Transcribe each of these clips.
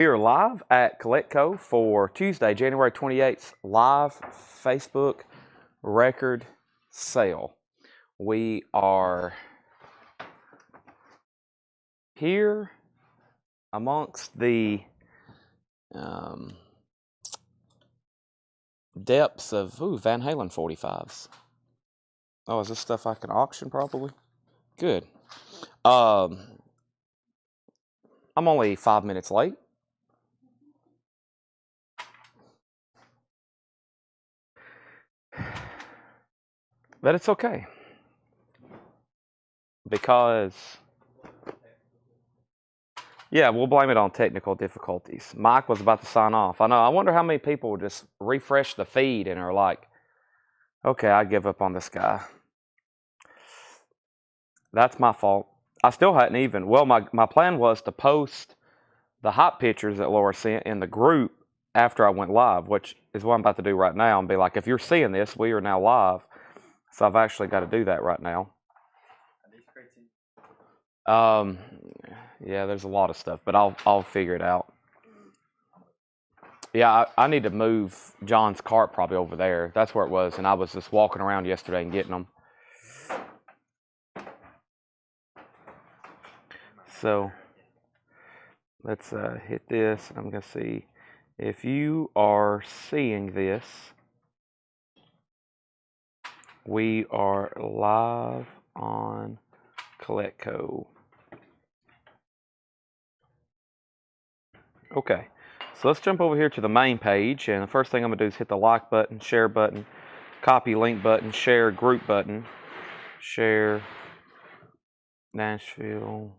We are live at Collectibles for Tuesday, January 28th, live Facebook record sale. We are here amongst the depths of Van Halen 45s. Oh, is this stuff I can auction probably? Good. I'm only 5 minutes late. But it's okay. Because, yeah, we'll blame it on technical difficulties. Mike was about to sign off. I know. I wonder how many people just refresh the feed and are like, okay, I give up on this guy. That's my fault. I still hadn't even. Well, my plan was to post the hot pictures that Laura sent in the group after I went live, which is what I'm about to do right now, and be like, if you're seeing this, we are now live. So I've actually got to do that right now. Yeah, there's a lot of stuff, but I'll figure it out. Yeah, I need to move John's cart probably over there. That's where it was, and I was just walking around yesterday and getting them. So let's hit this. I'm going to see if you are seeing this. We are live on Collectibles. Okay, so let's jump over here to the main page, and the first thing I'm going to do is hit the like button, share button, copy link button, share group button, share Nashville.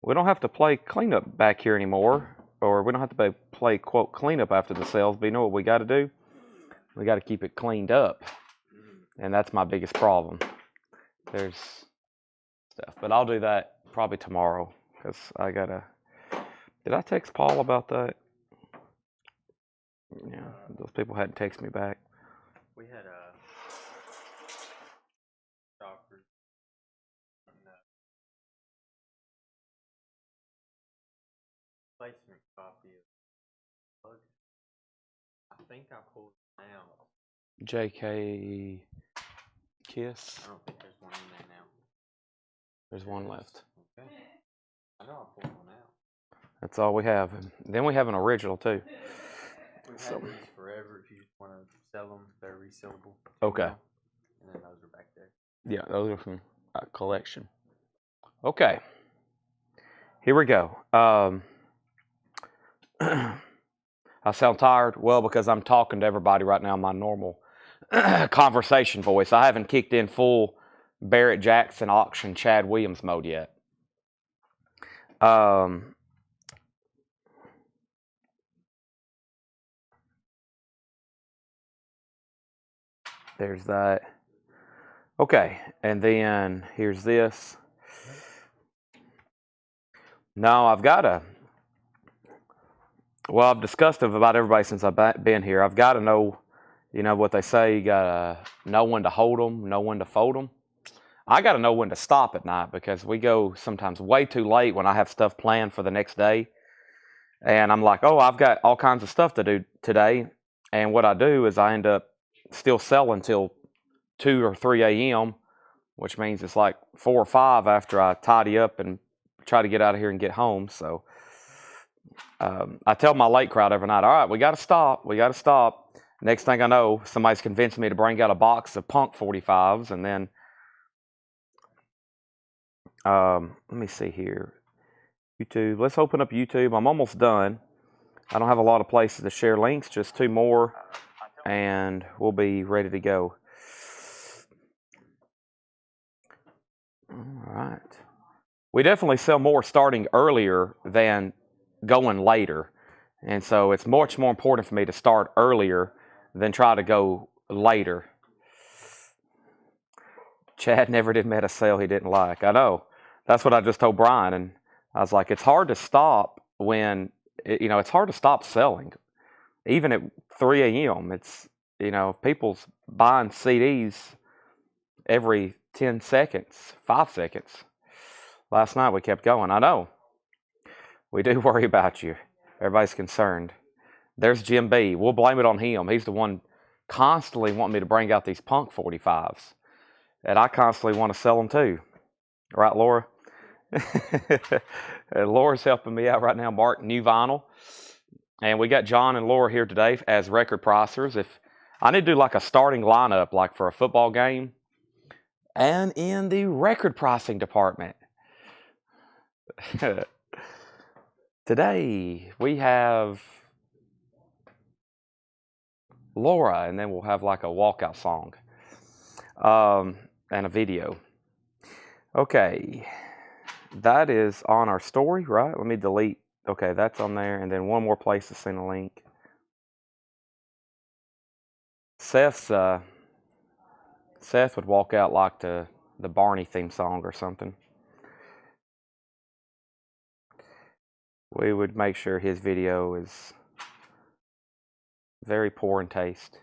We don't have to play cleanup back here anymore, or we don't have to play, quote, cleanup after the sales, but you know what we got to do? We got to keep it cleaned up, and that's my biggest problem. There's stuff, but I'll do that probably tomorrow, because I got to... Did I text Paul about that? Yeah, those people hadn't texted me back. We had a doctor replacement copy of Bug. I think I pulled it out. JK Kiss. I don't think there's one in there now. There's one left. Okay. I know I pulled one out. That's all we have. And then we have an original too. We've had these forever. If you just want to sell them, they're resellable. Okay. And then those are back there. Yeah, those are from a collection. Okay. Here we go. I sound tired. Well, because I'm talking to everybody right now in my normal conversation voice. I haven't kicked in full Barrett Jackson auction Chad Williams mode yet. There's that. Okay, and then here's this. Now I've got to, well, I've discussed it about everybody since I've been here. I've got to know, you know what they say, you got to know when to hold them, know when to fold them. I got to know when to stop at night, because we go sometimes way too late when I have stuff planned for the next day. And I'm like, oh, I've got all kinds of stuff to do today. And what I do is I end up still selling till 2 or 3 a.m., which means it's like 4 or 5 after I tidy up and try to get out of here and get home. So I tell my late crowd every night, all right, we got to stop. We got to stop. Next thing I know, somebody's convinced me to bring out a box of Punk 45s. And then, let me see here. YouTube. Let's open up YouTube. I'm almost done. I don't have a lot of places to share links, just 2 more, and we'll be ready to go. All right. We definitely sell more starting earlier than going later. And so it's much more important for me to start earlier than try to go later. Chad never did met a sale he didn't like. I know. That's what I just told Brian. And I was like, it's hard to stop when, it's hard to stop selling. Even at 3 a.m., it's, people's buying CDs every 10 seconds, 5 seconds. Last night we kept going. I know. We do worry about you. Everybody's concerned. There's Jim B. We'll blame it on him. He's the one constantly wanting me to bring out these punk 45s. And I constantly want to sell them too. Right, Laura? Laura's helping me out right now. Mark, new vinyl. And we got John and Laura here today as record pricers. If I need to do like a starting lineup, like for a football game, and in the record pricing department. Today we have Laura, and then we'll have like a walkout song and a video. Okay, that is on our story, right? Let me delete. Okay, that's on there, and then one more place to send a link. Seth would walk out like the Barney theme song or something. We would make sure his video is very poor in taste.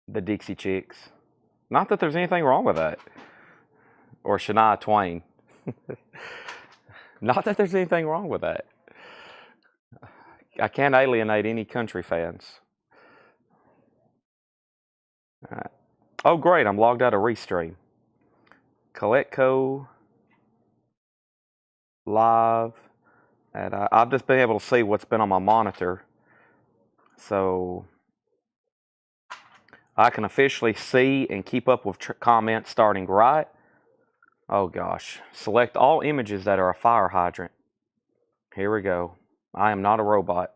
The Dixie Chicks. Not that there's anything wrong with that. Or Shania Twain. Not that there's anything wrong with that. I can't alienate any country fans. All right. Oh, great. I'm logged out of Restream. Collectibles live. And I've just been able to see what's been on my monitor. So I can officially see and keep up with comments starting right. Oh gosh. Select all images that are a fire hydrant. Here we go. I am not a robot.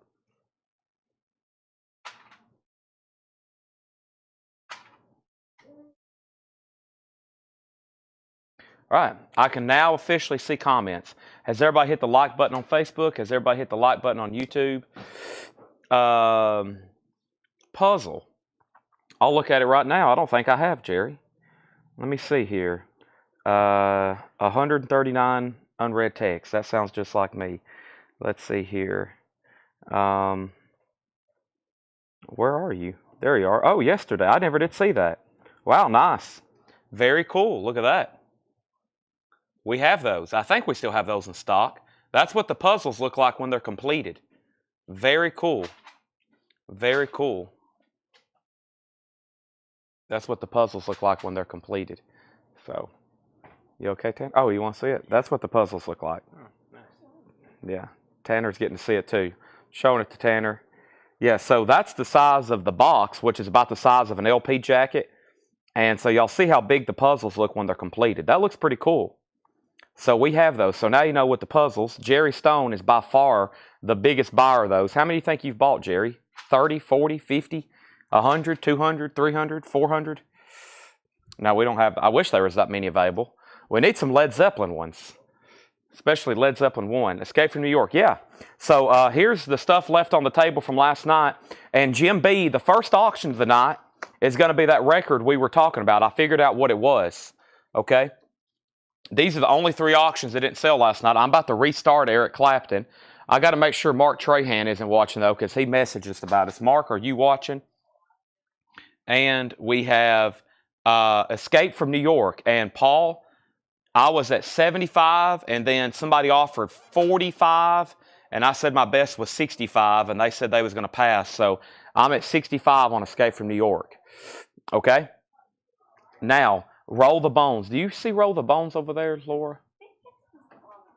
All right. I can now officially see comments. Has everybody hit the like button on Facebook? Has everybody hit the like button on YouTube? Puzzle. I'll look at it right now. I don't think I have, Jerry. Let me see here. 139 unread text. That sounds just like me. Let's see here. Where are you? There you are. Oh, yesterday. I never did see that. Wow, nice. Very cool. Look at that. We have those. I think we still have those in stock. That's what the puzzles look like when they're completed. Very cool. Very cool. That's what the puzzles look like when they're completed. So, you okay, Tanner? Oh, you want to see it? That's what the puzzles look like. Oh, nice. Yeah, Tanner's getting to see it too. Showing it to Tanner. Yeah, so that's the size of the box, which is about the size of an LP jacket. And so y'all see how big the puzzles look when they're completed. That looks pretty cool. So we have those. So now you know what the puzzles. Jerry Stone is by far the biggest buyer of those. How many do you think you've bought, Jerry? 30, 40, 50, 100, 200, 300, 400? No, we don't have. I wish there was that many available. We need some Led Zeppelin ones, especially Led Zeppelin 1. Escape from New York, yeah. So here's the stuff left on the table from last night. And Jim B, the first auction of the night is going to be that record we were talking about. I figured out what it was, okay? These are the only 3 auctions that didn't sell last night. I'm about to restart Eric Clapton. I got to make sure Mark Trahan isn't watching, though, because he messaged us about us. Mark, are you watching? And we have Escape from New York. And Paul, I was at 75, and then somebody offered 45, and I said my best was 65, and they said they was going to pass. So I'm at 65 on Escape from New York. Okay? Now, Roll the Bones. Do you see Roll the Bones over there, Laura?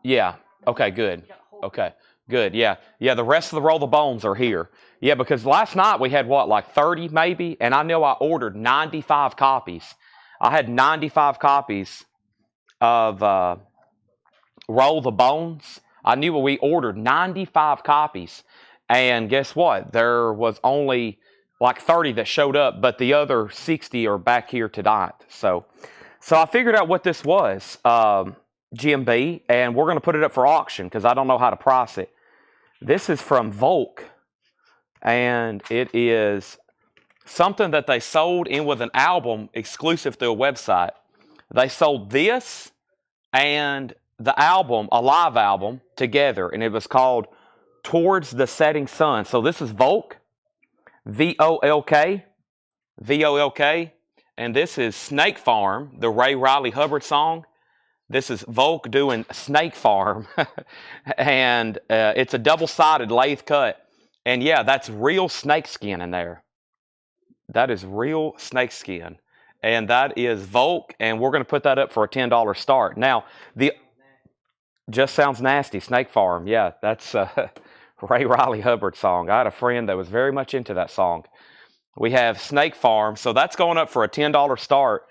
Yeah. Okay, good. Okay, good. Yeah. Yeah, the rest of the Roll the Bones are here. Yeah, because last night we had, what, like 30 maybe? And I know I ordered 95 copies. I had 95 copies of Roll the Bones. I knew we ordered 95 copies. And guess what? There was only like 30 that showed up, but the other 60 are back here tonight. So I figured out what this was, GMB, and we're going to put it up for auction because I don't know how to price it. This is from Volk, and it is something that they sold in with an album exclusive to a website. They sold this and the album, a live album, together, and it was called Towards the Setting Sun. So this is Volk. V-O-L-K, V-O-L-K, and this is Snake Farm, the Ray Riley Hubbard song. This is Volk doing Snake Farm, and it's a double-sided lathe cut. And yeah, that's real snake skin in there. That is real snake skin. And that is Volk, and we're going to put that up for a $10 start. Now, the just sounds nasty, Snake Farm. Yeah, that's Ray Riley Hubbard song. I had a friend that was very much into that song. We have Snake Farm, so that's going up for a $10 start.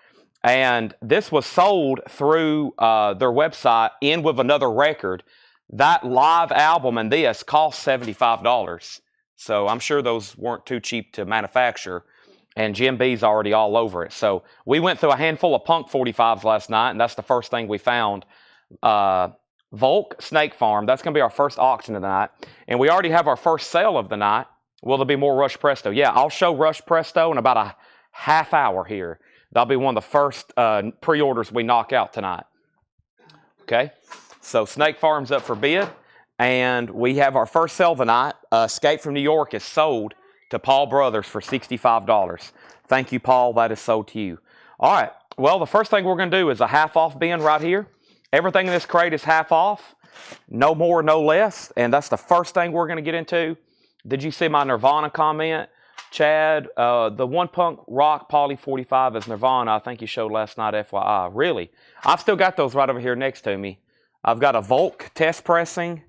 And this was sold through their website in with another record. That live album and this cost $75. So I'm sure those weren't too cheap to manufacture. And Jim B's already all over it. So we went through a handful of Punk 45s last night, and that's the first thing we found. Volk Snake Farm, that's going to be our first auction of the night. And we already have our first sale of the night. Will there be more Rush Presto? Yeah, I'll show Rush Presto in about a half hour here. That'll be one of the first pre-orders we knock out tonight. Okay, so Snake Farm's up for bid. And we have our first sale of the night. Escape from New York is sold to Paul Brothers for $65. Thank you, Paul. That is sold to you. All right. Well, the first thing we're going to do is a half-off bin right here. Everything in this crate is half off. No more, no less. And that's the first thing we're going to get into. Did you see my Nirvana comment? Chad, the one Punk Rock Poly 45 is Nirvana. I think you showed last night, FYI. Really? I've still got those right over here next to me. I've got a Volk test pressing,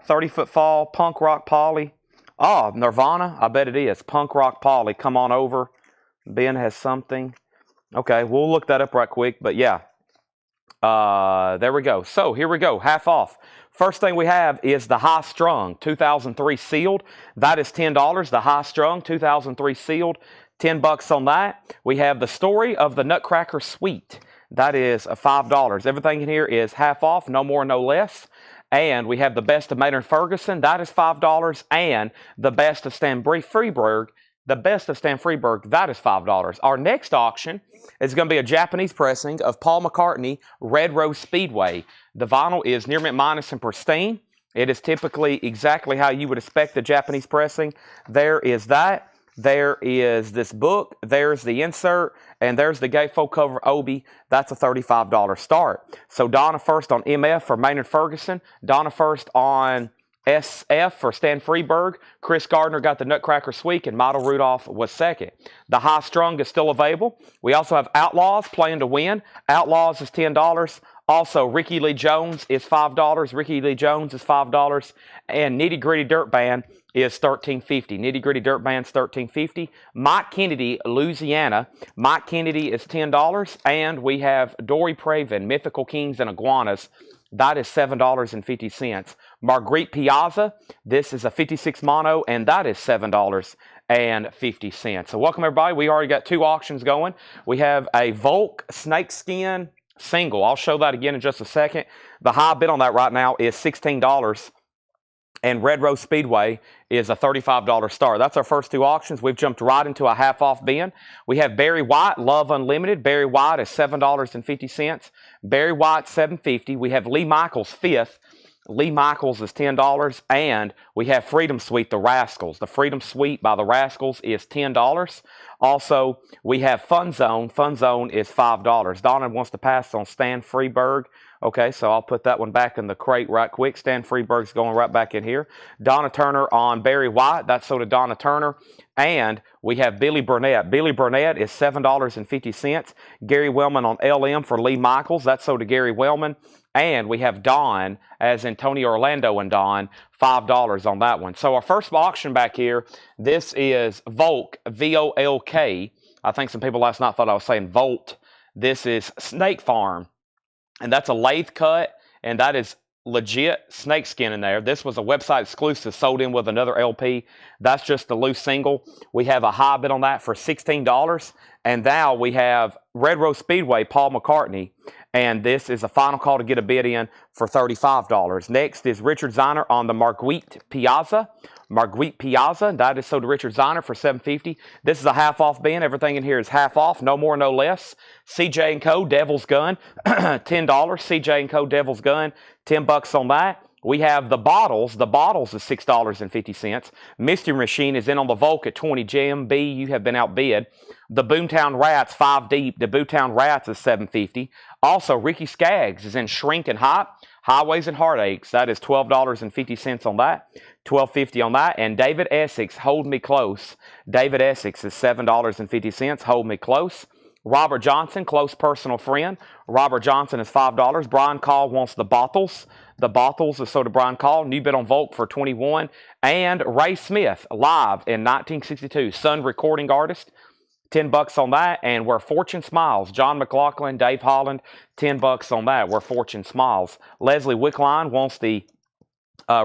30-foot fall, Punk Rock Poly. Oh, Nirvana? I bet it is. Punk Rock Poly. Come on over. Ben has something. Okay, we'll look that up right quick. But yeah, there we go. So here we go. Half off. First thing we have is the High Strung 2003 sealed. That is $10. The High Strung 2003 sealed. $10 on that. We have the Story of the Nutcracker Suite. That is $5. Everything in here is half off. No more, no less. And we have the Best of Maynard Ferguson. That is $5. And the Best of Stan Freberg. The Best of Stan Freberg. That is $5. Our next auction is going to be a Japanese pressing of Paul McCartney Red Rose Speedway. The vinyl is near mint minus and pristine. It is typically exactly how you would expect the Japanese pressing. There is that. There is this book. There's the insert. And there's the gatefold cover Obi. That's a $35 start. So Donna first on MF for Maynard Ferguson. Donna first on SF for Stan Freberg. Chris Gardner got the Nutcracker Suite, and Model Rudolph was second. The High Strung is still available. We also have Outlaws playing to win. Outlaws is $10. Also, Ricky Lee Jones is $5. Ricky Lee Jones is $5. And Nitty Gritty Dirt Band is $13.50. Nitty Gritty Dirt Band's $13.50. Mike Kennedy, Louisiana. Mike Kennedy is $10. And we have Dory Praven, Mythical Kings and Iguanas. That is $7.50. Marguerite Piazza, this is a 56 mono, and that is $7.50. So welcome everybody. We already got two auctions going. We have a Volk snakeskin single. I'll show that again in just a second. The high bid on that right now is $16. And Red Rose Speedway is a $35 start. That's our first two auctions. We've jumped right into a half-off bin. We have Barry White, Love Unlimited. Barry White is $7.50. Barry White, $7.50. We have Lee Michaels, fifth. Lee Michaels is $10. And we have Freedom Suite, the Rascals. The Freedom Suite by the Rascals is $10. Also, we have Fun Zone. Fun Zone is $5. Donna wants to pass on Stan Freberg. Okay, so I'll put that one back in the crate right quick. Stan Freberg's going right back in here. Donna Turner on Barry White. That's so to Donna Turner. And we have Billy Burnett. Billy Burnett is $7.50. Gary Wellman on LM for Lee Michaels. That's so to Gary Wellman. And we have Don, as in Tony Orlando and Don, $5 on that one. So our first auction back here, this is Volk, V-O-L-K. I think some people last night thought I was saying Volt. This is Snake Farm. And that's a lathe cut, and that is legit snakeskin in there. This was a website exclusive, sold in with another LP. That's just a loose single. We have a high bid on that for $16. And now we have Red Rose Speedway, Paul McCartney. And this is a final call to get a bid in for $35. Next is Richard Ziner on the Marguerite Piazza. Marguerite Piazza, that is sold to Richard Ziner for $7.50. This is a half-off bin. Everything in here is half off, no more, no less. CJ & Co. Devil's Gun, $10. CJ & Co. Devil's Gun, $10 on that. We have the bottles. The bottles is $6.50. Mystery Machine is in on the Volk at 20. JMB, you have been outbid. The Boomtown Rats, 5 deep. The Boomtown Rats is $7.50. Also, Ricky Skaggs is in Shrink and Hot. Highways and Heartaches. That is $12.50 on that. $12.50 on that. And David Essex, Hold Me Close. David Essex is $7.50. Hold Me Close. Robert Johnson, Close Personal Friend. Robert Johnson is $5. Brian Call wants the bottles. The bottles is sold to Brian Call. New bid on Volk for 21. And Ray Smith, live in 1962. Sun recording artist. $10 on that. And Where Fortune Smiles. John McLaughlin, Dave Holland. $10 on that. Where Fortune Smiles. Leslie Wickline wants the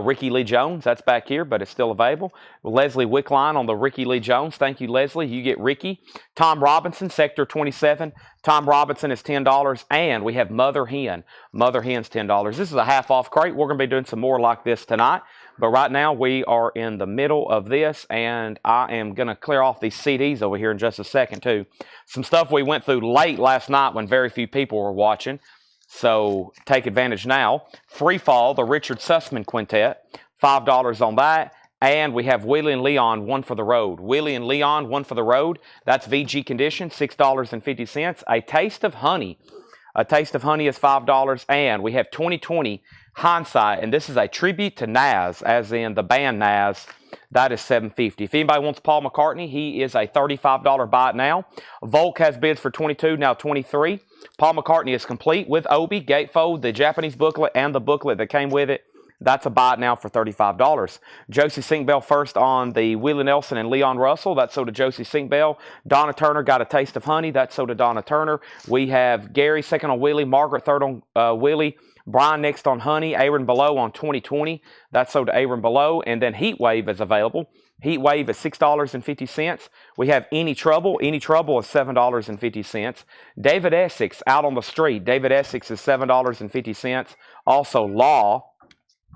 Ricky Lee Jones. That's back here, but it's still available. Leslie Wickline on the Ricky Lee Jones. Thank you, Leslie. You get Ricky. Tom Robinson, Sector 27. Tom Robinson is $10. And we have Mother Hen. Mother Hen's $10. This is a half-off crate. We're going to be doing some more like this tonight. But right now, we are in the middle of this, and I am going to clear off these CDs over here in just a second, too. Some stuff we went through late last night when very few people were watching. So take advantage now. Free Fall, the Richard Sussman Quintet, $5 on that. And we have Willie and Leon, One for the Road. Willie and Leon, One for the Road. That's VG condition, $6.50. A Taste of Honey. A Taste of Honey is $5. And we have 2020 Hindsight. And this is a tribute to Nas, as in the band Nas. That is $7.50. If anybody wants Paul McCartney, he is a $35 buy it now. Volk has bids for 22, now 23. Paul McCartney is complete with Obi, gatefold, the Japanese booklet, and the booklet that came with it. That's a buy it now for $35. Josie Sinkbell first on the Willie Nelson and Leon Russell. That's sold to Josie Sinkbell. Donna Turner got A Taste of Honey. That's sold to Donna Turner. We have Gary second on Willie, Margaret third on Willie. Brian next on Honey, Aaron Below on 2020. That's sold to Aaron Below. And then Heat Wave is available. Heat Wave is $6.50. We have Any Trouble. Any Trouble is $7.50. David Essex, Out on the Street. David Essex is $7.50. Also Law.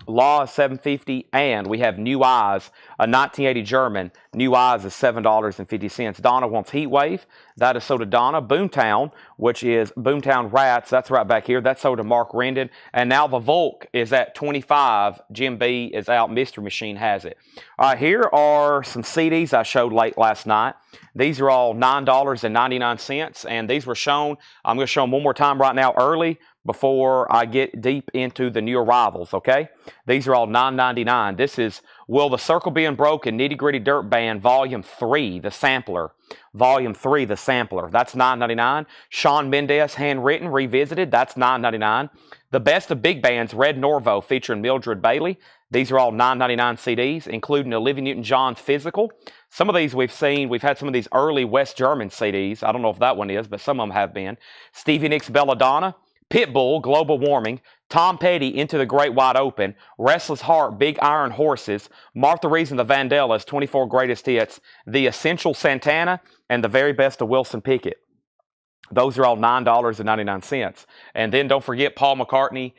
Law is $7.50, and we have New Eyes, a 1980 German. New Eyes is $7.50. Donna wants Heat Wave. That is sold to Donna. Boomtown, which is Boomtown Rats. That's right back here. That's sold to Mark Rendon. And now the Volk is at 25. Jim B is out. Mystery Machine has it. All right, here are some CDs I showed late last night. These are all $9.99, and these were shown. I'm going to show them one more time right now early, before I get deep into the new arrivals, okay? These are all $9.99. This is Will the Circle Be Unbroken, Nitty Gritty Dirt Band, Volume 3, The Sampler. Volume 3, The Sampler. That's $9.99. Shawn Mendes, Handwritten, Revisited. That's $9.99. The Best of Big Bands, Red Norvo, featuring Mildred Bailey. These are all $9.99 CDs, including Olivia Newton-John's Physical. Some of these we've seen. We've had some of these early West German CDs. I don't know if that one is, but some of them have been. Stevie Nicks, Belladonna. Pitbull, Global Warming, Tom Petty, Into the Great Wide Open, Restless Heart, Big Iron Horses, Martha Reeves and the Vandellas, 24 Greatest Hits, The Essential Santana, and The Very Best of Wilson Pickett. Those are all $9.99. And then don't forget Paul McCartney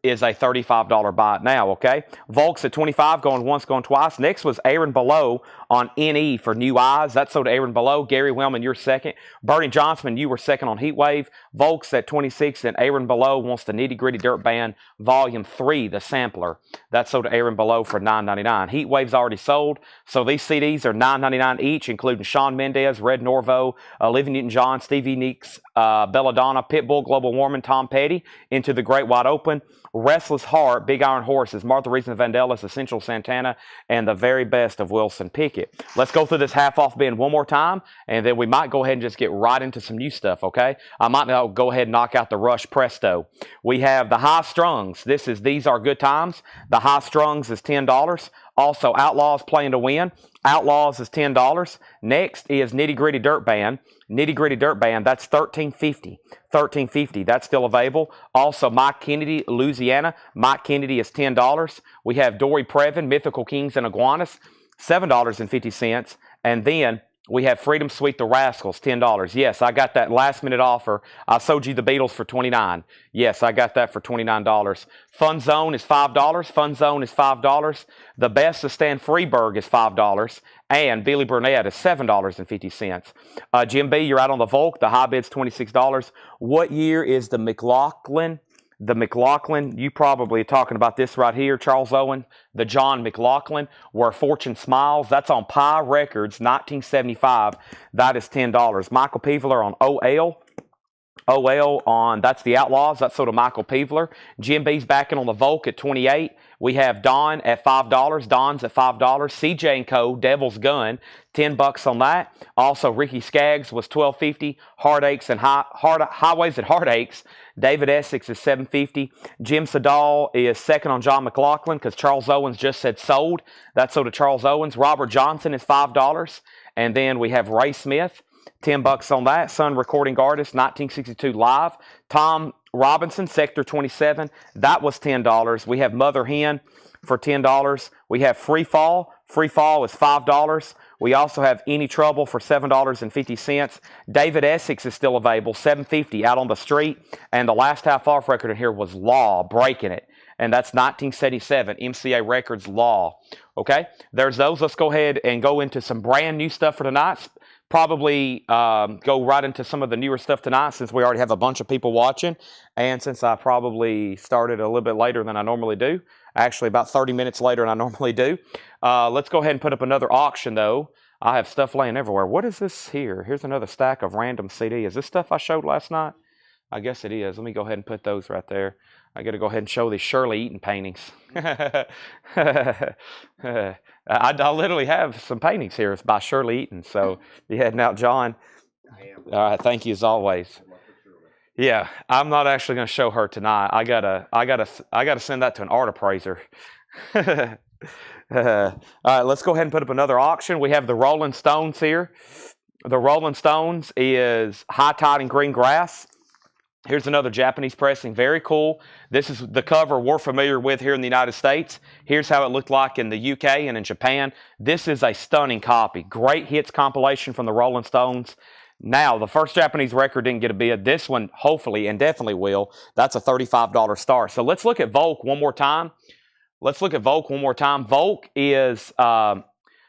is a $35 buy it now, okay? Volks at 25, going once, going twice. Next was Aaron Below on NE for New Eyes. That's sold to Aaron Below. Gary Wellman, you're second. Bernie Johnson, you were second on Heat Wave. Volks at 26, and Aaron Below wants the Nitty Gritty Dirt Band Volume 3, The Sampler. That's sold to Aaron Below for $9.99. Heat Wave's already sold, so these CDs are $9.99 each, including Shawn Mendes, Red Norvo, Olivia Newton-John, Stevie Nicks, Belladonna, Pitbull, Global Warming, Tom Petty, Into the Great Wide Open, Restless Heart, Big Iron Horses, Martha Reeves and the Vandellas, Essential Santana, and The Very Best of Wilson Pickett. Let's go through this half-off bin one more time, and then we might go ahead and just get right into some new stuff, okay? I might now go ahead and knock out the Rush Presto. We have the High Strungs. These Are Good Times. The High Strungs is $10. Also, Outlaws Playing to Win. Outlaws is $10. Next is Nitty Gritty Dirt Band. Nitty Gritty Dirt Band, that's $13.50. $13.50. That's still available. Also, Mike Kennedy, Louisiana. Mike Kennedy is $10. We have Dory Previn, Mythical Kings and Iguanas, $7.50. And then we have Freedom Sweet the Rascals, $10. Yes, I got that last minute offer. I sold you the Beatles for $29. Yes, I got that for $29. Fun Zone is $5. Fun Zone is $5. The Best of Stan Freeberg is $5. And Billy Burnett is $7.50. Jim B, you're out on the Volk. The high bid's $26. What year is the McLaughlin? The McLaughlin, you probably are talking about this right here, Charles Owen, the John McLaughlin, Where Fortune Smiles. That's on Pi Records, 1975. That is $10. Michael Peveler on OL on, that's the Outlaws. That's sort of Michael Peveler. Jim B's backing on the Volk at 28. We have Don at $5. Don's at $5. CJ & Co. Devil's Gun, $10 on that. Also, Ricky Skaggs was $12.50. Heartaches and Highways and Heartaches. David Essex is $7.50. Jim Sedal is second on John McLaughlin because Charles Owens just said sold. That's sold to Charles Owens. Robert Johnson is $5. And then we have Ray Smith. $10 on that. Sun Recording Artist, 1962 Live. Tom Robinson, Sector 27. That was $10. We have Mother Hen for $10. We have Free Fall. Free Fall is $5. We also have Any Trouble for $7.50. David Essex is still available, $7.50 Out on the Street. And the last half off record in here was Law, Breaking It. And that's 1977, MCA Records Law. Okay, there's those. Let's go ahead and go into some brand new stuff for tonight. Probably go right into some of the newer stuff tonight since we already have a bunch of people watching. And since I probably started a little bit later than I normally do, actually about 30 minutes later than I normally do. Let's go ahead and put up another auction though. I have stuff laying everywhere. What is this here? Here's another stack of random CD. Is this stuff I showed last night? I guess it is. Let me go ahead and put those right there. I got to go ahead and show these Shirley Eaton paintings. I literally have some paintings here. It's by Shirley Eaton. So you heading out, John? All right, thank you as always. Yeah, I'm not actually going to show her tonight. I gotta send that to an art appraiser. All right, let's go ahead and put up another auction. We have the Rolling Stones here. The Rolling Stones is High Tide and Green Grass. Here's another Japanese pressing. Very cool. This is the cover we're familiar with here in the United States. Here's how it looked like in the UK and in Japan. This is a stunning copy. Great hits compilation from the Rolling Stones. Now, the first Japanese record didn't get a bid. This one, hopefully, and definitely will. That's a $35 start. So let's look at Volk one more time. Volk is...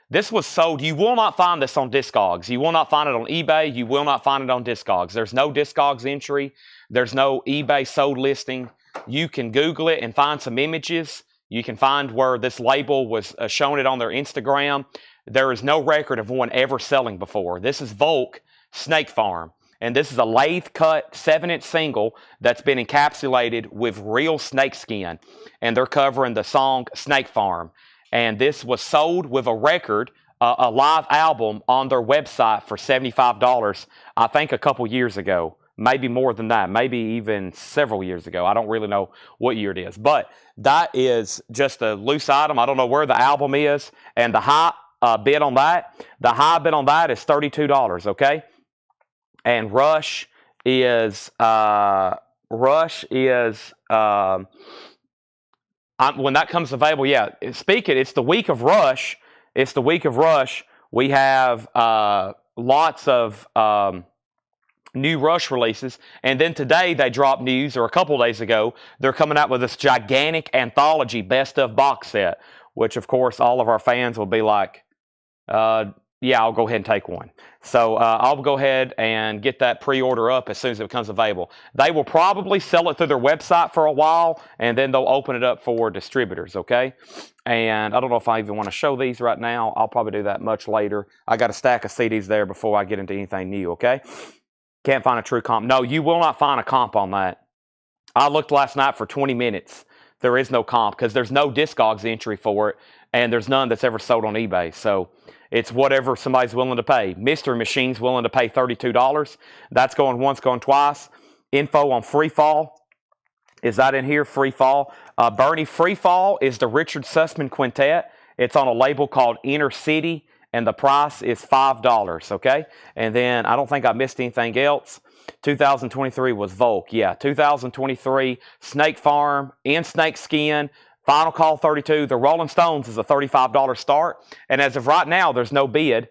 this was sold. You will not find this on Discogs. You will not find it on eBay. You will not find it on Discogs. There's no Discogs entry. There's no eBay sold listing. You can Google it and find some images. You can find where this label was showing it on their Instagram. There is no record of one ever selling before. This is Volk Snake Farm. And this is a lathe cut 7-inch single that's been encapsulated with real snake skin. And they're covering the song Snake Farm. And this was sold with a record, a live album on their website for $75, I think a couple years ago. Maybe more than that, maybe even several years ago. I don't really know what year it is. But that is just a loose item. I don't know where the album is. And the high bid on that, is $32, okay? And Rush is, when that comes available, yeah. It's the week of Rush. We have lots of new Rush releases. And then today they dropped news, or a couple of days ago, they're coming out with this gigantic anthology best of box set, which of course all of our fans will be like, yeah, I'll go ahead and take one. So I'll go ahead and get that pre-order up as soon as it becomes available. They will probably sell it through their website for a while, and then they'll open it up for distributors, okay? And I don't know if I even want to show these right now. I'll probably do that much later. I got a stack of CDs there before I get into anything new, okay? Can't find a true comp. No, you will not find a comp on that. I looked last night for 20 minutes. There is no comp because there's no Discogs entry for it, and there's none that's ever sold on eBay. So it's whatever somebody's willing to pay. Mystery Machine's willing to pay $32. That's going once, going twice. Info on Free Fall. Is that in here? Free Fall. Bernie, Free Fall is the Richard Sussman Quintet. It's on a label called Inner City, and the price is $5, okay? And then I don't think I missed anything else. 2023 was Volk. Yeah, 2023, Snake Farm, in Snake Skin, Final Call 32. The Rolling Stones is a $35 start. And as of right now, there's no bid.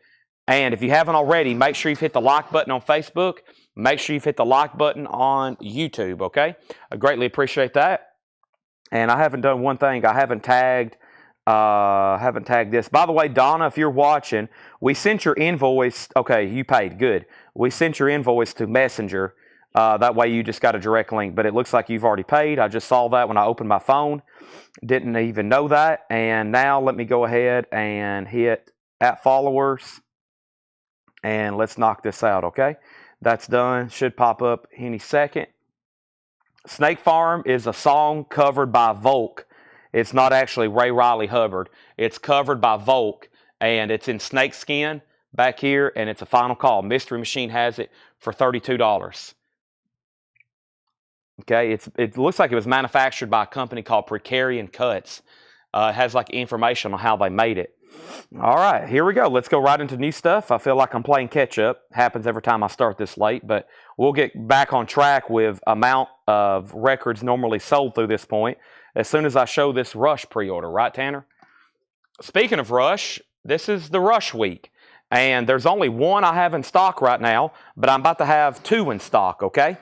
And if you haven't already, make sure you've hit the like button on Facebook. Make sure you've hit the like button on YouTube, okay? I greatly appreciate that. And I haven't done one thing. I haven't tagged this. By the way, Donna, if you're watching, we sent your invoice. Okay, you paid. Good. We sent your invoice to Messenger. That way you just got a direct link. But it looks like you've already paid. I just saw that when I opened my phone. Didn't even know that. And now let me go ahead and hit @followers. And let's knock this out, okay? That's done. Should pop up any second. Snake Farm is a song covered by Volk. It's not actually Ray Riley Hubbard. It's covered by Volk, and it's in snakeskin back here, and it's a final call. Mystery Machine has it for $32. Okay, it looks like it was manufactured by a company called Precarian Cuts. It has like information on how they made it. All right, here we go. Let's go right into new stuff. I feel like I'm playing catch up. Happens every time I start this late, but we'll get back on track with amount of records normally sold through this point as soon as I show this Rush pre-order, right, Tanner? Speaking of Rush, this is the Rush week, and there's only one I have in stock right now, but I'm about to have two in stock, okay?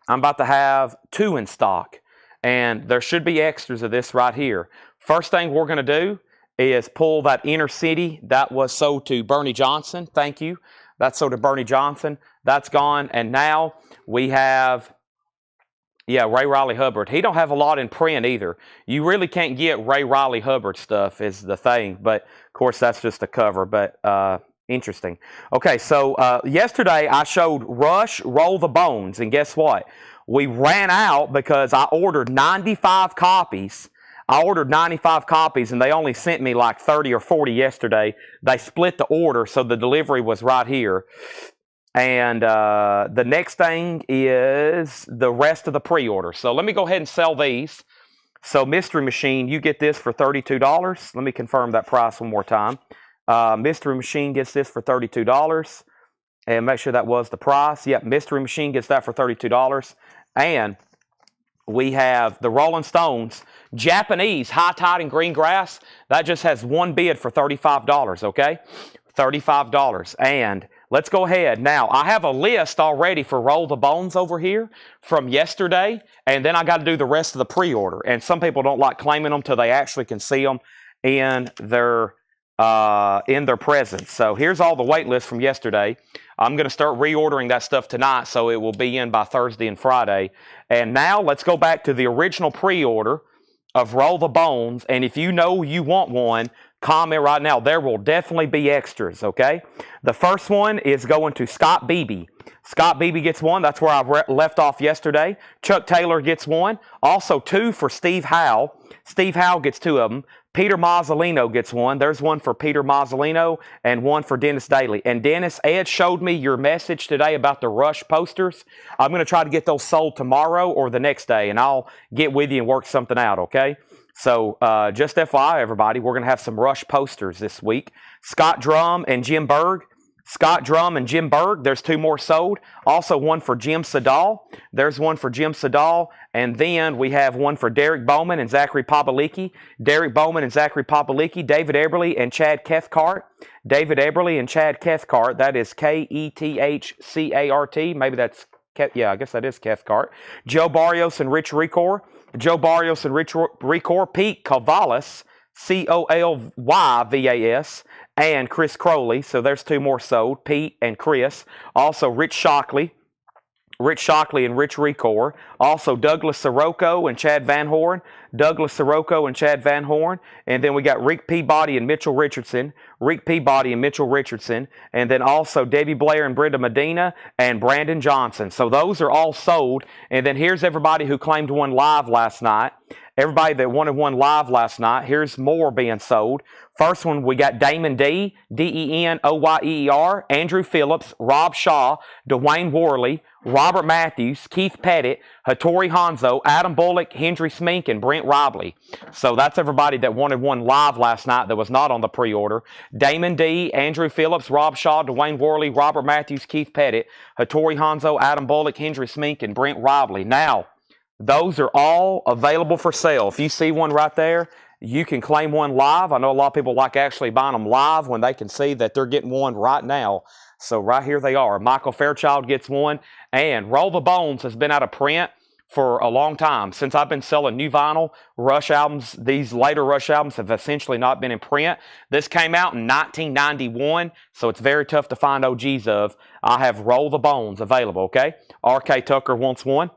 I'm about to have two in stock, and there should be extras of this right here. First thing we're going to do is pull that Inner City that was sold to Bernie Johnson. Thank you. That's sold to Bernie Johnson. That's gone. And now we have, Ray Riley Hubbard. He don't have a lot in print either. You really can't get Ray Riley Hubbard stuff is the thing. But, of course, that's just a cover. But interesting. Okay, so yesterday I showed Rush Roll the Bones. And guess what? We ran out because I ordered 95 copies. I ordered 95 copies, and they only sent me like 30 or 40 yesterday. They split the order, so the delivery was right here. And the next thing is the rest of the pre-order. So let me go ahead and sell these. So Mystery Machine, you get this for $32. Let me confirm that price one more time. Mystery Machine gets this for $32. And make sure that was the price. Yep, Mystery Machine gets that for $32. And we have the Rolling Stones, Japanese, High Tide and Green Grass. That just has one bid for $35, okay? $35. And let's go ahead. Now, I have a list already for Roll the Bones over here from yesterday, and then I got to do the rest of the pre-order. And some people don't like claiming them till they actually can see them in their presence. So here's all the wait list from yesterday. I'm going to start reordering that stuff tonight, so it will be in by Thursday and Friday. And now let's go back to the original pre-order of Roll the Bones. And if you know you want one, comment right now. There will definitely be extras, okay? The first one is going to Scott Beebe. Scott Beebe gets one. That's where I left off yesterday. Chuck Taylor gets one. Also two for Steve Howe. Steve Howe gets two of them. Peter Mazzolino gets one. There's one for Peter Mazzolino and one for Dennis Daly. And Dennis, Ed showed me your message today about the Rush posters. I'm going to try to get those sold tomorrow or the next day, and I'll get with you and work something out, okay? So just FYI, everybody, we're going to have some Rush posters this week. Scott Drum and Jim Berg. Scott Drum and Jim Berg, there's two more sold. Also one for Jim Sedal. There's one for Jim Sedal. And then we have one for Derek Bowman and Zachary Papalicki. Derek Bowman and Zachary Papalicki. David Eberly and Chad Cathcart. David Eberly and Chad Cathcart. That is Kethcart. Maybe that's, I guess that is Cathcart. Joe Barrios and Rich Recor. Joe Barrios and Rich Recor. Pete Colvallis. Colyvas, and Chris Crowley. So there's two more sold, Pete and Chris. Also Rich Shockley and Rich Recor. Also Douglas Sirocco and Chad Van Horn. Douglas Sirocco and Chad Van Horn. And then we got Rick Peabody and Mitchell Richardson. And then also Debbie Blair and Brenda Medina and Brandon Johnson. So those are all sold. And then here's everybody who claimed one live last night. Everybody that wanted one live last night, here's more being sold. First one, we got Damon D, Denoyeer, Andrew Phillips, Rob Shaw, Dwayne Worley, Robert Matthews, Keith Pettit, Hattori Hanzo, Adam Bullock, Hendry Smink, and Brent Robley. So that's everybody that wanted one live last night that was not on the pre-order. Damon D, Andrew Phillips, Rob Shaw, Dwayne Worley, Robert Matthews, Keith Pettit, Hattori Hanzo, Adam Bullock, Hendry Smink, and Brent Robley. Now, those are all available for sale. If you see one right there, you can claim one live. I know a lot of people like actually buying them live when they can see that they're getting one right now. So right here they are. Michael Fairchild gets one. And Roll the Bones has been out of print for a long time. Since I've been selling new vinyl, Rush albums, these later Rush albums have essentially not been in print. This came out in 1991, so it's very tough to find OGs of. I have Roll the Bones available, okay? R.K. Tucker wants one.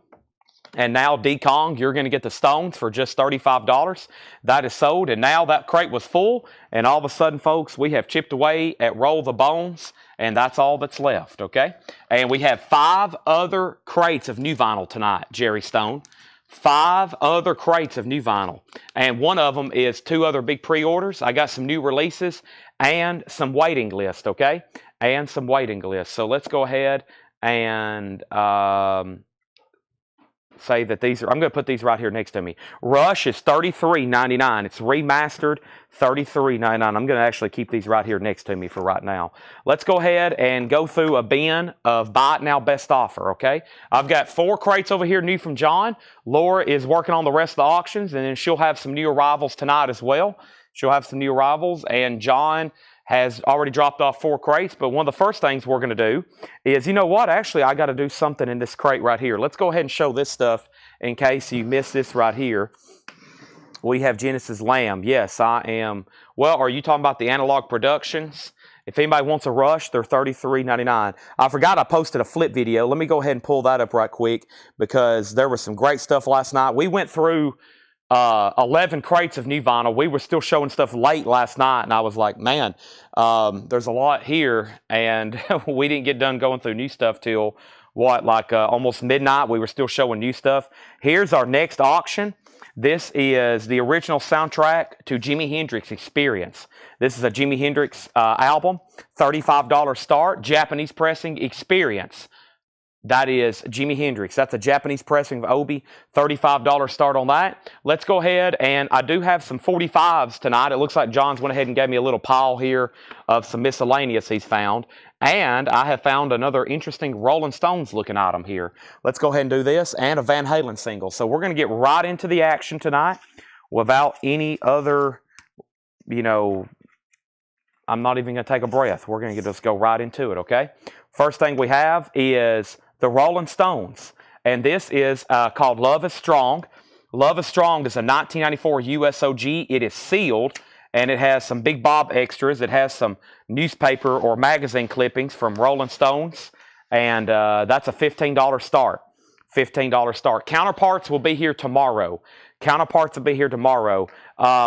And now, D-Kong, you're going to get the Stones for just $35. That is sold, and now that crate was full, and all of a sudden, folks, we have chipped away at Roll the Bones, and that's all that's left, okay? And we have 5 other crates of new vinyl tonight, Jerry Stone. 5 other crates of new vinyl, and one of them is 2 other big pre-orders. I got some new releases and some waiting list, okay? And some waiting list. So let's go ahead and say that these are, I'm going to put these right here next to me. Rush is $33.99. It's remastered, $33.99. I'm going to actually keep these right here next to me for right now. Let's go ahead and go through a bin of Buy It Now Best Offer, okay? I've got 4 crates over here new from John. Laura is working on the rest of the auctions, and then she'll have some new arrivals tonight as well. She'll have some new arrivals, and John has already dropped off 4 crates, but one of the first things we're going to do is, you know what, actually I got to do something in this crate right here. Let's go ahead and show this stuff in case you missed this right here. We have Genesis Lamb. Yes, I am. Well, are you talking about the Analog Productions? If anybody wants a Rush, they're $33.99. I forgot I posted a flip video. Let me go ahead and pull that up right quick because there was some great stuff last night. We went through 11 crates of new vinyl. We were still showing stuff late last night, and I was like, man, there's a lot here, and we didn't get done going through new stuff till, what, like almost midnight. We were still showing new stuff. Here's our next auction. This is the original soundtrack to Jimi Hendrix Experience. This is a Jimi Hendrix album, $35 start, Japanese pressing, Experience. That is Jimi Hendrix. That's a Japanese pressing of Obi. $35 start on that. Let's go ahead, and I do have some 45s tonight. It looks like John's went ahead and gave me a little pile here of some miscellaneous he's found. And I have found another interesting Rolling Stones looking item here. Let's go ahead and do this, and a Van Halen single. So we're going to get right into the action tonight without any other, you know, I'm not even going to take a breath. We're going to just go right into it, okay? First thing we have is the Rolling Stones, and this is called Love is Strong. Love is Strong is a 1994 USOG. It is sealed, and it has some Big Bob extras. It has some newspaper or magazine clippings from Rolling Stones, and that's a $15 start. $15 start. Counterparts will be here tomorrow. Counterparts will be here tomorrow.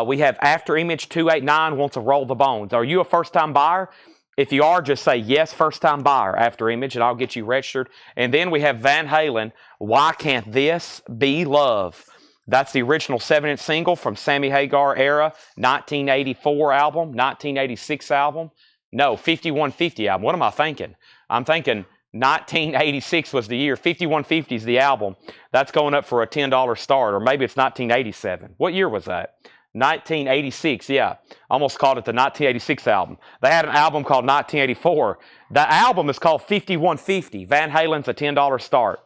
We have After Image 289 wants to Roll the Bones. Are you a first-time buyer? If you are, just say yes, first-time buyer, After Image, and I'll get you registered. And then we have Van Halen, Why Can't This Be Love? That's the original 7-inch single from Sammy Hagar era, 1984 album, 1986 album. No, 5150 album. What am I thinking? I'm thinking 1986 was the year. 5150 is the album. That's going up for a $10 start, or maybe it's 1987. What year was that? 1986, yeah. Almost called it the 1986 album. They had an album called 1984. The album is called 5150. Van Halen's a $10 start.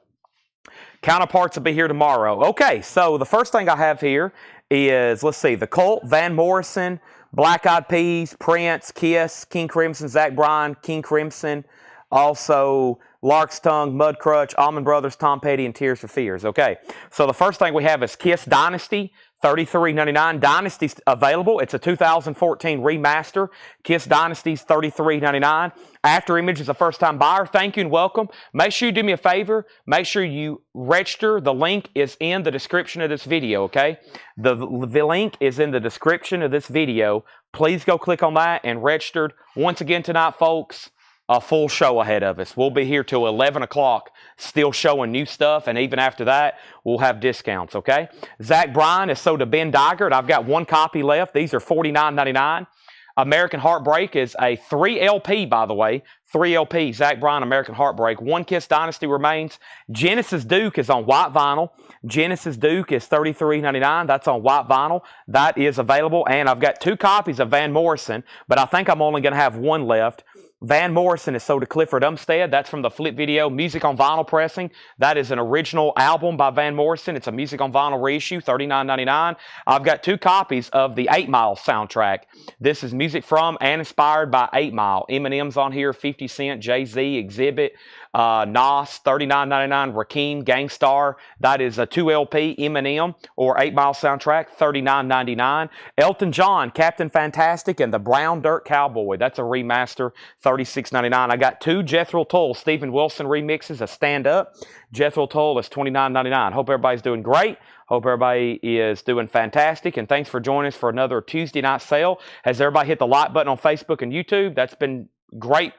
Counterparts will be here tomorrow. Okay, so the first thing I have here is, let's see, The Cult, Van Morrison, Black Eyed Peas, Prince, Kiss, King Crimson, Zach Bryan, King Crimson, also Lark's Tongue, Mudcrutch, Allman Brothers, Tom Petty, and Tears for Fears. Okay, so the first thing we have is Kiss Dynasty, $33.99. Dynasty's available. It's a 2014 remaster. Kiss Dynasty's $33.99. After Image is a first-time buyer. Thank you and welcome. Make sure you do me a favor. Make sure you register. The link is in the description of this video, okay? The link is in the description of this video. Please go click on that and register. Once again tonight, folks, a full show ahead of us. We'll be here till 11 o'clock, still showing new stuff, and even after that, we'll have discounts, okay? Zach Bryan is sold to Ben Digert. I've got 1 copy left. These are $49.99. American Heartbreak is a 3 LP, by the way. 3 LP, Zach Bryan, American Heartbreak. 1 Kiss Dynasty remains. Genesis Duke is on white vinyl. Genesis Duke is $33.99. That's on white vinyl. That is available, and I've got 2 copies of Van Morrison, but I think I'm only going to have 1 left. Van Morrison is sold to Clifford Umstead. That's from the flip video. Music on Vinyl pressing. That is an original album by Van Morrison. It's a Music on Vinyl reissue, $39.99. I've got 2 copies of the 8 Mile soundtrack. This is music from and inspired by 8 Mile. Eminem's on here, 50 Cent, Jay-Z, Exhibit. Nas, $39.99. Rakim, Gangstar, that is a 2LP, Eminem, or 8 Mile soundtrack, $39.99. Elton John, Captain Fantastic, and the Brown Dirt Cowboy, that's a remaster, $36.99. I got 2 Jethro Tull, Steven Wilson remixes, a stand up. Jethro Tull is $29.99. Hope everybody's doing great. Hope everybody is doing fantastic. And thanks for joining us for another Tuesday night sale. Has everybody hit the like button on Facebook and YouTube? That's been great.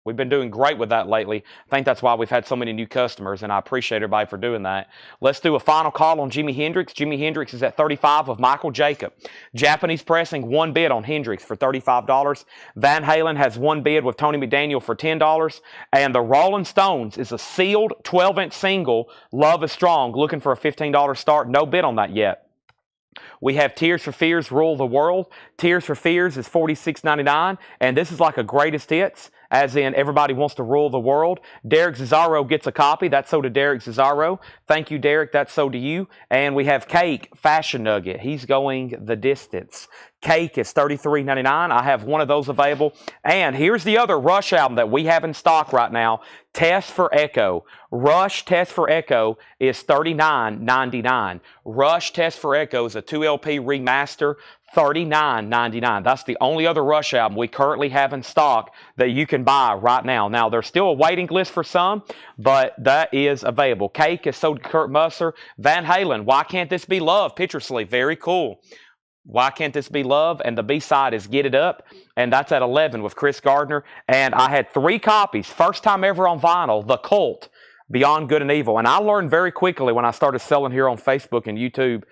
We've been doing great with that lately. I think that's why we've had so many new customers, and I appreciate everybody for doing that. Let's do a final call on Jimi Hendrix. Jimi Hendrix is at $35 with Michael Jacob. Japanese pressing, 1 bid on Hendrix for $35. Van Halen has 1 bid with Tony McDaniel for $10. And the Rolling Stones is a sealed 12-inch single, Love is Strong, looking for a $15 start. No bid on that yet. We have Tears for Fears, Rule the World. Tears for Fears is $46.99, and this is like a greatest hits, as in everybody wants to rule the world. Derek Cesaro gets a copy. That's so to Derek Cesaro. Thank you, Derek. That's so to you. And we have Cake, Fashion Nugget. He's going the distance. Cake is $33.99. I have one of those available. And here's the other Rush album that we have in stock right now, Test for Echo. Rush Test for Echo is $39.99. Rush Test for Echo is a 2LP remaster, $39.99. That's the only other Rush album we currently have in stock that you can buy right now. Now, there's still a waiting list for some, but that is available. Cake is sold to Kurt Musser. Van Halen, Why Can't This Be Love? Picture sleeve, very cool. Why Can't This Be Love? And the B-side is Get It Up, and that's at 11 with Chris Gardner. And I had 3 copies, first time ever on vinyl, The Cult, Beyond Good and Evil. And I learned very quickly when I started selling here on Facebook and YouTube,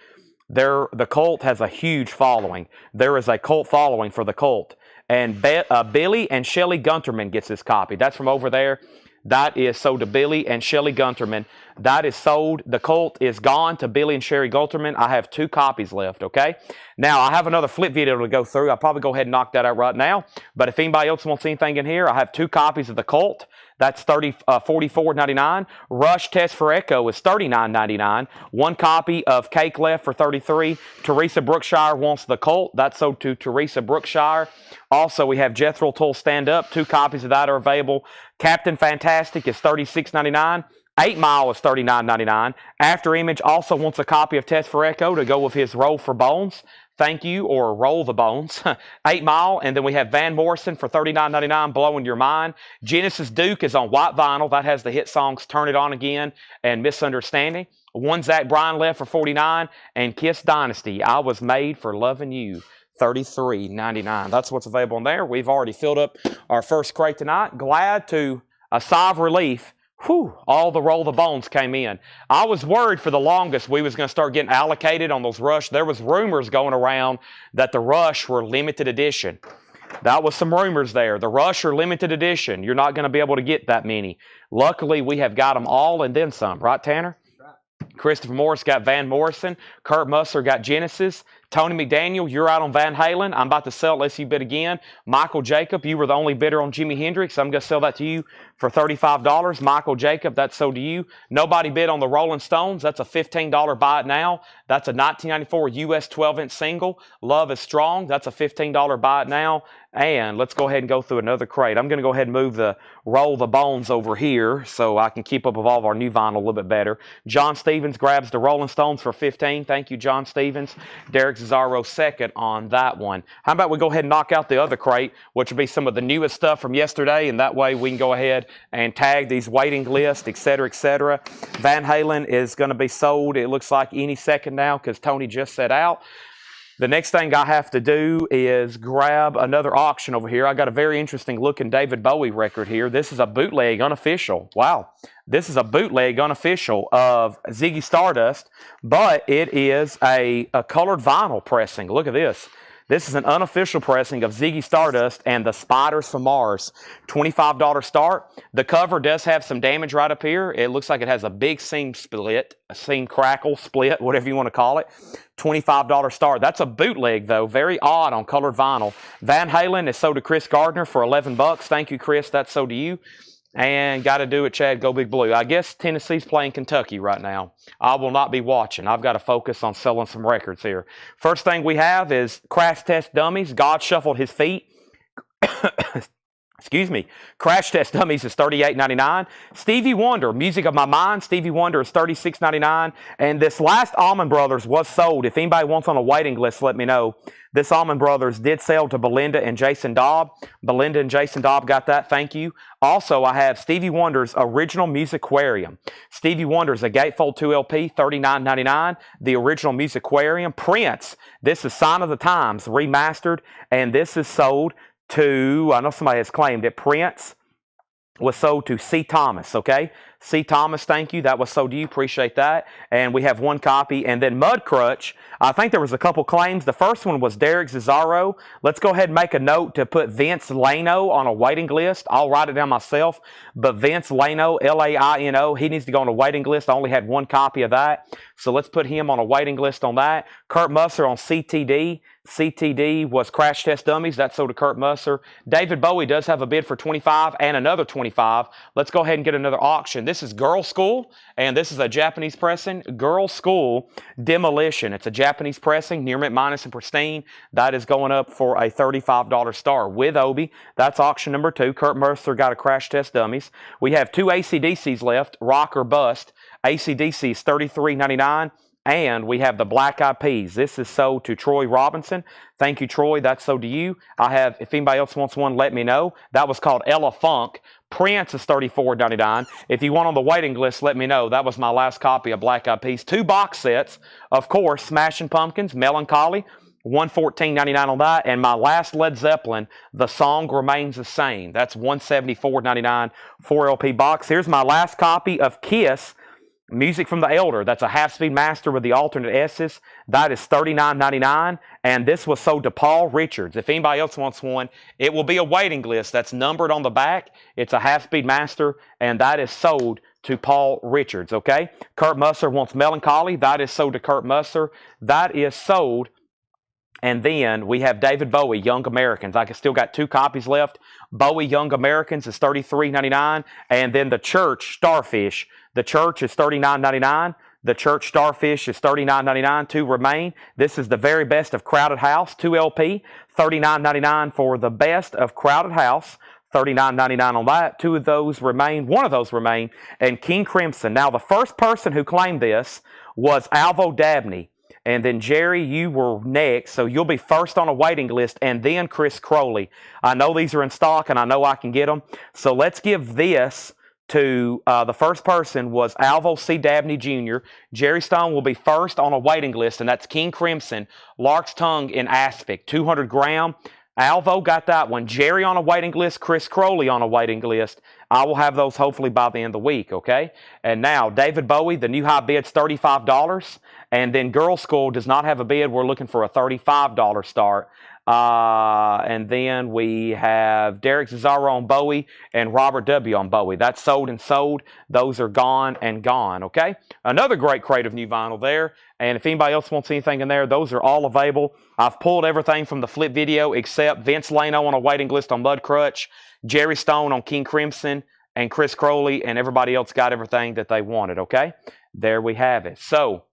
the Cult has a huge following. There is a cult following for The Cult. And Billy and Shelley Gunterman gets this copy. That's from over there. That is sold to Billy and Shelley Gunterman. That is sold. The Cult is gone to Billy and Sherry Gunterman. I have 2 copies left, okay? Now, I have another flip video to go through. I'll probably go ahead and knock that out right now. But if anybody else wants anything in here, I have 2 copies of The Cult. That's $44.99. Rush Test for Echo is $39.99. 1 copy of Cake left for $33. Teresa Brookshire wants The Cult. That's sold to Teresa Brookshire. Also, we have Jethro Tull Stand Up. 2 copies of that are available. Captain Fantastic is $36.99. 8 Mile is $39.99. After Image also wants a copy of Test for Echo to go with his Roll for Bones. Thank you, or Roll the Bones. 8 Mile, and then we have Van Morrison for $39.99, Blowing Your Mind. Genesis Duke is on white vinyl. That has the hit songs Turn It On Again and Misunderstanding. 1 Zach Bryan left for $49, and Kiss Dynasty, I Was Made for Loving You, $33.99. That's what's available in there. We've already filled up our first crate tonight. Glad to, a sigh of relief, all the Roll the Bones came in. I was worried for the longest we was going to start getting allocated on those Rush. There was rumors going around that the Rush were limited edition. That was some rumors there. The Rush are limited edition. You're not going to be able to get that many. Luckily, we have got them all and then some. Right, Tanner? Christopher Morris got Van Morrison. Kurt Musser got Genesis. Tony McDaniel, you're out on Van Halen. I'm about to sell it unless you bid again. Michael Jacob, you were the only bidder on Jimi Hendrix. I'm going to sell that to you for $35. Michael Jacob, that's sold to you. Nobody bid on the Rolling Stones. That's a $15 buy it now. That's a 1994 US 12-inch single. Love is Strong. That's a $15 buy it now. And let's go ahead and go through another crate. I'm going to go ahead and move the Roll the Bones over here so I can keep up with all of our new vinyl a little bit better. John Stevens grabs the Rolling Stones for $15. Thank you, John Stevens. Derek Cesaro second on that one. How about we go ahead and knock out the other crate, which will be some of the newest stuff from yesterday, and that way we can go ahead and tag these waiting lists, etc., etc. Van Halen is going to be sold, it looks like, any second now because Tony just set out. The next thing I have to do is grab another auction over here. I got a very interesting looking David Bowie record here. This is a bootleg unofficial. Wow. This is a bootleg unofficial of Ziggy Stardust, but it is a colored vinyl pressing. Look at this. This is an unofficial pressing of Ziggy Stardust and the Spiders from Mars. $25 start. The cover does have some damage right up here. It looks like it has a big seam split, a seam crackle, split, whatever you want to call it. $25 start. That's a bootleg, though. Very odd on colored vinyl. Van Halen is sold to Chris Gardner for $11. Thank you, Chris. That's sold to you. And got to do it, Chad. Go Big Blue. I guess Tennessee's playing Kentucky right now. I will not be watching. I've got to focus on selling some records here. First thing we have is Crash Test Dummies. God Shuffled His Feet. Excuse me. Crash Test Dummies is $38.99. Stevie Wonder, Music of My Mind. Stevie Wonder is $36.99. And this last Allman Brothers was sold. If anybody wants on a waiting list, let me know. This Allman Brothers did sell to Belinda and Jason Dobb. Belinda and Jason Dobb got that. Thank you. Also, I have Stevie Wonder's Original Musicarium. Stevie Wonder's a Gatefold 2 LP, $39.99. The Original Musicarium. Prince, this is Sign of the Times, remastered. And this is sold to, I know somebody has claimed it, Prince was sold to C. Thomas, okay? C. Thomas, thank you. That was sold to you. Appreciate that. And we have one copy. And then Mudcrutch, I think there was a couple claims. The first one was Derek Cesaro. Let's go ahead and make a note to put Vince Lano on a waiting list. I'll write it down myself. But Vince Lano, L-A-I-N-O, he needs to go on a waiting list. I only had one copy of that. So let's put him on a waiting list on that. Kurt Musser on CTD. CTD was Crash Test Dummies. That's sold to Kurt Musser. David Bowie does have a bid for $25 and another $25. Let's go ahead and get another auction. This is Girl School, and this is a Japanese pressing. Girl School Demolition. It's a Japanese pressing, near mint minus and pristine. That is going up for a $35 star with Obi. That's auction number 2. Kurt Musser got a Crash Test Dummies. We have 2 AC/DCs left, Rock or Bust. AC/DC is $33.99. And we have the Black Eyed Peas. This is sold to Troy Robinson. Thank you, Troy. That's sold to you. I have, if anybody else wants one, let me know. That was called Ella Funk. Prince is $34.99. If you want on the waiting list, let me know. That was my last copy of Black Eyed Peas. 2 box sets. Of course, Smashing Pumpkins, Melancholy. $114.99 on that. And my last Led Zeppelin, The Song Remains the Same. That's $174.99 4 LP box. Here's my last copy of Kiss, Music from the Elder. That's a half-speed master with the alternate S's. That is $39.99. And this was sold to Paul Richards. If anybody else wants one, it will be a waiting list. That's numbered on the back. It's a half-speed master, and that is sold to Paul Richards, okay? Kurt Musser wants Melancholy. That is sold to Kurt Musser. That is sold. And then we have David Bowie, Young Americans. I still got 2 copies left. Bowie, Young Americans is $33.99. And then the Church, Starfish. The Church is $39.99. The Church Starfish is $39.99. 2 remain. This is the very best of Crowded House, 2 LP. $39.99 for the best of Crowded House. $39.99 on that. 2 of those remain. 1 of those remain. And King Crimson. Now, the first person who claimed this was Alvo Dabney. And then, Jerry, you were next, so you'll be first on a waiting list, and then Chris Crowley. I know these are in stock, and I know I can get them. So let's give this to the first person was Alvo C. Dabney Jr. Jerry Stone will be first on a waiting list, and that's King Crimson, Lark's Tongue in Aspic, 200 gram. Alvo got that one. Jerry on a waiting list, Chris Crowley on a waiting list. I will have those hopefully by the end of the week, okay? And now, David Bowie, the new high bid's $35. And then Girl School does not have a bid. We're looking for a $35 start. And then we have Derek Cesaro on Bowie and Robert W. on Bowie. That's sold and sold. Those are gone and gone, okay? Another great crate of new vinyl there. And if anybody else wants anything in there, those are all available. I've pulled everything from the flip video except Vince Lano on a waiting list on Mudcrutch, Jerry Stone on King Crimson, and Chris Crowley, and everybody else got everything that they wanted, okay? There we have it. So,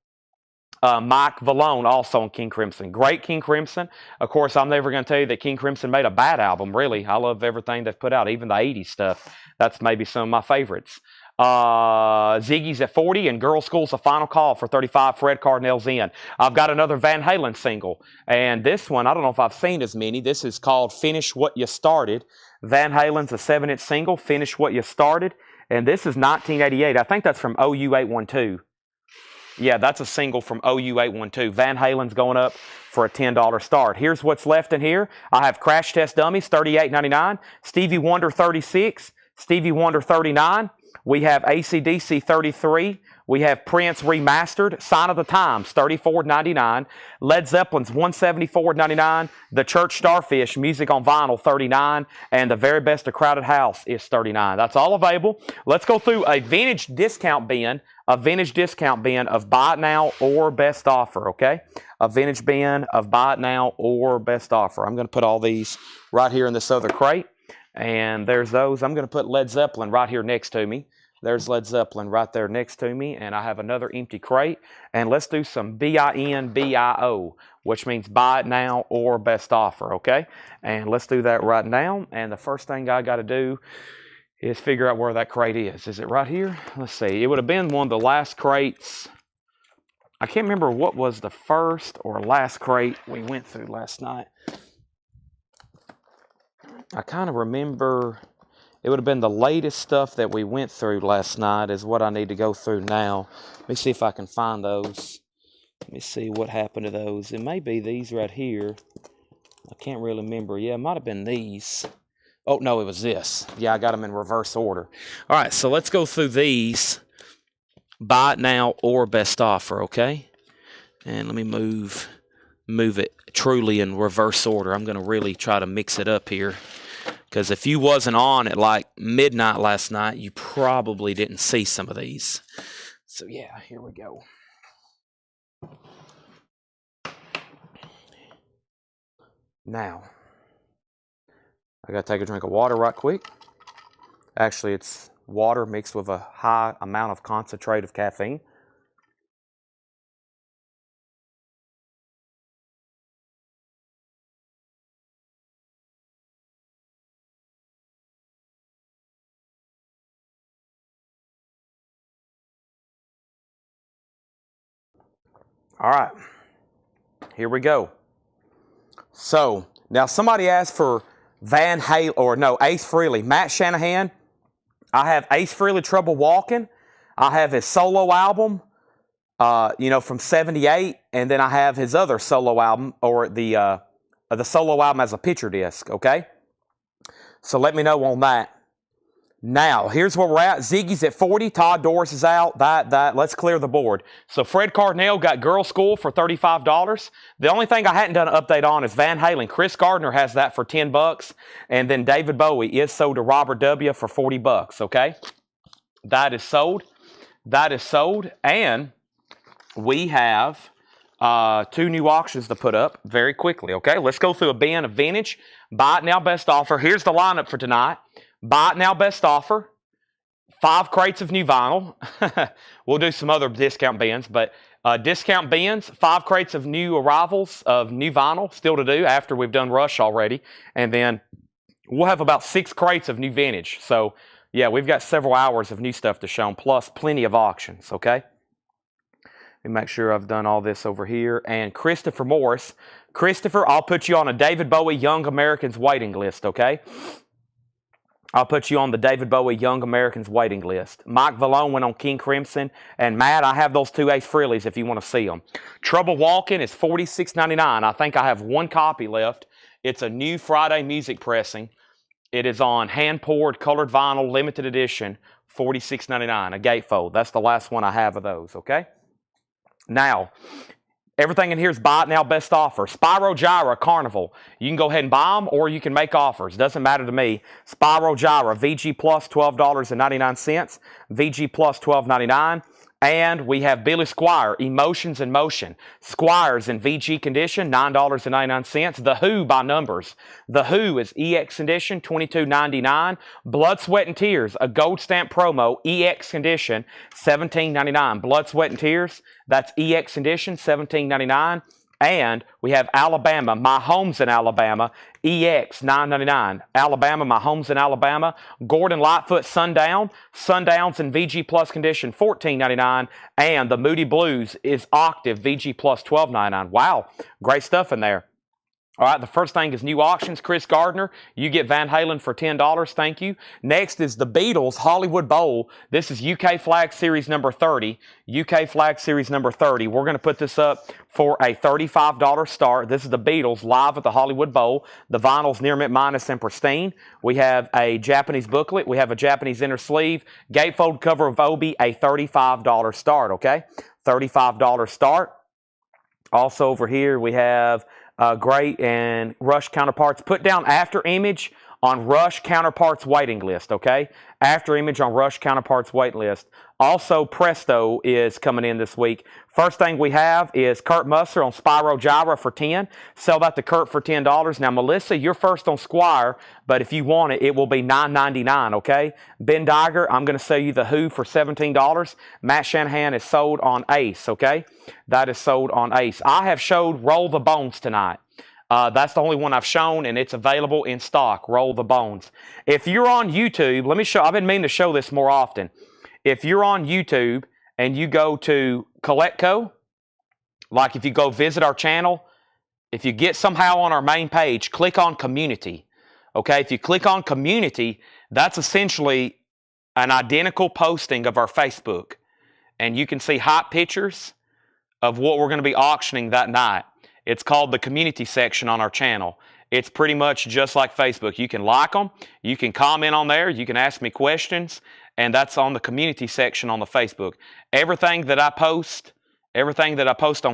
Mike Vallone also on King Crimson. Great King Crimson. Of course, I'm never going to tell you that King Crimson made a bad album, really. I love everything they've put out, even the 80s stuff. That's maybe some of my favorites. Ziggy's at 40 and Girl School's a final call for 35. Fred Cardinel's in. I've got another Van Halen single. And this one, I don't know if I've seen as many. This is called Finish What You Started. Van Halen's a 7-inch single, Finish What You Started. And this is 1988. I think that's from OU812. Yeah, that's a single from OU812. Van Halen's going up for a $10 start. Here's what's left in here. I have Crash Test Dummies, $38.99. Stevie Wonder, $36. Stevie Wonder, $39. We have AC/DC, $33. We have Prince Remastered, Sign of the Times, $34.99. Led Zeppelin's $174.99. The Church Starfish, Music on Vinyl, $39. And the very best of Crowded House is $39. That's all available. Let's go through a vintage discount bin. A vintage discount bin of Buy It Now or Best Offer, okay? A vintage bin of Buy It Now or Best Offer. I'm going to put all these right here in this other crate. And there's those. I'm going to put Led Zeppelin right here next to me. There's Led Zeppelin right there next to me, and I have another empty crate. And let's do some BINBIO, which means buy it now or best offer, okay? And let's do that right now. And the first thing I got to do is figure out where that crate is. Is it right here? Let's see. It would have been one of the last crates. I can't remember what was the first or last crate we went through last night. I kind of remember it would have been the latest stuff that we went through last night is what I need to go through now. Let me see if I can find those. Let me see what happened to those. It may be these right here. I can't really remember. Yeah, it might have been these. Oh, no, it was this. Yeah, I got them in reverse order. All right, so let's go through these. Buy it now or best offer, okay? And let me move it truly in reverse order. I'm going to really try to mix it up here. Because if you wasn't on at like midnight last night, you probably didn't see some of these. So yeah, here we go. Now, I got to take a drink of water right quick. Actually, it's water mixed with a high amount of concentrate of caffeine. All right, here we go. So, now somebody asked for Van Halen, or no, Ace Frehley. Matt Shanahan, I have Ace Frehley Trouble Walking. I have his solo album, from '78, and then I have his other solo album, or the solo album as a picture disc, okay? So let me know on that. Now, here's where we're at. Ziggy's at 40. Todd Doris is out. Let's clear the board. So Fred Cardinale got Girl School for $35. The only thing I hadn't done an update on is Van Halen. Chris Gardner has that for $10. And then David Bowie is sold to Robert W. for $40, okay? That is sold. That is sold. And we have 2 new auctions to put up very quickly, okay? Let's go through a bin of vintage. Buy it now, best offer. Here's the lineup for tonight. Buy it now, best offer. 5 crates of new vinyl. We'll do some other discount bins, but discount bins, 5 crates of new arrivals of new vinyl, still to do after we've done Rush already. And then we'll have about 6 crates of new vintage. So, yeah, we've got several hours of new stuff to show, plus plenty of auctions, okay? Let me make sure I've done all this over here. And Christopher Morris. Christopher, I'll put you on a David Bowie Young Americans waiting list, okay? I'll put you on the David Bowie Young Americans waiting list. Mike Vallone went on King Crimson. And Matt, I have those 2 Ace Frehleys if you want to see them. Trouble Walking is $46.99. I think I have 1 copy left. It's a new Friday music pressing. It is on hand-poured colored vinyl, limited edition, $46.99, a gatefold. That's the last one I have of those, okay? Now, everything in here is buy it now, best offer. Spyro Gyra Carnival. You can go ahead and buy them or you can make offers. Doesn't matter to me. Spyro Gyra, VG Plus, $12.99. VG Plus, $12.99. And we have Billy Squier, Emotions in Motion. Squires in VG condition, $9.99. The Who by Numbers. The Who is EX condition, $22.99. Blood, Sweat, and Tears, a gold stamp promo, EX condition, $17.99. Blood, Sweat, and Tears, that's EX condition, $17.99. And we have Alabama, My Home's in Alabama, EX, $9.99. Alabama, My Home's in Alabama. Gordon Lightfoot, Sundown. Sundown's in VG Plus condition, $14.99. And the Moody Blues is Octave, VG Plus, $12.99. Wow, great stuff in there. All right, the first thing is new auctions. Chris Gardner, you get Van Halen for $10. Thank you. Next is the Beatles Hollywood Bowl. This is UK Flag Series number 30. UK Flag Series number 30. We're going to put this up for a $35 start. This is the Beatles live at the Hollywood Bowl. The vinyl's near mint minus and pristine. We have a Japanese booklet. We have a Japanese inner sleeve. Gatefold cover of Obi, a $35 start, okay? $35 start. Also over here we have Great and Rush counterparts. Put down after image on Rush counterparts waiting list, okay? After image on Rush counterparts waiting list. Also, Presto is coming in this week. First thing we have is Kurt Musser on Spyro Gyra for 10. Sell that to Kurt for $10. Now, Melissa, you're first on Squire, but if you want it, it will be $9.99, okay? Ben Diger, I'm going to sell you the Who for $17. Matt Shanahan is sold on Ace, okay? That is sold on Ace. I have showed Roll the Bones tonight. That's the only one I've shown, and it's available in stock. Roll the Bones. If you're on YouTube, let me show. I've been meaning to show this more often. If you're on YouTube and you go to Collectibles, like if you go visit our channel, if you get somehow on our main page, click on Community. Okay, if you click on Community, that's essentially an identical posting of our Facebook. And you can see hot pictures of what we're going to be auctioning that night. It's called the Community section on our channel. It's pretty much just like Facebook. You can like them, you can comment on there, you can ask me questions, and that's on the Community section on the Facebook. Everything that I post on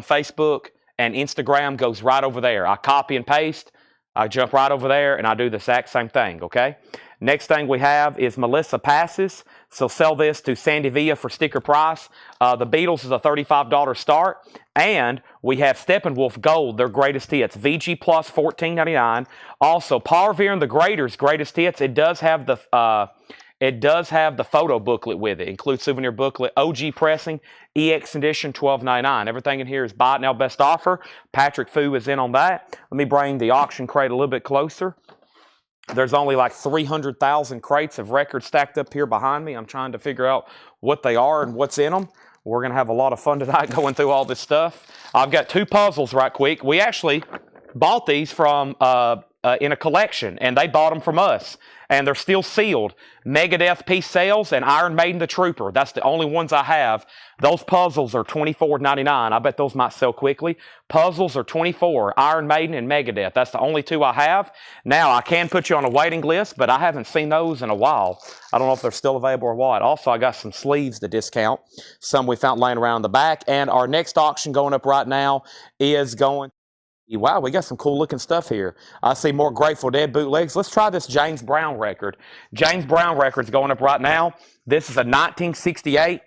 Facebook and Instagram goes right over there. I copy and paste, I jump right over there, and I do the exact same thing, okay? Next thing we have is Melissa Passes. So sell this to Sandy Villa for sticker price. The Beatles is a $35 start. And we have Steppenwolf Gold, their greatest hits. VG Plus $14.99. Also, Paul Revere and the Graders greatest hits. It does have the photo booklet with it. Includes souvenir booklet, OG pressing, EX edition $12.99. Everything in here is buy it now best offer. Patrick Fu is in on that. Let me bring the auction crate a little bit closer. There's only like 300,000 crates of records stacked up here behind me. I'm trying to figure out what they are and what's in them. We're going to have a lot of fun tonight going through all this stuff. I've got two puzzles right quick. We actually bought these from in a collection, and they bought them from us. And they're still sealed. Megadeth Peace Sales and Iron Maiden the Trooper. That's the only ones I have. Those puzzles are $24.99. I bet those might sell quickly. Puzzles are $24. Iron Maiden and Megadeth. That's the only two I have. Now, I can put you on a waiting list, but I haven't seen those in a while. I don't know if they're still available or what. Also, I got some sleeves to discount. Some we found laying around in the back. And our next auction going up right now is going... Wow, we got some cool looking stuff here. I see more Grateful Dead bootlegs. Let's try this James Brown record. James Brown record's going up right now. This is a 1968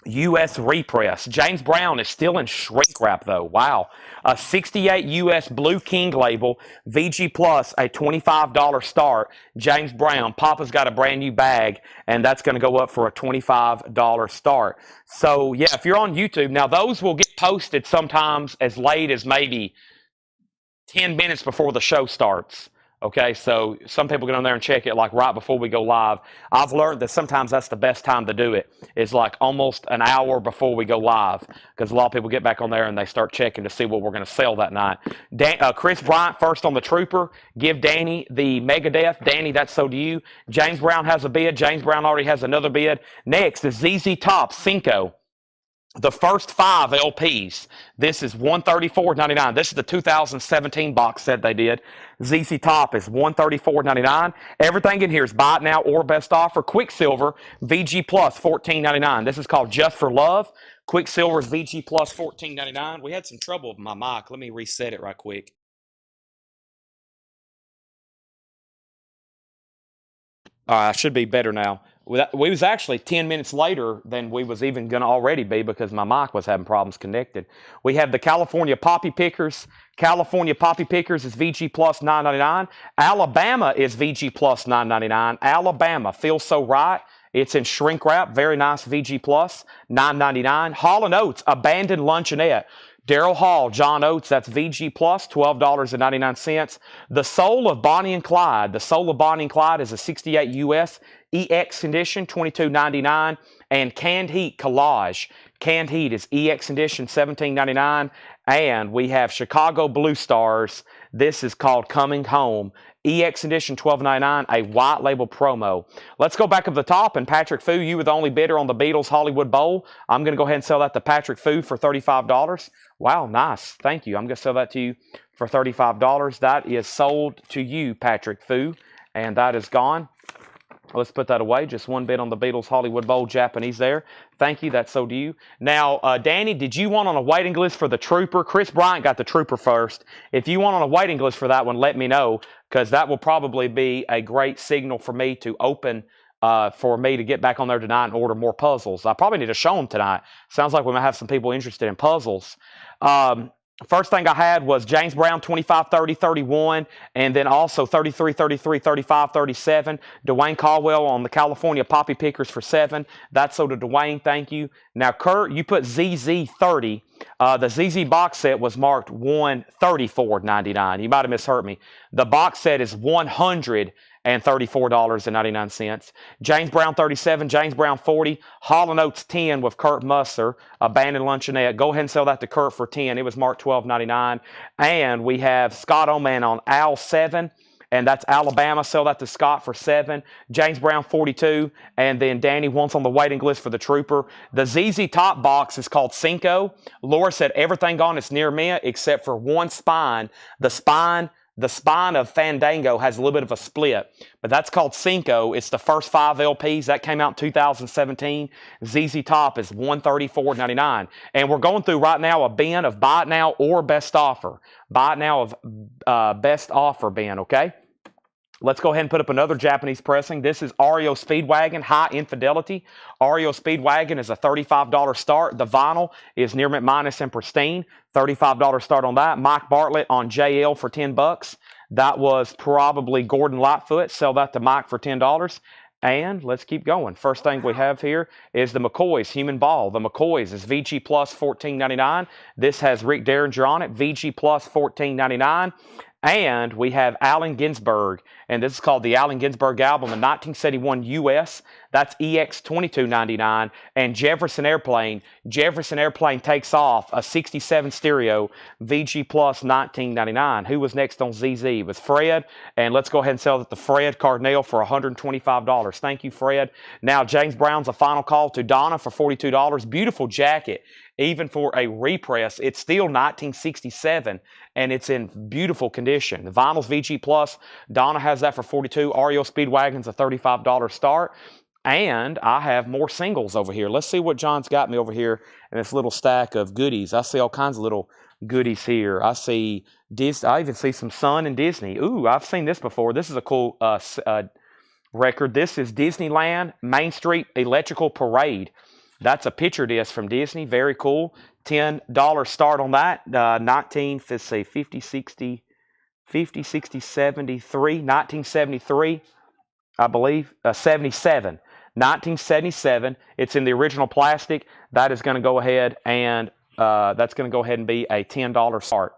U.S. repress. James Brown is still in shrink wrap though. Wow. A 68 U.S. Blue King label, VG Plus, a $25 start. James Brown. Papa's got a brand new bag, and that's going to go up for a $25 start. So yeah, if you're on YouTube, now those will get posted sometimes as late as maybe 10 minutes before the show starts. Okay, so some people get on there and check it like right before we go live. I've learned that sometimes that's the best time to do it. It's like almost an hour before we go live, because a lot of people get back on there and they start checking to see what we're going to sell that night. Chris Bryant first on the Trooper. Give Danny the Megadeth. Danny, that's so to you. James Brown has a bid. James Brown already has another bid. Next is ZZ Top Cinco. The first 5 LPs. This is $134.99. This is the 2017 box set they did. ZZ Top is $134.99. Everything in here is buy it now or best offer. Quicksilver, VG Plus, $14.99. This is called Just for Love. Quicksilver's VG Plus, $14.99. We had some trouble with my mic. Let me reset it right quick. All right, I should be better now. We was actually 10 minutes later than we was even going to already be because my mic was having problems connected. We have the California Poppy Pickers. California Poppy Pickers is VG Plus $9.99. Alabama is VG Plus $9.99. Alabama feels so right. It's in shrink wrap. Very nice VG Plus $9.99. Hall & Oates Abandoned Luncheonette. Daryl Hall, John Oates, that's VG Plus, $12.99. The Soul of Bonnie and Clyde. The Soul of Bonnie and Clyde is a 68 US EX edition, $22.99. And Canned Heat Collage. Canned Heat is EX edition, $17.99. And we have Chicago Blue Stars. This is called Coming Home. EX edition, $12.99, a white label promo. Let's go back up the top, and Patrick Fu, you were the only bidder on the Beatles Hollywood Bowl. I'm going to go ahead and sell that to Patrick Fu for $35. Wow, nice. Thank you. I'm going to sell that to you for $35. That is sold to you, Patrick Fu, and that is gone. Let's put that away. Just one bid on the Beatles Hollywood Bowl Japanese there. Thank you. That's so to you. Now, Danny, did you want on a waiting list for the Trooper? Chris Bryant got the Trooper first. If you want on a waiting list for that one, let me know, because that will probably be a great signal for me to open for me to get back on there tonight and order more puzzles. I probably need to show them tonight. Sounds like we might have some people interested in puzzles. First thing I had was James Brown 25, 30, 31, and then also 33, 33, 35, 37. Dwayne Caldwell on the California Poppy Pickers for 7. That's so to Dwayne, thank you. Now, Kurt, you put ZZ 30. The ZZ box set was marked $134.99. You might have misheard me. The box set is $134.99. James Brown 37, James Brown 40, Hall & Oates 10 with Kurt Musser, Abandoned Luncheonette. Go ahead and sell that to Kurt for 10. It was marked $12.99. And we have Scott Oman on Al 7. And that's Alabama. Sell that to Scott for 7. James Brown 42. And then Danny wants on the waiting list for the Trooper. The ZZ Top box is called Cinco. Laura said everything on it's near me except for one spine. The spine of Fandango has a little bit of a split, but that's called Cinco. It's the first 5 LPs. That came out in 2017. ZZ Top is $134.99. And we're going through right now a bin of Buy It Now or Best Offer. Buy It Now of Best Offer bin, okay? Let's go ahead and put up another Japanese pressing. This is REO Speedwagon, High Infidelity. REO Speedwagon is a $35 start. The vinyl is near mint minus and pristine. $35 start on that. Mike Bartlett on JL for $10. That was probably Gordon Lightfoot. Sell that to Mike for $10. And let's keep going. First thing we have here is the McCoy's Human Ball. The McCoy's is VG Plus $14.99. This has Rick Derringer on it. VG Plus $14.99. And we have Allen Ginsberg, and this is called the Allen Ginsberg album in 1971 US. That's EX $22.99. And Jefferson Airplane. Jefferson Airplane Takes Off, a 67 stereo, VG Plus $19.99. Who was next on ZZ? It was Fred. And let's go ahead and sell it to Fred Cardinale for $125. Thank you, Fred. Now, James Brown's a final call to Donna for $42. Beautiful jacket. Even for a repress, it's still 1967, and it's in beautiful condition. The vinyl's VG Plus. Donna has that for $42. REO Speedwagon's a $35 start. And I have more singles over here. Let's see what John's got me over here in this little stack of goodies. I see all kinds of little goodies here. I see Disney. I even see some Sun and Disney. Ooh, I've seen this before. This is a cool record. This is Disneyland Main Street Electrical Parade. That's a picture disc from Disney. Very cool. $10 start on that. 50, 60, 73, 1973, I believe. 77. 1977. It's in the original plastic. That is going to go ahead and be a $10 start.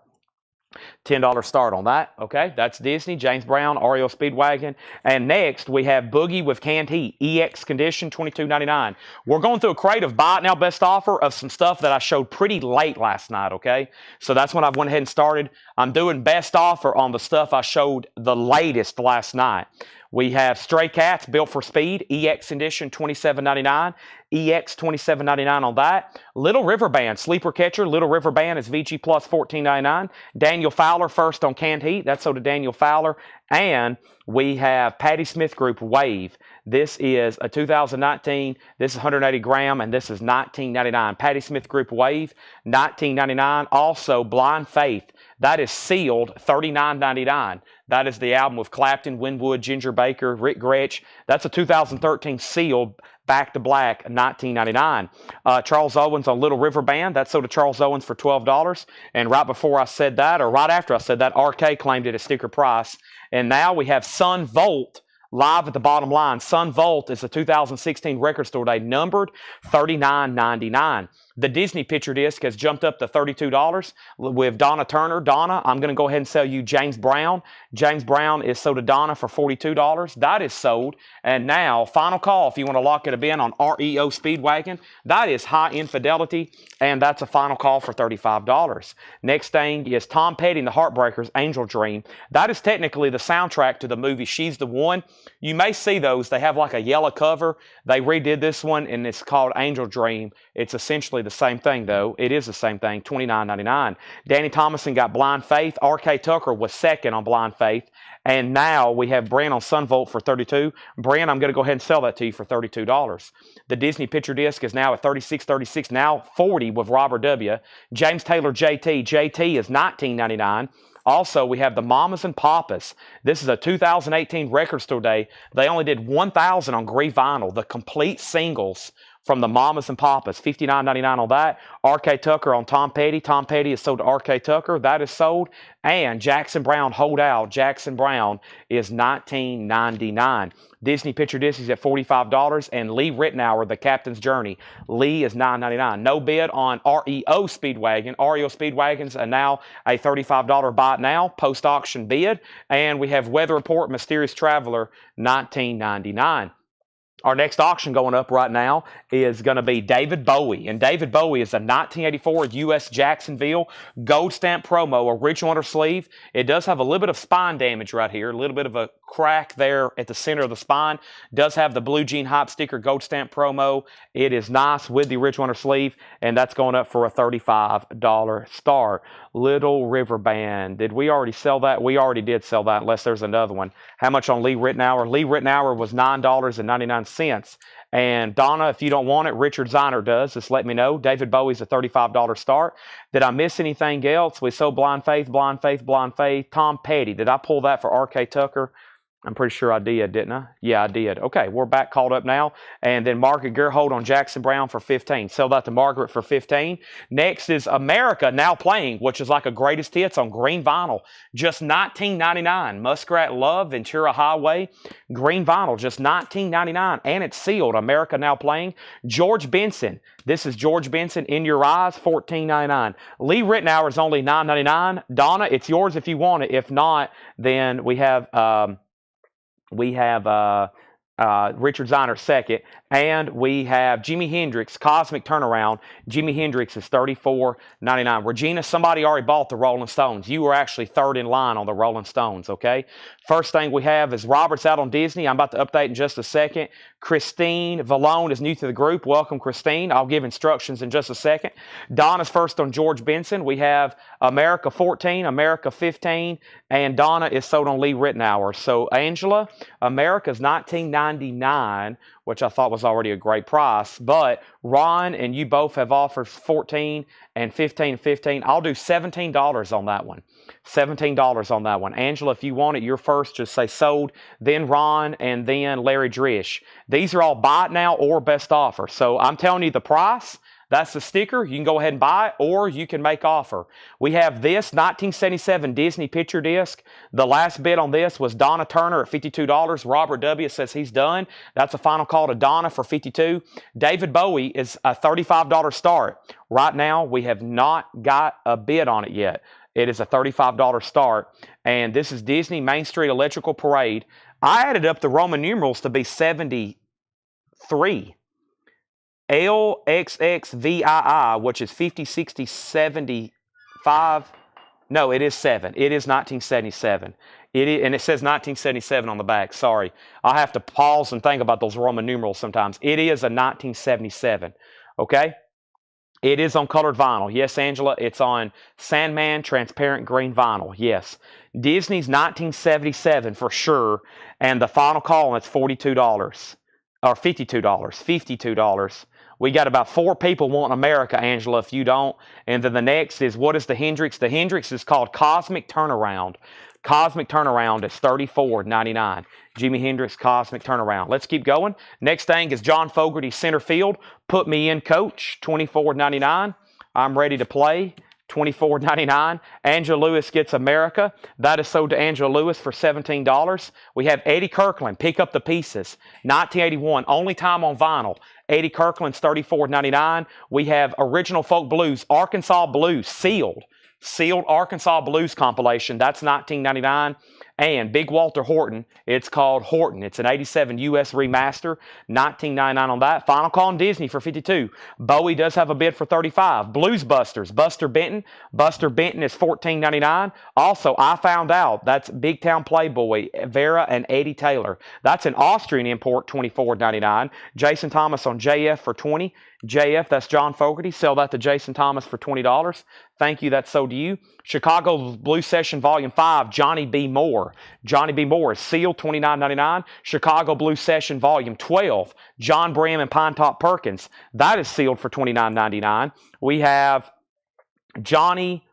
$10 start on that. Okay, that's Disney, James Brown, REO Speedwagon. And next, we have Boogie with Canned Heat, EX Condition, $22.99. We're going through a crate of Buy It Now Best Offer of some stuff that I showed pretty late last night, okay? So that's when I went ahead and started. I'm doing Best Offer on the stuff I showed the latest last night. We have Stray Cats, Built for Speed, EX Edition, $27.99. EX $27.99 on that. Little River Band, Sleeper Catcher. Little River Band is VG Plus $14.99. Daniel Fowler first on Canned Heat. That's so to Daniel Fowler. And we have Patti Smith Group Wave. This is a 2019. This is 180 gram, and this is $19.99. Patti Smith Group Wave, $19.99. Also, Blind Faith. That is sealed, $39.99. That is the album with Clapton, Winwood, Ginger Baker, Rick Gretsch. That's a 2013 sealed, Back to Black, $19.99. Charles Owens on Little River Band. That's sold to Charles Owens for $12. And right before I said that, or right after I said that, RK claimed it at sticker price. And now we have Sun Volt live at the bottom line. Sun Volt is a 2016 record store day, numbered $39.99. The Disney picture disc has jumped up to $32 with Donna Turner. Donna, I'm going to go ahead and sell you James Brown. James Brown is sold to Donna for $42. That is sold. And now, final call if you want to lock it in on REO Speedwagon. That is High Infidelity, and that's a final call for $35. Next thing is Tom Petty and the Heartbreakers, Angel Dream. That is technically the soundtrack to the movie She's the One. You may see those. They have like a yellow cover. They redid this one, and it's called Angel Dream. It's essentially the same thing, though. It is the same thing, $29.99. Danny Thomason got Blind Faith. RK Tucker was second on Blind Faith. And now we have Brent on Sunvolt for $32. Brent, I'm going to go ahead and sell that to you for $32. The Disney picture disc is now at $36.36, now $40 with Robert W. James Taylor JT. JT is $19.99. Also, we have the Mamas and Papas. This is a 2018 record store day. They only did 1,000 on gray vinyl, the complete singles from the Mamas and Papas, $59.99 on that. R.K. Tucker on Tom Petty. Tom Petty is sold to R.K. Tucker. That is sold. And Jackson Browne, hold out. Jackson Browne is $19.99. Disney Picture Disc is at $45. And Lee Ritenour, The Captain's Journey. Lee is $9.99. No bid on REO Speedwagon. REO Speedwagons are now a $35 buy it now, post-auction bid. And we have Weather Report, Mysterious Traveler, $19.99. Our next auction going up right now is going to be David Bowie. And David Bowie is a 1984 U.S. Jacksonville gold stamp promo, original under sleeve. It does have a little bit of spine damage right here, a little bit of a crack there at the center of the spine. Does have the Blue Jean Hype sticker gold stamp promo. It is nice with the original under sleeve, and that's going up for a $35 star. Little River Band. Did we already sell that? We already did sell that, unless there's another one. How much on Lee Ritenour? Lee Ritenour was $9.99. And Donna, if you don't want it, Richard Ziner does. Just let me know. David Bowie's a $35 start. Did I miss anything else? We sold Blind Faith, Blind Faith, Blind Faith. Tom Petty. Did I pull that for R.K. Tucker? I'm pretty sure I did, didn't I? Yeah, I did. Okay, we're back caught up now. And then Margaret Gerhold on Jackson Browne for $15. Sell that to Margaret for $15. Next is America Now Playing, which is like a greatest hits on green vinyl. Just $19.99. Muskrat Love, Ventura Highway. Green vinyl, just $19.99. And it's sealed. America Now Playing. George Benson. This is George Benson, In Your Eyes, $14.99. Lee Ritenour is only $9.99. Donna, it's yours if you want it. If not, then we have Richard Ziner second, and we have Jimi Hendrix, Cosmic Turnaround. Jimi Hendrix is $34.99. Regina, somebody already bought the Rolling Stones. You were actually third in line on the Rolling Stones, okay? First thing we have is Robert's out on Disney. I'm about to update in just a second. Christine Vallone is new to the group. Welcome, Christine. I'll give instructions in just a second. Donna's first on George Benson. We have America 14, America 15, and Donna is sold on Lee Ritenour. So, Angela, America's $19.99, which I thought was already a great price. But Ron and you both have offered 14 and 15 and 15. I'll do $17 on that one. $17 on that one. Angela, if you want it, you're first. Just say sold, then Ron, and then Larry Drish. These are all buy it now or best offer. So I'm telling you the price. That's the sticker. You can go ahead and buy it, or you can make offer. We have this 1977 Disney Picture Disc. The last bid on this was Donna Turner at $52. Robert W. says he's done. That's a final call to Donna for $52. David Bowie is a $35 start. Right now, we have not got a bid on it yet. It is a $35 start. And this is Disney Main Street Electrical Parade. I added up the Roman numerals to be 73. LXXVII, which is 50, 60, 75. No, it is 7. It is 1977. And it says 1977 on the back. Sorry. I have to pause and think about those Roman numerals sometimes. It is a 1977. Okay? It is on colored vinyl. Yes, Angela, it's on Sandman transparent green vinyl. Yes. Disney's 1977 for sure. And the final call, and it's $42. Or $52. $52. We got about 4 people wanting America, Angela, if you don't. And then the next is, what is the Hendrix? The Hendrix is called Cosmic Turnaround. Cosmic Turnaround is $34.99. Jimi Hendrix Cosmic Turnaround. Let's keep going. Next thing is John Fogerty Center Field. Put Me In Coach, $24.99. I'm Ready to Play, $24.99. Angela Lewis Gets America. That is sold to Angela Lewis for $17. We have Eddie Kirkland, Pick Up the Pieces, 1981. Only time on vinyl. Eddie Kirkland's $34.99. We have Original Folk Blues, Arkansas Blues, sealed Arkansas Blues compilation. That's $19.99. And Big Walter Horton, it's called Horton. It's an 87 US remaster, $19.99 on that. Final call on Disney for $52. Bowie does have a bid for $35. Blues Busters, Buster Benton. Buster Benton is $14.99. Also, I found out that's Big Town Playboy, Vera and Eddie Taylor. That's an Austrian import, $24.99. Jason Thomas on JF for $20. JF, that's John Fogerty. Sell that to Jason Thomas for $20. Thank you, that's sold to you. Chicago Blues Session Volume 5, Johnny B. Moore. Johnny B. Moore is sealed, $29.99. Chicago Blues Session Volume 12, John Brim and Pinetop Perkins. That is sealed for $29.99. We have Johnny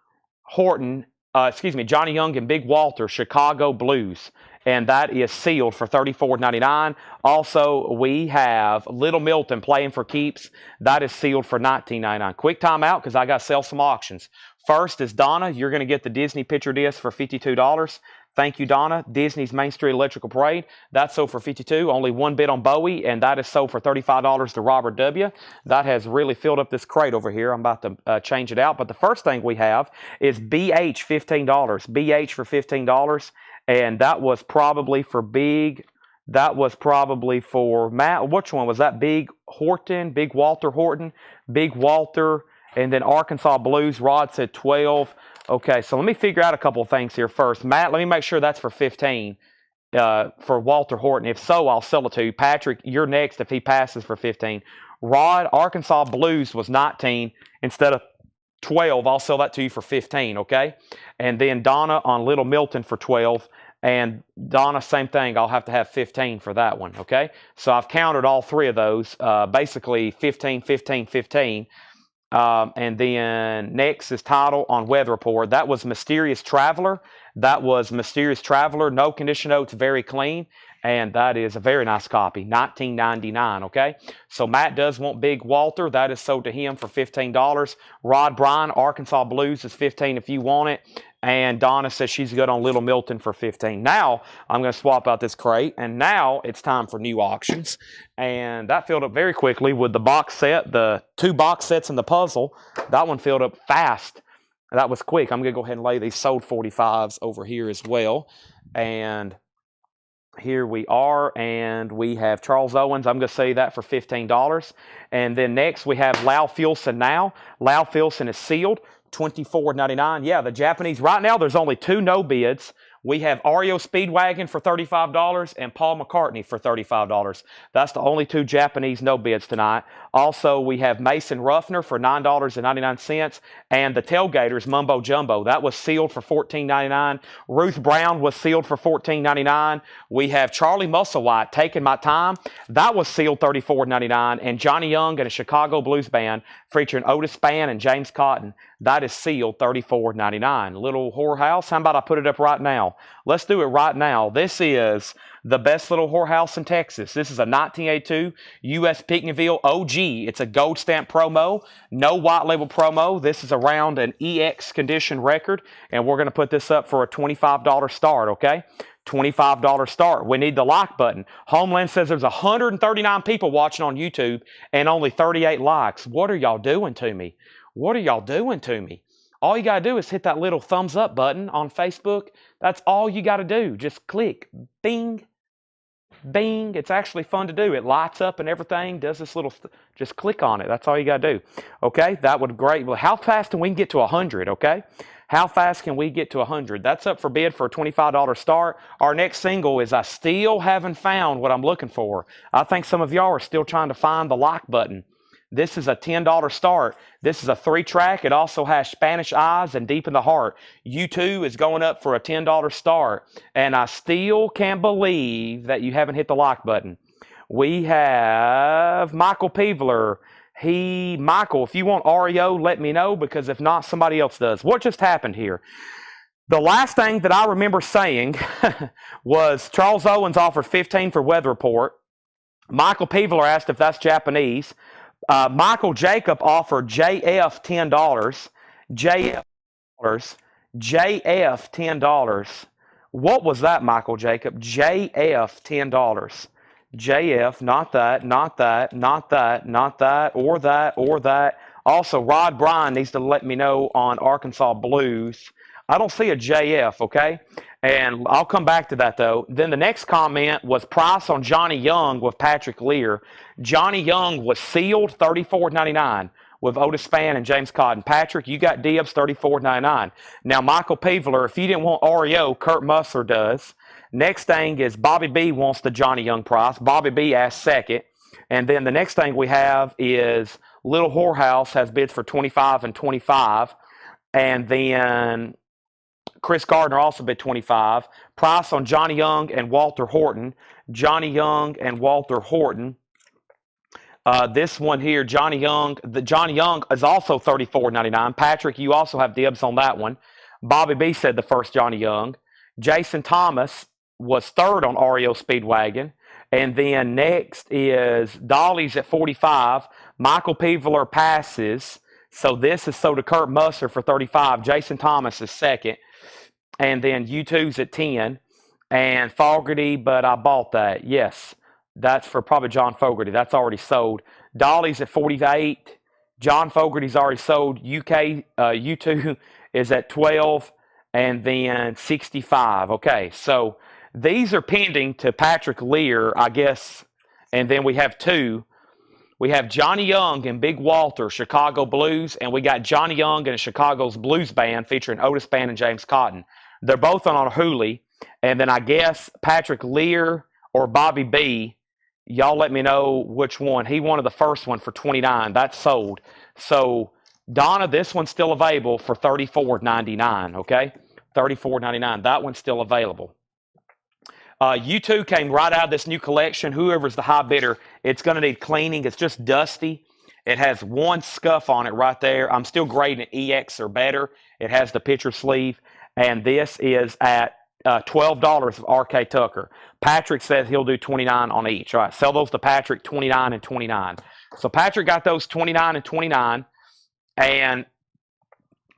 Horton Johnny Young and Big Walter, Chicago Blues. And that is sealed for $34.99. Also, we have Little Milton playing for keeps. That is sealed for $19.99. Quick timeout because I got to sell some auctions. First is Donna. You're going to get the Disney picture disc for $52. Thank you, Donna. Disney's Main Street Electrical Parade. That's sold for $52. Only one bid on Bowie, and that is sold for $35 to Robert W. That has really filled up this crate over here. I'm about to change it out. But the first thing we have is BH, $15. BH for $15. And that was probably for Big. That was probably for Matt. Which one was that? Big Horton, Big Walter Horton, Big Walter, and then Arkansas Blues. Rod said 12. Okay, so let me figure out a couple of things here first. Matt, let me make sure that's for 15 for Walter Horton. If so, I'll sell it to you. Patrick, you're next if he passes for 15. Rod, Arkansas Blues was 19 instead of 12. I'll sell that to you for 15, okay? And then Donna on Little Milton for 12. And Donna, same thing. I'll have to have 15 for that one, okay? So I've counted all three of those, basically 15, 15, 15. And then next is title on Weather Report. That was Mysterious Traveler. That was Mysterious Traveler. No condition notes, very clean. And that is a very nice copy, $19.99, okay? So Matt does want Big Walter. That is sold to him for $15. Rod Bryan, Arkansas Blues is $15 if you want it. And Donna says she's good on Little Milton for $15. Now, I'm going to swap out this crate. And now it's time for new auctions. And that filled up very quickly with the box set, the 2 box sets and the puzzle. That one filled up fast. That was quick. I'm going to go ahead and lay these sold 45s over here as well. And here we are, and we have Charles Owens. I'm going to say that for $15. And then next we have Lau Filson now. Lau Filson is sealed, $24.99. Yeah, the Japanese. Right now there's only 2 no bids. We have Ario Speedwagon for $35 and Paul McCartney for $35. That's the only 2 Japanese no bids tonight. Also, we have Mason Ruffner for $9.99 and the Tailgaters Mumbo Jumbo. That was sealed for $14.99. Ruth Brown was sealed for $14.99. We have Charlie Musselwhite, Taking My Time. That was sealed $34.99. And Johnny Young and a Chicago Blues Band featuring Otis Spann and James Cotton. That is sealed $34.99. Little whorehouse. How about I put it up right now? Let's do it right now. This is the best little whorehouse in Texas. This is a 1982 U.S. Pinckneyville OG. It's a gold stamp promo, no white label promo. This is around an EX condition record, and we're going to put this up for a $25 start, okay? $25 start. We need the like button. Homeland says there's 139 people watching on YouTube and only 38 likes. What are y'all doing to me? What are y'all doing to me? All you got to do is hit that little thumbs up button on Facebook. That's all you got to do. Just click. Bing. Bing. It's actually fun to do. It lights up and everything. Does this little... just click on it. That's all you got to do. Okay? That would be great. Well, how fast can we get to 100? Okay? How fast can we get to 100? That's up for bid for a $25 start. Our next single is I Still Haven't Found What I'm Looking For. I think some of y'all are still trying to find the like button. This is a $10 start. This is a 3-track. It also has Spanish Eyes and Deep in the Heart. U2 is going up for a $10 start. And I still can't believe that you haven't hit the like button. We have Michael Peevler. Michael, if you want REO, let me know, because if not, somebody else does. What just happened here? The last thing that I remember saying was Charles Owens offered 15 for Weather Report. Michael Peevler asked if that's Japanese. Michael Jacob offered JF $10. JF $10. What was that, Michael Jacob? JF $10. JF, not that, not that, not that, not that, or that, or that. Also, Rod Bryan needs to let me know on Arkansas Blues. I don't see a JF, okay? And I'll come back to that, though. Then the next comment was price on Johnny Young with Patrick Lear. Johnny Young was sealed $34.99 with Otis Spann and James Cotton. Patrick, you got dibs $34.99. Now, Michael Peevler, if you didn't want REO, Kurt Musser does. Next thing is Bobby B wants the Johnny Young price. Bobby B asked second. And then the next thing we have is Little Whorehouse has bids for 25 and 25. And then Chris Gardner also bid 25. Price on Johnny Young and Walter Horton. Johnny Young and Walter Horton. This one here, Johnny Young. The Johnny Young is also $34.99. Patrick, you also have dibs on that one. Bobby B said the first Johnny Young. Jason Thomas was third on REO Speedwagon. And then next is Dolly's at 45. Michael Peveler passes. So this is sold to Kurt Musser for 35. Jason Thomas is second. And then U2's at 10. And Fogarty, but I bought that. Yes, that's for probably John Fogarty. That's already sold. Dolly's at 48. John Fogarty's already sold. U2 is at 12. And then 65. Okay, so these are pending to Patrick Lear, I guess. And then we have two. We have Johnny Young and Big Walter, Chicago Blues. And we got Johnny Young and Chicago's Blues Band featuring Otis Band and James Cotton. They're both on Hooli. And then I guess Patrick Lear or Bobby B, y'all let me know which one. He wanted the first one for $29. That's sold. So, Donna, this one's still available for $34.99, okay? $34.99. That one's still available. U2 came right out of this new collection. Whoever's the high bidder, it's going to need cleaning. It's just dusty. It has one scuff on it right there. I'm still grading it EX or better. It has the picture sleeve. And this is at $12 of RK Tucker. Patrick says he'll do $29 on each. All right, sell those to Patrick, $29 and $29. So Patrick got those $29 and $29, and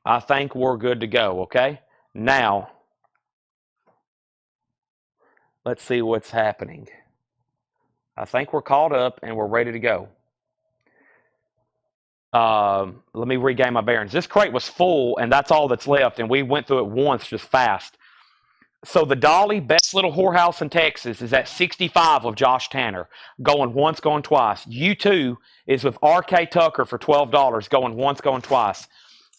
I think we're good to go, okay? Now, let's see what's happening. I think we're caught up and we're ready to go. Let me regain my bearings. This crate was full, and that's all that's left, and we went through it once just fast. So the Dolly, best little whorehouse in Texas, is at 65 of Josh Tanner, going once, going twice. U2 is with RK Tucker for $12, going once, going twice.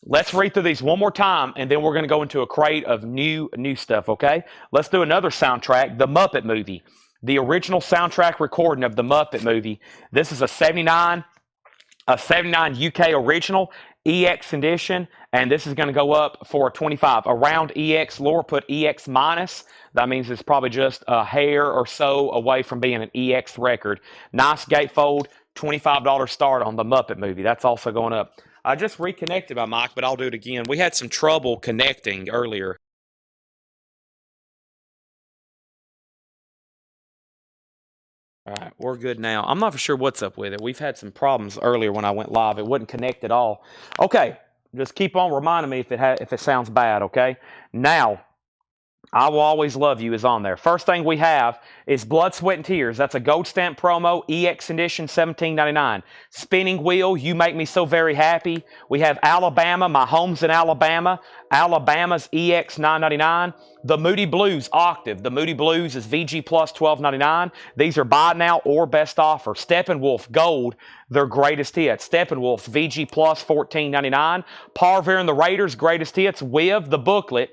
Let's read through these one more time, and then we're going to go into a crate of new stuff, okay? Let's do another soundtrack, The Muppet Movie. The original soundtrack recording of The Muppet Movie. This is a 79 UK original, EX edition, and this is going to go up for a 25. Around EX, Laura put EX minus. That means it's probably just a hair or so away from being an EX record. Nice gatefold, $25 start on The Muppet Movie. That's also going up. I just reconnected my mic, but I'll do it again. We had some trouble connecting earlier. All right, we're good now. I'm not for sure what's up with it. We've had some problems earlier when I went live. It wouldn't connect at all. Okay, just keep on reminding me if it sounds bad, okay? Now, I Will Always Love You is on there. First thing we have is Blood, Sweat, and Tears. That's a gold stamp promo, EX edition, $17.99. Spinning Wheel, You Make Me So Very Happy. We have Alabama, My Home's in Alabama. Alabama's EX, $9.99. The Moody Blues Octave. The Moody Blues is VG Plus, $12.99. These are buy now or best offer. Steppenwolf Gold, their greatest hits. Steppenwolf's VG Plus, $14.99. Parver and the Raiders, greatest hits with the booklet.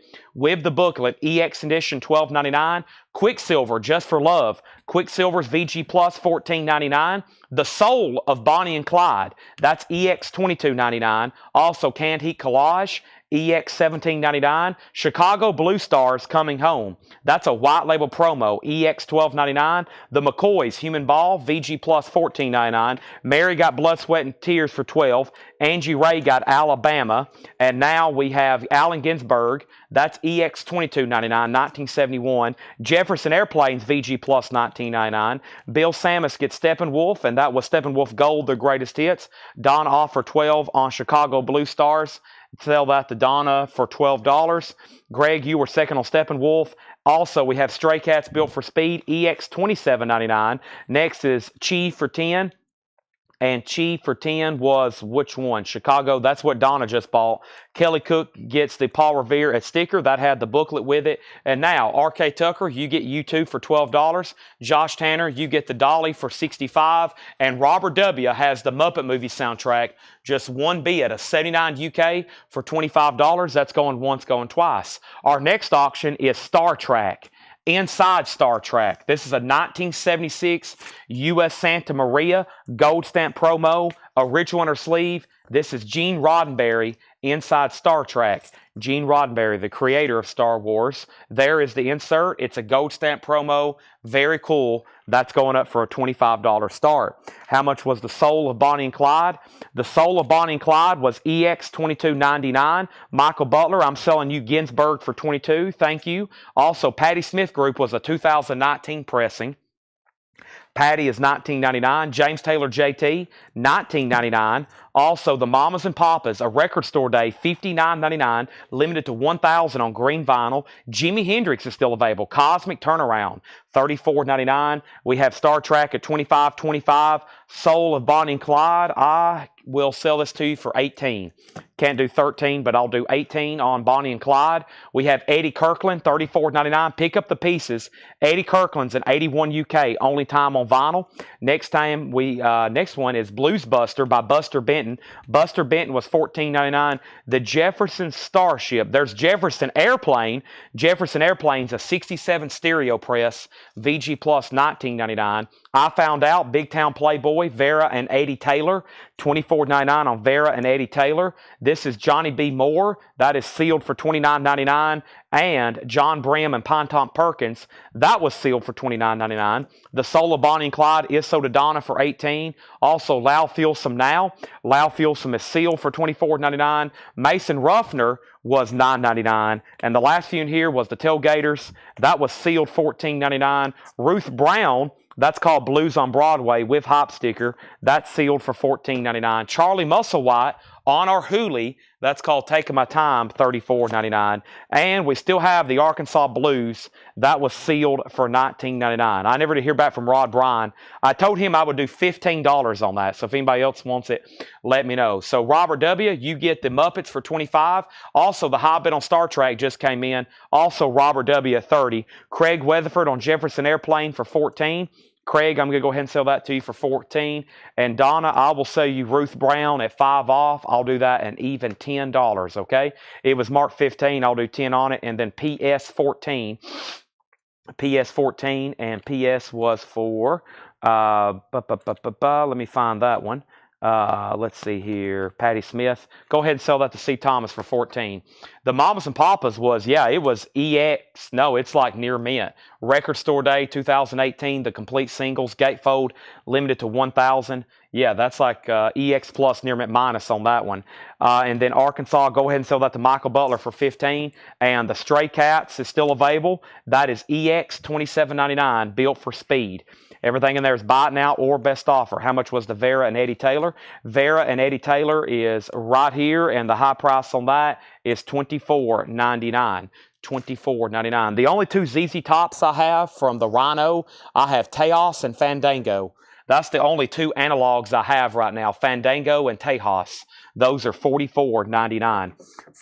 EX edition, $12.99. Quicksilver, Just for Love. Quicksilver's VG Plus, $14.99. The Soul of Bonnie and Clyde. That's EX, $22.99. Also, Canned Heat Collage. EX $17.99. Chicago Blue Stars Coming Home. That's a white label promo. EX $12.99. The McCoys Human Ball VG Plus $14.99. Mary got Blood, Sweat, and Tears for $12. Angie Ray got Alabama. And now we have Allen Ginsberg. That's EX $22.99, 1971. Jefferson Airplanes VG Plus $19.99. Bill Samus gets Steppenwolf, and that was Steppenwolf Gold, their greatest hits. Don offer 12 on Chicago Blue Stars. Sell that to Donna for $12. Greg, you were second on Steppenwolf. Also, we have Stray Cats Built for Speed, EX $27.99. Next is Chi for 10. And Chi for 10 was which one? Chicago. That's what Donna just bought. Kelly Cook gets the Paul Revere at sticker. That had the booklet with it. And now, RK Tucker, you get U2 for $12. Josh Tanner, you get the Dolly for $65. And Robert W. has the Muppet Movie soundtrack, just one bid, a 79 UK for $25. That's going once, going twice. Our next auction is Star Trek. Inside Star Trek. This is a 1976 U.S. Santa Maria gold stamp promo, original on her sleeve. This is Gene Roddenberry, inside Star Trek. Gene Roddenberry, the creator of Star Wars. There is the insert. It's a gold stamp promo. Very cool. That's going up for a $25 start. How much was the Soul of Bonnie and Clyde? The Soul of Bonnie and Clyde was EX $22.99. Michael Butler, I'm selling you Ginsburg for $22. Thank you. Also, Patti Smith Group was a 2019 pressing. Patty is $19.99. James Taylor JT, $19.99. Also, the Mamas and Papas, a record store day, $59.99, limited to 1,000 on green vinyl. Jimi Hendrix is still available. Cosmic Turnaround, $34.99. We have Star Trek at $25.25. Soul of Bonnie and Clyde, I will sell this to you for $18. Can't do $13, but I'll do $18 on Bonnie and Clyde. We have Eddie Kirkland, $34.99. Pick up the pieces. Eddie Kirkland's an 81 UK, only time on vinyl. Next one is Blues Buster by Buster Benton. Buster Benton was $14.99. The Jefferson Starship. There's Jefferson Airplane. Jefferson Airplane's a 67 stereo press. VG Plus, $19.99. I found out Big Town Playboy, Vera and Eddie Taylor, $24.99 on Vera and Eddie Taylor. This is Johnny B. Moore. That is sealed for $29.99. And John Brim and Ponton Perkins, that was sealed for $29.99. The Soul of Bonnie and Clyde is sold to Donna for $18. Also, Lau Feelsome Now. Lau Feelsome is sealed for $24.99. Mason Ruffner was $9.99. And the last few in here was the Tailgaters. That was sealed $14.99. Ruth Brown, that's called Blues on Broadway with hop sticker. That's sealed for $14.99. Charlie Musselwhite on our Hooli, that's called Taking My Time, $34.99. And we still have the Arkansas Blues. That was sealed for $19.99. I never did hear back from Rod Bryan. I told him I would do $15 on that. So if anybody else wants it, let me know. So Robert W., you get the Muppets for $25. Also, the Hobbit on Star Trek just came in. Also, Robert W. at $30. Craig Weatherford on Jefferson Airplane for $14. Craig, I'm going to go ahead and sell that to you for $14. And Donna, I will sell you Ruth Brown at 5 off. I'll do that an even $10, okay? It was marked 15. I'll do 10 on it. And then PS 14. PS 14 and PS was for, let me find that one. Let's see here. Patti Smith. Go ahead and sell that to C. Thomas for $14. The Mamas and Papas was, it was EX. No, it's like near mint. Record Store Day 2018, the complete singles, gatefold, limited to 1,000. Yeah, that's like EX plus near mint minus on that one. And then Arkansas, go ahead and sell that to Michael Butler for $15. And the Stray Cats is still available. That is EX $27.99, built for speed. Everything in there is buy it now or best offer. How much was the Vera and Eddie Taylor? Vera and Eddie Taylor is right here, and the high price on that is $24.99. $24.99. The only two ZZ Tops I have from the Rhino, I have Tejas and Fandango. That's the only two analogs I have right now, Fandango and Tejas. Those are $44.99.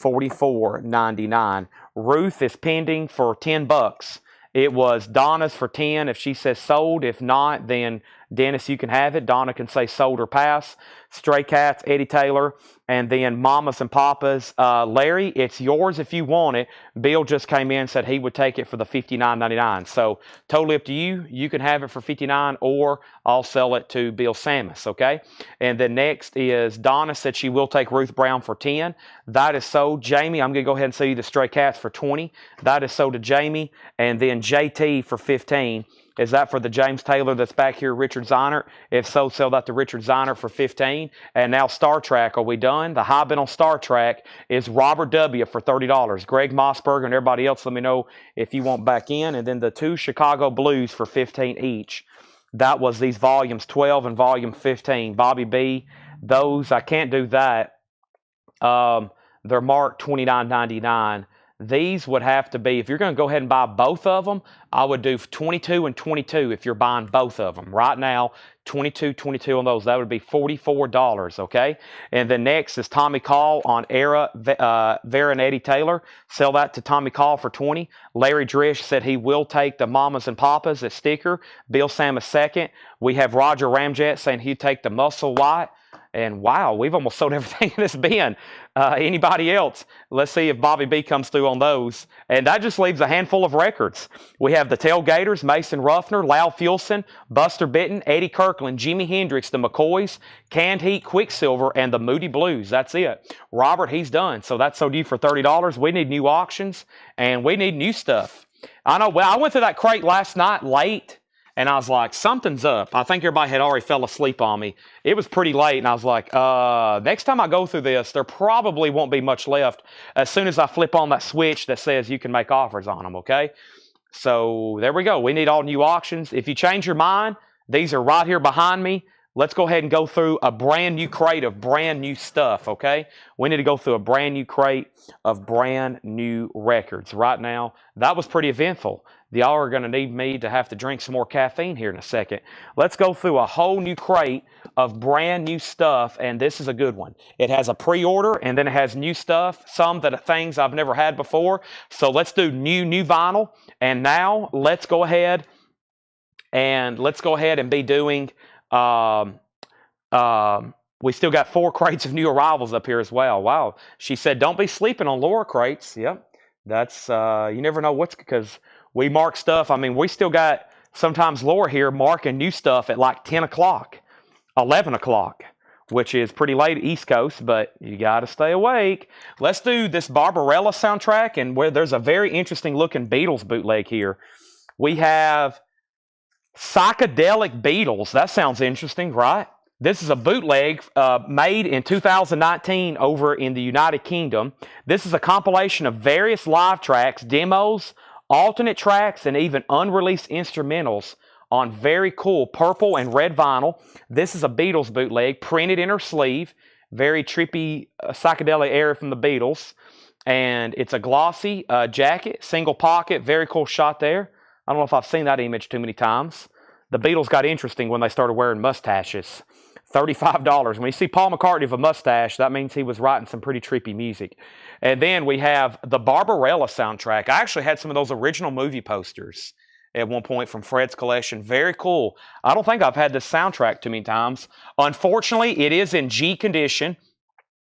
$44.99. Ruth is pending for $10. It was Donna's for 10 if she says sold. If not, then Dennis, you can have it. Donna can say sold or pass. Stray Cats, Eddie Taylor, and then Mamas and Papas. Larry, it's yours if you want it. Bill just came in and said he would take it for the $59.99. So totally up to you. You can have it for $59 or I'll sell it to Bill Samus, okay? And then next is Donna said she will take Ruth Brown for 10. That is sold. Jamie, I'm going to go ahead and sell you the Stray Cats for 20. That is sold to Jamie. And then JT for 15. Is that for the James Taylor that's back here, Richard Zeinert? If so, sell that to Richard Zeinert for 15. And now Star Trek, are we done? The high bid on Star Trek is Robert W. for $30. Greg Mossberger and everybody else, let me know if you want back in. And then the two Chicago Blues for 15 each. That was these volumes 12 and volume 15. Bobby B, those, I can't do that. They're marked $29.99. These would have to be, if you're going to go ahead and buy both of them, I would do 22 and 22 if you're buying both of them. Right now, 22 on those. That would be $44, okay? And then next is Tommy Call on Vera and Eddie Taylor. Sell that to Tommy Call for 20. Larry Drish said he will take the Mamas and Papas as sticker. Bill Samus second. We have Roger Ramjet saying he'd take the Muscle White. And wow, we've almost sold everything in this bin. Anybody else? Let's see if Bobby B comes through on those. And that just leaves a handful of records. We have the Tailgaters, Mason Ruffner, Lal Fuelson, Buster Bitton, Eddie Kirkland, Jimi Hendrix, the McCoys, Canned Heat, Quicksilver, and the Moody Blues. That's it. Robert, he's done. So that sold you for $30. We need new auctions, and we need new stuff. I know. Well, I went through that crate last night late. And I was like, something's up. I think everybody had already fell asleep on me. It was pretty late, and I was like, next time I go through this, there probably won't be much left as soon as I flip on that switch that says you can make offers on them, okay? So there we go. We need all new auctions. If you change your mind, these are right here behind me. Let's go ahead and go through a brand new crate of brand new stuff, okay? We need to go through a brand new crate of brand new records right now. That was pretty eventful. Y'all are going to need me to have to drink some more caffeine here in a second. Let's go through a whole new crate of brand new stuff, and this is a good one. It has a pre-order, and then it has new stuff, some that are things I've never had before. So let's do new vinyl, and now let's go ahead and be doing. We still got 4 crates of new arrivals up here as well. Wow. She said, don't be sleeping on Laura crates. Yep. That's, you never know what's, because we mark stuff. I mean, we still got sometimes Laura here marking new stuff at like 10 o'clock, 11 o'clock, which is pretty late East Coast, but you got to stay awake. Let's do this Barbarella soundtrack, and where there's a very interesting looking Beatles bootleg here. We have Psychedelic Beatles. That sounds interesting, right? This is a bootleg made in 2019 over in the United Kingdom. This is a compilation of various live tracks, demos, alternate tracks, and even unreleased instrumentals on very cool purple and red vinyl. This is a Beatles bootleg, printed in her sleeve. Very trippy psychedelic era from the Beatles. And it's a glossy jacket, single pocket, very cool shot there. I don't know if I've seen that image too many times. The Beatles got interesting when they started wearing mustaches. $35. When you see Paul McCartney with a mustache, that means he was writing some pretty trippy music. And then we have the Barbarella soundtrack. I actually had some of those original movie posters at one point from Fred's collection. Very cool. I don't think I've had this soundtrack too many times. Unfortunately, it is in G condition.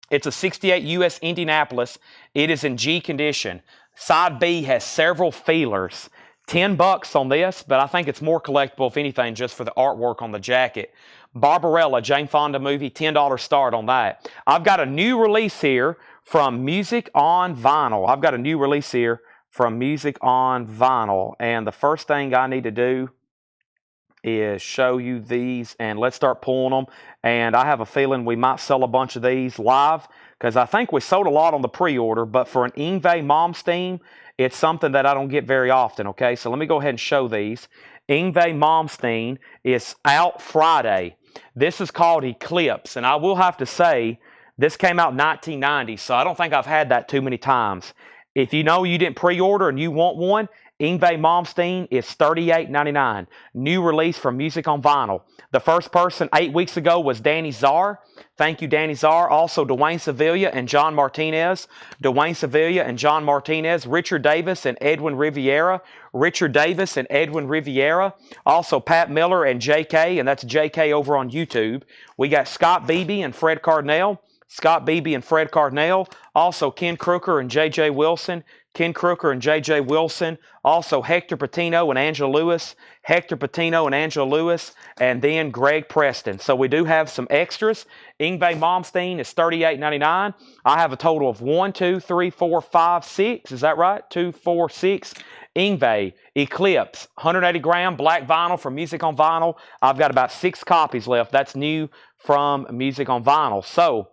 It's a 68 US Indianapolis. It is in G condition. Side B has several feelers. $10 on this, but I think it's more collectible, if anything, just for the artwork on the jacket. Barbarella, Jane Fonda movie, $10 start on that. I've got a new release here from Music on Vinyl. And the first thing I need to do is show you these, and let's start pulling them. And I have a feeling we might sell a bunch of these live, because I think we sold a lot on the pre-order, but for an Yngwie Malmsteen, it's something that I don't get very often, okay? So let me go ahead and show these. Yngwie Malmsteen is out Friday. This is called Eclipse, and I will have to say, this came out in 1990, so I don't think I've had that too many times. If you know you didn't pre-order and you want one, Yngwie Malmsteen is $38.99. New release from Music on Vinyl. The first person 8 weeks ago was Danny Czar. Thank you, Danny Czar. Also, Dwayne Sevilla and John Martinez. Dwayne Sevilla and John Martinez. Richard Davis and Edwin Riviera. Also, Pat Miller and JK, and that's JK over on YouTube. We got Scott Beebe and Fred Cardinale. Also, Ken Crooker and JJ Wilson. Also, Hector Patino and Angela Lewis. And then Greg Preston. So we do have some extras. Yngwie Malmsteen is $38.99. I have a total of 1, 2, 3, 4, 5, 6. Is that right? 2, 4, 6. Yngwie Eclipse, 180 gram black vinyl from Music on Vinyl. I've got about 6 copies left. That's new from Music on Vinyl. So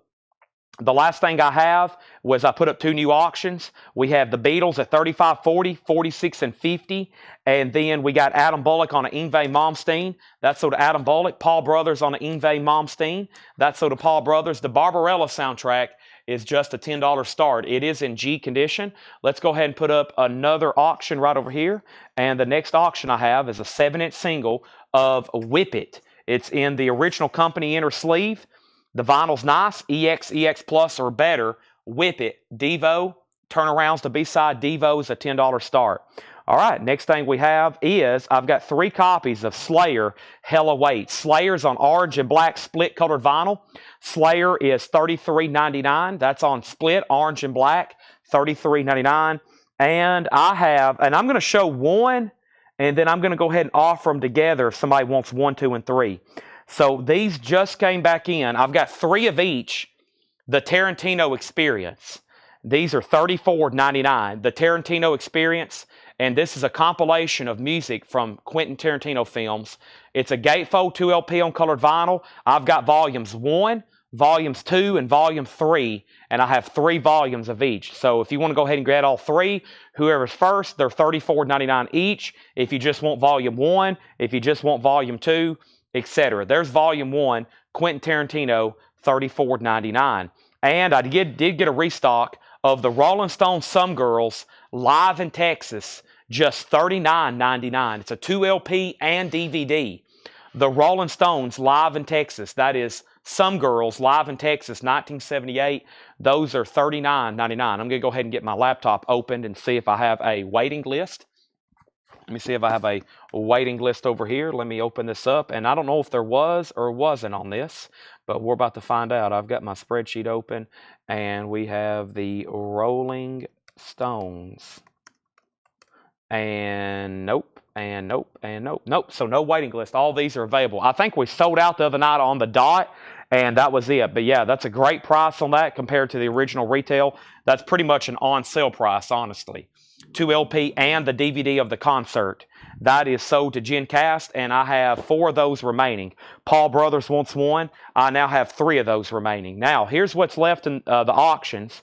the last thing I have was I put up 2 new auctions. We have the Beatles at $35.40, $46 and $50. And then we got Adam Bullock on an Yngwie Malmsteen. That's sold to Adam Bullock. Paul Brothers on an Yngwie Malmsteen. That's sold to Paul Brothers. The Barbarella soundtrack is just a $10 start. It is in G condition. Let's go ahead and put up another auction right over here. And the next auction I have is a 7-inch single of Whip It. It's in the original company inner sleeve. The vinyl's nice, EX Plus or better. Whip It, Devo, turnarounds to B-side, Devo is a $10 start. All right, next thing we have is I've got 3 copies of Slayer Hella Weight. Slayer's on orange and black split colored vinyl. Slayer is $33.99. That's on split orange and black, $33.99. And I'm going to show one, and then I'm going to go ahead and offer them together if somebody wants 1, 2, and 3. So these just came back in. I've got 3 of each. The Tarantino Experience. These are $34.99. The Tarantino Experience, and this is a compilation of music from Quentin Tarantino films. It's a gatefold 2 LP on colored vinyl. I've got volumes 1, volumes 2, and volume 3, and I have 3 volumes of each. So if you want to go ahead and grab all 3, whoever's first, they're $34.99 each. If you just want volume 1, if you just want volume 2, etc. There's volume 1, Quentin Tarantino, $34.99. And I did get a restock of the Rolling Stones Some Girls live in Texas, just $39.99. It's a 2 LP and DVD. The Rolling Stones live in Texas, that is Some Girls live in Texas, 1978. Those are $39.99. I'm going to go ahead and get my laptop opened and see if I have a waiting list. Let me see if I have a waiting list over here. Let me open this up. And I don't know if there was or wasn't on this, but we're about to find out. I've got my spreadsheet open, and we have the Rolling Stones. And nope, and nope, and nope. Nope, so no waiting list. All these are available. I think we sold out the other night on the dot, and that was it. But yeah, that's a great price on that compared to the original retail. That's pretty much an on-sale price, honestly. 2 LP and the DVD of the concert. That is sold to Gen Cast, and I have 4 of those remaining. Paul Brothers wants 1. I now have 3 of those remaining. Now, here's what's left in the auctions.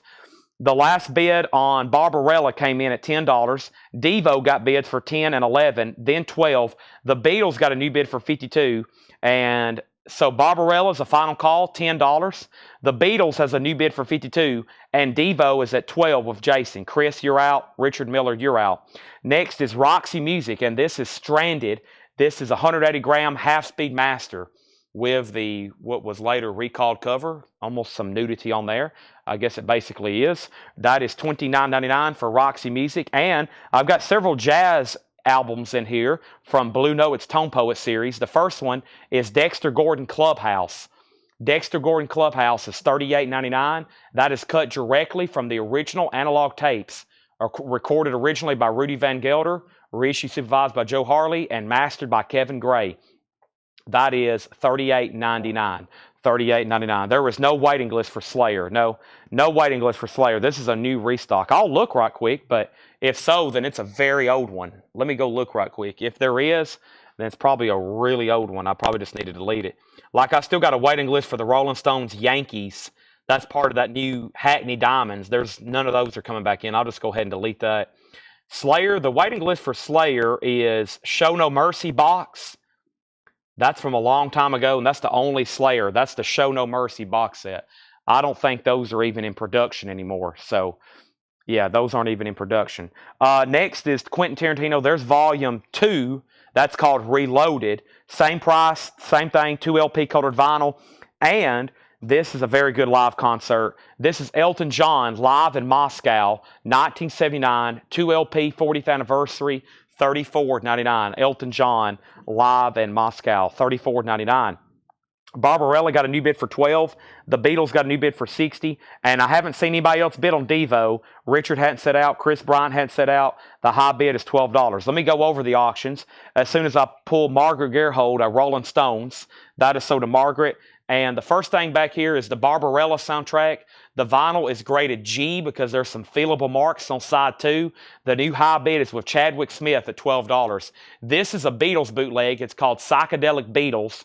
The last bid on Barbarella came in at $10. Devo got bids for 10 and 11, then 12. The Beatles got a new bid for 52, and so Barbarella is a final call, $10. The Beatles has a new bid for 52, and Devo is at 12 with Jason. Chris, you're out. Richard Miller, you're out. Next is Roxy Music, and this is Stranded. This is a 180-gram half-speed master with the what was later recalled cover. Almost some nudity on there. I guess it basically is. That is $29.99 for Roxy Music, and I've got several jazz albums in here from Blue Note's Tone Poet series. The first one is Dexter Gordon Clubhouse. Dexter Gordon Clubhouse is $38.99. That is cut directly from the original analog tapes, recorded originally by Rudy Van Gelder, reissue supervised by Joe Harley, and mastered by Kevin Gray. That is $38.99. $38.99. There was no waiting list for Slayer. No waiting list for Slayer. This is a new restock. I'll look right quick, but if so, then it's a very old one. Let me go look right quick. If there is, then it's probably a really old one. I probably just need to delete it. Like, I still got a waiting list for the Rolling Stones Yankees. That's part of that new Hackney Diamonds. There's none of those are coming back in. I'll just go ahead and delete that. Slayer, the waiting list for Slayer is Show No Mercy box. That's from a long time ago, and that's the only Slayer. That's the Show No Mercy box set. I don't think those are even in production anymore. So, yeah, those aren't even in production. Next is Quentin Tarantino. There's Volume 2. That's called Reloaded. Same price, same thing, 2 LP colored vinyl. And this is a very good live concert. This is Elton John live in Moscow, 1979, 2 LP, 40th anniversary. $34.99. Elton John live in Moscow, $34.99. Barbarella got a new bid for 12. The Beatles got a new bid for 60. And I haven't seen anybody else bid on Devo. Richard hadn't set out. Chris Bryant hadn't set out. The high bid is $12. Let me go over the auctions. As soon as I pull Margaret Gerhold, a Rolling Stones, that is sold to Margaret. And the first thing back here is the Barbarella soundtrack. The vinyl is graded G because there's some feelable marks on side 2. The new high bid is with Chadwick Smith at $12. This is a Beatles bootleg. It's called Psychedelic Beatles.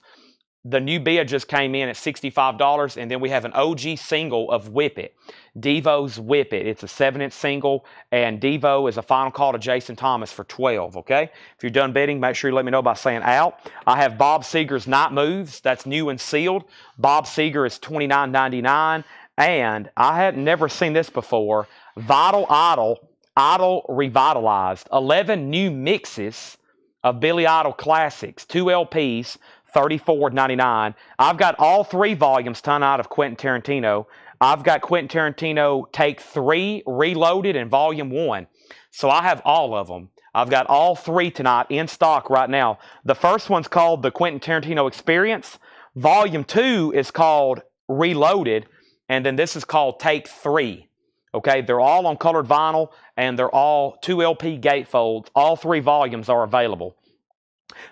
The new bid just came in at $65, and then we have an OG single of Whip It. Devo's Whip It. It's a 7-inch single, and Devo is a final call to Jason Thomas for $12, okay? If you're done bidding, make sure you let me know by saying out. I have Bob Seger's Night Moves. That's new and sealed. Bob Seger is $29.99, and I had never seen this before. Vital Idol Revitalized. 11 new mixes of Billy Idol classics, 2 LPs, $34.99. I've got all 3 volumes ton out of Quentin Tarantino. I've got Quentin Tarantino Take 3 Reloaded in Volume 1. So I have all of them. I've got all 3 tonight in stock right now. The first one's called the Quentin Tarantino Experience. Volume 2 is called Reloaded. And then this is called Take 3. Okay, they're all on colored vinyl, and they're all 2 LP gatefolds. All 3 volumes are available.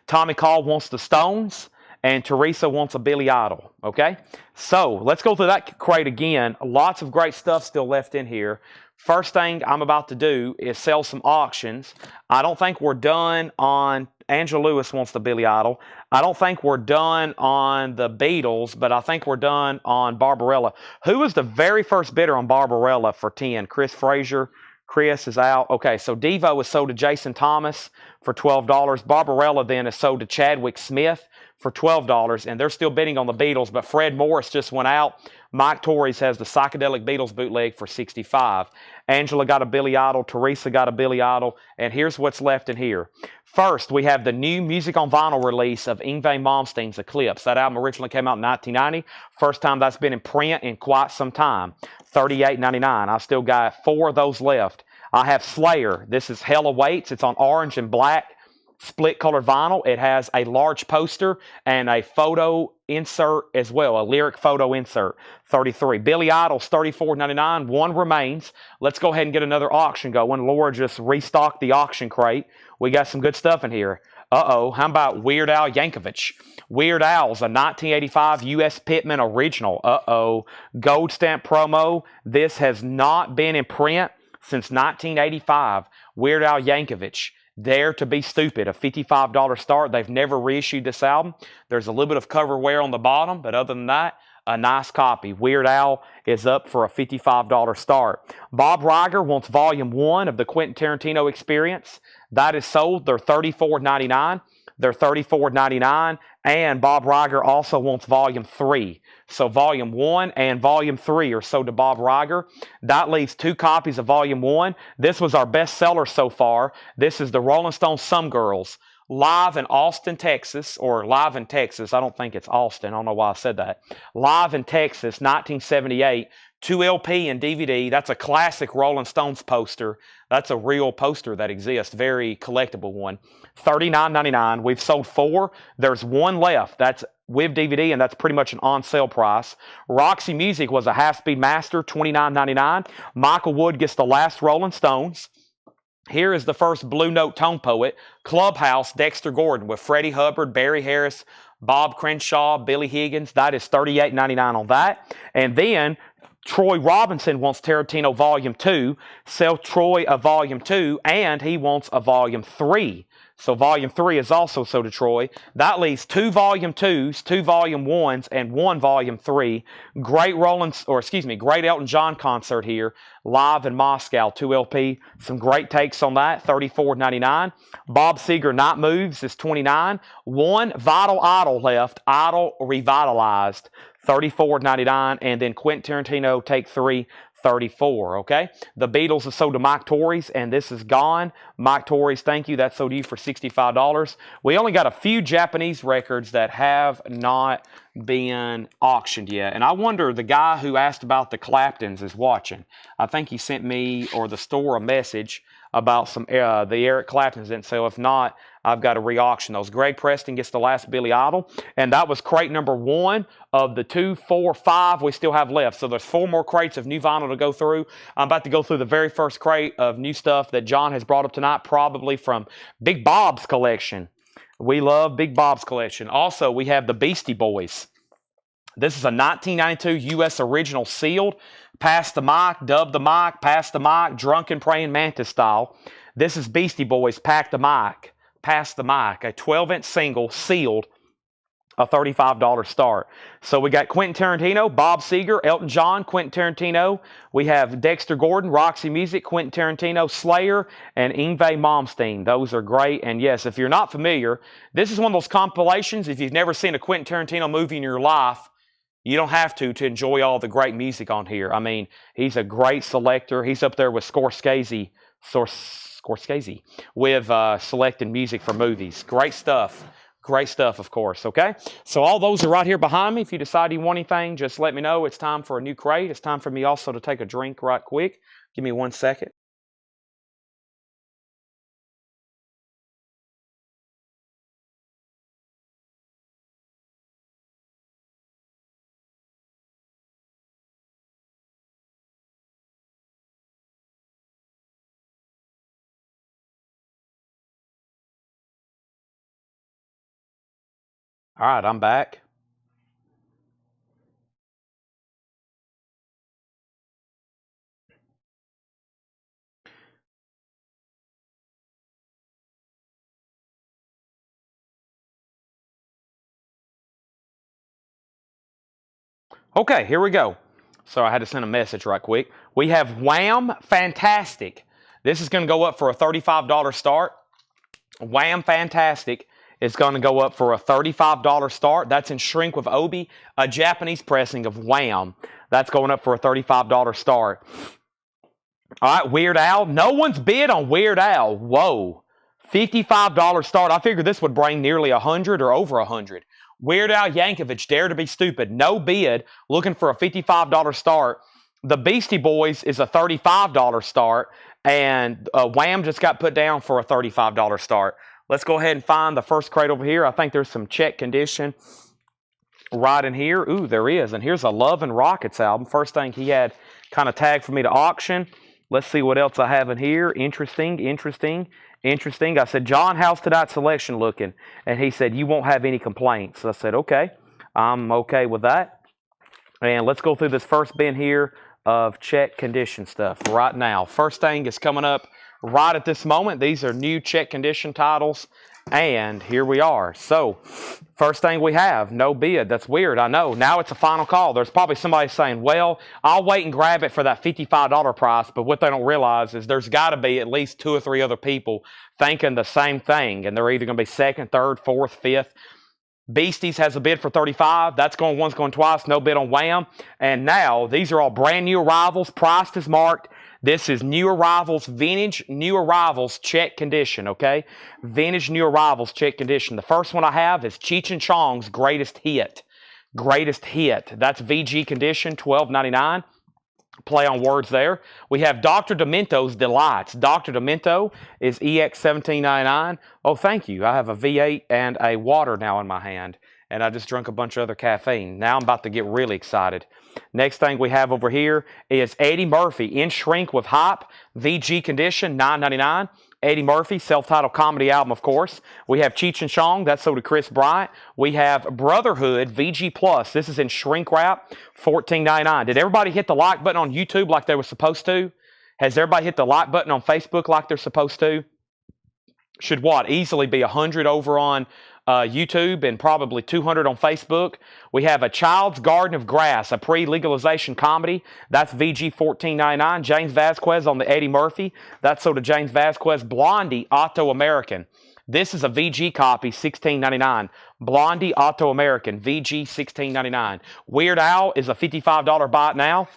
Tommy Call wants the Stones, and Teresa wants a Billy Idol. Okay, so let's go through that crate again. Lots of great stuff still left in here. First thing I'm about to do is sell some auctions. I don't think we're done on Angela Lewis wants the Billy Idol. I don't think we're done on the Beatles, but I think we're done on Barbarella. Who was the very first bidder on Barbarella for 10? Chris Frazier. Chris is out. Okay, so Devo is sold to Jason Thomas for $12. Barbarella then is sold to Chadwick Smith for $12, and they're still bidding on the Beatles, but Fred Morris just went out. Mike Torres has the Psychedelic Beatles bootleg for $65. Angela got a Billy Idol. Teresa got a Billy Idol. And here's what's left in here. First, we have the new music on vinyl release of Yngwie Malmsteen's Eclipse. That album originally came out in 1990. First time that's been in print in quite some time. $38.99. I've still got 4 of those left. I have Slayer. This is Hell Awaits. It's on orange and black split colored vinyl. It has a large poster and a photo insert as well, a lyric photo insert. $33. Billy Idol's $34.99. 1 remains. Let's go ahead and get another auction going. Laura just restocked the auction crate. We got some good stuff in here. Uh-oh, how about Weird Al Yankovic? Weird Al's a 1985 U.S. Pittman original. Uh-oh, gold stamp promo. This has not been in print since 1985. Weird Al Yankovic. Dare to Be Stupid, a $55 start. They've never reissued this album. There's a little bit of cover wear on the bottom, but other than that, a nice copy. Weird Al is up for a $55 start. Bob Riger wants Volume 1 of the Quentin Tarantino Experience. That is sold. They're $34.99. They're $34.99. And Bob Riger also wants Volume 3. So Volume 1 and Volume 3 are sold to Bob Riger. That leaves 2 copies of Volume 1. This was our best seller so far. This is the Rolling Stones Some Girls. Live in Austin, Texas, or live in Texas. I don't think it's Austin. I don't know why I said that. Live in Texas, 1978. 2 LP and DVD. That's a classic Rolling Stones poster. That's a real poster that exists. Very collectible one. $39.99. We've sold 4. There's 1 left. That's with DVD, and that's pretty much an on-sale price. Roxy Music was a half-speed master, $29.99. Michael Wood gets the last Rolling Stones. Here is the first Blue Note Tone Poet, Clubhouse, Dexter Gordon, with Freddie Hubbard, Barry Harris, Bob Crenshaw, Billy Higgins. That is $38.99 on that. And then Troy Robinson wants Tarantino Volume 2. Sell Troy a Volume 2, and he wants a Volume 3. So Volume 3 is also sold to Troy. That leaves 2 Volume 2s, 2 Volume 1s, and 1 Volume 3. Great Elton John concert here, live in Moscow, 2 LP. Some great takes on that, $34.99. Bob Seger Night Moves is $29. 1 Vital Idol left, Idol Revitalized, $34.99. And then Quentin Tarantino Take 3, $34, okay? The Beatles is sold to Mike Torres, and this is gone. Mike Torres, thank you. That's sold to you for $65. We only got a few Japanese records that have not been auctioned yet. And I wonder, the guy who asked about the Claptons is watching. I think he sent me or the store a message about some the Eric Claptons. And so if not, I've got to re-auction those. Greg Preston gets the last Billy Idol. And that was crate number 1 of the 2, 4, 5 we still have left. So there's 4 more crates of new vinyl to go through. I'm about to go through the very first crate of new stuff that John has brought up tonight, probably from Big Bob's collection. We love Big Bob's collection. Also, we have the Beastie Boys. This is a 1992 U.S. original sealed. Pass the mic, dub the mic, pass the mic, drunken praying mantis style. This is Beastie Boys, Pack the Mic, Pass the Mic, a 12-inch single sealed, a $35 start. So we got Quentin Tarantino, Bob Seger, Elton John, Quentin Tarantino. We have Dexter Gordon, Roxy Music, Quentin Tarantino, Slayer, and Yngwie Malmsteen. Those are great. And yes, if you're not familiar, this is one of those compilations. If you've never seen a Quentin Tarantino movie in your life, you don't have to enjoy all the great music on here. I mean, he's a great selector. He's up there with Scorsese with selecting music for movies. Great stuff. Great stuff, of course, okay? So all those are right here behind me. If you decide you want anything, just let me know. It's time for a new crate. It's time for me also to take a drink right quick. Give me 1 second. All right, I'm back. Okay, here we go. So I had to send a message right quick. We have Wham Fantastic. This is going to go up for a $35 start. Wham Fantastic is going to go up for a $35 start. That's in shrink with Obi, a Japanese pressing of Wham. That's going up for a $35 start. All right, Weird Al. No one's bid on Weird Al. Whoa. $55 start. I figured this would bring nearly 100 or over 100. Weird Al Yankovic, Dare to Be Stupid. No bid, looking for a $55 start. The Beastie Boys is a $35 start. And Wham just got put down for a $35 start. Let's go ahead and find the first crate over here. I think there's some check condition right in here. Ooh, there is. And here's a Love and Rockets album. First thing he had kind of tagged for me to auction. Let's see what else I have in here. Interesting. I said, John, how's tonight's selection looking? And he said, you won't have any complaints. I said, okay. I'm okay with that. And let's go through this first bin here of check condition stuff right now. First thing is coming up right at this moment. These are new check condition titles. And here we are. So, first thing we have, no bid. That's weird, I know. Now it's a final call. There's probably somebody saying, well, I'll wait and grab it for that $55 price. But what they don't realize is there's got to be at least 2 or 3 other people thinking the same thing. And they're either going to be second, third, fourth, fifth. Beasties has a bid for 35. That's going once, going twice. No bid on Wham. And now, these are all brand new arrivals. Priced is marked. This is new arrivals, vintage new arrivals, check condition, okay? Vintage new arrivals, check condition. The first one I have is Cheech and Chong's Greatest Hit. Greatest Hit. That's VG condition, $12.99. Play on words there. We have Dr. Demento's Delights. Dr. Demento is EX $17.99. Oh, thank you. I have a V8 and a water now in my hand. And I just drank a bunch of other caffeine. Now I'm about to get really excited. Next thing we have over here is Eddie Murphy in shrink with hype, VG condition, $9.99. Eddie Murphy, self-titled comedy album, of course. We have Cheech and Chong, that's sold to Chris Bryant. We have Brotherhood, VG Plus. This is in shrink wrap, $14.99. Did everybody hit the like button on YouTube like they were supposed to? Has everybody hit the like button on Facebook like they're supposed to? Should what? Easily be 100 over on YouTube and probably 200 on Facebook. We have A Child's Garden of Grass, a pre-legalization comedy. That's VG $14.99. James Vasquez on the Eddie Murphy. That's sold to James Vasquez. Blondie, Auto American. This is a VG copy, $16.99. Blondie, Auto American, VG $16.99. Weird Al is a $55 buy it now.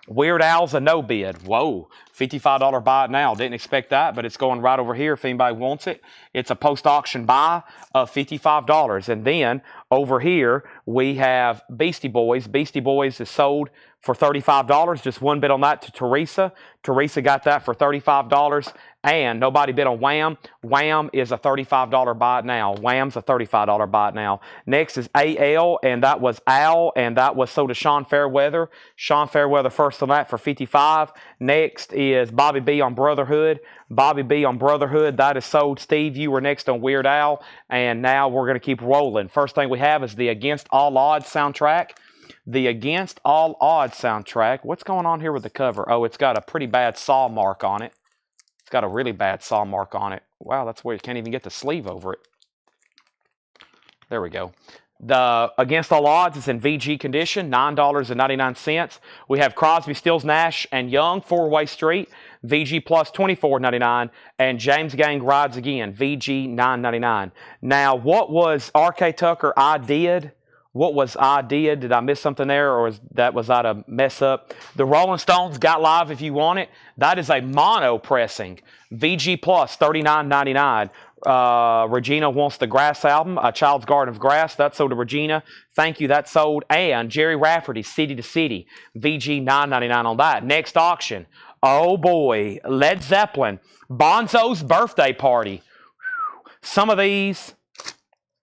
Weird Al's a no bid. Whoa, $55 buy it now. Didn't expect that, but it's going right over here if anybody wants it. It's a post-auction buy of $55. And then over here, we have Beastie Boys. Beastie Boys is sold for $35. Just one bid on that to Teresa. Teresa got that for $35. And nobody bid on Wham. Wham is a $35 buy it now. Wham's a $35 buy it now. Next is AL, and that was Al, and that was sold to Sean Fairweather. Sean Fairweather first on that for $55. Next is Bobby B on Brotherhood. Bobby B on Brotherhood, that is sold. Steve, you were next on Weird Al, and now we're going to keep rolling. First thing we have is the Against All Odds soundtrack. The Against All Odds soundtrack. What's going on here with the cover? Oh, it's got a pretty bad saw mark on it. It's got a really bad saw mark on it. Wow, that's weird. You can't even get the sleeve over it. There we go. The Against All Odds is in VG condition, $9.99. We have Crosby, Stills, Nash, and Young, Four-Way Street, VG Plus, $24.99. And James Gang Rides Again, VG, $9.99. Now, what was R.K. Tucker, I Did? What was I Did? Did I miss something there, or was that a mess up? The Rolling Stones Got Live If You Want It. That is a mono pressing. VG Plus, $39.99. Regina Wants the Grass album, A Child's Garden of Grass. That's sold to Regina. Thank you, that's sold. And Jerry Rafferty, City to City. VG, $9.99 on that. Next auction. Oh boy, Led Zeppelin. Bonzo's Birthday Party. Some of these...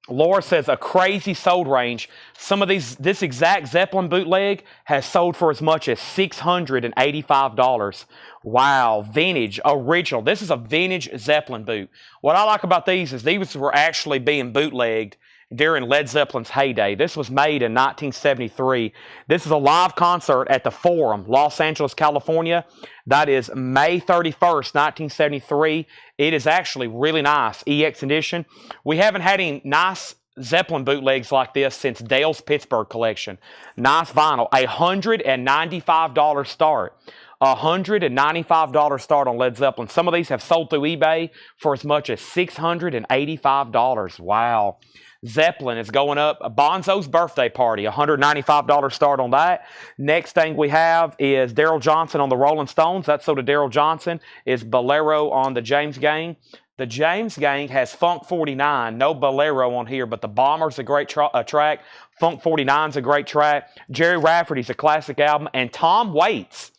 Laura says a crazy sold range. Some of these, this exact Zeppelin bootleg has sold for as much as $685. Wow, vintage, original. This is a vintage Zeppelin boot. What I like about these is these were actually being bootlegged during Led Zeppelin's heyday. This was made in 1973. This is a live concert at the Forum, Los Angeles, California. That is May 31st, 1973. It is actually really nice, EX edition. We haven't had any nice Zeppelin bootlegs like this since Dale's Pittsburgh collection. Nice vinyl. $195 start. $195 start on Led Zeppelin. Some of these have sold through eBay for as much as $685. Wow. Zeppelin is going up. Bonzo's Birthday Party, $195 start on that. Next thing we have is Daryl Johnson on the Rolling Stones. That's sold to Daryl Johnson. Is Bolero on the James Gang. The James Gang has Funk 49. No Bolero on here, but the Bomber's a great track. Funk 49's a great track. Jerry Rafferty's a classic album. And Tom Waits,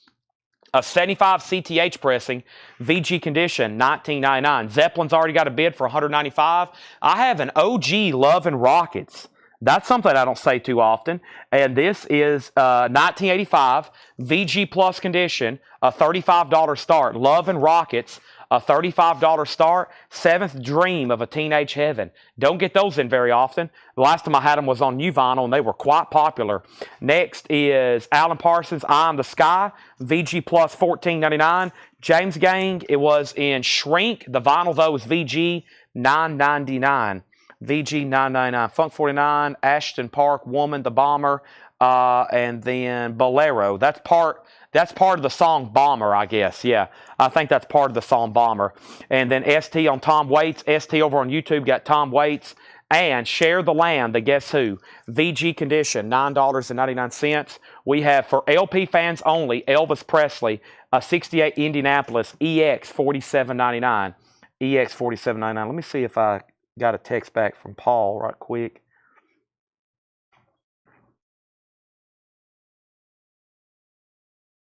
a 75 CTH pressing, VG condition, $19.99. Zeppelin's already got a bid for $195. I have an OG Love and Rockets. That's something I don't say too often. And this is 1985 VG Plus condition, a $35 start. Love and Rockets, a $35 start. Seventh Dream of a Teenage Heaven. Don't get those in very often. The last time I had them was on new vinyl, and they were quite popular. Next is Alan Parsons' Eye in the Sky, VG Plus $14.99. James Gang, it was in Shrink. The vinyl, though, is VG $9.99. VG $9.99. Funk 49, Ashton Park, Woman, The Bomber, and then Bolero. That's part of the song Bomber, I guess. Yeah, I think that's part of the song Bomber. And then ST on Tom Waits. ST over on YouTube got Tom Waits. And Share the Land, the Guess Who. VG condition, $9.99. We have, for LP fans only, Elvis Presley, a 68 Indianapolis EX $47.99. EX $47.99. Let me see if I got a text back from Paul right quick.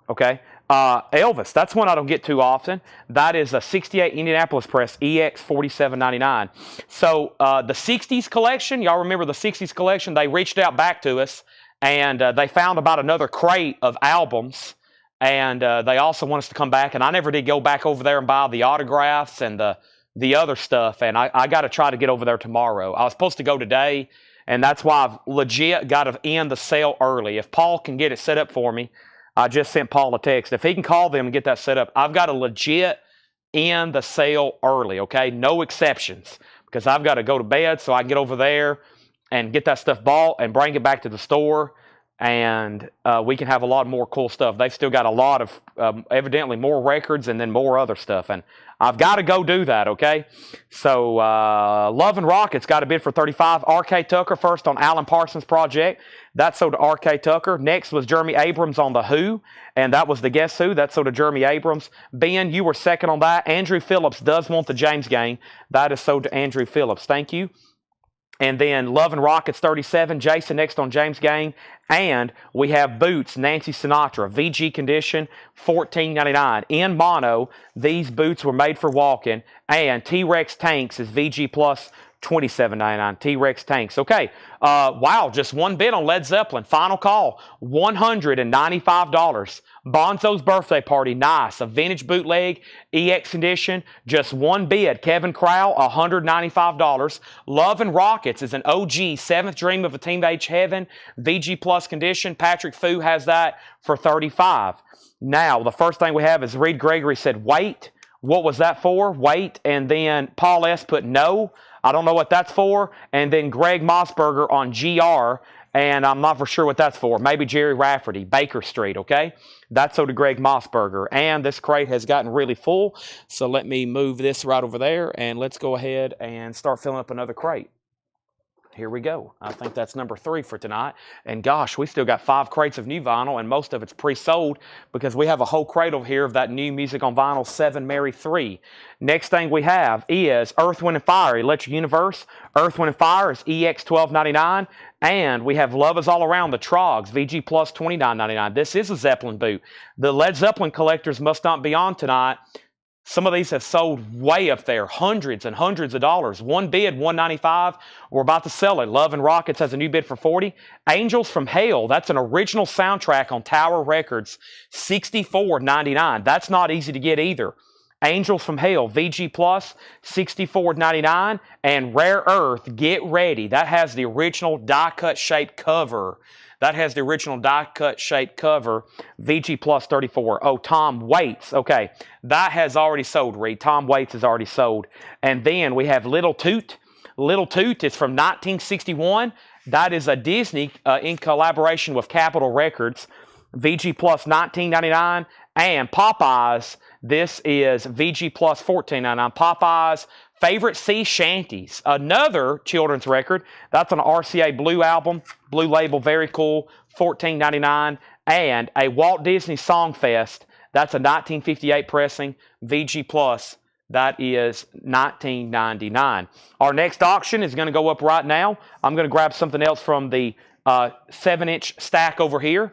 Okay. Elvis, that's one I don't get too often. That is a 68 Indianapolis press, EX $47.99. So the 60s collection, y'all remember the 60s collection? They reached out back to us, and they found about another crate of albums, and they also want us to come back, and I never did go back over there and buy the autographs and the other stuff, and I got to try to get over there tomorrow. I was supposed to go today, and that's why I've legit got to end the sale early. If Paul can get it set up for me, I just sent Paul a text. If he can call them and get that set up, I've got to legit end the sale early, okay? No exceptions, because I've got to go to bed so I can get over there and get that stuff bought and bring it back to the store, and we can have a lot more cool stuff. They've still got a lot of, evidently, more records and then more other stuff, and I've got to go do that, okay? So, Love and Rockets got a bid for $35. R.K. Tucker first on Alan Parsons' project. That sold to R.K. Tucker. Next was Jeremy Abrams on The Who, and that was the Guess Who. That sold to Jeremy Abrams. Ben, you were second on that. Andrew Phillips does want the James Gang. That is sold to Andrew Phillips. Thank you. And then Love and Rockets 37. Jason next on James Gang. And we have Boots, Nancy Sinatra, VG condition, $14.99. In mono, these boots were made for walking. And T-Rex Tanks is VG Plus, $27.99. T-Rex Tanks. Okay. Wow, just one bid on Led Zeppelin. Final call, $195. Bonzo's Birthday Party, nice. A vintage bootleg, EX edition, just one bid. Kevin Crowell, $195. Love and Rockets is an OG, Seventh Dream of a Teenage Heaven, VG Plus condition. Patrick Fu has that for $35. Now, the first thing we have is Reed Gregory said, wait. What was that for? Wait. And then Paul S. put no. I don't know what that's for. And then Greg Mossberger on GR, and I'm not for sure what that's for. Maybe Jerry Rafferty, Baker Street, okay? That's so to Greg Mossberger. And this crate has gotten really full, so let me move this right over there, and let's go ahead and start filling up another crate. Here we go. I think that's number 3 for tonight. And gosh, we still got 5 crates of new vinyl, and most of it's pre-sold because we have a whole crate over here of that new Music on Vinyl 7 Mary 3. Next thing we have is Earth, Wind & Fire, Electric Universe. Earth, Wind & Fire is EX $12.99. And we have Love Is All Around, the Trogs, VG Plus $29.99. This is a Zeppelin boot. The Led Zeppelin collectors must not be on tonight. Some of these have sold way up there, hundreds and hundreds of dollars. One bid, $195. We're about to sell it. Love and Rockets has a new bid for $40. Angels from Hell, that's an original soundtrack on Tower Records, $64.99. That's not easy to get either. Angels from Hell, VG Plus, $64.99. And Rare Earth, get ready. That has the original die-cut shaped cover. VG Plus 34. Oh, Tom Waits. Okay, that has already sold, Reed. Tom Waits has already sold. And then we have Little Toot. Little Toot is from 1961. That is a Disney in collaboration with Capitol Records. VG Plus $19.99. And Popeyes, this is VG Plus $14.99. Popeyes Favorite Sea Shanties, another children's record. That's an RCA Blue album, Blue Label, very cool, $14.99. And a Walt Disney Song Fest, that's a 1958 pressing, VG Plus, that is $19.99. Our next auction is going to go up right now. I'm going to grab something else from the 7-inch stack over here.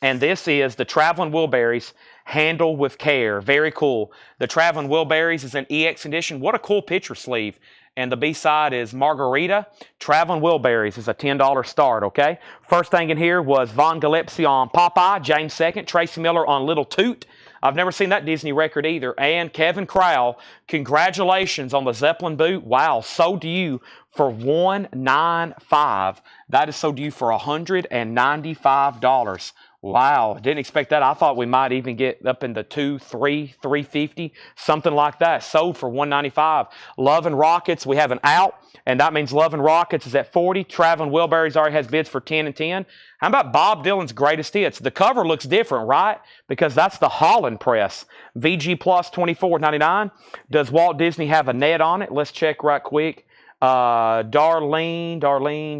And this is the Traveling Wilburys Handle with Care. Very cool. The Traveling Wilburys is an EX edition. What a cool picture sleeve. And the B-side is Margarita. Traveling Wilburys is a $10 start, okay? First thing in here was Von Gillespie on Popeye, James II, Tracy Miller on Little Toot. I've never seen that Disney record either. And Kevin Crowell, congratulations on the Zeppelin boot. Wow, sold to you for $195. That is sold to you for $195. Wow, didn't expect that. I thought we might even get up in the $350, something like that. Sold for $195. Love and Rockets, we have an out, and that means Love and Rockets is at $40. Traveling Wilburys already has bids for $10 and $10. How about Bob Dylan's Greatest Hits? The cover looks different, right? Because that's the Holland press. VG Plus $24.99. Does Walt Disney have a net on it? Let's check right quick. Darlene,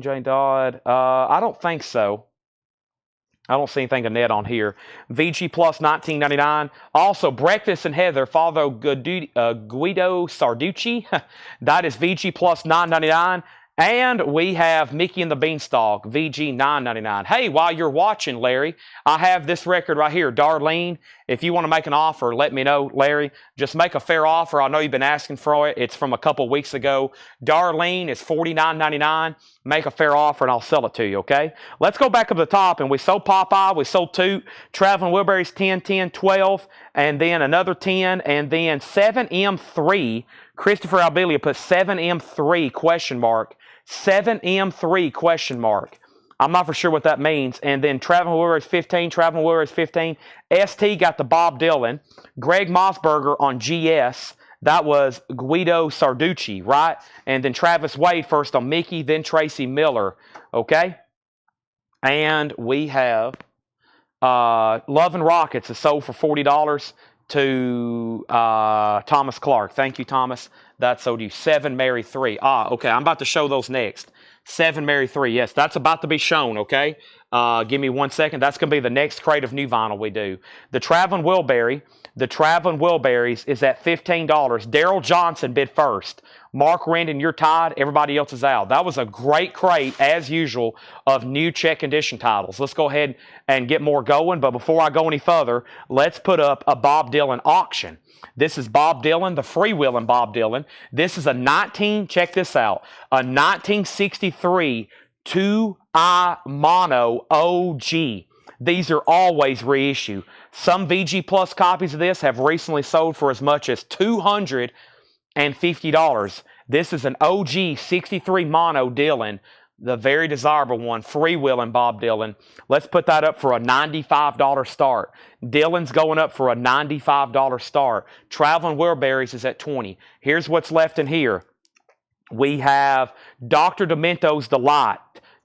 Jane Dodd. I don't think so. I don't see anything of net on here. VG Plus $19.99. Also, Breakfast and Heather, Father Guido Sarducci. That is VG Plus $9.99. And we have Mickey and the Beanstalk, VG $9.99. Hey, while you're watching, Larry, I have this record right here, Darlene. If you want to make an offer, let me know, Larry. Just make a fair offer. I know you've been asking for it. It's from a couple weeks ago. Darlene is $49.99. Make a fair offer and I'll sell it to you, okay? Let's go back up to the top. And we sold Popeye, we sold Toot, Traveling Wilburys 10, 10, 12, and then another 10, and then 7M3. Christopher Albelia put 7M3 question mark. 7M3 question mark. I'm not for sure what that means. And then Traveling Wilburys 15, Traveling Wilburys 15. ST got the Bob Dylan. Greg Mossberger on GS. That was Guido Sarducci, right? And then Travis Wade first on Mickey, then Tracy Miller. Okay? And we have Love and Rockets is sold for $40 to Thomas Clark. Thank you, Thomas. That sold you 7 Mary 3. Okay, I'm about to show those next. 7 Mary 3. Yes, that's about to be shown, okay? Give me 1 second. That's going to be the next crate of new vinyl we do. The Traveling Wilburys is at $15. Daryl Johnson bid first. Mark Rendon, you're tied. Everybody else is out. That was a great crate, as usual, of new check condition titles. Let's go ahead and get more going. But before I go any further, let's put up a Bob Dylan auction. This is Bob Dylan, the freewheeling Bob Dylan. This is check this out, a 1963 2i Mono OG. These are always reissue. Some VG Plus copies of this have recently sold for as much as $250. This is an OG 63 Mono Dylan, the very desirable one, freewheeling Bob Dylan. Let's put that up for a $95 start. Dylan's going up for a $95 start. Traveling Wilburys is at $20. Here's what's left in here. We have Dr. Demento's Delight.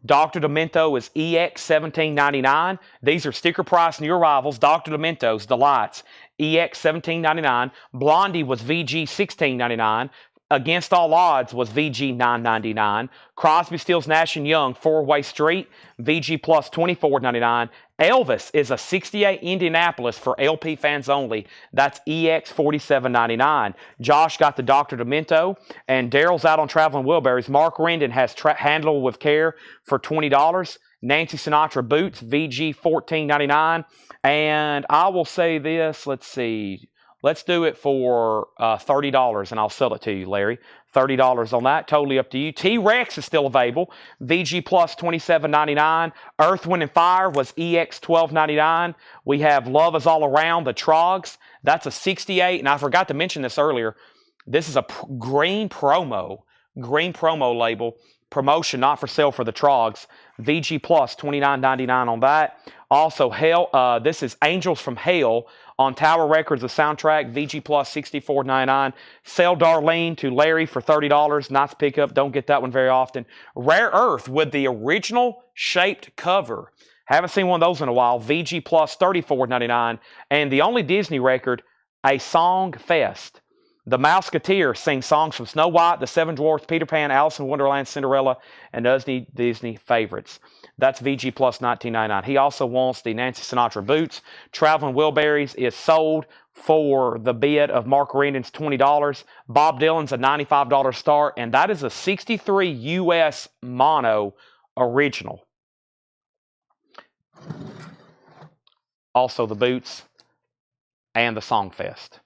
Dr. Demento is EX $17.99. These are sticker price new arrivals. Dr. Demento's Delights, EX $17.99. Blondie was VG $16.99. Against All Odds was VG $9.99. Crosby, Stills, Nash & Young, Four-Way Street, VG Plus $24.99. Elvis is a 68 Indianapolis for LP fans only. That's EX $47.99. Josh got the Dr. Demento, and Daryl's out on Traveling Wilburys. Mark Rendon has Handle with Care for $20. Nancy Sinatra Boots, VG $14.99. And I will say this, let's see. Let's do it for $30, and I'll sell it to you, Larry. $30 on that, totally up to you. T-Rex is still available. VG Plus $27.99. Earth, Wind, and Fire was EX $12.99. We have Love Is All Around, the Trogs. That's a 68, and I forgot to mention this earlier. This is a green promo label. Promotion, not for sale for the Trogs. VG Plus $29.99 on that. Also, this is Angels from Hell on Tower Records, the soundtrack. VG Plus $64.99. Sell Darlene to Larry for $30. Nice pickup. Don't get that one very often. Rare Earth with the original shaped cover. Haven't seen one of those in a while. VG Plus $34.99. And the only Disney record, A Song Fest. The Mouseketeer sings songs from Snow White, The Seven Dwarfs, Peter Pan, Alice in Wonderland, Cinderella, and Disney favorites. That's VG Plus $19.99. He also wants the Nancy Sinatra boots. Traveling Wilburys is sold for the bid of Mark Reardon's $20. Bob Dylan's a $95 start, and that is a 63 US mono original. Also the boots and the Songfest.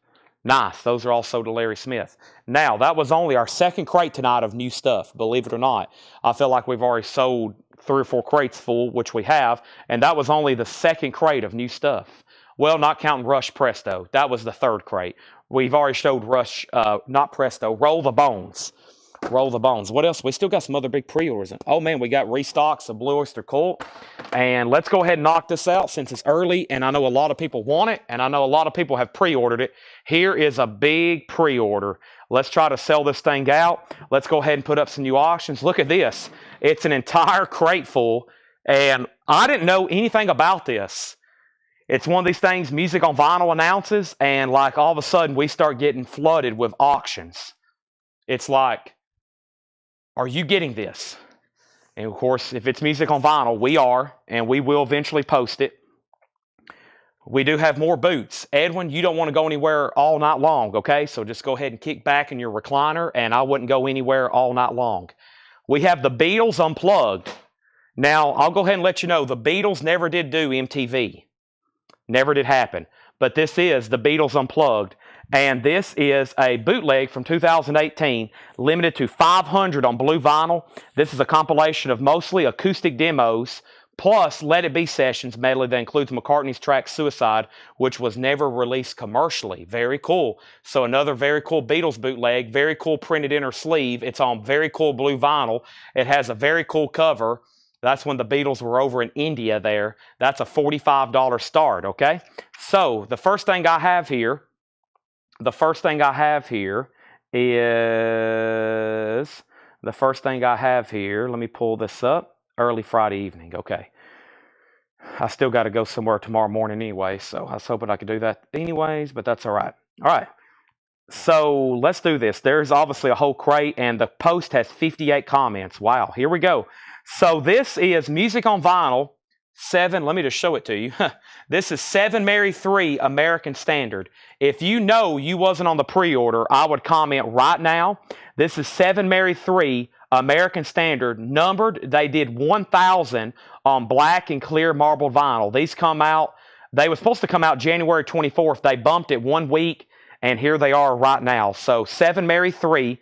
Nice. Those are all sold to Larry Smith. Now, that was only our second crate tonight of new stuff, believe it or not. I feel like we've already sold 3 or 4 crates full, which we have, and that was only the second crate of new stuff. Well, not counting Rush Presto. That was the third crate. We've already showed Rush, not Presto, Roll the Bones. Roll the Bones. What else? We still got some other big pre-orders. Oh, man, we got restocks of Blue Oyster Cult. And let's go ahead and knock this out since it's early, and I know a lot of people want it, and I know a lot of people have pre-ordered it. Here is a big pre-order. Let's try to sell this thing out. Let's go ahead and put up some new auctions. Look at this. It's an entire crate full, and I didn't know anything about this. It's one of these things Music on Vinyl announces, and like all of a sudden we start getting flooded with auctions. It's like, are you getting this? And of course, if it's Music on Vinyl, we are, and we will eventually post it. We do have more boots. Edwin, you don't want to go anywhere all night long, okay? So just go ahead and kick back in your recliner, and I wouldn't go anywhere all night long. We have the Beatles Unplugged. Now, I'll go ahead and let you know, the Beatles never did do MTV. Never did happen. But this is the Beatles Unplugged. And this is a bootleg from 2018, limited to 500 on blue vinyl. This is a compilation of mostly acoustic demos, plus Let It Be sessions medley that includes McCartney's track Suicide, which was never released commercially. Very cool. So another very cool Beatles bootleg, very cool printed inner sleeve. It's on very cool blue vinyl. It has a very cool cover. That's when the Beatles were over in India there. That's a $45 start, okay? So the first thing I have here let me pull this up, early Friday evening, okay. I still got to go somewhere tomorrow morning anyway, so I was hoping I could do that anyways, but that's all right. All right, so let's do this. There's obviously a whole crate, and the post has 58 comments. Wow, here we go. So this is Music on Vinyl 7. Let me just show it to you. This is 7 Mary 3 American Standard. If you know you wasn't on the pre-order, I would comment right now. This is 7 Mary 3 American Standard, numbered. They did 1,000 on black and clear marbled vinyl. These come out, they were supposed to come out January 24th. They bumped it 1 week, and here they are right now. So 7 Mary 3,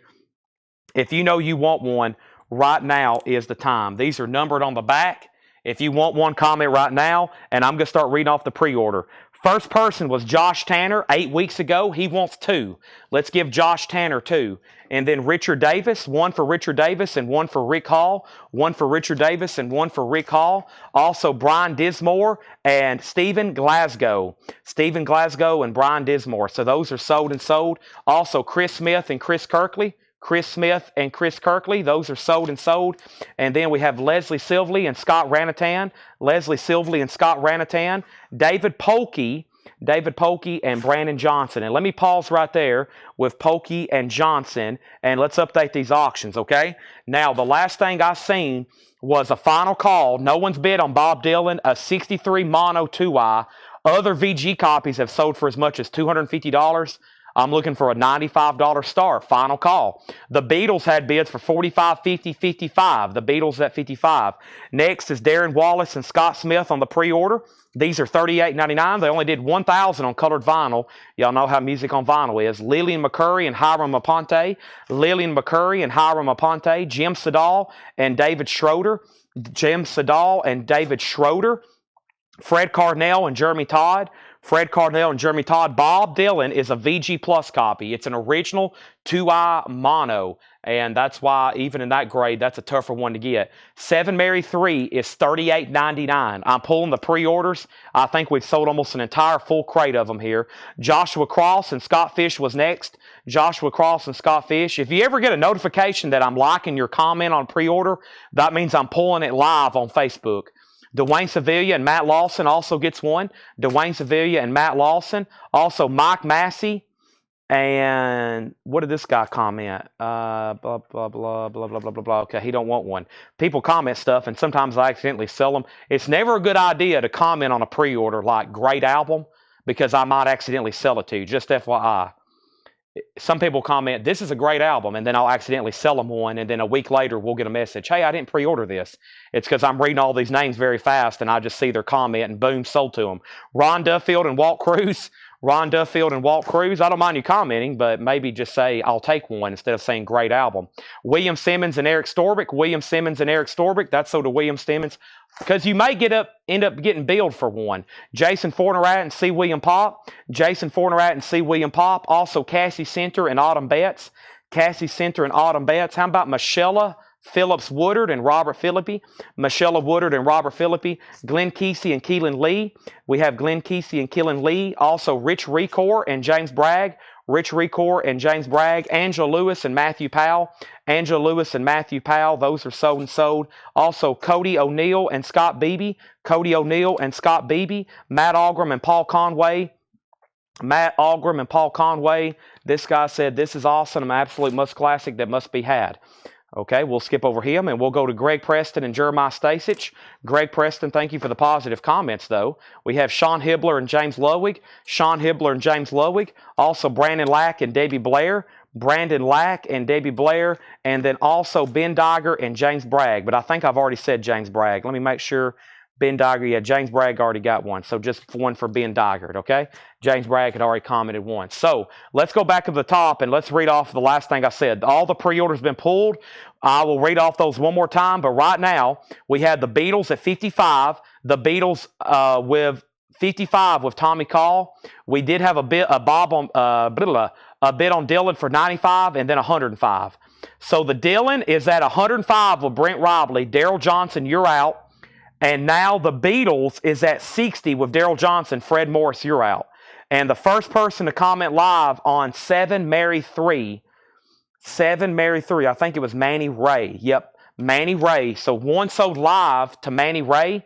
if you know you want one, right now is the time. These are numbered on the back. If you want one, comment right now, and I'm going to start reading off the pre-order. First person was Josh Tanner 8 weeks ago. He wants 2. Let's give Josh Tanner 2. And then Richard Davis, 1 for Richard Davis and 1 for Rick Hall. 1 for Richard Davis and 1 for Rick Hall. Also Brian Dismore and Stephen Glasgow. Stephen Glasgow and Brian Dismore. So those are sold and sold. Also Chris Smith and Chris Kirkley. Chris Smith and Chris Kirkley, those are sold and sold. And then we have Leslie Silvley and Scott Ranatan. Leslie Silvley and Scott Ranatan. David Polkey and Brandon Johnson. And let me pause right there with Polkey and Johnson, and let's update these auctions, okay? Now, the last thing I seen was a final call. No one's bid on Bob Dylan, a 63 mono 2i. Other VG copies have sold for as much as $250. I'm looking for a $95 start. Final call. The Beatles had bids for $45, $50, $55. The Beatles at $55. Next is Darren Wallace and Scott Smith on the pre-order. These are $38.99. They only did 1,000 on colored vinyl. Y'all know how music on vinyl is. Lillian McCurry and Hiram Aponte. Lillian McCurry and Hiram Aponte. Jim Sedal and David Schroeder. Jim Sedal and David Schroeder. Fred Carnell and Jeremy Todd. Fred Carnell and Jeremy Todd. Bob Dylan is a VG Plus copy. It's an original 2-eye mono, and that's why even in that grade, that's a tougher one to get. 7 Mary 3 is $38.99. I'm pulling the pre-orders. I think we've sold almost an entire full crate of them here. Joshua Cross and Scott Fish was next. Joshua Cross and Scott Fish. If you ever get a notification that I'm liking your comment on pre-order, that means I'm pulling it live on Facebook. Dwayne Sevilla and Matt Lawson also gets one. Dwayne Sevilla and Matt Lawson. Also Mike Massey. And what did this guy comment? Blah, blah, blah, blah, blah, blah, blah, blah. Okay, he don't want one. People comment stuff, and sometimes I accidentally sell them. It's never a good idea to comment on a pre-order like great album, because I might accidentally sell it to you. Just FYI. Some people comment, this is a great album, and then I'll accidentally sell them one, and then a week later we'll get a message, hey, I didn't pre-order this. It's because I'm reading all these names very fast, and I just see their comment, and boom, sold to them. Ron Duffield and Walt Cruz. Ron Duffield and Walt Cruz. I don't mind you commenting, but maybe just say, I'll take one instead of saying great album. William Simmons and Eric Storbick. William Simmons and Eric Storbick. That's so to William Simmons, because you may end up getting billed for one. Jason Fornerat and C. William Pop. Jason Fornerat and C. William Pop. Also Cassie Center and Autumn Betts. Cassie Center and Autumn Betts. How about Michelle Phillips Woodard and Robert Philippi? Michelle Woodard and Robert Philippi. Glenn Kesey and Keelan Lee. We have Glenn Kesey and Keelan Lee. Also Rich Recor and James Bragg. Rich Recor and James Bragg. Angela Lewis and Matthew Powell. Angela Lewis and Matthew Powell. Those are sold and sold. Also Cody O'Neill and Scott Beebe. Cody O'Neill and Scott Beebe. Matt Algram and Paul Conway. Matt Algram and Paul Conway. This guy said, this is awesome. An absolute must classic that must be had. Okay, we'll skip over him, and we'll go to Greg Preston and Jeremiah Stasich. Greg Preston, thank you for the positive comments, though. We have Sean Hibbler and James Ludwig. Sean Hibbler and James Ludwig. Also Brandon Lack and Debbie Blair. Brandon Lack and Debbie Blair. And then also Ben Dagger and James Bragg. But I think I've already said James Bragg. Let me make sure. Ben Dagger, yeah, James Bragg already got one. So just one for Ben Dagger, okay? James Bragg had already commented once. So let's go back to the top and let's read off the last thing I said. All the pre-orders been pulled. I will read off those one more time. But right now, we had the Beatles at 55. The Beatles with 55 with Tommy Call. We did have a bid on Dylan for 95 and then 105. So the Dylan is at 105 with Brent Robley. Daryl Johnson, you're out. And now the Beatles is at 60 with Daryl Johnson. Fred Morris, you're out. And the first person to comment live on 7 Mary 3, 7 Mary 3, I think it was Manny Ray. Yep, Manny Ray. So one sold live to Manny Ray.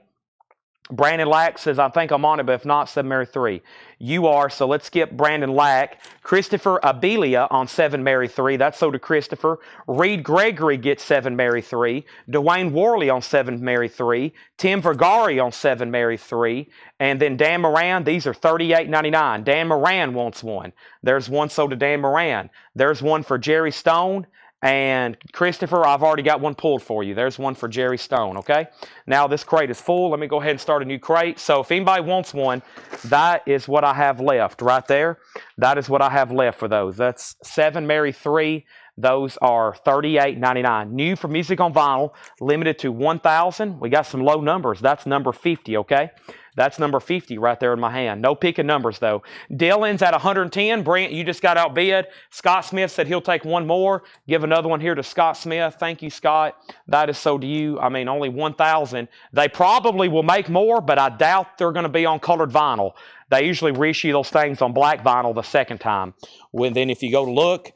Brandon Lack says, I think I'm on it, but if not, 7 Mary 3. You are, so let's skip Brandon Lack. Christopher Abelia on 7 Mary 3. That's so to Christopher. Reed Gregory gets 7 Mary 3. Dwayne Worley on 7 Mary 3. Tim Vergari on 7 Mary 3. And then Dan Moran, these are $38.99. Dan Moran wants one. There's one sold to Dan Moran. There's one for Jerry Stone. And Christopher, I've already got one pulled for you. There's one for Jerry Stone, okay? Now this crate is full. Let me go ahead and start a new crate. So if anybody wants one, that is what I have left right there. That is what I have left for those. That's 7 Mary 3. Those are $38.99. New for Music on Vinyl, limited to 1,000. We got some low numbers. That's number 50, okay? That's number 50 right there in my hand. No picking numbers, though. Dylan's at 110. Brent, you just got outbid. Scott Smith said he'll take one more. Give another one here to Scott Smith. Thank you, Scott. That is so to you. I mean, only 1,000. They probably will make more, but I doubt they're going to be on colored vinyl. They usually reissue those things on black vinyl the second time. Then if you go to look,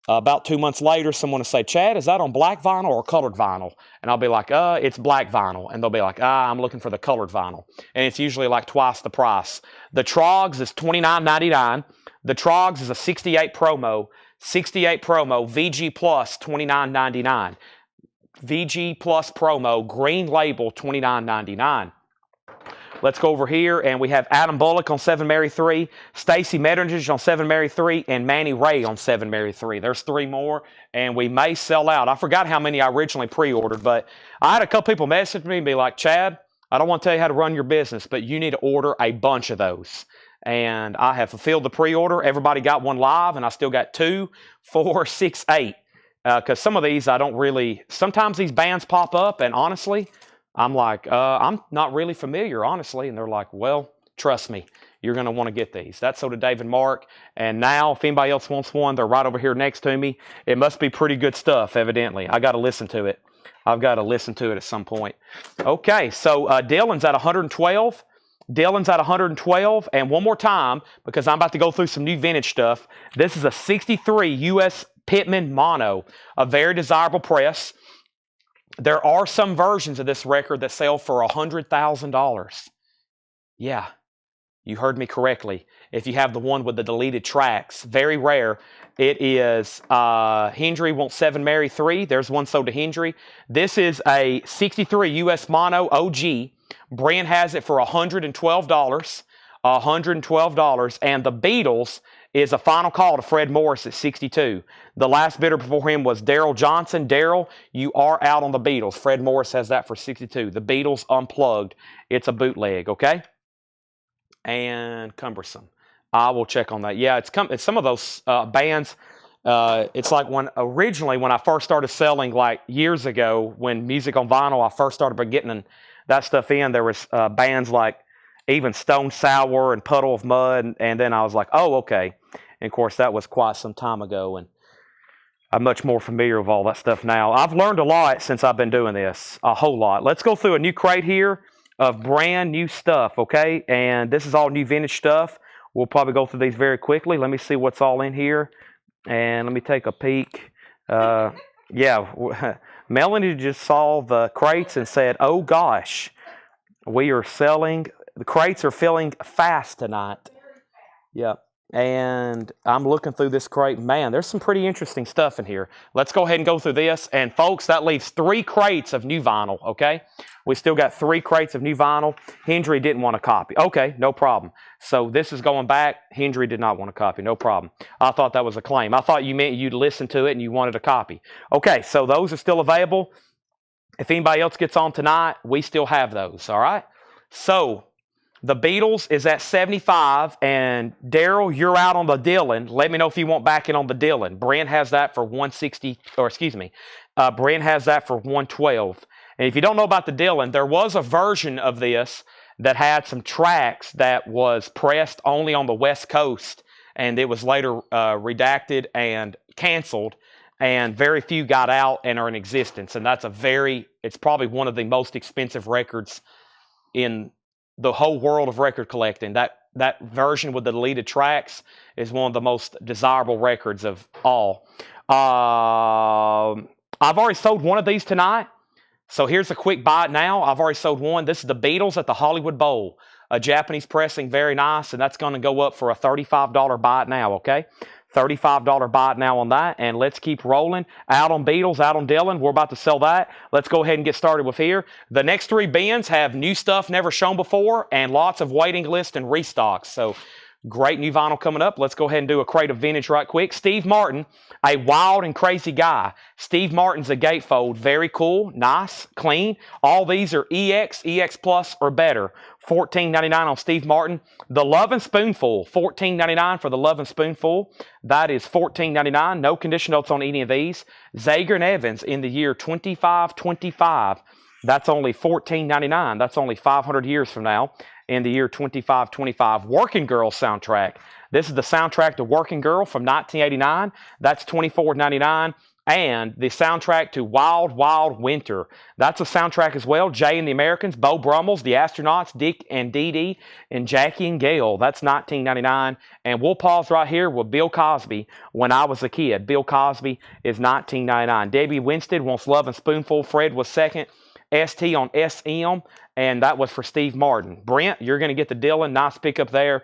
about 2 months later, someone will say, Chad, is that on black vinyl or colored vinyl? And I'll be like, it's black vinyl. And they'll be like, I'm looking for the colored vinyl. And it's usually like twice the price. The Trogs is $29.99. The Trogs is a 68 promo. 68 promo, VG Plus, $29.99. VG Plus promo, green label, $29.99. Let's go over here, and we have Adam Bullock on 7 Mary 3, Stacy Metternich on 7 Mary 3, and Manny Ray on 7 Mary 3. There's 3 more, and we may sell out. I forgot how many I originally pre-ordered, but I had a couple people message me and be like, Chad, I don't want to tell you how to run your business, but you need to order a bunch of those. And I have fulfilled the pre-order. Everybody got one live, and I still got 2, 4, 6, 8. Because some of these I don't really, sometimes these bands pop up, and honestly, I'm like, I'm not really familiar, honestly. And they're like, well, trust me, you're going to want to get these. That's so to David Mark. And now, if anybody else wants one, they're right over here next to me. It must be pretty good stuff, evidently. I got to listen to it. I've got to listen to it at some point. Okay, so Dylan's at 112. Dylan's at 112. And one more time, because I'm about to go through some new vintage stuff. This is a 63 U.S. Pittman Mono, a very desirable press. There are some versions of this record that sell for $100,000. Yeah, you heard me correctly. If you have the one with the deleted tracks, very rare. It is Hendry wants 7 Mary 3. There's one sold to Hendry. This is a 63 US Mono OG. Brand has it for $112. $112. And the Beatles is a final call to Fred Morris at 62. The last bidder before him was Daryl Johnson. Daryl, you are out on the Beatles. Fred Morris has that for 62. The Beatles Unplugged. It's a bootleg, okay? And Cumbersome. I will check on that. Yeah, it's some of those bands. It's like originally when I first started selling, like years ago, when music on vinyl, I first started getting that stuff in. There was bands like even Stone Sour and Puddle of Mud, and then I was like, oh, okay. And of course, that was quite some time ago, and I'm much more familiar with all that stuff now. I've learned a lot since I've been doing this, a whole lot. Let's go through a new crate here of brand new stuff, okay? And this is all new vintage stuff. We'll probably go through these very quickly. Let me see what's all in here, and let me take a peek. Yeah, Melanie just saw the crates and said, oh gosh, we are selling. The crates are filling fast tonight. Yeah. And I'm looking through this crate. Man, there's some pretty interesting stuff in here. Let's go ahead and go through this. And folks, that leaves 3 crates of new vinyl, okay? We still got 3 crates of new vinyl. Hendry didn't want a copy. Okay, no problem. So this is going back. Hendry did not want a copy. No problem. I thought that was a claim. I thought you meant you'd listen to it and you wanted a copy. Okay, so those are still available. If anybody else gets on tonight, we still have those, all right? So the Beatles is at 75, and Daryl, you're out on the Dylan. Let me know if you want back in on the Dylan. Brent has that for 160, or excuse me, Brent has that for 112. And if you don't know about the Dylan, there was a version of this that had some tracks that was pressed only on the West Coast, and it was later redacted and canceled, and very few got out and are in existence. And that's it's probably one of the most expensive records in the whole world of record collecting. That version with the deleted tracks is one of the most desirable records of all. I've already sold one of these tonight. So here's a quick buy it now. I've already sold one. This is the Beatles at the Hollywood Bowl. A Japanese pressing, very nice, and that's going to go up for a $35 buy it now, okay? $35 buy it now on that, and let's keep rolling. Out on Beatles, out on Dylan. We're about to sell that. Let's go ahead and get started with here. The next 3 bins have new stuff never shown before and lots of waiting list and restocks. So great new vinyl coming up. Let's go ahead and do a crate of vintage right quick. Steve Martin, a wild and crazy guy. Steve Martin's a gatefold. Very cool, nice, clean. All these are EX, EX Plus, or better. $14.99 on Steve Martin. The Love and Spoonful, $14.99 for the Love and Spoonful. That is $14.99. No condition notes on any of these. Zager and Evans in the year 2525. That's only $14.99. That's only 500 years from now. In the year 2525. Working Girl soundtrack. This is the soundtrack to Working Girl from 1989. That's $24.99. And the soundtrack to Wild Wild Winter. That's a soundtrack as well. Jay and the Americans, Beau Brummels, the Astronauts, Dick and Dee Dee, and Jackie and Gail. That's $19.99. And we'll pause right here with Bill Cosby. When I was a kid, Bill Cosby is $19.99. Debbie Winstead wants Love and Spoonful. Fred was second. ST on SM, and that was for Steve Martin. Brent, you're going to get the Dylan. Nice pickup there.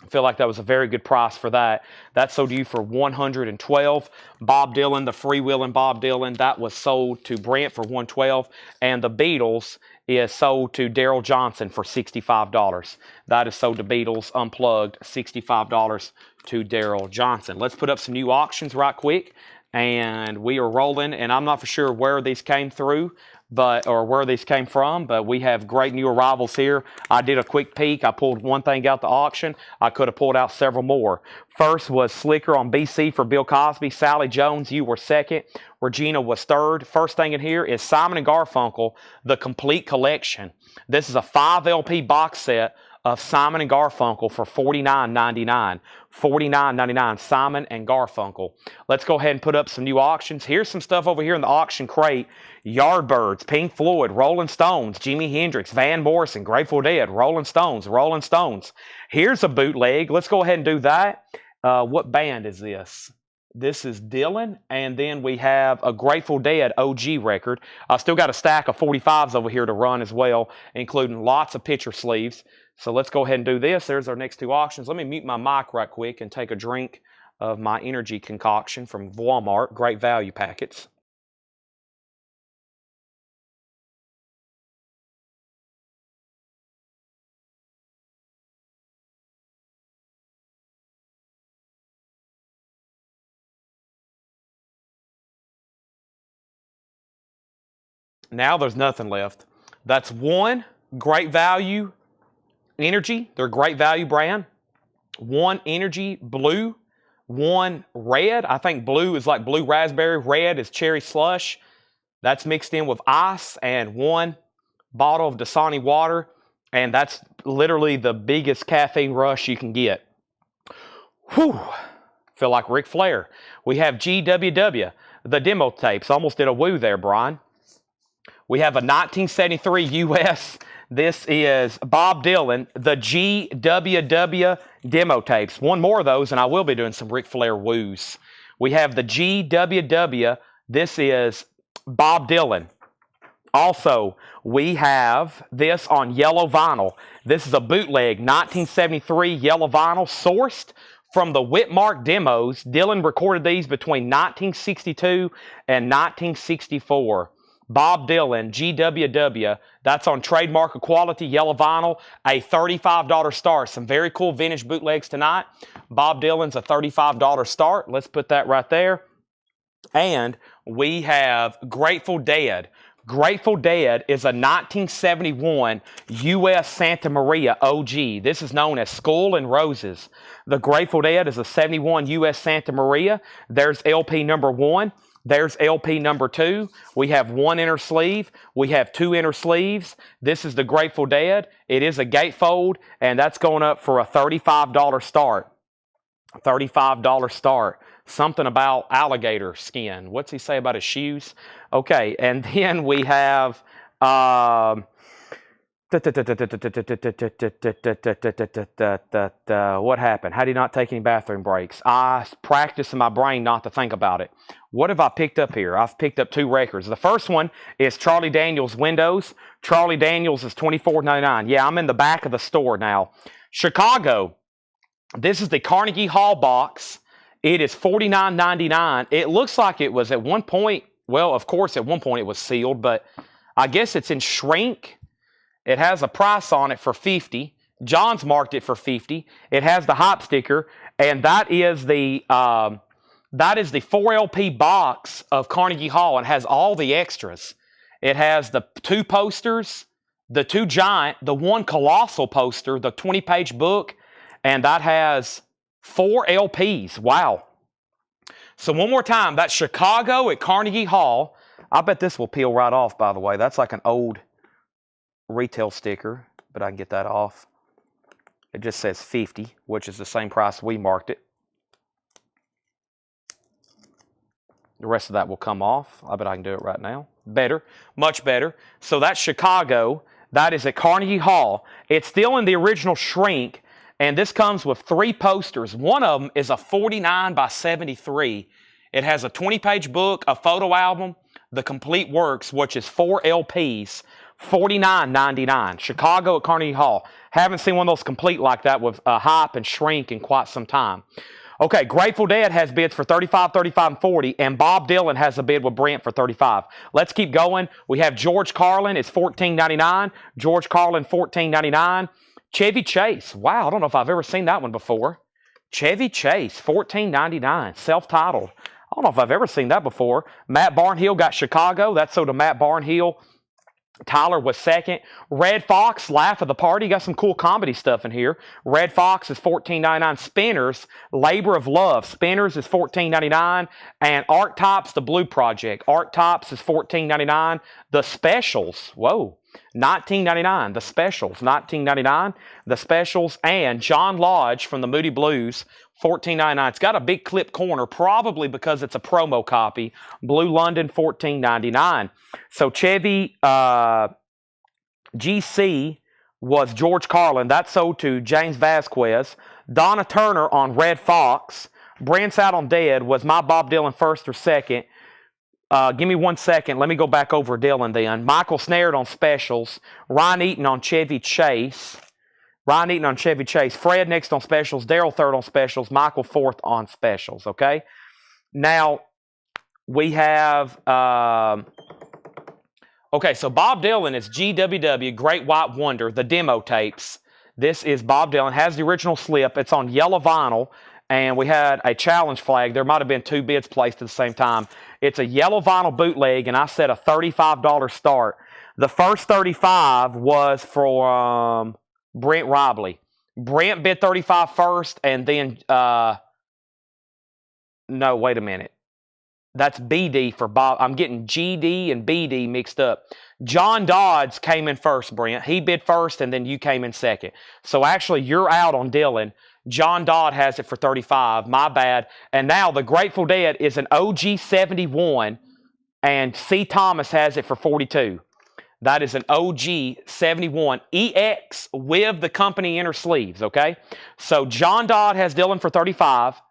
I feel like that was a very good price for that. That sold you for $112. Bob Dylan, the freewheeling Bob Dylan, that was sold to Brent for $112. And the Beatles is sold to Daryl Johnson for $65. That is sold to Beatles Unplugged, $65 to Daryl Johnson. Let's put up some new auctions right quick. And we are rolling, and I'm not for sure where these came through, or where these came from, but we have great new arrivals here. I did a quick peek. I pulled one thing out the auction. I could have pulled out several more. First was Slicker on BC for Bill Cosby. Sally Jones, you were second. Regina was third. First thing in here is Simon & Garfunkel, The Complete Collection. This is a 5 LP box set of Simon & Garfunkel for $49.99. $49.99, Simon & Garfunkel. Let's go ahead and put up some new auctions. Here's some stuff over here in the auction crate. Yardbirds, Pink Floyd, Rolling Stones, Jimi Hendrix, Van Morrison, Grateful Dead, Rolling Stones, Rolling Stones. Here's a bootleg. Let's go ahead and do that. What band is this? This is Dylan, and then we have a Grateful Dead OG record. I still got a stack of 45s over here to run as well, including lots of picture sleeves. So let's go ahead and do this. There's our next two auctions. Let me mute my mic right quick and take a drink of my energy concoction from Walmart. Great value packets. Now there's nothing left. That's one Great Value Energy. They're Great Value brand. One Energy Blue. One Red. I think blue is like blue raspberry. Red is cherry slush. That's mixed in with ice. And one bottle of Dasani water. And that's literally the biggest caffeine rush you can get. Whew. Feel like Ric Flair. We have GWW. The demo tapes. Almost did a woo there, Brian. We have a 1973 US. This is Bob Dylan, the GWW demo tapes. One more of those, and I will be doing some Ric Flair woos. We have the GWW. This is Bob Dylan. Also, we have this on yellow vinyl. This is a bootleg 1973 yellow vinyl sourced from the Whitmark demos. Dylan recorded these between 1962 and 1964. Bob Dylan, GWW, that's on trademark equality, yellow vinyl, a $35 start. Some very cool vintage bootlegs tonight. Bob Dylan's a $35 start. Let's put that right there. And we have Grateful Dead. Grateful Dead is a 1971 U.S. Santa Maria OG. This is known as Skull and Roses. The Grateful Dead is a 71 U.S. Santa Maria. There's LP number 1. There's LP number 2. We have one inner sleeve. We have two inner sleeves. This is the Grateful Dead. It is a gatefold, and that's going up for a $35 start. $35 start. Something about alligator skin. What's he say about his shoes? Okay, and then we have... what happened? How did he not take any bathroom breaks? I practiced in my brain not to think about it. What have I picked up here? I've picked up two records. The first one is Charlie Daniels Windows. Charlie Daniels is $24.99. Yeah, I'm in the back of the store now. Chicago. This is the Carnegie Hall box. It is $49.99. It looks like it was at one point, well, of course, at one point it was sealed, but I guess it's in shrink. It has a price on it for $50. John's marked it for $50. It has the hop sticker, and that is the 4LP box of Carnegie Hall. It has all the extras. It has the two posters, the two giant, the one colossal poster, the 20-page book, and that has 4 LPs. Wow. So one more time, that's Chicago at Carnegie Hall. I bet this will peel right off, by the way. That's like an old retail sticker, but I can get that off. It just says 50, which is the same price we marked it. The rest of that will come off. I bet I can do it right now. Better, much better. So that's Chicago. That is at Carnegie Hall. It's still in the original shrink, and this comes with 3 posters. One of them is a 49 by 73. It has a 20-page book, a photo album, the complete works, which is 4 LPs. $49.99. Chicago at Carnegie Hall. Haven't seen one of those complete like that with hype and shrink in quite some time. Okay, Grateful Dead has bids for 35, 35, and 40, and Bob Dylan has a bid with Brent for 35. Let's keep going. We have George Carlin. It's $14.99. George Carlin, $14.99. Chevy Chase. Wow, I don't know if I've ever seen that one before. Chevy Chase, $14.99. Self-titled. I don't know if I've ever seen that before. Matt Barnhill got Chicago. That's sold to Matt Barnhill. Tyler was second. Red Fox, Laugh of the Party. Got some cool comedy stuff in here. Red Fox is $14.99. Spinners, Labor of Love. Spinners is $14.99. And Arctops, The Blue Project. Arctops is $14.99. The Specials, whoa, $19.99. The Specials, $19.99. The Specials. And John Lodge from the Moody Blues, $14.99. It's got a big clip corner, probably because it's a promo copy. Blue London, $14.99. So Chevy GC was George Carlin. That sold to James Vasquez. Donna Turner on Red Fox. Brent's Out on Dead was my Bob Dylan first or second. Give me 1 second. Let me go back over Dylan then. Michael Snared on Specials. Ryan Eaton on Chevy Chase. Ryan Eaton on Chevy Chase. Fred next on Specials. Daryl third on Specials. Michael fourth on Specials. Okay. Now we have. Okay, so Bob Dylan is GWW, Great White Wonder, the demo tapes. This is Bob Dylan. Has the original slip. It's on yellow vinyl, and we had a challenge flag. There might have been 2 bids placed at the same time. It's a yellow vinyl bootleg, and I set a $35 start. The first 35 was from Brent Robley. Brent bid 35 first, and then no, wait a minute. That's BD for Bob. I'm getting GD and BD mixed up. John Dodds came in first, Brent. He bid first, and then you came in second. So actually, you're out on Dylan. John Dodd has it for 35. My bad. And now the Grateful Dead is an OG 71, and C. Thomas has it for 42. That is an OG 71 EX with the company inner sleeves, okay? So John Dodd has Dylan for 35.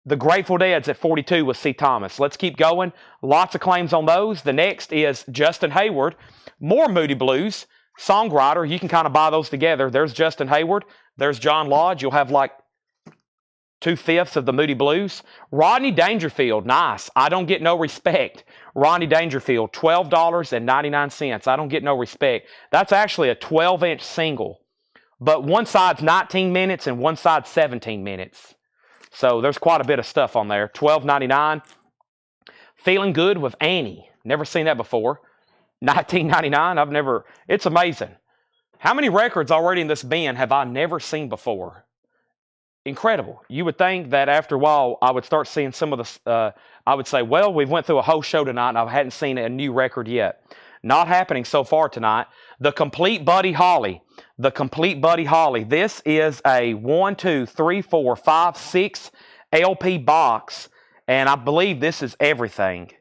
The Grateful Dead's at 42 with C. Thomas. Let's keep going. Lots of claims on those. The next is Justin Hayward. More Moody Blues. Songwriter. You can kind of buy those together. There's Justin Hayward. There's John Lodge. You'll have like 2/5 of the Moody Blues. Rodney Dangerfield. Nice. I don't get no respect. Rodney Dangerfield. $12.99. I don't get no respect. That's actually a 12-inch single. But one side's 19 minutes and one side's 17 minutes. So there's quite a bit of stuff on there. $12.99. Feeling Good with Annie. Never seen that before. $19.99. It's amazing. How many records already in this bin have I never seen before? Incredible. You would think that after a while I would start seeing some of the, I would say, well, we've went through a whole show tonight and I hadn't seen a new record yet. Not happening so far tonight. The Complete Buddy Holly. The Complete Buddy Holly. This is a 1, 2, 3, 4, 5, 6 LP box, and I believe this is everything.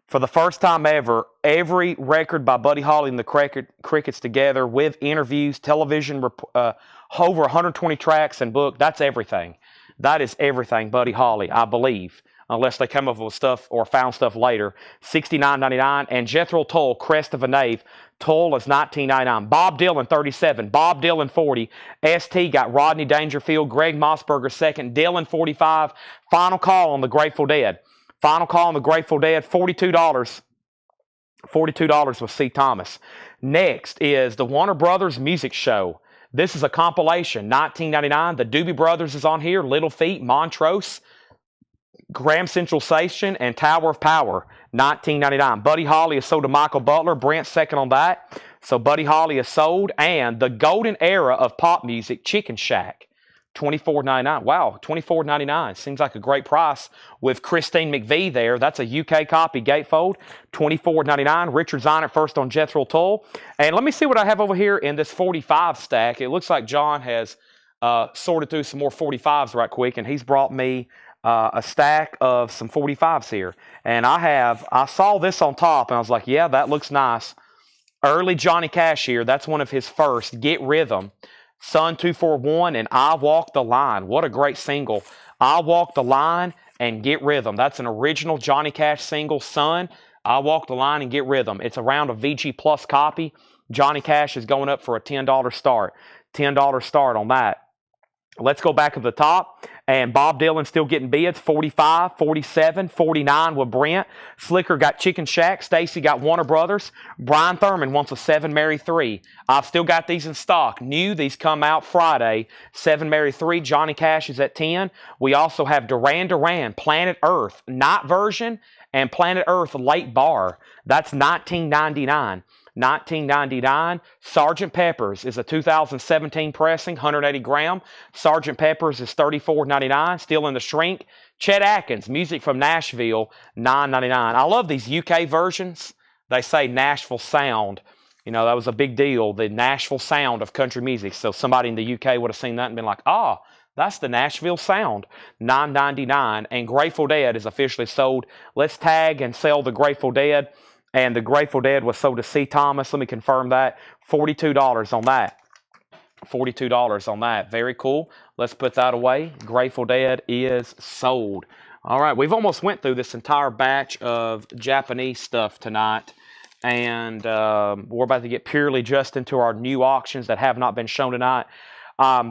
For the first time ever, every record by Buddy Holly and the Crickets together with interviews, television, over 120 tracks and book. That's everything. That is everything, Buddy Holly, I believe. Unless they come up with stuff or found stuff later. $69.99. And Jethro Tull, Crest of a Knave. Tull is $19.99. Bob Dylan, 37. Bob Dylan, 40. ST got Rodney Dangerfield. Greg Mossberger, second. Dylan, 45. Final Call on the Grateful Dead. Final Call on the Grateful Dead, $42. $42 with C. Thomas. Next is the Warner Brothers Music Show. This is a compilation, $19.99. The Doobie Brothers is on here. Little Feat, Montrose, Graham Central Station, and Tower of Power, $19.99. Buddy Holly is sold to Michael Butler. Brent second on that. So Buddy Holly is sold. And the golden era of pop music, Chicken Shack, $24.99. Wow, $24.99. Seems like a great price with Christine McVie there. That's a UK copy, gatefold, $24.99. Richard Zinet first on Jethro Tull. And let me see what I have over here in this 45 stack. It looks like John has sorted through some more 45s right quick, and he's brought me a stack of some 45s here. And I saw this on top, and I was like, yeah, that looks nice. Early Johnny Cash here. That's one of his first. Get Rhythm. Sun 241 and I Walk the Line. What a great single. I Walk the Line and Get Rhythm. That's an original Johnny Cash single, Sun. I'll walk the line and get rhythm. It's around a VG Plus copy. Johnny Cash is going up for a $10 start. $10 start on that. Let's go back to the top. And Bob Dylan still getting bids. 45, 47, 49 with Brent. Slicker got Chicken Shack. Stacy got Warner Brothers. Brian Thurman wants a 7 Mary 3. I've still got these in stock. New, these come out Friday. 7 Mary 3. Johnny Cash is at 10. We also have Duran Duran, Planet Earth, night version, and Planet Earth late bar. That's $19.99. $19.99. Sgt. Pepper's is a 2017 pressing, 180 gram. Sgt. Pepper's is $34.99. Still in the shrink. Chet Atkins, music from Nashville, $9.99. I love these UK versions. They say Nashville Sound. You know, that was a big deal, the Nashville Sound of country music. So somebody in the UK would have seen that and been like, ah, that's the Nashville Sound. $9.99. And Grateful Dead is officially sold. Let's tag and sell the Grateful Dead. And the Grateful Dead was sold to C. Thomas. Let me confirm that. $42 on that. $42 on that. Very cool. Let's put that away. Grateful Dead is sold. All right. We've almost went through this entire batch of Japanese stuff tonight. And we're about to get purely just into our new auctions that have not been shown tonight.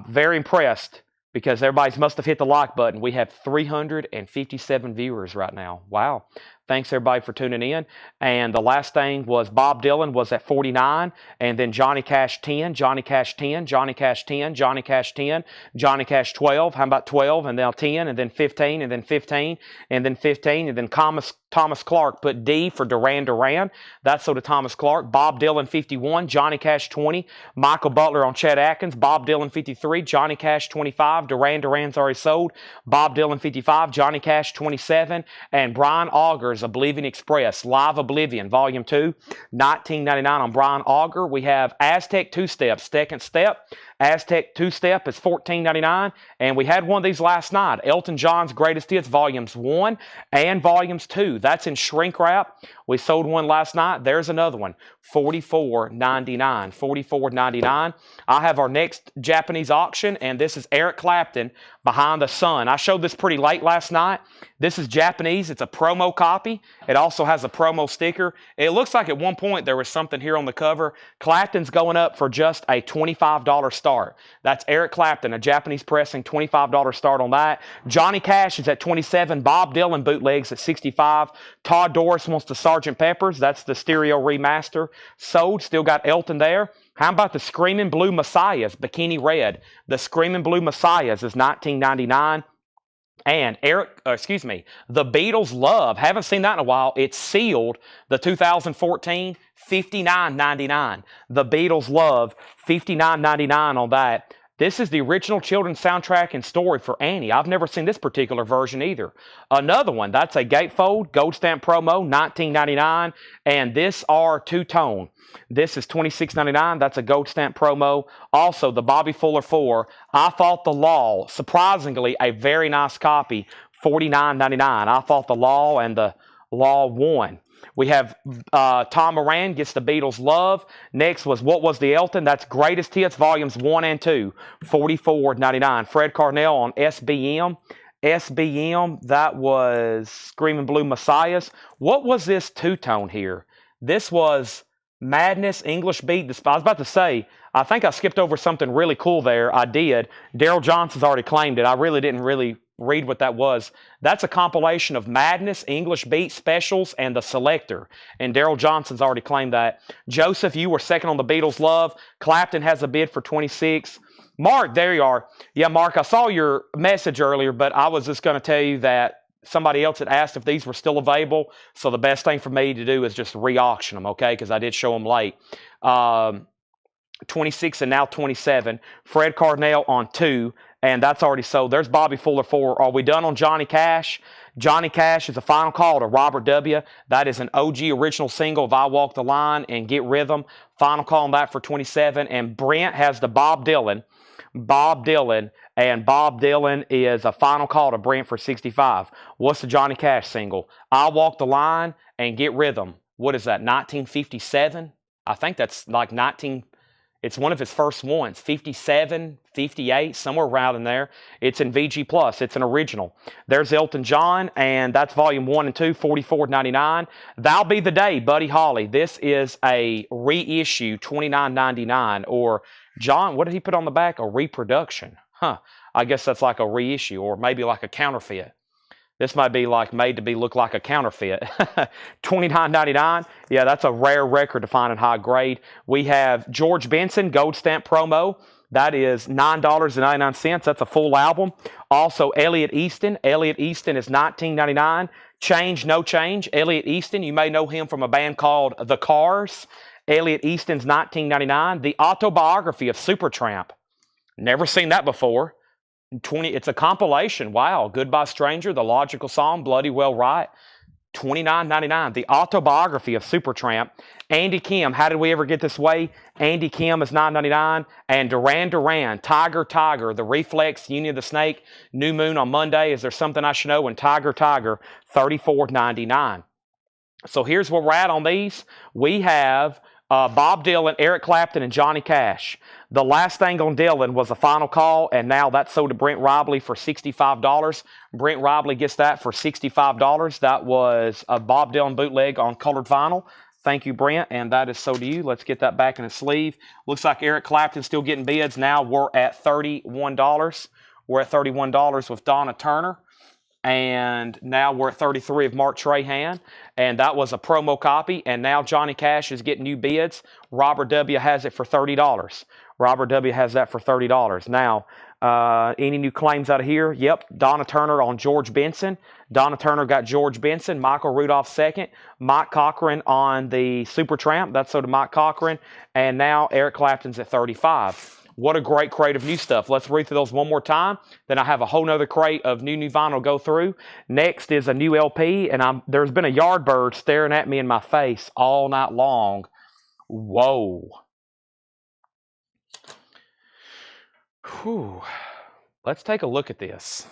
Very impressed because everybody must have hit the like button. We have 357 viewers right now. Wow. Thanks, everybody, for tuning in. And the last thing was Bob Dylan was at 49, and then Johnny Cash 10, Johnny Cash 10, Johnny Cash 10, Johnny Cash 10, Johnny Cash 12. How about 12, and then 10, and then 15, and then 15, and then 15, and then Thomas Clark put D for Duran Duran. That's so to Thomas Clark. Bob Dylan 51, Johnny Cash 20, Michael Butler on Chet Atkins. Bob Dylan 53, Johnny Cash 25, Duran Duran's already sold. Bob Dylan 55, Johnny Cash 27, and Brian Auger's Oblivion Express, Live Oblivion, Volume 2, $19.99 on Brian Auger. We have Aztec 2-Step, second step. Aztec 2-Step is $14.99, and we had one of these last night. Elton John's Greatest Hits, Volumes 1 and Volumes 2. That's in shrink wrap. We sold one last night. There's another one, $44.99. $44.99. I have our next Japanese auction, and this is Eric Clapton, Behind the Sun. I showed this pretty late last night. This is Japanese. It's a promo copy. It also has a promo sticker. It looks like at one point there was something here on the cover. Clapton's going up for just a $25 start. That's Eric Clapton, a Japanese pressing, $25 start on that. Johnny Cash is at 27. Bob Dylan bootlegs at 65. Todd Doris wants the Sgt. Pepper's. That's the stereo remaster. Sold. Still got Elton there. How about the Screaming Blue Messiahs, Bikini Red? The Screaming Blue Messiahs is $19.99. And the Beatles Love. Haven't seen that in a while. It's sealed. The 2014, $59.99. The Beatles Love, $59.99 on that. This is the original children's soundtrack and story for Annie. I've never seen this particular version either. Another one, that's a gatefold, gold stamp promo, $19.99. And this are two-tone. This is $26.99. That's a gold stamp promo. Also, the Bobby Fuller 4, I Fought the Law. Surprisingly, a very nice copy, $49.99. I Fought the Law and the Law 1. We have Tom Moran gets the Beatles Love. Next was What Was the Elton? That's Greatest Hits, Volumes 1 and 2, $44.99. Fred Carnell on SBM. SBM, that was Screaming Blue Messiahs. What was this two-tone here? This was Madness, English Beat. I was about to say, I think I skipped over something really cool there. I did. Daryl Johnson's already claimed it. I really didn't read what that was. That's a compilation of Madness, English Beat, Specials, and The Selector. And Daryl Johnson's already claimed that. Joseph, you were second on the Beatles Love. Clapton has a bid for 26. Mark, there you are. Yeah, Mark, I saw your message earlier, but I was just going to tell you that somebody else had asked if these were still available. So the best thing for me to do is just re-auction them, okay? Because I did show them late. 26 and now 27. Fred Carnell on 2. And that's already sold. There's Bobby Fuller 4. Are we done on Johnny Cash? Johnny Cash is a final call to Robert W. That is an OG original single of I Walk the Line and Get Rhythm. Final call on that for 27. And Brent has the Bob Dylan. Bob Dylan. And Bob Dylan is a final call to Brent for 65. What's the Johnny Cash single? I Walk the Line and Get Rhythm. What is that, 1957? I think that's like It's one of his first ones, 57, 58, somewhere around in there. It's in VG Plus. It's an original. There's Elton John, and that's volume 1 and 2, $44.99. That'll Be the Day, Buddy Holly. This is a reissue, $29.99. Or, John, what did he put on the back? A reproduction. Huh. I guess that's like a reissue, or maybe like a counterfeit. This might be like made to be look like a counterfeit. $29.99. Yeah, that's a rare record to find in high grade. We have George Benson, Gold Stamp Promo. That is $9.99. That's a full album. Also, Elliot Easton. Elliot Easton is $19.99. Change, No Change. Elliot Easton, you may know him from a band called The Cars. Elliot Easton's $19.99. The Autobiography of Supertramp. Never seen that before. It's a compilation. Wow. Goodbye Stranger, The Logical Song, Bloody Well Right. $29.99. The Autobiography of Supertramp. Andy Kim, How Did We Ever Get This Way? Andy Kim is $9.99. And Duran Duran, Tiger Tiger, The Reflex, Union of the Snake, New Moon on Monday, Is There Something I Should Know? And Tiger Tiger, $34.99. So here's where we're at on these. We have Bob Dylan, Eric Clapton, and Johnny Cash. The last thing on Dylan was a final call, and now that's sold to Brent Robley for $65. Brent Robley gets that for $65. That was a Bob Dylan bootleg on colored vinyl. Thank you, Brent, and that is sold to you. Let's get that back in the sleeve. Looks like Eric Clapton's still getting bids. Now we're at $31. We're at $31 with Donna Turner. And now we're at 33 of Mark Trahan, and that was a promo copy. And now Johnny Cash is getting new bids. Robert W. has it for $30. Robert W. has that for $30. Now, any new claims out of here? Yep, Donna Turner on George Benson. Donna Turner got George Benson. Michael Rudolph second. Mike Cochran on the Supertramp. That's so to Mike Cochran. And now Eric Clapton's at 35. What a great crate of new stuff. Let's read through those one more time. Then I have a whole nother crate of new vinyl to go through. Next is a new LP, and there's been a Yardbird staring at me in my face all night long. Whoa. Whew. Let's take a look at this.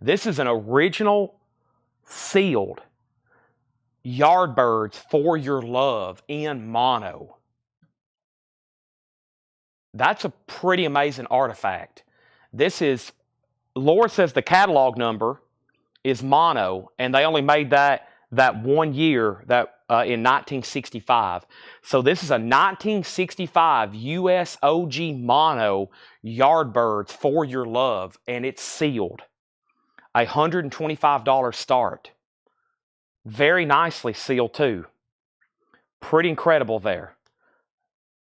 This is an original sealed Yardbirds For Your Love in mono. That's a pretty amazing artifact. This is, Laura says the catalog number is mono, and they only made that 1 year in 1965. So this is a 1965 US OG mono Yardbirds For Your Love, and it's sealed. $125 start. Very nicely sealed too. Pretty incredible there.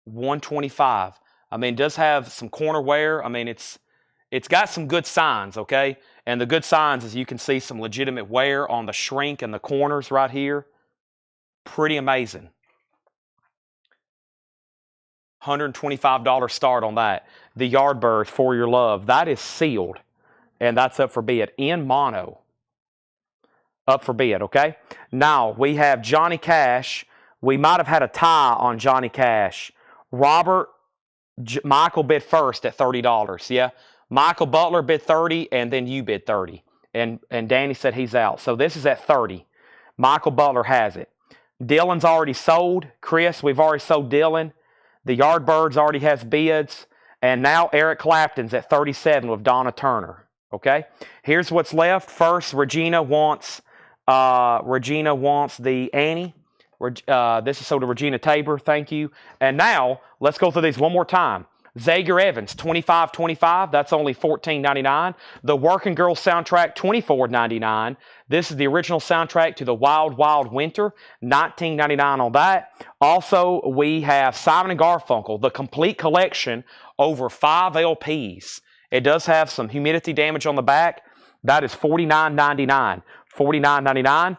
$125. I mean, it does have some corner wear. I mean, it's got some good signs, okay? And the good signs is you can see some legitimate wear on the shrink and the corners right here. Pretty amazing. $125 start on that. The Yardbirds For Your Love. That is sealed. And that's up for bid in mono. Up for bid, okay? Now, we have Johnny Cash. We might have had a tie on Johnny Cash. Michael bid first at $30, yeah? Michael Butler bid $30, and then you bid $30. And Danny said he's out. So this is at $30. Michael Butler has it. Dylan's already sold. Chris, we've already sold Dylan. The Yardbirds already has bids. And now Eric Clapton's at $37 with Donna Turner, okay? Here's what's left. First, Regina wants the Annie. This is sold to Regina Tabor. Thank you. And now, let's go through these one more time. Zager Evans, $25.25. That's only $14.99. The Working Girls soundtrack, $24.99. This is the original soundtrack to the Wild Wild Winter, $19.99 on that. Also, we have Simon & Garfunkel, the complete collection, over 5 LPs. It does have some humidity damage on the back. That is $49.99. $49.99.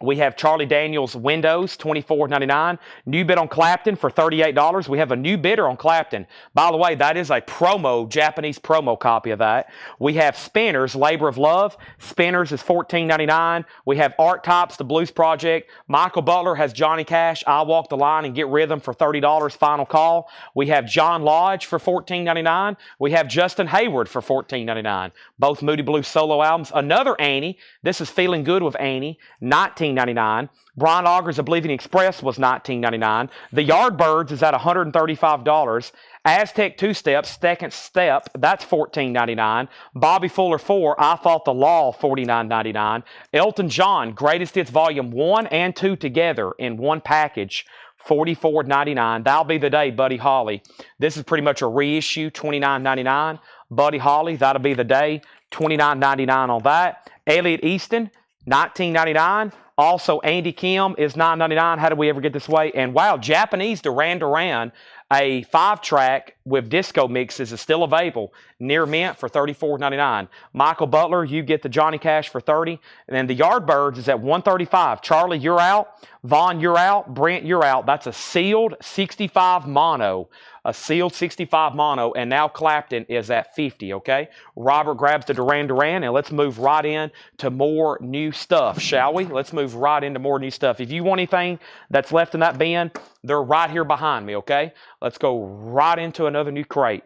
We have Charlie Daniels Windows, $24.99. New bid on Clapton for $38. We have a new bidder on Clapton. By the way, that is a Japanese promo copy of that. We have Spinners, Labor of Love. Spinners is $14.99. We have Art Tops, The Blues Project. Michael Butler has Johnny Cash, I Walk the Line and Get Rhythm for $30. Final call. We have John Lodge for $14.99. We have Justin Hayward for $14.99. Both Moody Blues solo albums. Another Annie. This is Feeling Good with Annie, $19.99. $19.99. Brian Auger's Oblivion Express was $19.99. The Yardbirds is at $135. Aztec Two-Step, Second Step, that's $14.99. Bobby Fuller 4, I Thought the Law, $49.99. Elton John, Greatest Hits Volume 1 and 2 together in one package, $44.99. That'll Be the Day, Buddy Holly. This is pretty much a reissue, $29.99. Buddy Holly, That'll Be the Day, $29.99 on that. Elliot Easton, $19.99. Also, Andy Kim is $9.99. How did we ever get this way? And wow, Japanese Duran Duran, a 5-track with disco mixes is still available. Near mint for $34.99. Michael Butler, you get the Johnny Cash for $30. And then the Yardbirds is at $135. Charlie, you're out. Vaughn, you're out. Brent, you're out. That's a sealed 65 mono. A sealed 65 mono, and now Clapton is at 50, okay? Robert grabs the Duran Duran, and let's move right in to more new stuff, shall we? Let's move right into more new stuff. If you want anything that's left in that bin, they're right here behind me, okay? Let's go right into another new crate.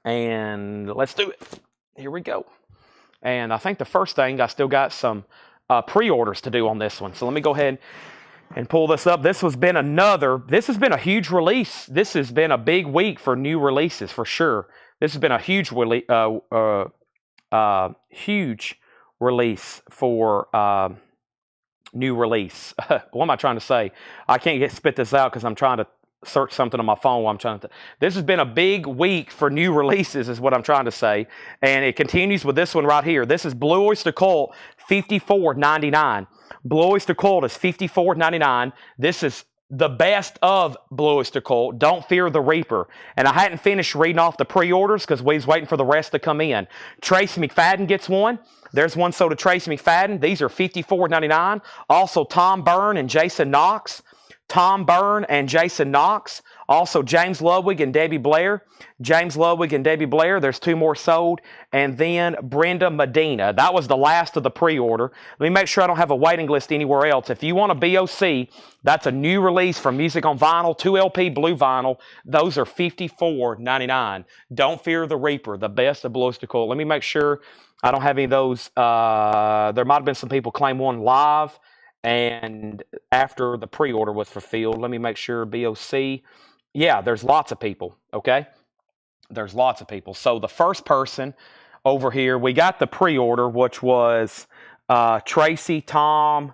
And let's do it. Here we go. And I think the first thing, I still got some pre-orders to do on this one. So let me go ahead and pull this up. This has been a huge release. This has been a big week for new releases for sure. This has been a huge release for new release. What am I trying to say? I can't spit this out because I'm trying to search something on my phone while I'm trying to. This has been a big week for new releases is what I'm trying to say. And it continues with this one right here. This is Blue Oyster Cult, $54.99. Blue Oyster Cult is $54.99. This is the best of Blue Oyster Cult. Don't Fear the Reaper. And I hadn't finished reading off the pre-orders because we was waiting for the rest to come in. Tracy McFadden gets one. There's one sold to Tracy McFadden. These are $54.99. Also Tom Byrne and Jason Knox. Tom Byrne and Jason Knox. Also James Ludwig and Debbie Blair. James Ludwig and Debbie Blair. There's 2 more sold. And then Brenda Medina. That was the last of the pre-order. Let me make sure I don't have a waiting list anywhere else. If you want a BOC, that's a new release from Music on Vinyl, 2LP blue vinyl. Those are $54.99. Don't Fear the Reaper, the best of Blue Oyster Cult. Let me make sure I don't have any of those. There might have been some people claim one live. And after the pre-order was fulfilled, let me make sure BOC. Yeah, there's lots of people, okay? There's lots of people. So the first person over here, we got the pre-order, which was Tracy, Tom,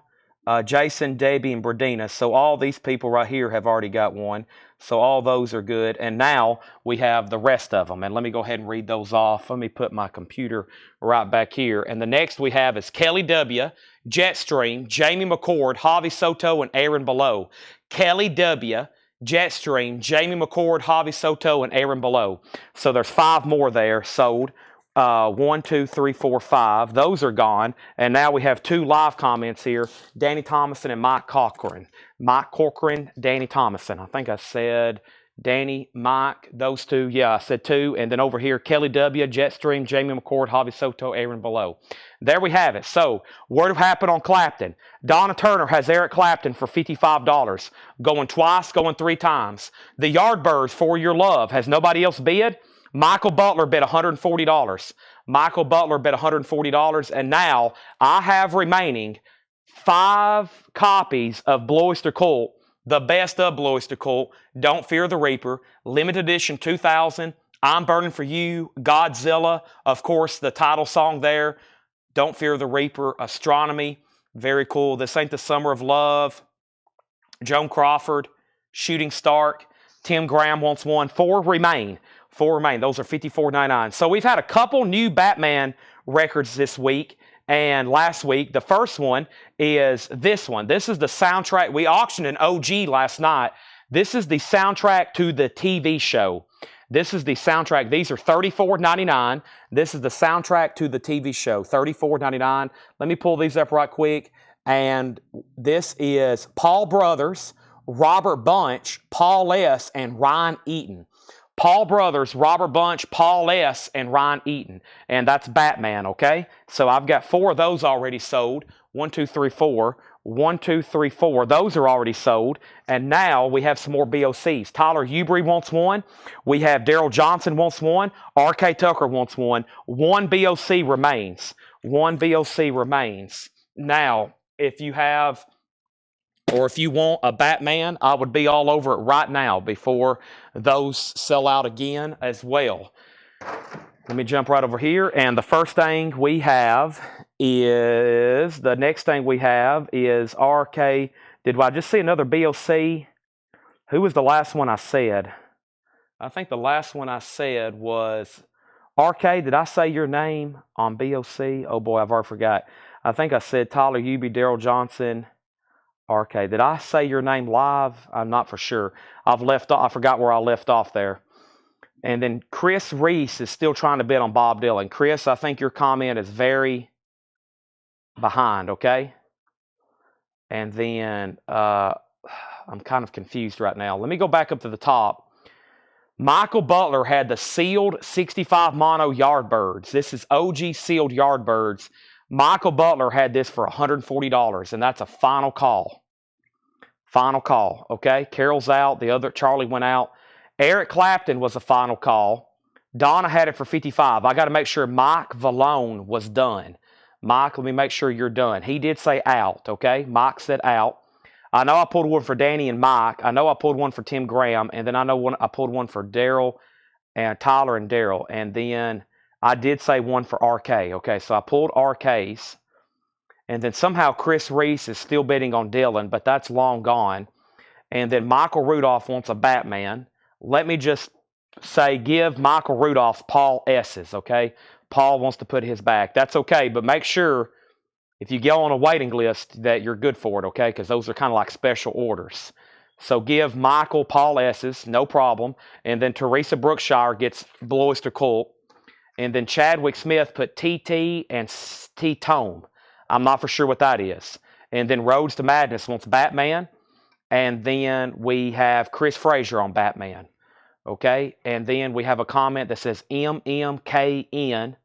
Jason, Debbie, and Bradina. So all these people right here have already got one. So all those are good. And now we have the rest of them. And let me go ahead and read those off. Let me put my computer right back here. And the next we have is Kelly W., Jetstream, Jamie McCord, Javi Soto, and Aaron Below. Kelly W., Jetstream, Jamie McCord, Javi Soto, and Aaron Below. So there's 5 more there sold. 1, 2, 3, 4, 5. Those are gone. And now we have 2 live comments here. Danny Thomason and Mike Cochran. Mike Corcoran, Danny Thomason. I think I said Danny, Mike, those 2. Yeah, I said 2. And then over here, Kelly W., Jetstream, Jamie McCord, Javi Soto, Aaron Below. There we have it. So, what happened on Clapton? Donna Turner has Eric Clapton for $55. Going twice, going 3 times. The Yardbirds, For Your Love. Has nobody else bid? Michael Butler bid $140. Michael Butler bid $140. And now I have remaining 5 copies of Blue Oyster Cult, the best of Blue Oyster Cult, Don't Fear the Reaper, limited edition 2000, I'm Burning for You, Godzilla, of course, the title song there, Don't Fear the Reaper, Astronomy, very cool. This Ain't the Summer of Love, Joan Crawford, Shooting Stark, Tim Graham wants one. 4 remain. 4 remain. Those are $54.99. So we've had a couple new Batman records this week and last week. The first one is this one. This is the soundtrack. We auctioned an OG last night. This is the soundtrack to the TV show. This is the soundtrack. These are $34.99. This is the soundtrack to the TV show. $34.99. Let me pull these up right quick. And this is Paul Brothers, Robert Bunch, Paul S., and Ryan Eaton. Paul Brothers, Robert Bunch, Paul S., and Ryan Eaton. And that's Batman, okay? So I've got 4 of those already sold. 1, 2, 3, 4. 1, 2, 3, 4. Those are already sold. And now we have some more BOCs. Tyler Ubry wants one. We have Daryl Johnson wants one. R.K. Tucker wants one. 1 BOC remains. 1 BOC remains. Now, if you have, or if you want a Batman, I would be all over it right now before those sell out again as well. Let me jump right over here. And the first thing we have is, the next thing we have is RK. Did I just see another BOC? Who was the last one I said? I think the last one I said was RK. Did I say your name on BOC? Oh boy, I've already forgot. I think I said Tyler Uby, Daryl Johnson, RK. Did I say your name live? I'm not for sure. I forgot where I left off there. And then Chris Reese is still trying to bet on Bob Dylan. Chris, I think your comment is very behind, okay? And then I'm kind of confused right now. Let me go back up to the top. Michael Butler had the sealed 65 mono Yardbirds. This is OG sealed Yardbirds. Michael Butler had this for $140, and that's a final call. Final call, okay? Carol's out. The other Charlie went out. Eric Clapton was a final call. Donna had it for $55. I got to make sure Mike Valone was done. Mike, let me make sure you're done. He did say out, okay? Mike said out. I know I pulled one for Danny and Mike. I know I pulled one for Tim Graham. And then I pulled one for Daryl and Tyler and Daryl. And then I did say one for RK. Okay, so I pulled RK's. And then somehow Chris Reese is still betting on Dylan, but that's long gone. And then Michael Rudolph wants a Batman. Let me just say, give Michael Rudolph Paul S's, okay? Paul wants to put his back. That's okay, but make sure if you go on a waiting list that you're good for it, okay? Because those are kind of like special orders. So give Michael Paul S's, no problem. And then Teresa Brookshire gets Blue Oyster Cult. And then Chadwick Smith put TT and T-Tome. I'm not for sure what that is. And then Roads to Madness wants Batman. And then we have Chris Frazier on Batman. Okay? And then we have a comment that says MMKN.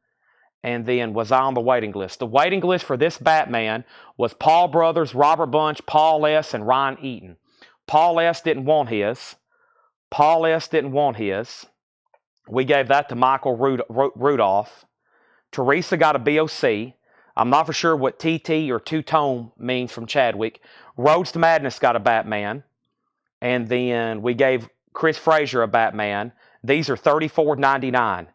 And then was I on the waiting list? The waiting list for this Batman was Paul Brothers, Robert Bunch, Paul S., and Ryan Eaton. Paul S. didn't want his. Paul S. didn't want his. We gave that to Michael Rudolph. Teresa got a BOC. I'm not for sure what TT or two-tone means from Chadwick. Roads to Madness got a Batman. And then we gave Chris Frazier a Batman. These are $34.99.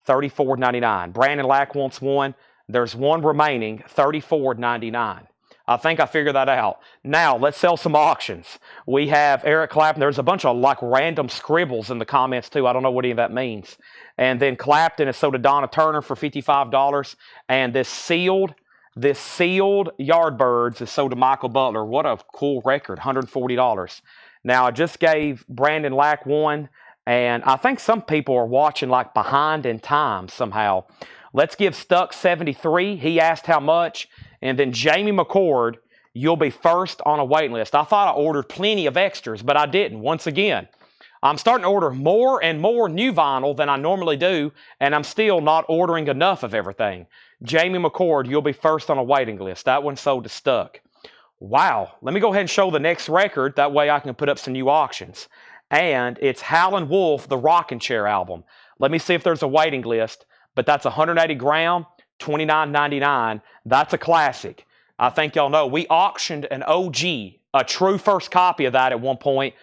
$34.99. Brandon Lack wants one. There's one remaining, $34.99. I think I figured that out. Now, let's sell some auctions. We have Eric Clapton. There's a bunch of like random scribbles in the comments too. I don't know what any of that means. And then Clapton is sold to Donna Turner for $55. And this sealed Yardbirds is sold to Michael Butler. What a cool record, $140. Now, I just gave Brandon Lack one. And I think some people are watching like behind in time somehow. Let's give Stuck 73. He asked how much. And then Jamie McCord, you'll be first on a waiting list. I thought I ordered plenty of extras, but I didn't. Once again, I'm starting to order more and more new vinyl than I normally do, and I'm still not ordering enough of everything. Jamie McCord, you'll be first on a waiting list. That one sold to Stuck. Wow. Let me go ahead and show the next record. That way I can put up some new auctions. And it's Howlin' Wolf, the Rockin' Chair album. Let me see if there's a waiting list. But that's 180 gram, $29.99. That's a classic. I think y'all know. We auctioned an OG, a true first copy of that at one point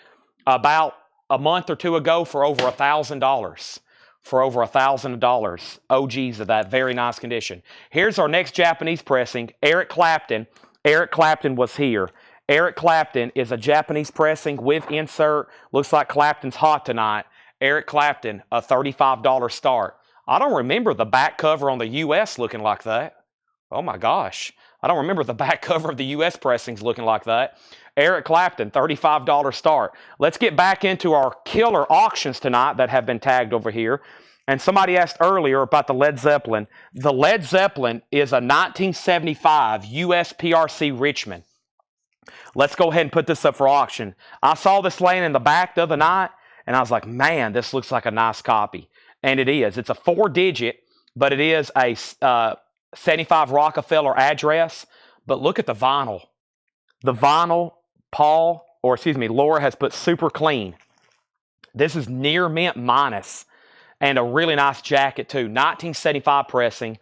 about a month or two ago for over $1,000. For over $1,000. OGs of that. Very nice condition. Here's our next Japanese pressing. Eric Clapton. Eric Clapton was here. Eric Clapton is a Japanese pressing with insert. Looks like Clapton's hot tonight. Eric Clapton, a $35 start. I don't remember the back cover on the U.S. looking like that. Oh my gosh. I don't remember the back cover of the U.S. pressings looking like that. Eric Clapton, $35 start. Let's get back into our killer auctions tonight that have been tagged over here. And somebody asked earlier about the Led Zeppelin. The Led Zeppelin is a 1975 U.S. PRC Richmond. Let's go ahead and put this up for auction. I saw this laying in the back the other night, and I was like, man, this looks like a nice copy. And it is. It's a 4-digit, but it is a 75 Rockefeller address. But look at the vinyl. The vinyl, Laura has put super clean. This is near mint minus. And a really nice jacket, too. 1975 pressing.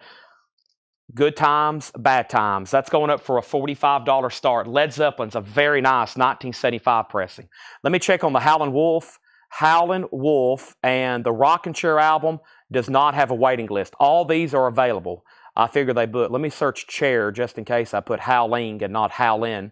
Good times, bad times. That's going up for a $45 start. Led Zeppelin's a very nice 1975 pressing. Let me check on the Howlin' Wolf. Howlin' Wolf and the Rockin' Chair album does not have a waiting list. All these are available. I figure they put, let me search chair just in case I put Howling and not Howlin'.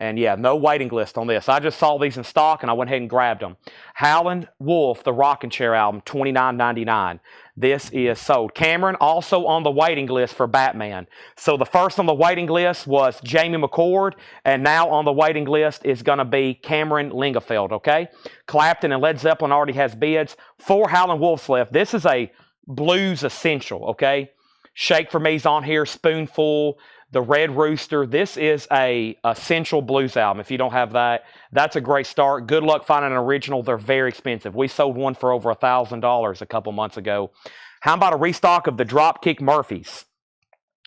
And yeah, no waiting list on this. I just saw these in stock and I went ahead and grabbed them. Howlin' Wolf, the Rockin' Chair album, $29.99. This is sold. Cameron also on the waiting list for Batman. So the first on the waiting list was Jamie McCord, and now on the waiting list is going to be Cameron Lingefeld, okay? Clapton and Led Zeppelin already has bids. 4 Howlin' Wolves left. This is a blues essential, okay? Shake for Me's on here, Spoonful, The Red Rooster. This is a essential blues album. If you don't have that, that's a great start. Good luck finding an original. They're very expensive. We sold one for over $1,000 a couple months ago. How about a restock of the Dropkick Murphys?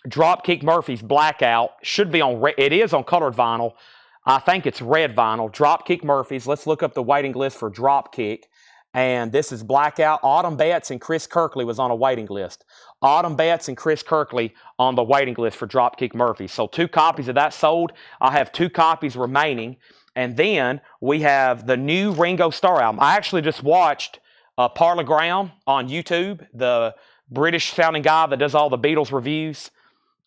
Dropkick Murphys Blackout should be on, it is on colored vinyl. I think it's red vinyl. Dropkick Murphys. Let's look up the waiting list for Dropkick. And this is Blackout. Autumn Betts and Chris Kirkley was on a waiting list. Autumn Betts and Chris Kirkley on the waiting list for Dropkick Murphy. So 2 copies of that sold. I have 2 copies remaining. And then we have the new Ringo Starr album. I actually just watched Parla Graham on YouTube, the British sounding guy that does all the Beatles reviews.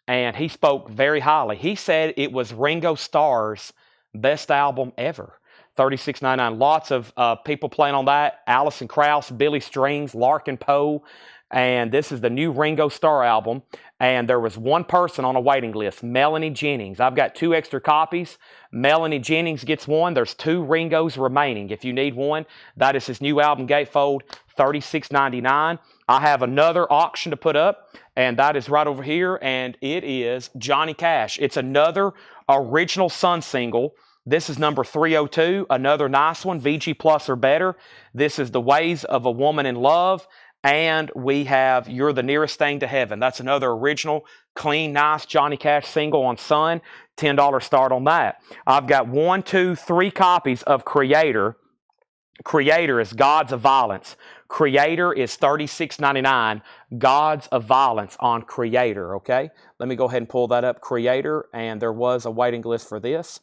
And he spoke very highly. He said it was Ringo Starr's best album ever. $36.99. Lots of people playing on that. Alison Krauss, Billy Strings, Larkin Poe. And this is the new Ringo Starr album. And there was one person on a waiting list, Melanie Jennings. I've got 2 extra copies. Melanie Jennings gets one. There's 2 Ringos remaining. If you need one, that is his new album, Gatefold, $36.99. I have another auction to put up, and that is right over here. And it is Johnny Cash. It's another original Sun single. This is number 302, another nice one, VG Plus or better. This is The Ways of a Woman in Love. And we have You're the Nearest Thing to Heaven. That's another original, clean, nice Johnny Cash single on Sun. $10 start on that. I've got 1, 2, 3 copies of Creator. Creator is Gods of Violence. Creator is $36.99. Gods of Violence on Creator, okay? Let me go ahead and pull that up, Creator. And there was a waiting list for this.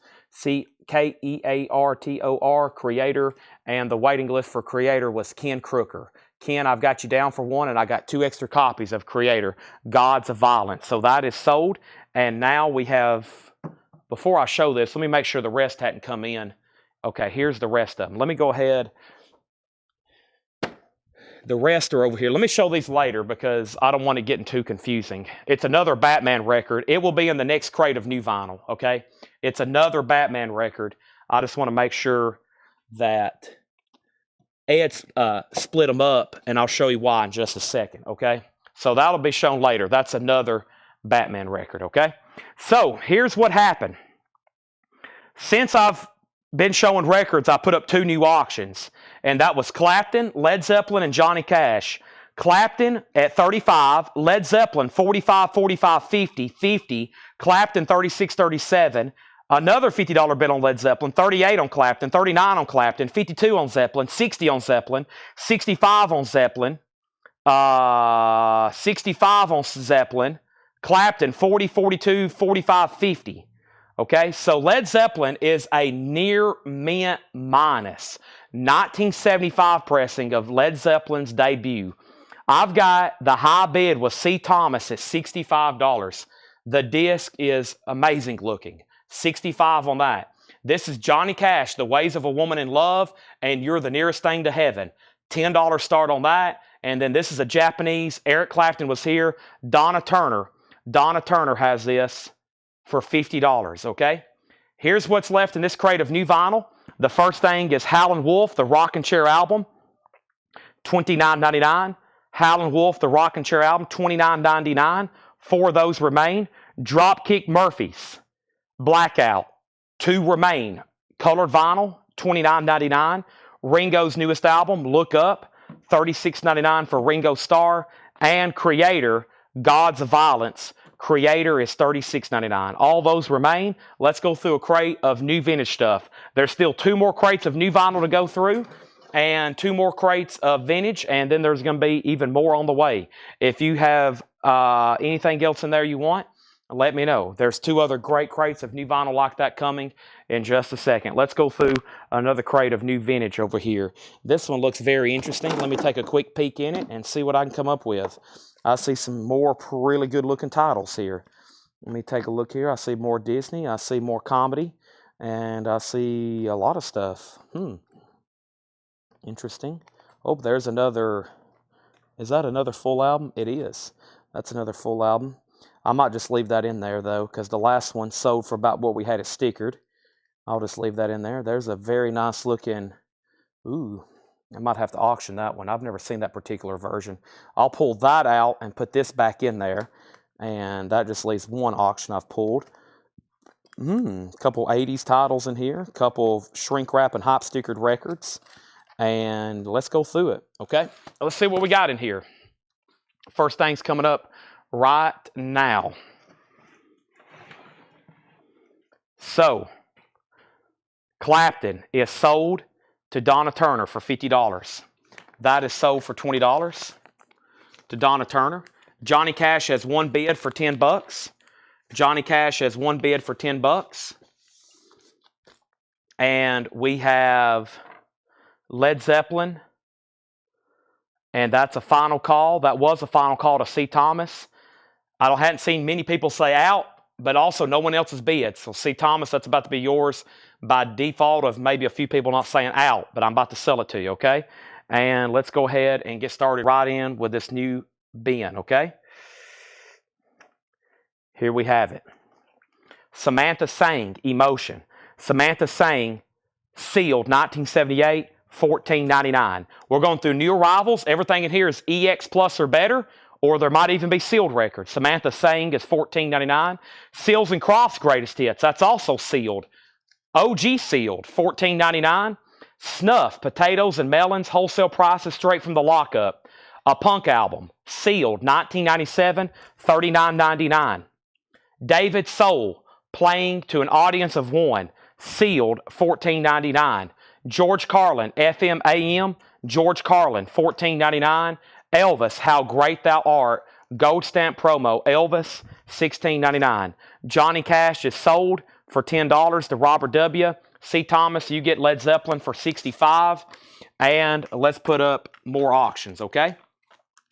Keartor, Creator. And the waiting list for Creator was Ken Crooker. Ken, I've got you down for one, and I got 2 extra copies of Creator, Gods of Violence. So that is sold. And now we have, before I show this, let me make sure the rest hadn't come in. Okay, here's the rest of them. Let me go ahead. The rest are over here. Let me show these later because I don't want it getting too confusing. It's another Batman record. It will be in the next crate of new vinyl, okay? It's another Batman record. I just want to make sure that Ed's split them up, and I'll show you why in just a second, okay? So that'll be shown later. That's another Batman record, okay? So here's what happened. Since I've been showing records, I put up 2 new auctions, and that was Clapton, Led Zeppelin, and Johnny Cash. Clapton at 35, Led Zeppelin 45, 45, 50, 50, Clapton 36, 37, another $50 bid on Led Zeppelin, 38 on Clapton, 39 on Clapton, 52 on Zeppelin, 60 on Zeppelin, 65 on Zeppelin, 65 on Zeppelin, Clapton 40, 42, 45, 50. Okay, so Led Zeppelin is a near mint minus 1975 pressing of Led Zeppelin's debut. I've got the high bid with C. Thomas at $65. The disc is amazing looking. 65 on that. This is Johnny Cash, The Ways of a Woman in Love, and You're the Nearest Thing to Heaven. $10 start on that. And then this is a Japanese. Eric Clapton was here. Donna Turner. Donna Turner has this for $50, okay? Here's what's left in this crate of new vinyl. The first thing is Howlin' Wolf, the Rockin' Chair album, $29.99. Howlin' Wolf, the Rockin' Chair album, $29.99. 4 of those remain. Dropkick Murphys, Blackout, 2 remain. Colored vinyl, $29.99. Ringo's newest album, Look Up, $36.99 for Ringo Starr. And Creator, Gods of Violence, Creator is $36.99. All those remain. Let's go through a crate of new vintage stuff. There's still 2 more crates of new vinyl to go through and 2 more crates of vintage, and then there's going to be even more on the way. If you have Anything else in there you want, let me know. There's 2 other great crates of new vinyl like that coming in just a second. Let's go through another crate of new vintage over here. This one looks very interesting. Let me take a quick peek in it and see what I can come up with. I see some more really good looking titles here. Let me take a look here. I see more Disney. I see more comedy. And I see a lot of stuff. Interesting. Oh, there's another. Is that another full album? It is. That's another full album. I might just leave that in there, though, because the last one sold for about what we had it stickered. I'll just leave that in there. There's a very nice looking. Ooh, I might have to auction that one. I've never seen that particular version. I'll pull that out and put this back in there. And that just leaves one auction I've pulled. Couple 80s titles in here. Couple of shrink wrap and hop stickered records. And let's go through it, okay? Let's see what we got in here. First thing's coming up right now. So, Clapton is sold to Donna Turner for $50. That is sold for $20 to Donna Turner. Johnny Cash has 1 bid for $10. Johnny Cash has 1 bid for $10. And we have Led Zeppelin. And that's a final call. That was a final call to C. Thomas. I hadn't seen many people say out, but also no one else's bid. So C. Thomas, that's about to be yours by default of maybe a few people not saying out, but I'm about to sell it to you, okay? And let's go ahead and get started right in with this new bin, okay? Here we have it. Samantha Sang, Emotion. Samantha Sang, sealed, 1978, $14.99. We're going through new arrivals. Everything in here is EX Plus or better, or there might even be sealed records. Samantha Sang is $14.99. Seals and Crofts Greatest Hits, that's also sealed. OG sealed, $14.99. Snuff, Potatoes and Melons, wholesale prices straight from the lockup. A Punk album, sealed, 1997, $39.99. David Soul, playing to an audience of 1, sealed, $14.99. George Carlin, FM AM, George Carlin, $14.99. Elvis, How Great Thou Art, gold stamp promo, Elvis, $16.99. Johnny Cash is sold for $10 to Robert W. C. Thomas, you get Led Zeppelin for $65. And let's put up more auctions, okay?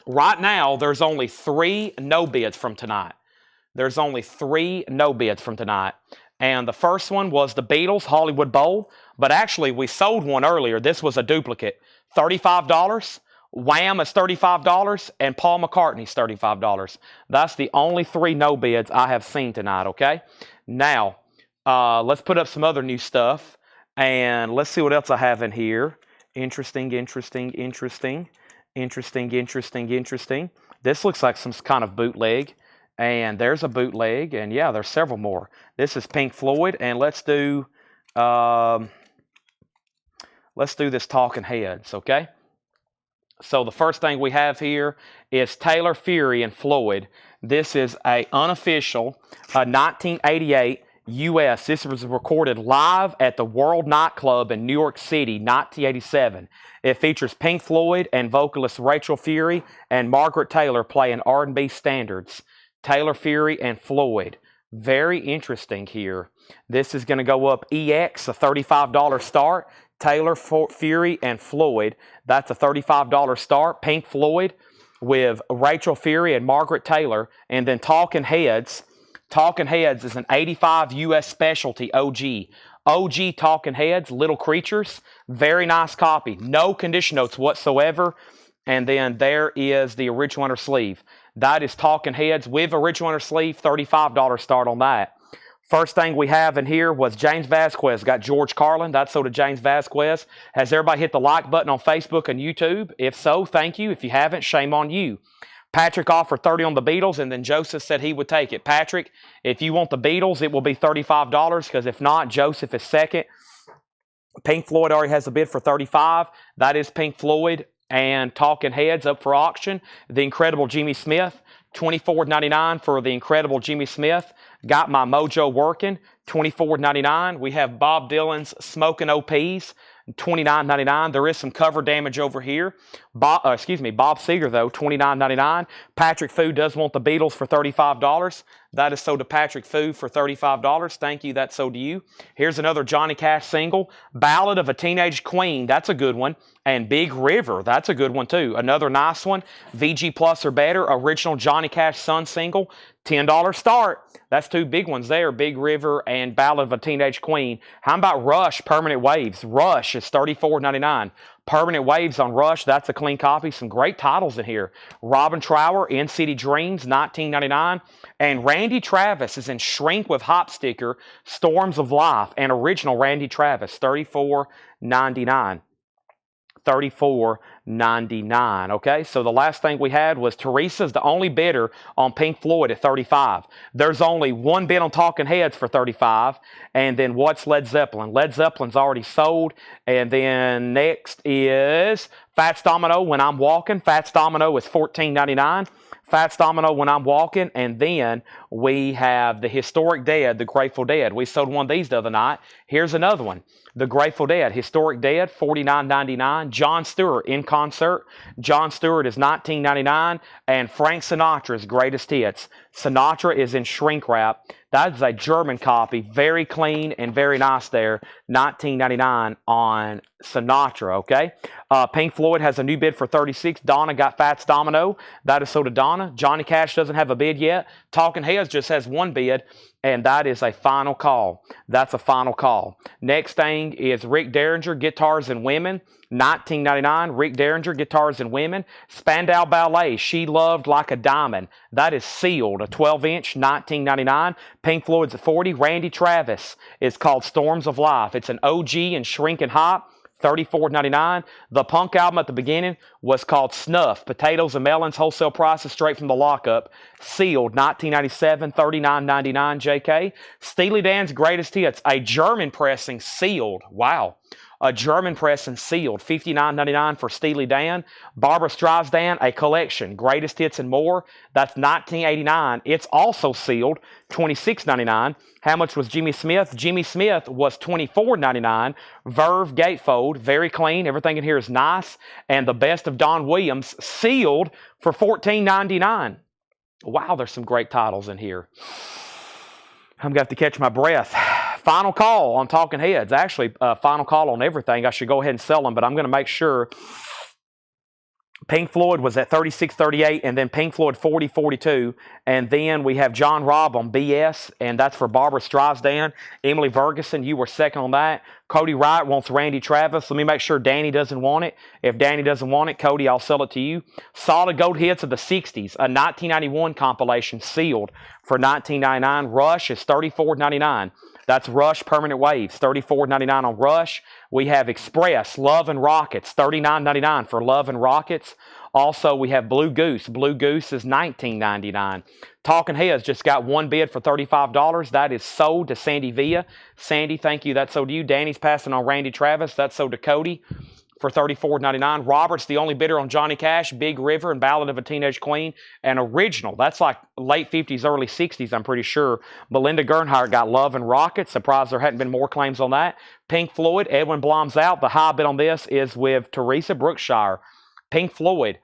Right now, there's only 3 no bids from tonight. There's only 3 no bids from tonight. And the first one was the Beatles Hollywood Bowl. But actually, we sold one earlier. This was a duplicate. $35. Wham is $35. And Paul McCartney's $35. That's the only 3 no bids I have seen tonight, okay? Now, let's put up some other new stuff. And let's see what else I have in here. Interesting. This looks like some kind of bootleg. And there's a bootleg, and yeah, there's several more. This is Pink Floyd, and let's do this Talking Heads, okay? So the first thing we have here is Taylor, Fury, and Floyd. This is a unofficial 1988 U.S. This was recorded live at the World Nightclub in New York City, 1987. It features Pink Floyd and vocalist Rachel Fury and Margaret Taylor playing R&B standards. Taylor, Fury, and Floyd. Very interesting here. This is going to go up EX, a $35 start. Taylor, Fury, and Floyd. That's a $35 start. Pink Floyd with Rachel Fury and Margaret Taylor. And then Talking Heads. Talking Heads is an 85 U.S. specialty OG. OG Talking Heads, Little Creatures. Very nice copy. No condition notes whatsoever. And then there is the original inner sleeve. That is Talking Heads with original inner sleeve, $35 start on that. First thing we have in here was James Vasquez. Got George Carlin. That's so to James Vasquez. Has everybody hit the like button on Facebook and YouTube? If so, thank you. If you haven't, shame on you. Patrick offered $30 on the Beatles, and then Joseph said he would take it. Patrick, if you want the Beatles, it will be $35, because if not, Joseph is second. Pink Floyd already has a bid for $35. That is Pink Floyd and Talking Heads up for auction. The Incredible Jimmy Smith, $24.99 for The Incredible Jimmy Smith. Got My Mojo Working, $24.99. We have Bob Dylan's Smoking OPs, $29.99. There is some cover damage over here. Bob Seger, though, $29.99. Patrick Fu does want the Beatles for $35. That is sold to Patrick Fu for $35. Thank you. That's sold to you. Here's another Johnny Cash single. Ballad of a Teenage Queen. That's a good one. And Big River. That's a good one, too. Another nice one. VG Plus or better. Original Johnny Cash Sun single. $10 start. That's two big ones there. Big River and Ballad of a Teenage Queen. How about Rush Permanent Waves? Rush is $34.99. Permanent Waves on Rush. That's a clean copy. Some great titles in here. Robin Trower, In City Dreams, $19.99. And Randy Travis is in Shrink with Hop Sticker, Storms of Life, and original Randy Travis, $34.99. $34.99. Okay, so the last thing we had was Teresa's the only bidder on Pink Floyd at $35. There's only one bid on Talking Heads for $35, and then what's Led Zeppelin? Led Zeppelin's already sold, and then next is Fats Domino, When I'm Walking. Fats Domino is $14.99. Fats Domino, When I'm Walking, and then we have the Historic Dead, the Grateful Dead. We sold one of these the other night. Here's another one. The Grateful Dead, Historic Dead, $49.99. Jon Stewart in concert. Jon Stewart is $19.99. And Frank Sinatra's Greatest Hits. Sinatra is in shrink wrap. That is a German copy. Very clean and very nice there. $19.99 on Sinatra, okay? Pink Floyd has a new bid for $36. Donna got Fats Domino. That is sold to Donna. Johnny Cash doesn't have a bid yet. Talking Heads just has one bid, and that is a final call. That's a final call. Next thing is Rick Derringer, Guitars and Women, $19.99. Rick Derringer, Guitars and Women. Spandau Ballet, She Loved Like a Diamond. That is sealed, a 12-inch, $19.99. Pink Floyd's at $40. Randy Travis is called Storms of Life. It's an OG and Shrink and Hop. $34.99. The Punk album at the beginning was called Snuff, Potatoes and Melons, wholesale prices straight from the lockup. Sealed, $19.97, $39.99, JK. Steely Dan's Greatest Hits, a German pressing, sealed. Wow. A German pressing, sealed, $59.99 for Steely Dan. Barbra Streisand, a collection, Greatest Hits and More. That's $19.89. It's also sealed, $26.99. How much was Jimmy Smith? Jimmy Smith was $24.99. Verve Gatefold, very clean. Everything in here is nice. And the Best of Don Williams, sealed for $14.99. Wow, there's some great titles in here. I'm going to have to catch my breath. Final call on Talking Heads. Actually, final call on everything. I should go ahead and sell them, but I'm going to make sure. Pink Floyd was at $36.38, and then Pink Floyd $40.42, and then we have John Robb on BS, and that's for Barbra Streisand. Emily Ferguson, you were second on that. Cody Wright wants Randy Travis. Let me make sure Danny doesn't want it. If Danny doesn't want it, Cody, I'll sell it to you. Solid Gold Hits of the 60s, a 1991 compilation, sealed for $19.99. Rush is $34.99. That's Rush Permanent Waves, $34.99 on Rush. We have Express, Love and Rockets, $39.99 for Love and Rockets. Also, we have Blue Goose. Blue Goose is $19.99. Talking Heads just got one bid for $35. That is sold to Sandy Villa. Sandy, thank you. That's sold to you. Danny's passing on Randy Travis. That's sold to Cody for $34.99. Robert's the only bidder on Johnny Cash, Big River, and Ballad of a Teenage Queen. And original, that's like late 50s, early 60s, I'm pretty sure. Belinda Gernhardt got Love and Rockets. Surprised there hadn't been more claims on that. Pink Floyd, Edwin Blom's out. The high bid on this is with Teresa Brookshire. Pink Floyd,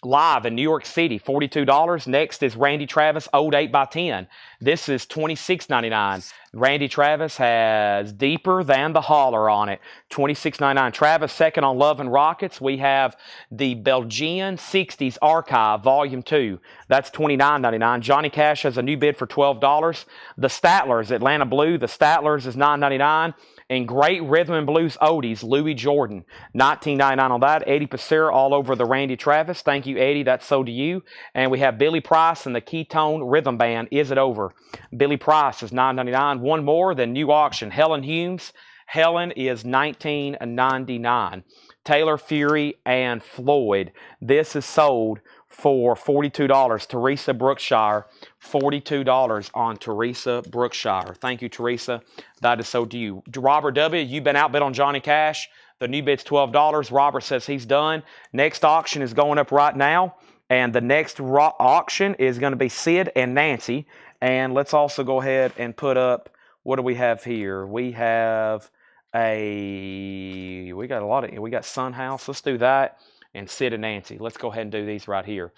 live in New York City, $42. Next is Randy Travis, Old 8x10. This is $26.99. Randy Travis has Deeper Than the Holler on it, $26.99. Travis second on Love and Rockets. We have the Belgian 60s Archive, Volume 2. That's $29.99. Johnny Cash has a new bid for $12. The Statlers, Atlanta Blue. The Statlers is $9.99. And Great Rhythm and Blues Oldies, Louis Jordan, $19.99 on that. Eddie Pacera all over the Randy Travis. Thank you, Eddie. That's sold to you. And we have Billy Price and the Ketone Rhythm Band, Is It Over? Billy Price is $9.99. One more, then new auction. Helen Humes. Helen is $19.99. Taylor, Fury, and Floyd. This is sold for $42. Teresa Brookshire, $42 on Teresa Brookshire. Thank you, Teresa. That is sold to you. Robert W., you've been outbid on Johnny Cash. The new bid's $12. Robert says he's done. Next auction is going up right now. And the next auction is going to be Sid and Nancy. And let's also go ahead and put up, what do we have here? We have we got Sun House. Let's do that. and Sid and Nancy. Let's go ahead and do these right here.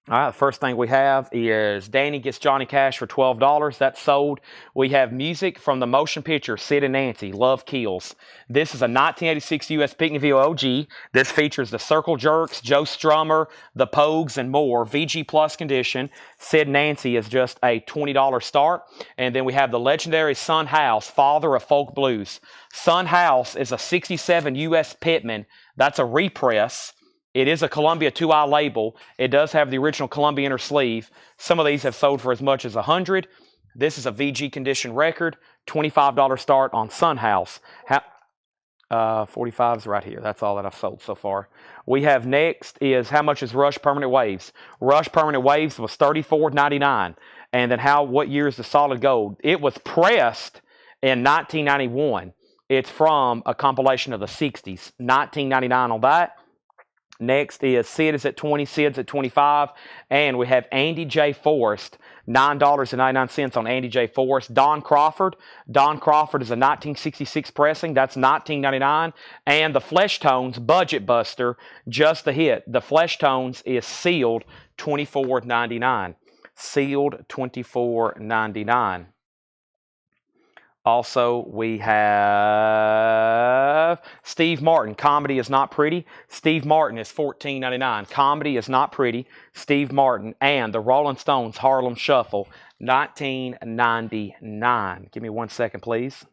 All right, the first thing we have is Danny Gets Johnny Cash for $12. That's sold. We have music from the motion picture Sid and Nancy, Love Kills. This is a 1986 U.S. Picnickville OG. This features the Circle Jerks, Joe Strummer, the Pogues, and more. VG Plus condition. Sid and Nancy is just a $20 start. And then we have the legendary Son House, Father of Folk Blues. Son House is a 67 U.S. Pitman. That's a repress. It is a Columbia 2i label. It does have the original Columbia inner sleeve. Some of these have sold for as much as $100. This is a VG condition record. $25 start on Son House. 45 is right here. That's all that I've sold so far. We have next is how much is Rush Permanent Waves. Rush Permanent Waves was $34.99. And then what year is the solid gold? It was pressed in 1991. It's from a compilation of the 60s. $19.99 on that. Next is Sid is at 20, Sid's at 25, and we have Andy J. Forrest, $9.99 on Andy J. Forrest. Don Crawford is a 1966 pressing, that's $19.99, and the Flesh Tones Budget Buster, just a hit. The Flesh Tones is sealed, $24.99. Sealed, $24.99. Also, we have Steve Martin. Comedy is Not Pretty. Steve Martin is $14.99. Comedy is Not Pretty. Steve Martin. And the Rolling Stones Harlem Shuffle, $19.99. Give me 1 second, please.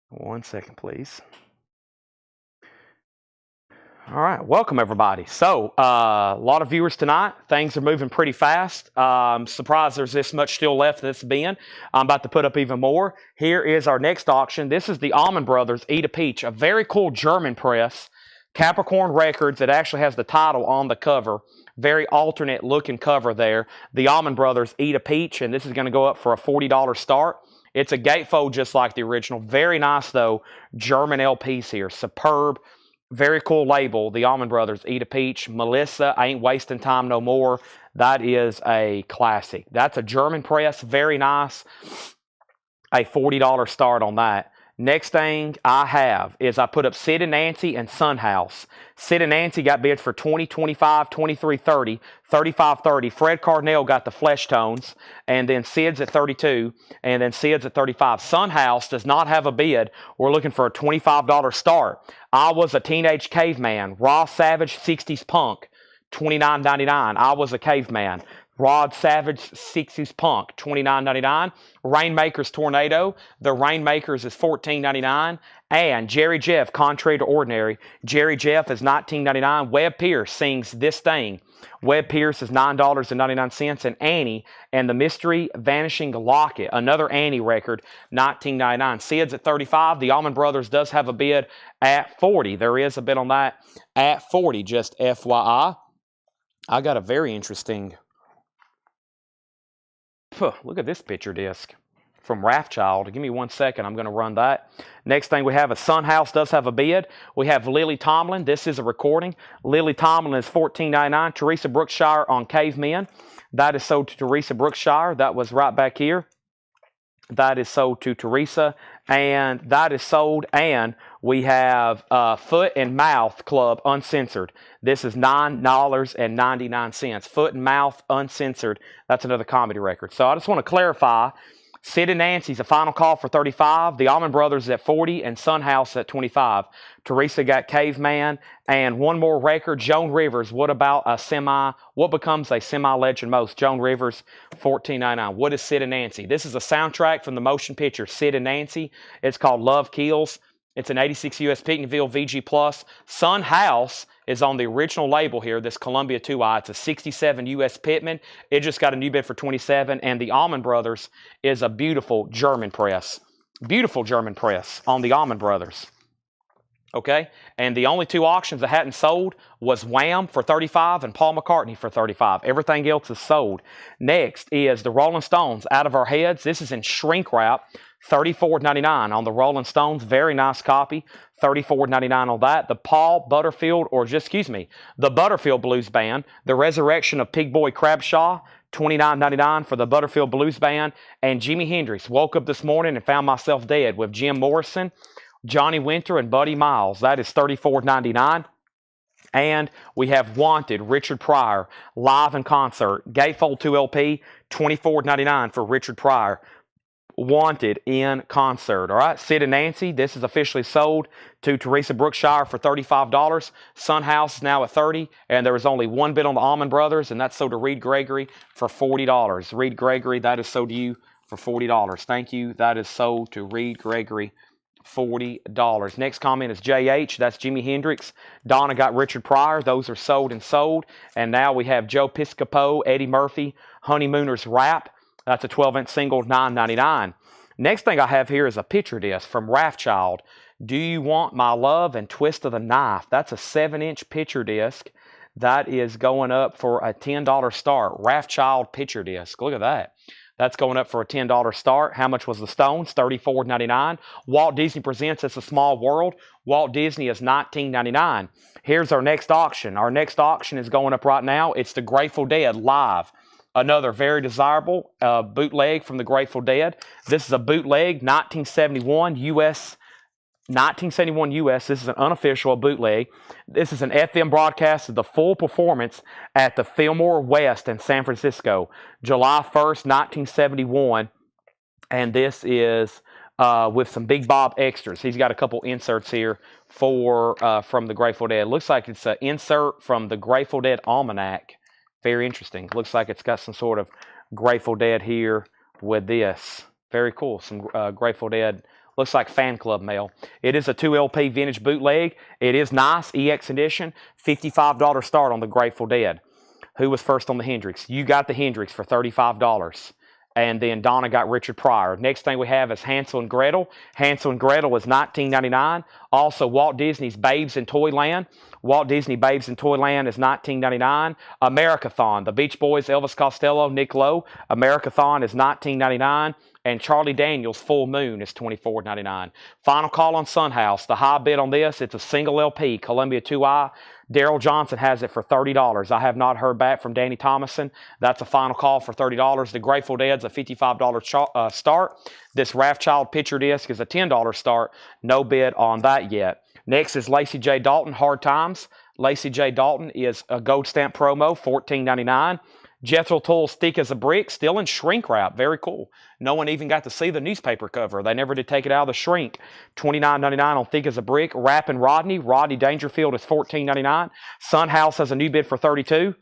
One second, please. All right, welcome everybody. So, a lot of viewers tonight. Things are moving pretty fast. Surprised there's this much still left of this bin. I'm about to put up even more. Here is our next auction. This is the Allman Brothers Eat a Peach, a very cool German press. Capricorn Records. It actually has the title on the cover. Very alternate looking cover there. The Allman Brothers Eat a Peach, and this is going to go up for a $40 start. It's a gatefold just like the original. Very nice though. German LPs here. Superb. Very cool label, the Allman Brothers, Eat a Peach. Melissa, I Ain't Wasting Time No More. That is a classic. That's a German press, very nice. A $40 start on that. Next thing I have is I put up Sid and Nancy and Son House. Sid and Nancy got bids for $20, $25, $23, $30, $35, $30. Fred Cardinale got the Flesh Tones, and then Sid's at $32, and then Sid's at $35. Son House does not have a bid. We're looking for a $25 start. I Was a Teenage Caveman. Raw Savage 60s Punk, $29.99. I Was a Caveman. Rod Savage 60s Punk, $29.99. Rainmakers Tornado. The Rainmakers is $14.99. And Jerry Jeff, Contrary to Ordinary. Jerry Jeff is $19.99. Webb Pierce sings This Thing. Webb Pierce is $9.99. And Annie and the Mystery Vanishing Locket, another Annie record, $19.99. Sid's at $35. The Allman Brothers does have a bid at $40. There is a bid on that at $40, just FYI. I got a very interesting... Look at this picture disc from Rathchild. Give me 1 second. I'm going to run that. Next thing we have is Son House does have a bid. We have Lily Tomlin. This is a recording. Lily Tomlin is $14.99. Teresa Brookshire on Cavemen. That is sold to Teresa Brookshire. That was right back here. That is sold to Teresa. And that is sold. And we have Foot and Mouth Club Uncensored. This is $9.99. Foot and Mouth Uncensored. That's another comedy record. So I just want to clarify. Sid and Nancy's a final call for $35. The Allman Brothers is at $40 and Son House at $25. Teresa got Caveman. And one more record, Joan Rivers. What becomes a semi-legend most? Joan Rivers, $14.99. What is Sid and Nancy? This is a soundtrack from the motion picture Sid and Nancy. It's called Love Kills. It's an 86 U.S. Picnickville VG Plus. Son House is on the original label here, this Columbia 2i. It's a 67 U.S. Pitman. It just got a new bid for $27. And the Allman Brothers is a beautiful German press. Beautiful German press on the Allman Brothers. Okay, and the only two auctions that hadn't sold was Wham for 35 and Paul McCartney for 35. Everything else is sold. Next is the Rolling Stones, Out of Our Heads. This is in shrink wrap, $34.99 on the Rolling Stones. Very nice copy, $34.99 on that. The Paul Butterfield, or just excuse me, the Butterfield Blues Band, The Resurrection of Pig Boy Crabshaw, $29.99 for the Butterfield Blues Band. And Jimi Hendrix, Woke Up This Morning and Found Myself Dead with Jim Morrison, Johnny Winter, and Buddy Miles. That is $34.99. And we have Wanted, Richard Pryor, live in concert. Gatefold 2 LP, $24.99 for Richard Pryor. Wanted in concert. All right, Sid and Nancy, this is officially sold to Teresa Brookshire for $35. Sun House is now at $30, and there was only one bid on the Allman Brothers, and that's sold to Reed Gregory for $40. Reed Gregory, that is sold to you for $40. Thank you. That is sold to Reed Gregory. $40. Next comment is JH. That's Jimi Hendrix. Donna got Richard Pryor. Those are sold and sold. And now we have Joe Piscopo, Eddie Murphy, Honeymooners Rap. That's a 12-inch single, $9.99. Next thing I have here is a picture disc from Wrathchild. Do You Want My Love and Twist of the Knife. That's a 7-inch picture disc. That is going up for a $10 start. Wrathchild picture disc. Look at that. That's going up for a $10 start. How much was the Stones? $34.99. Walt Disney Presents It's a Small World. Walt Disney is $19.99. Here's our next auction. Our next auction is going up right now. It's the Grateful Dead live. Another very desirable bootleg from the Grateful Dead. This is a bootleg, 1971 U.S. 1971 U.S. This is an unofficial bootleg. This is an FM broadcast of the full performance at the Fillmore West in San Francisco, July 1st, 1971. And this is with some Big Bob extras. He's got a couple inserts here for from the Grateful Dead. Looks like it's an insert from the Grateful Dead Almanac. Very interesting. Looks like it's got some sort of Grateful Dead here with this. Very cool. Some Grateful Dead. Looks like fan club mail. It is a 2 LP vintage bootleg. It is nice. EX edition. $55 start on the Grateful Dead. Who was first on the Hendrix? You got the Hendrix for $35. And then Donna got Richard Pryor. Next thing we have is Hansel and Gretel. Hansel and Gretel is $19.99. Also, Walt Disney's Babes in Toyland. Walt Disney Babes in Toyland is $19.99. Americathon. The Beach Boys, Elvis Costello, Nick Lowe. Americathon is $19.99. And Charlie Daniels' Full Moon is $24.99. Final call on Sun House. The high bid on this, it's a single LP, Columbia 2i. Daryl Johnson has it for $30. I have not heard back from Danny Thomason. That's a final call for $30. The Grateful Dead's a $55 start. This Wrathchild picture disc is a $10 start. No bid on that yet. Next is Lacey J. Dalton, Hard Times. Lacey J. Dalton is a gold stamp promo, $14.99. Jethro Tull's Thick as a Brick, still in shrink wrap. Very cool. No one even got to see the newspaper cover. They never did take it out of the shrink. $29.99 on Thick as a Brick. Rappin' Rodney. Rodney Dangerfield is $14.99. Sun House has a new bid for $32.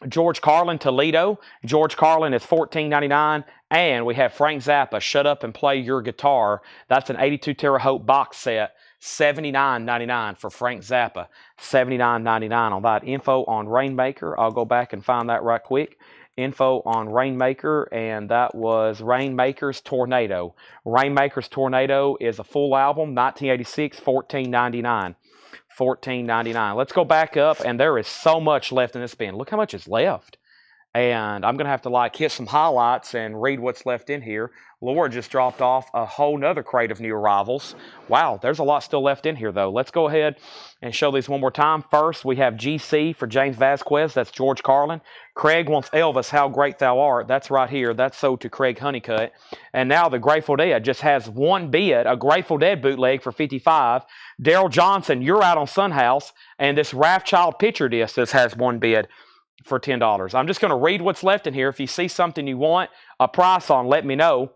George Carlin, Toledo. George Carlin is $14.99. And we have Frank Zappa, Shut Up and Play Your Guitar. That's an 82 Terre Haute box set. $79.99 for Frank Zappa. $79.99 on that. Info on Rainmaker. I'll go back and find that right quick. Info on Rainmaker, and that was Rainmaker's Tornado. Rainmaker's Tornado is a full album, 1986, $14.99. $14.99. Let's go back up, and there is so much left in this bin. Look how much is left. And I'm going to have to hit some highlights and read what's left in here. Laura just dropped off a whole nother crate of new arrivals. Wow, there's a lot still left in here, though. Let's go ahead and show these one more time. First, we have GC for James Vasquez. That's George Carlin. Craig wants Elvis, How Great Thou Art. That's right here. That's sold to Craig Honeycutt. And now the Grateful Dead just has one bid, a Grateful Dead bootleg for $55. Daryl Johnson, You're Out on Sun House. And this Wrathchild picture disc just has one bid for $10. I'm just going to read what's left in here. If you see something you want a price on, let me know.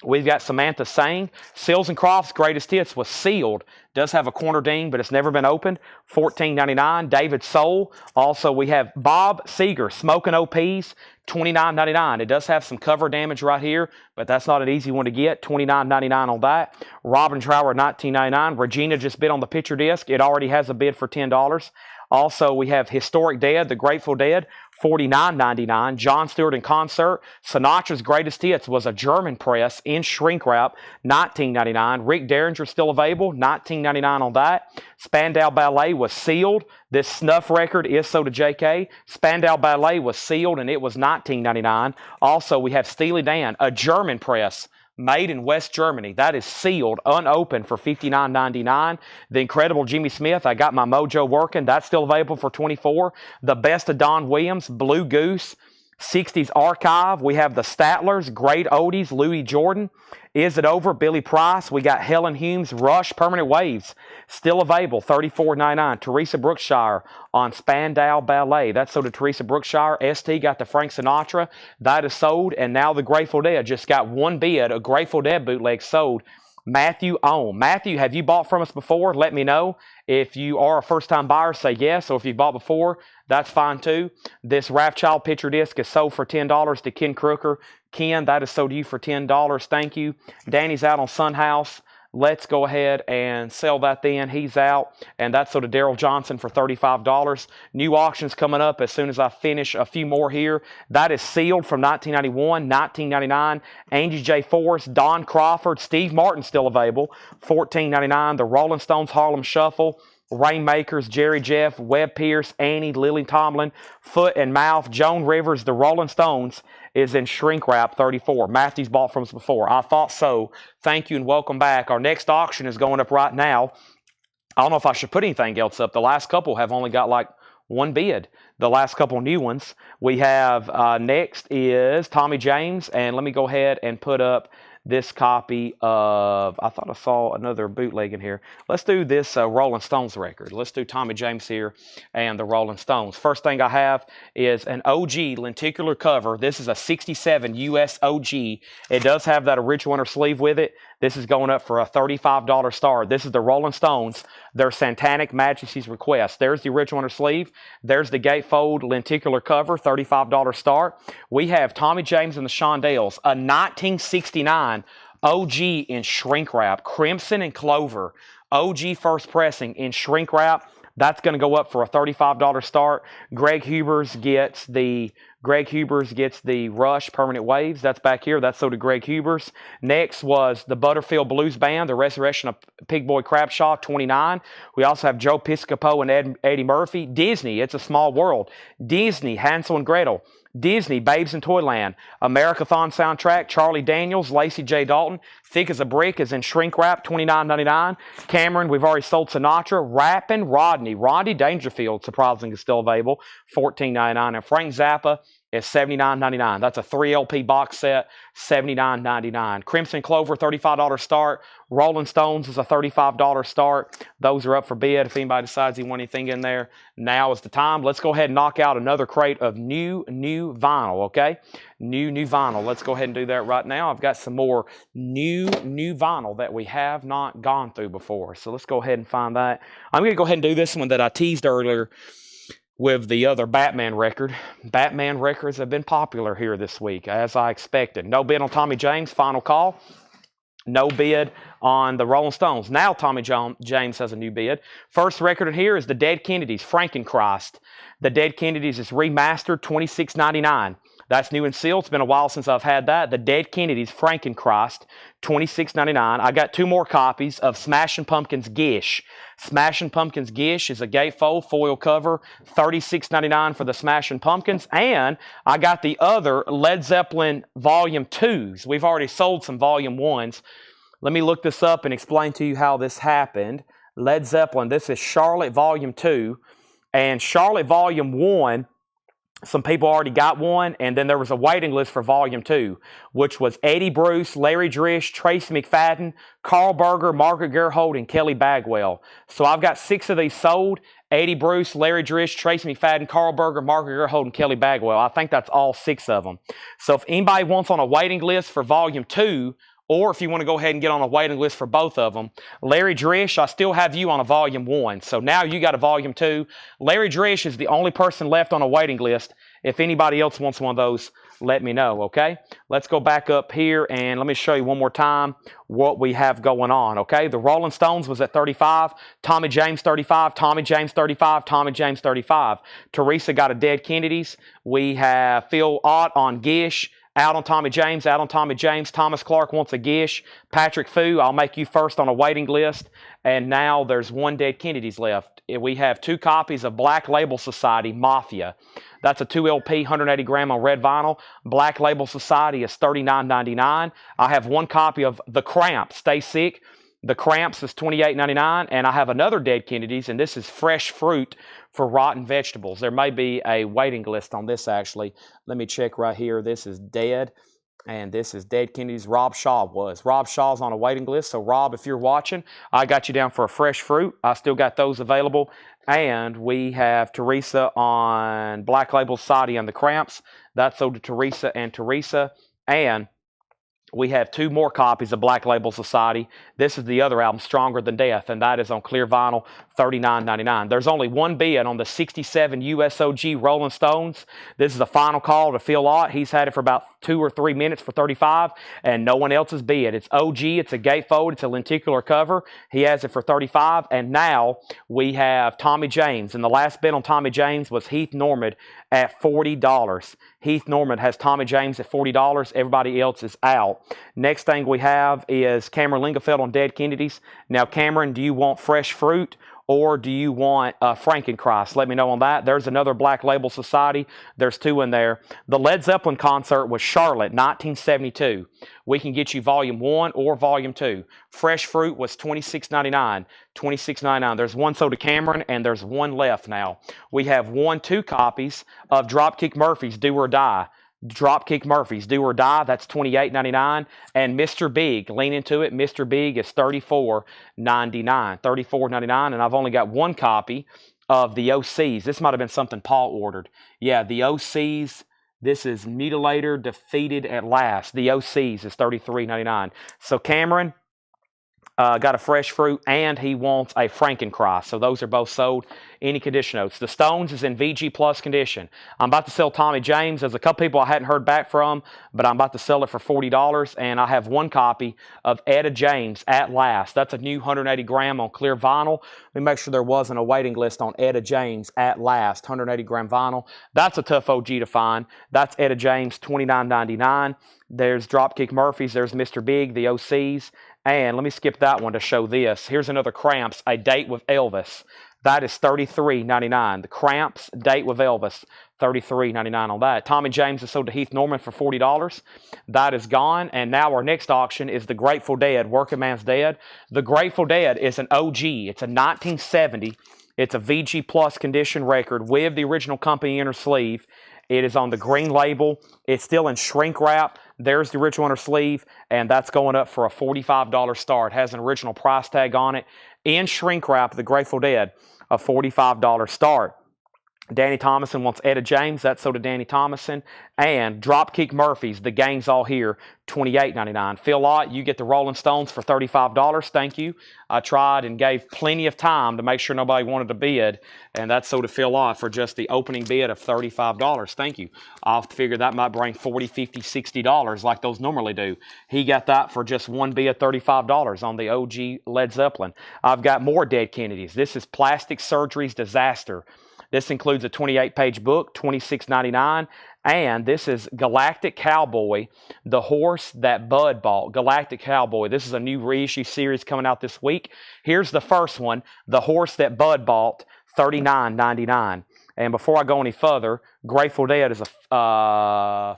We've got Samantha Sang. Seals and Crofts' Greatest Hits was sealed. Does have a corner ding, but it's never been opened. $14.99. David Soul. Also, we have Bob Seeger, Smoking OPs, $29.99. It does have some cover damage right here, but that's not an easy one to get. $29.99 on that. Robin Trower, $19.99. Regina just bid on the picture disc. It already has a bid for $10. Also, we have Historic Dead, The Grateful Dead, $49.99. John Stewart in concert. Sinatra's Greatest Hits was a German press in shrink wrap, $19.99. Rick Derringer still available, $19.99 on that. Spandau Ballet was sealed. This snuff record is sold to JK. Spandau Ballet was sealed and it was $19.99. Also, we have Steely Dan, a German press, made in West Germany. That is sealed, unopened for $59.99. The Incredible Jimmy Smith, I Got My Mojo Working. That's still available for $24. The Best of Don Williams, Blue Goose, 60s Archive. We have the Statlers, Great Oldies, Louis Jordan. Is It Over, Billy Price. We got Helen Humes, Rush, Permanent Waves. Still available, $34.99. Teresa Brookshire on Spandau Ballet. That's sold to Teresa Brookshire. ST got the Frank Sinatra. That is sold. And now the Grateful Dead just got one bid. A Grateful Dead bootleg sold. Matthew Ohm. Matthew, have you bought from us before? Let me know. If you are a first-time buyer, say yes. Or if you bought before, that's fine too. This Wrathchild picture disc is sold for $10 to Ken Crooker. Ken, that is sold to you for $10. Thank you. Danny's out on Sun House. Let's go ahead and sell that then. He's out. And that's sold to Daryl Johnson for $35. New auctions coming up as soon as I finish a few more here. That is sealed from 1991, 1999. Angie J. Forrest, Don Crawford, Steve Martin still available, $14.99. The Rolling Stones Harlem Shuffle. Rainmakers, Jerry Jeff, Webb Pierce, Annie, Lily Tomlin, Foot and Mouth, Joan Rivers, The Rolling Stones is in shrink wrap, $34. Matthew's bought from us before. I thought so. Thank you and welcome back. Our next auction is going up right now. I don't know if I should put anything else up. The last couple have only got like one bid. The last couple new ones. We have next is Tommy James, and let me go ahead and put up this copy of, I thought I saw another bootleg in here. Let's do this Rolling Stones record. Let's do Tommy James here and the Rolling Stones. First thing I have is an OG lenticular cover. This is a 67 US OG. It does have that original inner sleeve with it. This is going up for a $35 star. This is the Rolling Stones, their Santanic Majesty's Request. There's the original inner sleeve. There's the gatefold lenticular cover, $35 star. We have Tommy James and the Shondells, a 1969 OG in shrink wrap, Crimson and Clover, OG first pressing in shrink wrap. That's going to go up for a $35 start. Greg Hubers gets the Rush Permanent Waves. That's back here. That's sold to Greg Hubers. Next was the Butterfield Blues Band, the Resurrection of Pig Boy Crabshaw, $29. We also have Joe Piscopo and Eddie Murphy. Disney, It's a Small World. Disney, Hansel and Gretel. Disney, Babes in Toyland. Americathon soundtrack, Charlie Daniels, Lacey J. Dalton. Thick as a Brick is in shrink wrap, $29.99. Cameron, we've already sold Sinatra. Rappin' Rodney. Rodney Dangerfield, surprisingly, is still available, $14.99. And Frank Zappa is $79.99. That's a 3 LP box set, $79.99. Crimson Clover, $35 start. Rolling Stones is a $35 start. Those are up for bid. If anybody decides they want anything in there, now is the time. Let's go ahead and knock out another crate of new vinyl, okay? New vinyl. Let's go ahead and do that right now. I've got some more new vinyl that we have not gone through before. So let's go ahead and find that. I'm going to go ahead and do this one that I teased earlier with the other Batman record. Batman records have been popular here this week, as I expected. No bid on Tommy James, final call. No bid on the Rolling Stones. Now Tommy James has a new bid. First record in here is the Dead Kennedys, Frankenchrist. The Dead Kennedys is remastered, $26.99. That's new and sealed. It's been a while since I've had that. The Dead Kennedys, Frankenchrist, $26.99. I got two more copies of Smashing Pumpkins Gish. Smashing Pumpkins Gish is a gatefold foil cover, $36.99 for the Smashing Pumpkins. And I got the other Led Zeppelin Volume 2s. We've already sold some Volume 1s. Let me look this up and explain to you how this happened. Led Zeppelin, this is Charlotte Volume 2. And Charlotte Volume 1, some people already got one, and then there was a waiting list for Volume 2, which was Eddie Bruce, Larry Drish, Tracy McFadden, Carl Berger, Margaret Gerhold, and Kelly Bagwell. So I've got 6 of these sold. Eddie Bruce, Larry Drish, Tracy McFadden, Carl Berger, Margaret Gerhold, and Kelly Bagwell. I think that's all 6 of them. So if anybody wants on a waiting list for Volume 2, or if you want to go ahead and get on a waiting list for both of them, Larry Drish, I still have you on a Volume 1. So now you got a Volume 2. Larry Drish is the only person left on a waiting list. If anybody else wants one of those, let me know, okay? Let's go back up here and let me show you one more time what we have going on, okay? The Rolling Stones was at 35, Tommy James 35, Tommy James 35, Tommy James 35. Teresa got a dead Kennedy's. We have Phil Ott on Gish, out on Tommy James, out on Tommy James. Thomas Clark wants a Gish. Patrick Fu, I'll make you first on a waiting list. And now there's one dead Kennedy's left. We have 2 copies of Black Label Society Mafia. That's a 2 LP, 180 gram on red vinyl. Black Label Society is $39.99. I have 1 copy of The Cramps, Stay Sick. The Cramps is $28.99. And I have another dead Kennedy's, and this is Fresh Fruit for Rotten Vegetables. There may be a waiting list on this, actually. Let me check right here. This is dead. And this is dead Kennedy's. Rob Shaw was. Rob Shaw's on a waiting list. So, Rob, if you're watching, I got you down for a Fresh Fruit. I still got those available. And we have Teresa on Black Label Society and the Cramps. That's sold to Teresa and Teresa. And we have 2 more copies of Black Label Society. This is the other album, Stronger Than Death, and that is on clear vinyl, $39.99. There's only one bid on the 67 USOG Rolling Stones. This is a final call to Phil Ott. He's had it for about 2 or 3 minutes for $35, and no one else has bid. It's OG. It's a gatefold. It's a lenticular cover. He has it for $35, and now we have Tommy James, and the last bid on Tommy James was Heath Norman at $40. Heath Norman has Tommy James at $40. Everybody else is out. Next thing we have is Cameron Lingefeld on Dead Kennedys. Now, Cameron, do you want Fresh Fruit or do you want Frankenchrist? Let me know on that. There's another Black Label Society. There's 2 in there. The Led Zeppelin concert was Charlotte, 1972. We can get you Volume 1 or Volume 2. Fresh Fruit was $26.99. $26.99. There's 1 sold to Cameron, and there's 1 left now. We have 2 copies of Dropkick Murphys, Do or Die. Dropkick Murphys, Do or Die, that's $28.99. And Mr. Big, lean into it, Mr. Big is $34.99. $34.99, and I've only got 1 copy of the OCs. This might have been something Paul ordered. Yeah, the OCs, this is Mutilator Defeated at Last. The OCs is $33.99. So Cameron got a Fresh Fruit, and he wants a Frankenchrist. So those are both sold. Any condition notes. The Stones is in VG Plus condition. I'm about to sell Tommy James. There's a couple people I hadn't heard back from, but I'm about to sell it for $40, and I have 1 copy of Etta James At Last. That's a new 180 gram on clear vinyl. Let me make sure there wasn't a waiting list on Etta James At Last, 180 gram vinyl. That's a tough OG to find. That's Etta James, $29.99. There's Dropkick Murphys. There's Mr. Big, the OCs. And let me skip that one to show this. Here's another Cramps, A Date with Elvis. That is $33.99. The Cramps, Date with Elvis, $33.99 on that. Tommy James is sold to Heath Norman for $40. That is gone. And now our next auction is the Grateful Dead, Working Man's Dead. The Grateful Dead is an OG. It's a 1970. It's a VG Plus condition record with the original company inner sleeve. It is on the green label. It's still in shrink wrap. There's the original inner sleeve, and that's going up for a $45 start. It has an original price tag on it. In shrink wrap, the Grateful Dead, a $45 start. Danny Thomason wants Etta James. That's sold to Danny Thomason. And Dropkick Murphys, The Gang's All Here, $28.99. Phil Ott, you get the Rolling Stones for $35. Thank you. I tried and gave plenty of time to make sure nobody wanted to bid. And that's sold to Phil Ott for just the opening bid of $35. Thank you. I'll figure that might bring $40, $50, $60 like those normally do. He got that for just 1 bid, $35 on the OG Led Zeppelin. I've got more Dead Kennedys. This is Plastic Surgery's Disaster. This includes a 28-page book, $26.99. And this is Galactic Cowboy, the horse that Bud bought. Galactic Cowboy. This is a new reissue series coming out this week. Here's the first one, The Horse That Bud Bought, $39.99. And before I go any further, Grateful Dead is a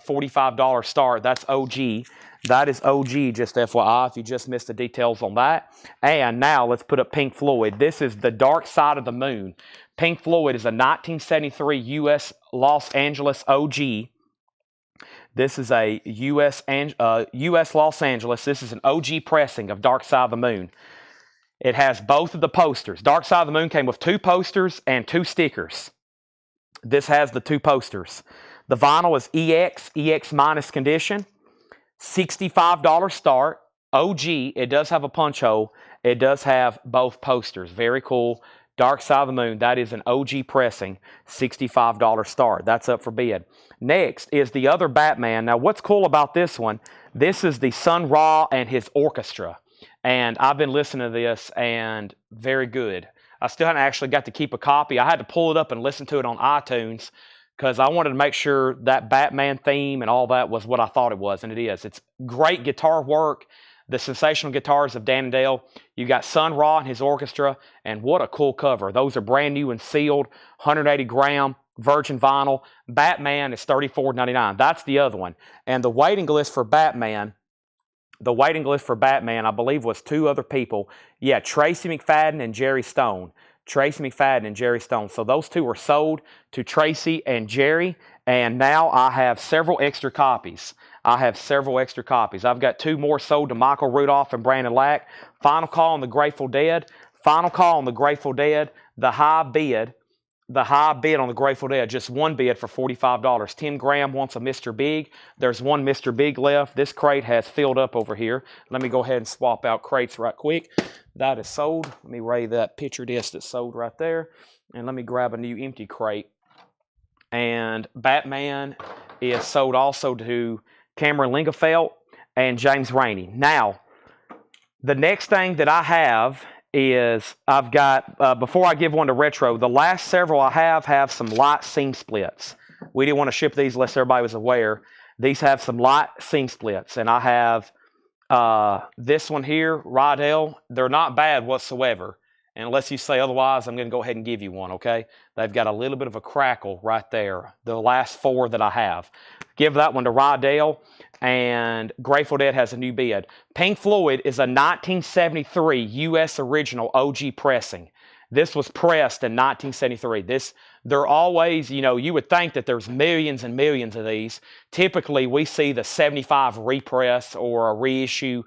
$45 start. That's OG. That is OG, just FYI, if you just missed the details on that. And now let's put up Pink Floyd. This is The Dark Side of the Moon. Pink Floyd is a 1973 U.S. Los Angeles OG. This is a U.S. Los Angeles. This is an OG pressing of Dark Side of the Moon. It has both of the posters. Dark Side of the Moon came with 2 posters and 2 stickers. This has the 2 posters. The vinyl is EX minus condition. $65 start. OG. It does have a punch hole. It does have both posters. Very cool. Dark Side of the Moon. That is an OG pressing, $65 start. That's up for bid. Next is the other Batman. Now, what's cool about this one, this is the Sun Ra and his orchestra. And I've been listening to this, and very good. I still haven't actually got to keep a copy. I had to pull it up and listen to it on iTunes because I wanted to make sure that Batman theme and all that was what I thought it was, and it is. It's great guitar work. The sensational guitars of Dan and Dale. You got Sun Ra and his orchestra, and what a cool cover. Those are brand new and sealed, 180 gram virgin vinyl. Batman is $34.99. That's the other one. And the waiting list for Batman, I believe, was two other people. Yeah, Tracy McFadden and Jerry Stone. Tracy McFadden and Jerry Stone. So those two were sold to Tracy and Jerry, and now I have several extra copies. I've got two more sold to Michael Rudolph and Brandon Lack. Final call on the Grateful Dead. The high bid on the Grateful Dead, just one bid for $45. Tim Graham wants a Mr. Big. There's one Mr. Big left. This crate has filled up over here. Let me go ahead and swap out crates right quick. That is sold. Let me ray that picture disc that's sold right there. And let me grab a new empty crate. And Batman is sold also to Cameron Lingefeld and James Rainey. Now, the next thing that I have is I've got, before I give one to Retro, the last several I have some light seam splits. We didn't want to ship these unless everybody was aware. These have some light seam splits, and I have this one here, Rydell. They're not bad whatsoever. And unless you say otherwise, I'm going to go ahead and give you one, okay? They've got a little bit of a crackle right there, the last four that I have. Give that one to Rydell, and Grateful Dead has a new bid. Pink Floyd is a 1973 U.S. original OG pressing. This was pressed in 1973. They're always, you would think that there's millions and millions of these. Typically, we see the 75 repress or a reissue.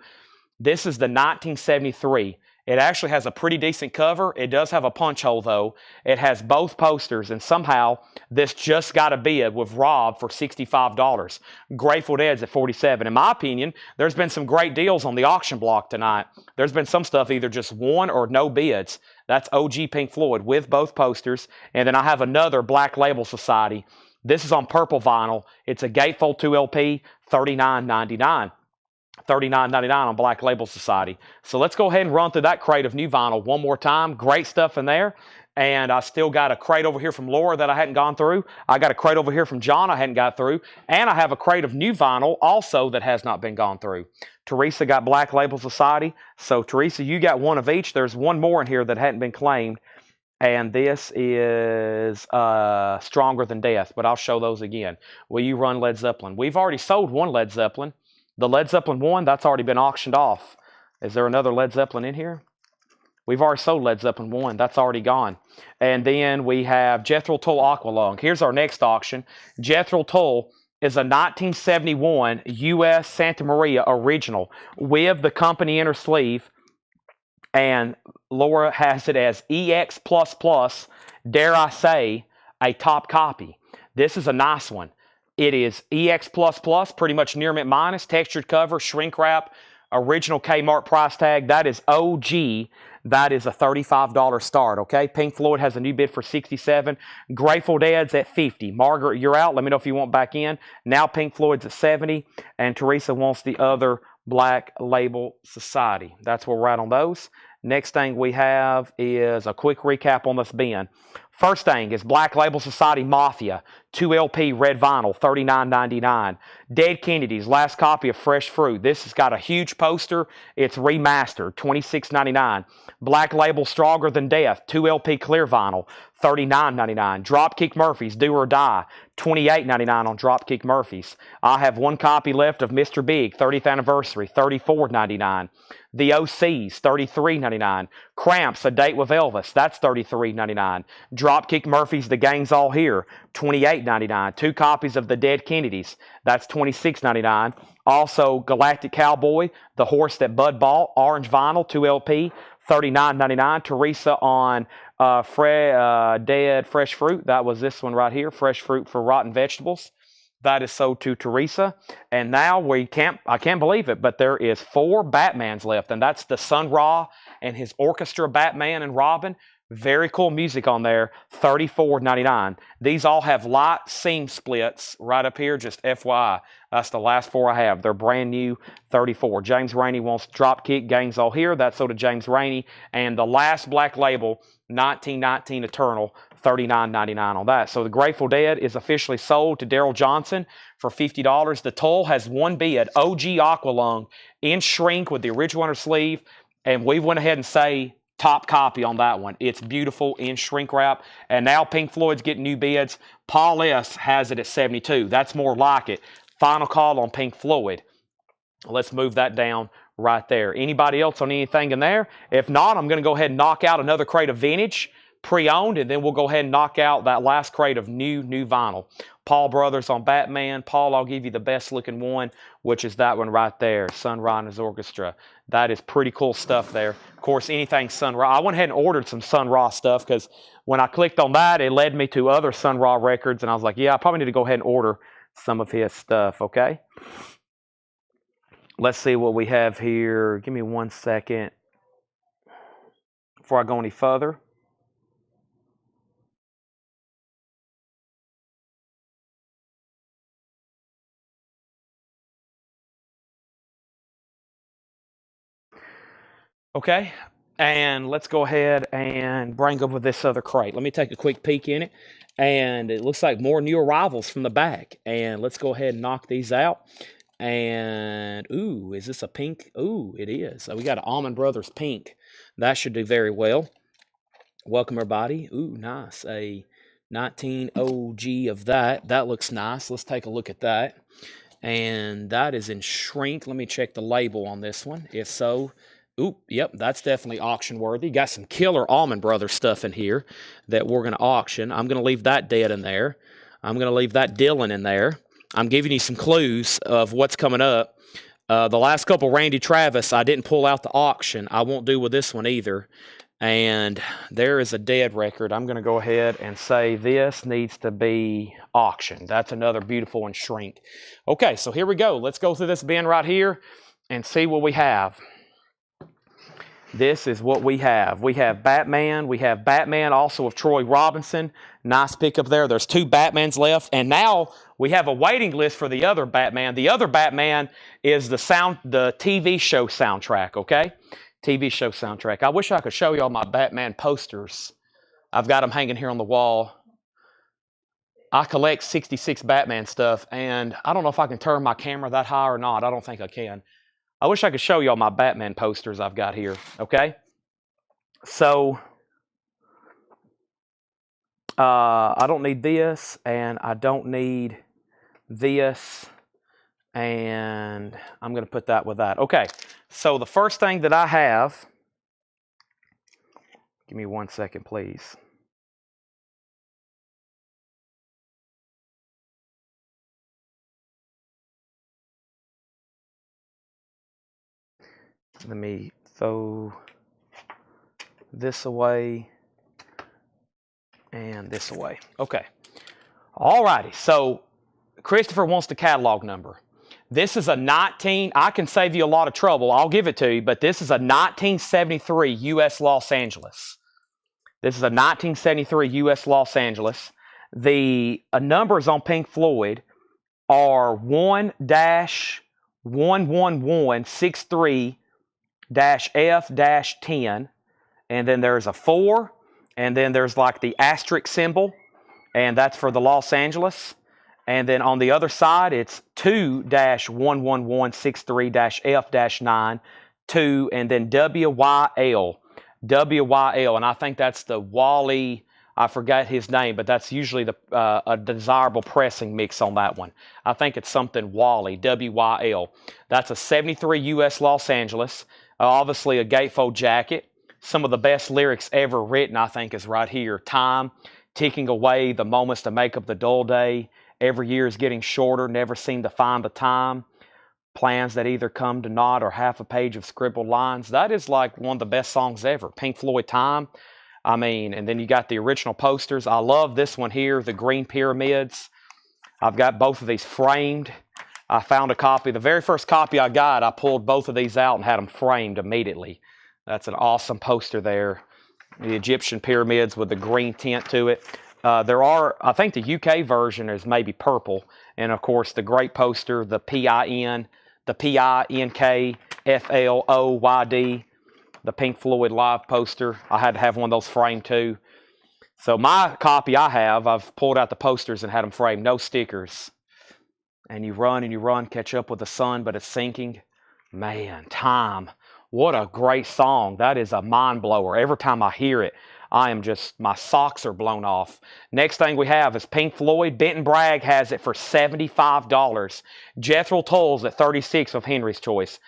This is the 1973. It actually has a pretty decent cover. It does have a punch hole, though. It has both posters, and somehow this just got a bid with Rob for $65. Grateful Dead's at $47. In my opinion, there's been some great deals on the auction block tonight. There's been some stuff either just one or no bids. That's OG Pink Floyd with both posters. And then I have another Black Label Society. This is on purple vinyl. It's a Gatefold 2 LP, $39.99. $39.99 on Black Label Society. So let's go ahead and run through that crate of new vinyl one more time. Great stuff in there. And I still got a crate over here from Laura that I hadn't gone through. I got a crate over here from John I hadn't got through. And I have a crate of new vinyl also that has not been gone through. Teresa got Black Label Society. So Teresa, you got one of each. There's one more in here that hadn't been claimed. And this is Stronger Than Death. But I'll show those again. Will you run Led Zeppelin? We've already sold one Led Zeppelin. The Led Zeppelin 1, that's already been auctioned off. Is there another Led Zeppelin in here? We've already sold Led Zeppelin 1. That's already gone. And then we have Jethro Tull Aqualung. Here's our next auction. Jethro Tull is a 1971 U.S. Santa Maria original with the company inner sleeve. And Laura has it as EX++, dare I say, a top copy. This is a nice one. It is EX++, pretty much near mint minus, textured cover, shrink wrap, original Kmart price tag. That is OG. That is a $35 start, okay? Pink Floyd has a new bid for $67. Grateful Dead's at $50. Margaret, you're out. Let me know if you want back in. Now Pink Floyd's at $70. And Teresa wants the other Black Label Society. That's where we're at on those. Next thing we have is a quick recap on this bin. First thing is Black Label Society Mafia, 2 LP red vinyl, $39.99. Dead Kennedys, last copy of Fresh Fruit. This has got a huge poster. It's remastered, $26.99. Black Label Stronger Than Death, 2 LP clear vinyl, $39.99. Dropkick Murphys, Do or Die, $28.99 on Dropkick Murphys. I have one copy left of Mr. Big, 30th anniversary, $34.99. The OCs, $33.99. Cramps, A Date with Elvis, that's $33.99. Dropkick Murphys, The Gang's All Here, $28.99. 2 copies of The Dead Kennedys, that's $26.99. Also, Galactic Cowboy, The Horse That Bud Bought, orange vinyl, 2 LP, $39.99. Teresa on Dead Fresh Fruit, that was this one right here, Fresh Fruit for Rotten Vegetables. That is sold to Teresa. And now I can't believe it, but there is 4 Batmans left, and that's the Sun Ra and his orchestra Batman and Robin. Very cool music on there, $34.99. These all have light seam splits right up here, just FYI. That's the last 4 I have. They're brand new, $34. James Rainey wants Dropkick gangs all here. That's so did James Rainey. And the last black label, 1919 Eternal, $39.99 on that. So the Grateful Dead is officially sold to Daryl Johnson for $50. The Toll has one bid, OG Aqualung, in shrink with the original under sleeve. And we went ahead and say top copy on that one. It's beautiful in shrink wrap. And now Pink Floyd's getting new bids. Paul S. has it at 72. That's more like it. Final call on Pink Floyd. Let's move that down right there. Anybody else on anything in there? If not, I'm going to go ahead and knock out another crate of vintage, pre-owned, and then we'll go ahead and knock out that last crate of new vinyl. Paul Brothers on Batman. Paul, I'll give you the best looking one, which is that one right there, Sunrise Orchestra. That is pretty cool stuff there. Of course, anything Sun Ra. I went ahead and ordered some Sun Ra stuff because when I clicked on that, it led me to other Sun Ra records, and I was like, yeah, I probably need to go ahead and order some of his stuff, okay? Let's see what we have here. Give me 1 second before I go any further. Okay, and let's go ahead and bring up with this other crate. Let me take a quick peek in it, and it looks like more new arrivals from the back. And let's go ahead and knock these out. And, ooh, is this a pink? Ooh, it is. So we got an Allman Brothers pink. That should do very well. Welcome, everybody. Ooh, nice. A 19 OG of that. That looks nice. Let's take a look at that. And that is in shrink. Let me check the label on this one. If so, oop, yep, that's definitely auction worthy. Got some killer Allman Brothers stuff in here that we're going to auction. I'm going to leave that dead in there. I'm going to leave that Dylan in there. I'm giving you some clues of what's coming up. The last couple, Randy Travis, I didn't pull out the auction. I won't do with this one either. And there is a dead record. I'm going to go ahead and say this needs to be auctioned. That's another beautiful one, shrink. Okay, so here we go. Let's go through this bin right here and see what we have. This is what we have. We have Batman. We have Batman also of Troy Robinson. Nice pickup there. There's 2 Batmans left. And now we have a waiting list for the other Batman. The other Batman is the TV show soundtrack, okay? TV show soundtrack. I wish I could show you all my Batman posters. I've got them hanging here on the wall. I collect 66 Batman stuff, and I don't know if I can turn my camera that high or not. I don't think I can. I wish I could show you all my Batman posters I've got here, okay? So, I don't need this, and I don't need this, and I'm going to put that with that. Okay, so the first thing that I have, give me 1 second, please. Let me throw this away and this away. Okay. Alrighty. So Christopher wants the catalog number. This is a I can save you a lot of trouble. I'll give it to you, but this is a 1973 U.S. Los Angeles. This is a 1973 U.S. Los Angeles. The numbers on Pink Floyd are 1-11163 F-10, and then there's a 4, and then there's like the asterisk symbol, and that's for the Los Angeles. And then on the other side, it's 2-11163 F-9, 2, and then WYL, and I think that's the Wally, I forgot his name, but that's usually the a desirable pressing mix on that one. I think it's something Wally, WYL. That's a 73 U.S. Los Angeles. Obviously a gatefold jacket. Some of the best lyrics ever written, I think, is right here. Time, ticking away, the moments to make up the dull day. Every year is getting shorter, never seem to find the time. Plans that either come to naught or half a page of scribbled lines. That is like one of the best songs ever. Pink Floyd, Time. I mean, and then you got the original posters. I love this one here, the Green Pyramids. I've got both of these framed. I found a copy. The very first copy I got, I pulled both of these out and had them framed immediately. That's an awesome poster there. The Egyptian pyramids with the green tint to it. I think the UK version is maybe purple. And of course, the great poster, the PINK FLOYD, the Pink Floyd live poster. I had to have one of those framed too. So my copy I've pulled out the posters and had them framed, no stickers. And you run, catch up with the sun, but it's sinking. Man, Time. What a great song. That is a mind blower. Every time I hear it, my socks are blown off. Next thing we have is Pink Floyd. Benton Bragg has it for $75. Jethro Tull's at $36 of Henry's Choice.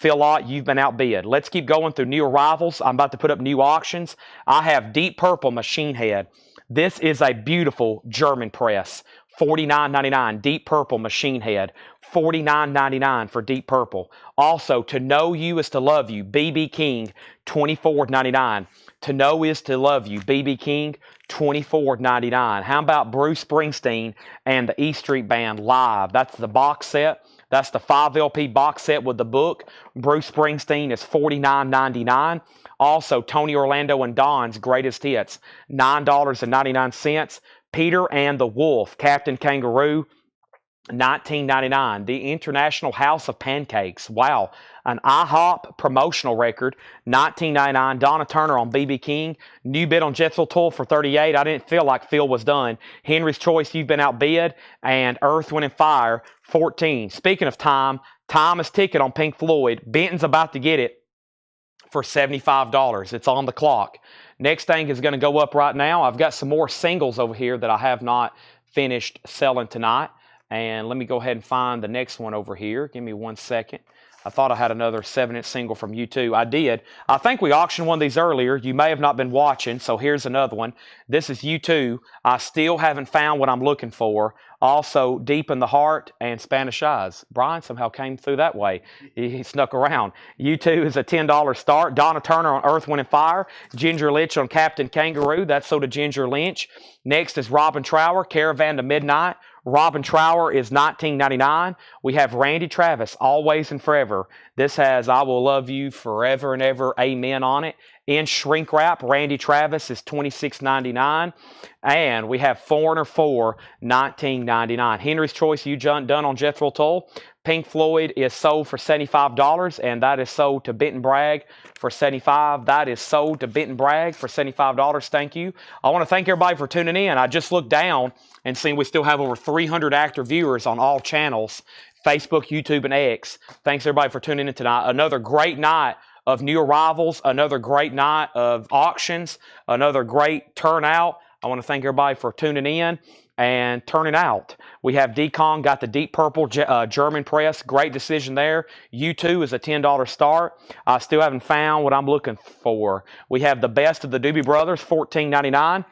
Phil Lott, you've been outbid. Let's keep going through new arrivals. I'm about to put up new auctions. I have Deep Purple Machine Head. This is a beautiful German press. $49.99. Deep Purple Machine Head. $49.99 for Deep Purple. Also, To Know You Is to Love You. B.B. King. $24.99. To Know Is to Love You. B.B. King. $24.99. How about Bruce Springsteen and the E Street Band live? That's the box set. That's the 5 LP box set with the book. Bruce Springsteen is $49.99. Also, Tony Orlando and Don's Greatest Hits, $9.99. Peter and the Wolf, Captain Kangaroo, $19.99. The International House of Pancakes. Wow. An IHOP promotional record, $19.99. Donna Turner on B.B. King. New bid on Jethro Tull for $38. I didn't feel like Phil was done. Henry's Choice, You've Been Outbid. And Earth, Wind, and Fire, $14. Speaking of Time is ticket on Pink Floyd. Benton's about to get it for $75. It's on the clock. Next thing is going to go up right now. I've got some more singles over here that I have not finished selling tonight. And let me go ahead and find the next one over here. Give me 1 second. I thought I had another 7-inch single from U2. I did. I think we auctioned one of these earlier. You may have not been watching, so here's another one. This is U2. I still haven't found what I'm looking for. Also, Deep in the Heart and Spanish Eyes. Brian somehow came through that way. He snuck around. U2 is a $10 start. Donna Turner on Earth, Wind, and Fire. Ginger Lynch on Captain Kangaroo. That's so to Ginger Lynch. Next is Robin Trower, Caravan to Midnight. Robin Trower is $19.99. We have Randy Travis, Always and Forever. This has I Will Love You Forever and Ever, Amen on it. In shrink wrap, Randy Travis is $26.99. And we have Foreigner 4, $19.99. Henry's Choice, You Done on Jethro Tull. Pink Floyd is sold for $75, and that is sold to Benton Bragg for $75. That is sold to Benton Bragg for $75. Thank you. I want to thank everybody for tuning in. I just looked down and seen we still have over 300 active viewers on all channels, Facebook, YouTube, and X. Thanks everybody for tuning in tonight. Another great night of new arrivals, another great night of auctions, another great turnout. I want to thank everybody for tuning in and turning out. We have Decon, got the Deep Purple German press. Great decision there. U2 is a $10 start. I still haven't found what I'm looking for. We have the Best of the Doobie Brothers, $14.99.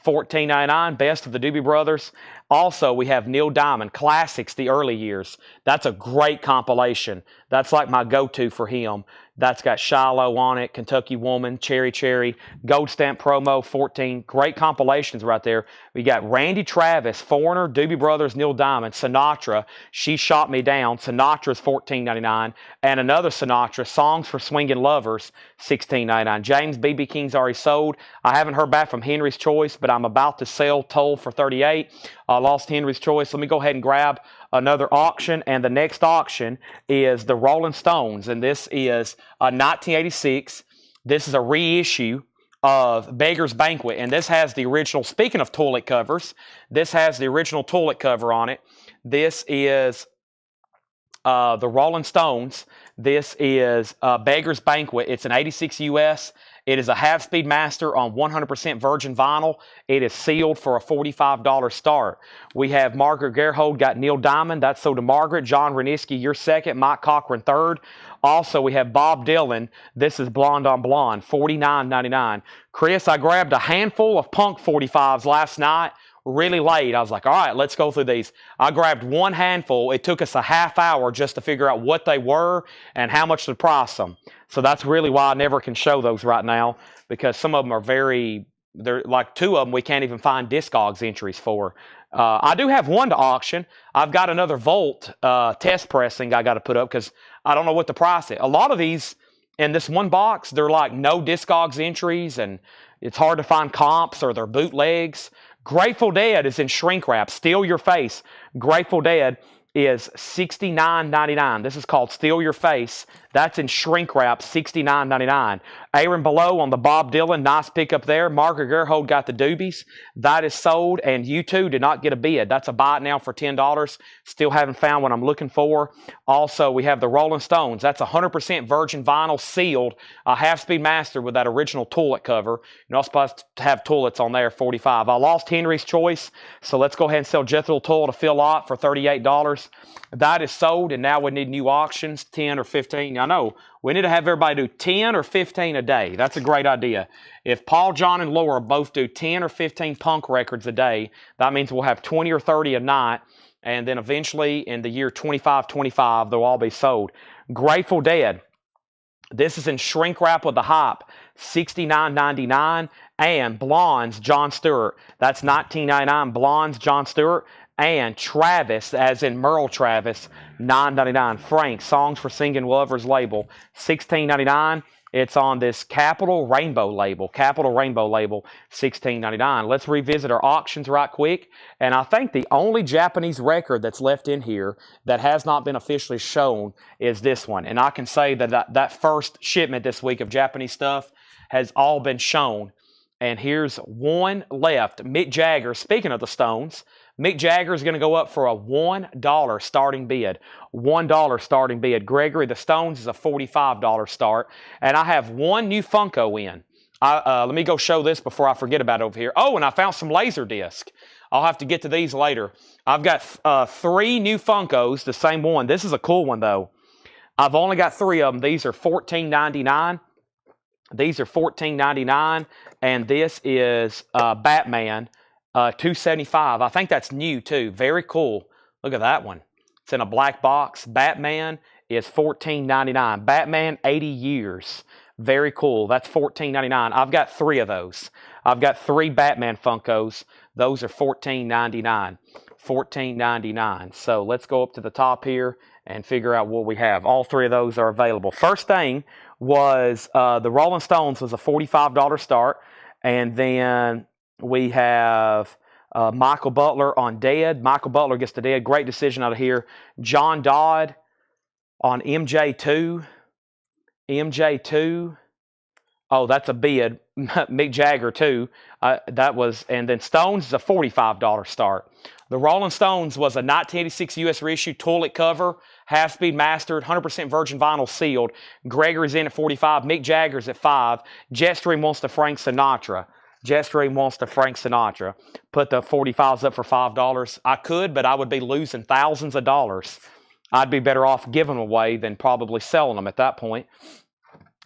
$14.99, Best of the Doobie Brothers. Also, we have Neil Diamond, Classics, the Early Years. That's a great compilation. That's like my go-to for him. That's got Shiloh on it, Kentucky Woman, Cherry Cherry, Gold Stamp Promo, 14. Great compilations right there. We got Randy Travis, Foreigner, Doobie Brothers, Neil Diamond, Sinatra, She Shot Me Down. Sinatra's $14.99. And another Sinatra, Songs for Swingin' Lovers, $16.99. James B.B. King's already sold. I haven't heard back from Henry's Choice, but I'm about to sell Toll for $38. I lost Henry's Choice. Let me go ahead and grab another auction, and the next auction is the Rolling Stones, and this is a 1986. This is a reissue of Beggar's Banquet, and this has the original, speaking of toilet covers, this has the original toilet cover on it. This is the Rolling Stones. This is Beggar's Banquet. It's an 86 US. It is a half-speed master on 100% virgin vinyl. It is sealed for a $45 start. We have Margaret Gerhold, got Neil Diamond. That's sold to Margaret. John Reniski, you're second. Mike Cochran, third. Also, we have Bob Dylan. This is Blonde on Blonde, $49.99. Chris, I grabbed a handful of Punk 45s last night, really late. I was like, all right, let's go through these. I grabbed one handful. It took us a half hour just to figure out what they were and how much to price them. So that's really why I never can show those right now, because some of them are they're like two of them we can't even find Discogs entries for. I do have one to auction. I've got another Volt test pressing I got to put up because I don't know what the price is. A lot of these in this one box, they're like no Discogs entries, and it's hard to find comps or they're bootlegs. Grateful Dead is in shrink wrap. Steal Your Face. Grateful Dead is $69.99. This is called Steal Your Face. That's in shrink wrap, $69.99. Aaron Below on the Bob Dylan, nice pickup there. Margaret Gerhold got the doobies. That is sold, and you too did not get a bid. That's a buy it now for $10. Still haven't found what I'm looking for. Also, we have the Rolling Stones. That's 100% virgin vinyl sealed, a half-speed master with that original toilet cover. You're not supposed to have toilets on there, 45. I lost Henry's Choice, so let's go ahead and sell Jethro Tull to Phil Ott for $38. That is sold, and now we need new auctions, 10 or 15. I know we need to have everybody do 10 or 15 a day. That's a great idea. If Paul, John, and Laura both do 10 or 15 punk records a day, that means we'll have 20 or 30 a night, and then eventually in the year 25, they'll all be sold. Grateful Dead. This is in shrink wrap with the hype, $69.99. And Blondes, John Stewart. That's $19.99. Blondes, John Stewart. And Travis, as in Merle Travis, $9.99. Frank, Songs for Singing Lovers label, $16.99. It's on this Capital Rainbow label. Capital Rainbow label, $16.99. Let's revisit our auctions right quick. And I think the only Japanese record that's left in here that has not been officially shown is this one. And I can say that that first shipment this week of Japanese stuff has all been shown. And here's one left. Mick Jagger, speaking of the Stones, Mick Jagger is going to go up for a $1 starting bid. $1 starting bid. Gregory, the Stones is a $45 start. And I have one new Funko in. Let me go show this before I forget about it over here. Oh, and I found some Laserdisc. I'll have to get to these later. I've got 3 new Funkos, the same one. This is a cool one, though. I've only got 3 of them. These are $14.99. These are $14.99. And this is Batman. $275. I think that's new too. Very cool. Look at that one. It's in a black box. Batman is $14.99. Batman 80 years. Very cool. That's $14.99. I've got 3 of those. I've got 3 Batman Funkos. Those are $14.99. $14.99. So let's go up to the top here and figure out what we have. All 3 of those are available. First thing was the Rolling Stones was a $45 start. And then we have Michael Butler on Dead. Michael Butler gets the Dead. Great decision out of here. John Dodd on MJ2. MJ2. Oh, that's a bid. Mick Jagger, too. And then Stones is a $45 start. The Rolling Stones was a 1986 U.S. reissue toilet cover, half-speed mastered, 100% virgin vinyl sealed. Gregory's in at 45. Mick Jagger's at 5. Jetstream wants to Frank Sinatra. Jetstream wants to Frank Sinatra. Put the 45s up for $5. I could, but I would be losing thousands of dollars. I'd be better off giving them away than probably selling them at that point.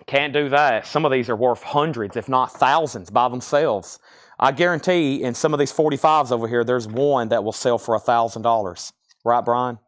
Can't do that. Some of these are worth hundreds, if not thousands, by themselves. I guarantee in some of these 45s over here, there's one that will sell for $1,000. Right, Brian?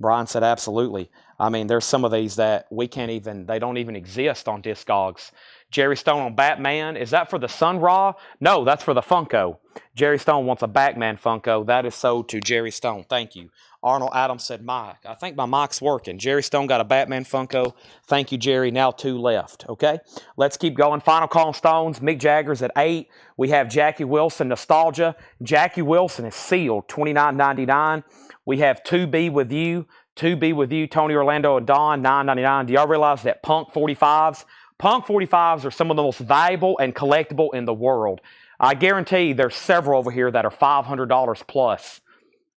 Brian said absolutely. I mean, there's some of these that they don't even exist on Discogs. Jerry Stone on Batman. Is that for the Sun Ra? No, that's for the Funko. Jerry Stone wants a Batman Funko. That is sold to Jerry Stone. Thank you. Arnold Adams said mic. I think my mic's working. Jerry Stone got a Batman Funko. Thank you, Jerry. Now 2 left. Okay, let's keep going. Final call on Stones. Mick Jagger's at 8. We have Jackie Wilson, Nostalgia. Jackie Wilson is sealed, $29.99. We have To Be With You. To Be With You, Tony Orlando and Don, $9.99. Do y'all realize that Punk 45s? Punk 45s are some of the most valuable and collectible in the world. I guarantee there's several over here that are $500 plus.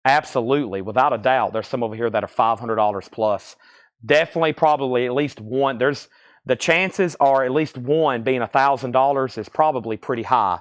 Absolutely, without a doubt, there's some over here that are $500 plus. Definitely, probably at least one. The chances are at least one being $1,000 is probably pretty high.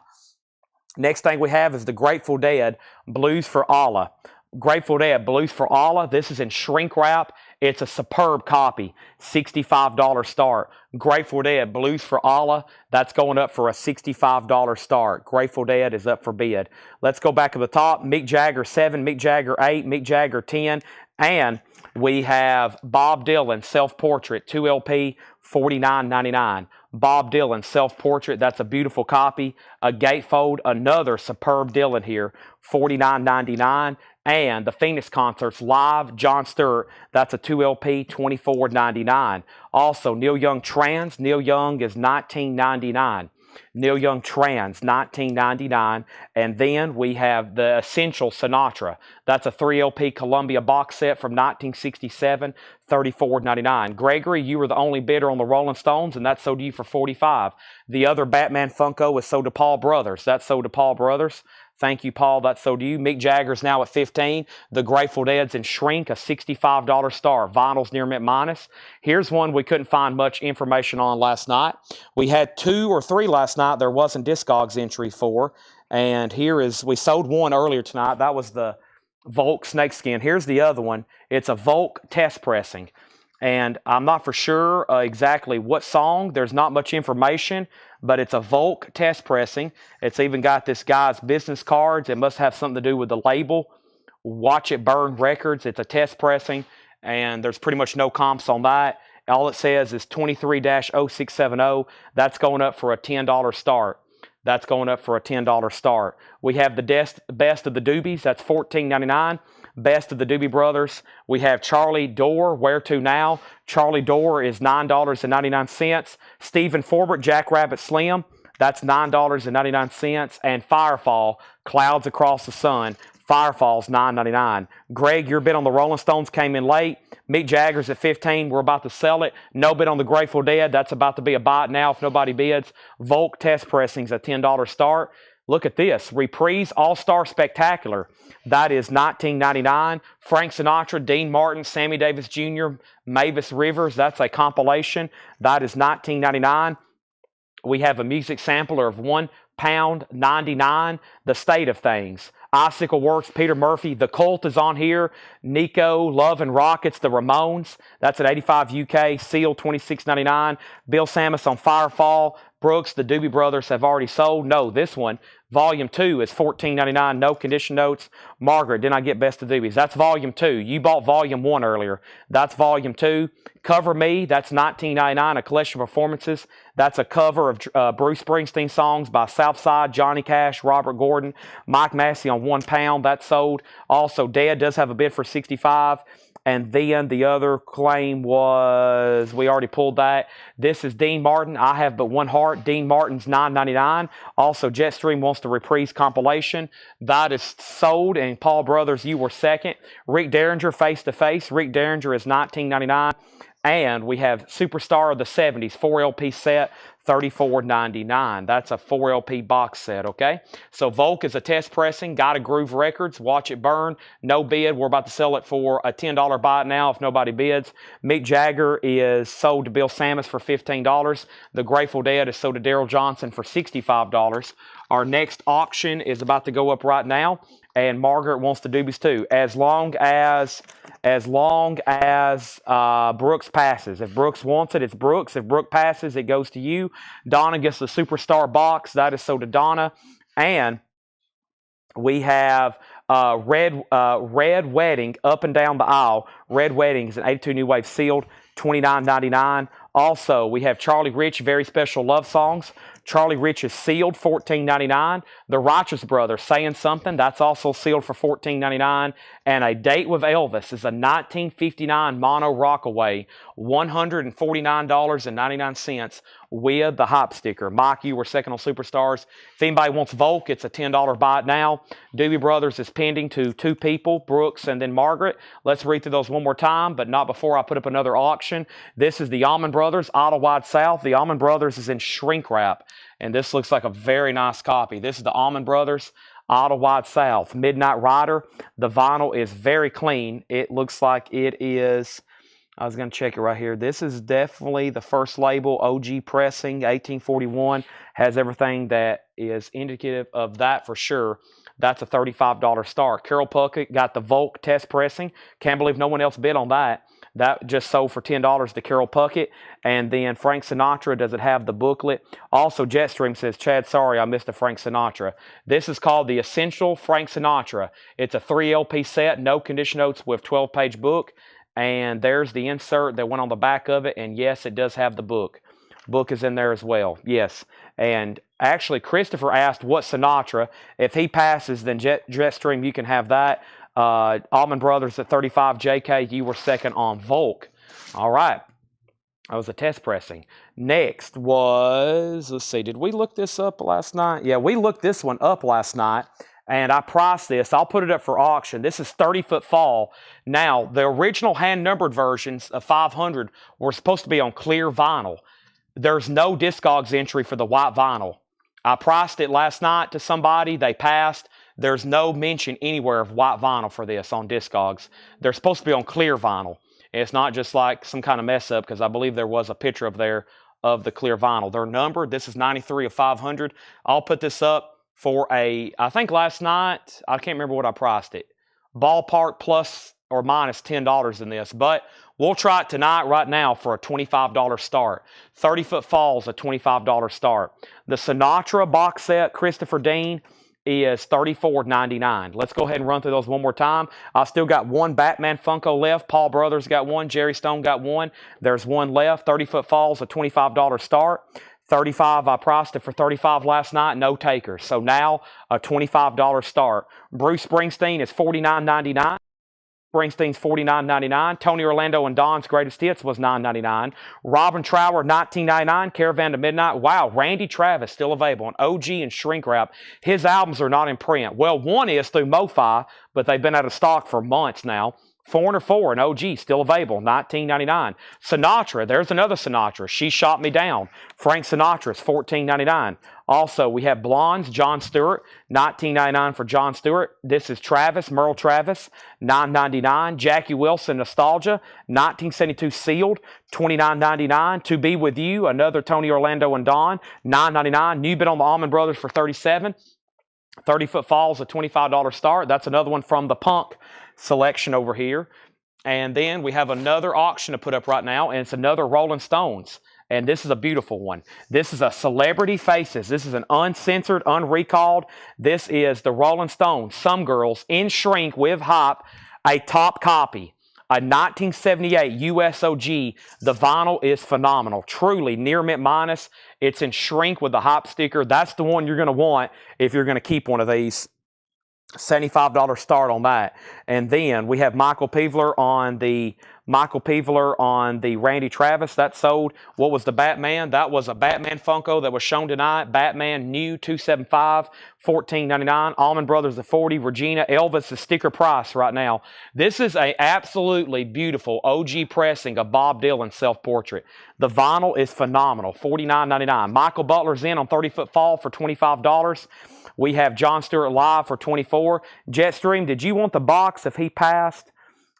Next thing we have is the Grateful Dead, Blues for Allah. Grateful Dead, Blues for Allah. This is in shrink wrap. It's a superb copy, $65 start. Grateful Dead, Blues for Allah. That's going up for a $65 start. Grateful Dead is up for bid. Let's go back to the top. Mick Jagger 7, Mick Jagger 8, Mick Jagger 10. And we have Bob Dylan, Self-Portrait, 2 LP, $49.99. Bob Dylan self-portrait. That's a beautiful copy. A gatefold, another superb Dylan here, $49.99. And the Phoenix Concerts live, Jon Stewart. That's a 2 LP, $24.99. Also, Neil Young Trans. Neil Young is $19.99. Neil Young Trans, $19.99. And then we have the Essential Sinatra. That's a 3 LP Columbia box set from 1967, $34.99. Gregory, you were the only bidder on the Rolling Stones, and that sold to you for $45. The other Batman Funko was sold to Paul Brothers. That sold to Paul Brothers. Thank you, Paul. That's sold to you. Mick Jagger's now at $15. The Grateful Dead's in Shrink, a $65 star. Vinyl's near mint minus. Here's one we couldn't find much information on last night. We had 2 or 3 last night there wasn't Discogs entry for. And here is, we sold one earlier tonight. That was the Volk Snakeskin. Here's the other one. It's a Volk test pressing. And I'm not for sure exactly what song. There's not much information, but it's a Volk test pressing. It's even got this guy's business cards. It must have something to do with the label. Watch It Burn Records. It's a test pressing, and there's pretty much no comps on that. All it says is 23-0670. That's going up for a $10 start. That's going up for a $10 start. We have the best of the Doobies. That's $14.99. Best of the Doobie Brothers. We have Charlie Dorr, Where To Now. Charlie Dorr is $9.99. Stephen Forbert, Jackrabbit Slim. That's $9.99. And Firefall, Clouds Across the Sun. Firefall's $9.99. Greg, your bid on the Rolling Stones came in late. Mick Jagger's at $15. We're about to sell it. No bid on the Grateful Dead. That's about to be a buy now if nobody bids. Volk test pressing's a $10 start. Look at this. Reprise All-Star Spectacular. That is $19.99. Frank Sinatra, Dean Martin, Sammy Davis Jr., Mavis Rivers. That's a compilation. That is $19.99. We have a music sampler of £1.99. The State of Things. Icicle Works, Peter Murphy. The Cult is on here. Nico, Love and Rockets, The Ramones. That's at 85 UK. Seal, $26.99. Bill Samus on Firefall. Brooks, the Doobie Brothers have already sold. No, this one, Volume 2 is $14.99. No condition notes. Margaret, did I get Best of Doobies? That's Volume 2. You bought Volume 1 earlier. That's Volume 2. Cover Me, that's $19.99. A collection of performances. That's a cover of Bruce Springsteen songs by Southside, Johnny Cash, Robert Gordon, Mike Massey on £1. That's sold. Also, Dead does have a bid for $65. And then the other claim was, we already pulled that. This is Dean Martin, I Have But One Heart. Dean Martin's $9.99. Also, Jetstream wants the Reprise compilation. That is sold, and Paul Brothers, you were second. Rick Derringer, Face to Face. Rick Derringer is $19.99. And we have Superstar of the 70s, 4 LP set, $34.99. That's a 4 LP box set, okay? So Volk is a test pressing, Got a Groove Records, Watch It Burn, no bid. We're about to sell it for a $10 buy now if nobody bids. Mick Jagger is sold to Bill Samus for $15. The Grateful Dead is sold to Daryl Johnson for $65. Our next auction is about to go up right now, and Margaret wants the Doobies too, as long as Brooks passes. If Brooks wants it, it's Brooks. If Brooks passes, it goes to you. Donna gets the Superstar box. That is sold to Donna. And we have Red Wedding up and down the aisle. Red Wedding is an 82 New Wave sealed, $29.99. Also, we have Charlie Rich, Very Special Love Songs. Charlie Rich is sealed, $14.99. The Righteous Brothers, Saying Something, that's also sealed for $14.99. And A Date with Elvis is a 1959 mono rockaway, $149.99 with the hop sticker. Mike, you were second on Superstars. If anybody wants Volk, it's a $10 buy it now. Doobie Brothers is pending to 2 people, Brooks and then Margaret. Let's read through those one more time, but not before I put up another auction. This is the Almond Brothers, Idlewild South. The Almond Brothers is in shrink wrap, and this looks like a very nice copy. This is the Almond Brothers, Idlewild South. Midnight Rider. The vinyl is very clean. It looks like it is, I was going to check it right here. This is definitely the first label, OG pressing, 1841. Has everything that is indicative of that for sure. That's a $35 start. Carol Puckett got the Volk test pressing. Can't believe no one else bid on that. That just sold for $10 to Carol Puckett. And then Frank Sinatra, does it have the booklet? Also, Jetstream says, Chad, sorry, I missed a Frank Sinatra. This is called the Essential Frank Sinatra. It's a 3 LP set, no condition notes with 12-page book. And there's the insert that went on the back of it. And yes, it does have the book. Book is in there as well. Yes. And actually, Christopher asked what Sinatra. If he passes, then Jetstream, you can have that. Allman Brothers at 35. JK, you were second on Volk. All right. That was a test pressing. Next was, let's see, did we look this up last night? Yeah, we looked this one up last night, and I priced this. I'll put it up for auction. This is 30-foot fall. Now, the original hand-numbered versions of 500 were supposed to be on clear vinyl. There's no Discogs entry for the white vinyl. I priced it last night to somebody. They passed. There's no mention anywhere of white vinyl for this on Discogs. They're supposed to be on clear vinyl. It's not just like some kind of mess up, because I believe there was a picture up there of the clear vinyl. They're numbered. This is 93 of 500. I'll put this up for I think last night, I can't remember what I priced it. Ballpark plus or minus $10 in this. But we'll try it tonight right now for a $25 start. 30-foot falls, a $25 start. The Sinatra box set, Christopher Dean, is $34.99. Let's go ahead and run through those one more time. I still got one Batman Funko left. Paul Brothers got one. Jerry Stone got one. There's one left. 30-foot falls, a $25 start. 35, I priced it for 35 last night. No takers. So now a $25 start. Bruce Springsteen is $49.99. Springsteen's $49.99. Tony Orlando and Don's Greatest Hits was $9.99. Robin Trower, $19.99. Caravan to Midnight. Wow, Randy Travis still available. An OG and shrink wrap. His albums are not in print. Well, one is through MoFi, but they've been out of stock for months now. Foreigner 4, an OG, still available, $19.99. Sinatra, there's another Sinatra. She Shot Me Down. Frank Sinatra's $14.99. Also, we have Blondes, John Stewart, $19.99 for John Stewart. This is Travis, Merle Travis, $9.99. Jackie Wilson, Nostalgia, 1972 sealed, $29.99. To Be With You, another Tony Orlando and Don, $9.99. New Bit on the Allman Brothers for $37. 30-foot falls, a $25 start. That's another one from the Punk selection over here. And then we have another auction to put up right now, and it's another Rolling Stones. And this is a beautiful one. This is a Celebrity Faces. This is an uncensored, unrecalled. This is the Rolling Stones, Some Girls, in shrink with hype, a top copy. A 1978 USOG. The vinyl is phenomenal. Truly, near mint minus. It's in shrink with the hype sticker. That's the one you're going to want if you're going to keep one of these. $75 start on that. And then we have Michael Peavler on the Randy Travis. That sold. What was the Batman? That was a Batman Funko that was shown tonight. Batman new 275, $14.99. Allman Brothers at 40. Regina Elvis is sticker price right now. This is a absolutely beautiful OG pressing of Bob Dylan's self-portrait. The vinyl is phenomenal. $49.99. Michael Butler's in on 30-foot fall for $25. We have John Stewart live for $24. Jetstream, did you want the box if he passed?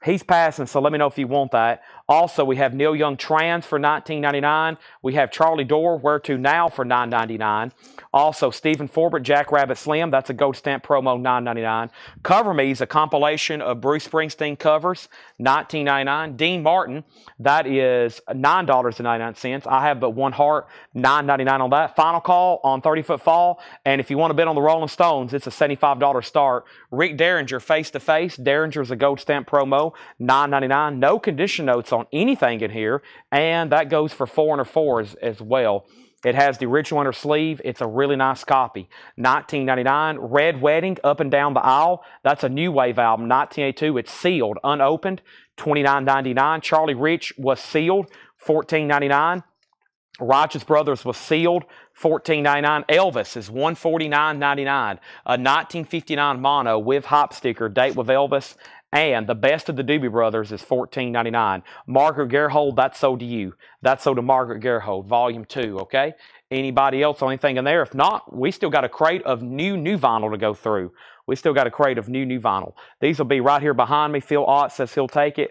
He's passing, so let me know if you want that. Also, we have Neil Young Trans for $19.99. We have Charlie Dorr, Where To Now for $9.99. Also, Stephen Forbert, Jackrabbit Slim. That's a gold stamp promo, $9.99. Cover Me is a compilation of Bruce Springsteen covers, $19.99. Dean Martin, that is $9.99. I have but one heart, $9.99 on that. Final Call on 30-foot fall. And if you want to bet on the Rolling Stones, it's a $75 start. Rick Derringer, Face to Face. Derringer's a gold stamp promo, $9.99. No condition notes on anything in here, and that goes for Foreigner 4 as well. It has the original inner sleeve. It's a really nice copy. $19.99. Red Wedding, Up and Down the Aisle. That's a New Wave album, 1982. It's sealed, unopened, $29.99. Charlie Rich was sealed, $14.99. Righteous Brothers was sealed, $14.99. Elvis is $149.99. A 1959 mono with hop sticker, date with Elvis. And the Best of the Doobie Brothers is $14.99. Margaret Gerhold, that's sold to you. That's sold to Margaret Gerhold, Volume 2, okay? Anybody else on anything in there? If not, we still got a crate of new vinyl to go through. We still got a crate of new vinyl. These will be right here behind me. Phil Ott says he'll take it.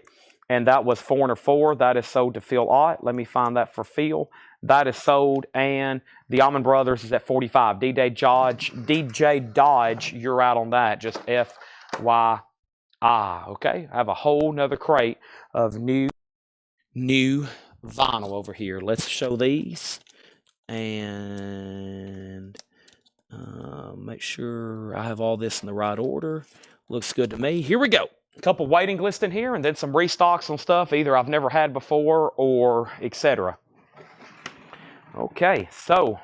And that was Foreigner 4. That is sold to Phil Ott. Let me find that for Phil. That is sold. And the Allman Brothers is at 45. DJ Dodge, you're out on that. Just FYI. Okay. I have a whole nother crate of new vinyl over here. Let's show these. And make sure I have all this in the right order. Looks good to me. Here we go. A couple waiting lists in here, and then some restocks on stuff either I've never had before or etc. Okay, so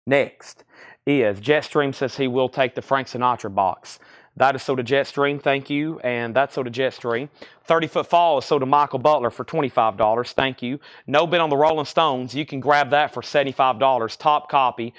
next is Jetstream says he will take the Frank Sinatra box. That is sold to Jetstream, thank you, and that's sold to Jetstream. 30-foot fall is sold to Michael Butler for $25, thank you. No bid on the Rolling Stones, you can grab that for $75, top copy.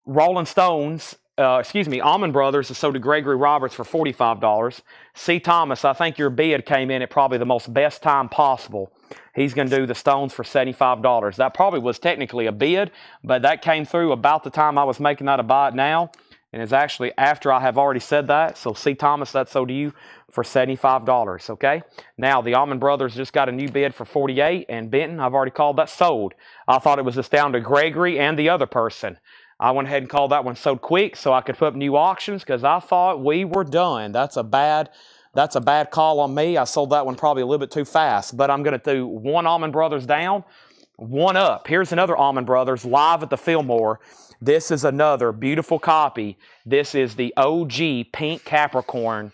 Rolling Stones, Almond Brothers is sold to Gregory Roberts for $45. C. Thomas, I think your bid came in at probably the most best time possible. He's going to do the Stones for $75. That probably was technically a bid, but that came through about the time I was making that a buy it now, and is actually after I have already said that. So C. Thomas, that's sold to you for $75, okay? Now, the Almond Brothers just got a new bid for $48, and Benton, I've already called that sold. I thought it was just down to Gregory and the other person. I went ahead and called that one sold quick so I could put up new auctions because I thought we were done. That's a bad call on me. I sold that one probably a little bit too fast. But I'm going to do one Almond Brothers down, one up. Here's another Almond Brothers live at the Fillmore. This is another beautiful copy. This is the OG Pink Capricorn,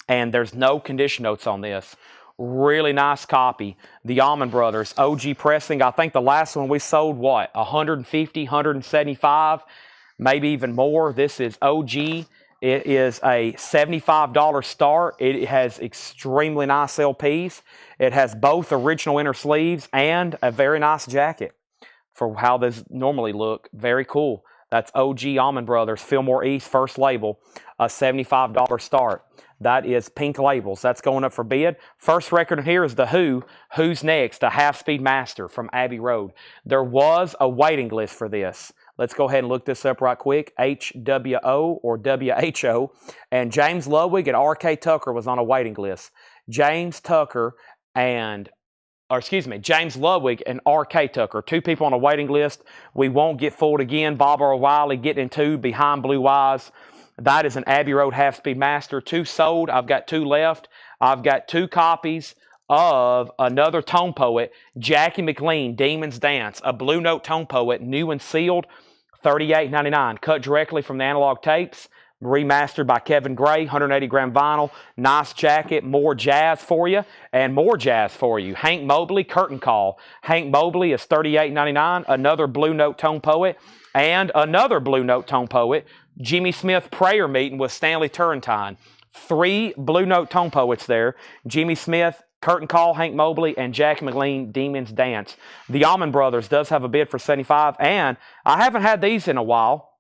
and there's no condition notes on this. Really nice copy. The Almond Brothers, OG pressing. I think the last one we sold, what, 150, 175, maybe even more. This is OG. It is a $75 start. It has extremely nice LPs. It has both original inner sleeves and a very nice jacket for how this normally look. Very cool. That's OG Almond Brothers, Fillmore East, first label, a $75 start. That is Pink Labels. That's going up for bid. First record here is the Who. Who's Next? A half-speed master from Abbey Road. There was a waiting list for this. Let's go ahead and look this up right quick. HWO or WHO. And James Ludwig and R.K. Tucker was on a waiting list. James Ludwig and R.K. Tucker, two people on a waiting list. We won't get fooled again. Bob O'Reilly getting in two behind Blue Eyes. That is an Abbey Road half-speed master. Two sold. I've got two left. I've got two copies of another tone poet, Jackie McLean, Demon's Dance, a Blue Note tone poet, new and sealed, $38.99. Cut directly from the analog tapes, remastered by Kevin Gray, 180-gram vinyl, nice jacket, more jazz for you, and more jazz for you. Hank Mobley, Curtain Call. Hank Mobley is $38.99, another Blue Note tone poet, and another Blue Note tone poet, Jimmy Smith Prayer Meeting with Stanley Turrentine. Three Blue Note tone poets there. Jimmy Smith, Curtain Call, Hank Mobley, and Jack McLean, Demon's Dance. The Almond Brothers does have a bid for $75, and I haven't had these in a while.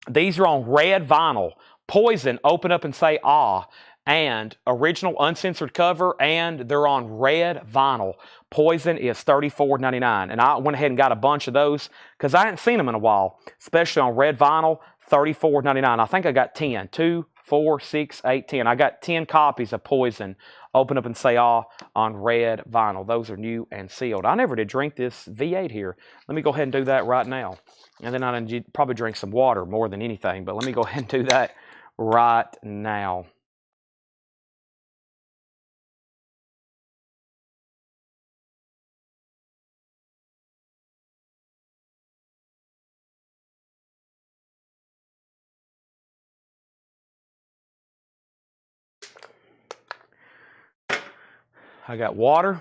These are on red vinyl. Poison, Open Up and Say Ah, and original uncensored cover, and they're on red vinyl. Poison is $34.99, and I went ahead and got a bunch of those because I hadn't seen them in a while, especially on red vinyl, $34.99. I think I got 10. 2, 4, 6, 8, 10. I got 10 copies of Poison, Open Up and Say Ah, on red vinyl. Those are new and sealed. I never did drink this V8 here. Let me go ahead and do that right now. And then I need probably drink some water more than anything, but let me go ahead and do that right now. I got water.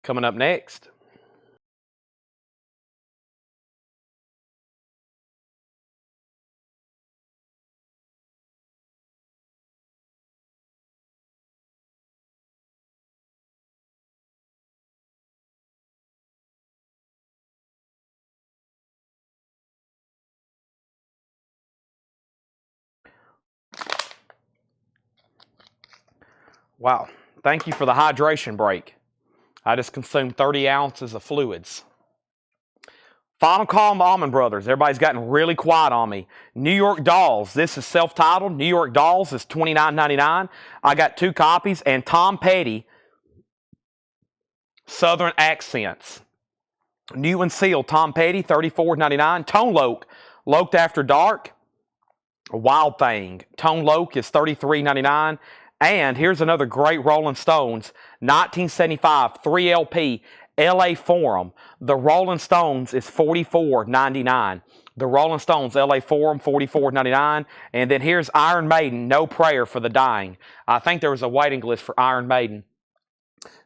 Coming up next, wow, thank you for the hydration break. I just consumed 30 ounces of fluids. Final call on the Almond Brothers. Everybody's gotten really quiet on me. New York Dolls. This is self-titled. New York Dolls is $29.99. I got two copies. And Tom Petty, Southern Accents. New and sealed. Tom Petty, $34.99. Tone Loc, Loked After Dark. Wild Thing. Tone Loc is $33.99. And here's another great Rolling Stones, 1975, 3LP, LA Forum. The Rolling Stones is $44.99. The Rolling Stones, LA Forum, $44.99. And then here's Iron Maiden, No Prayer for the Dying. I think there was a waiting list for Iron Maiden.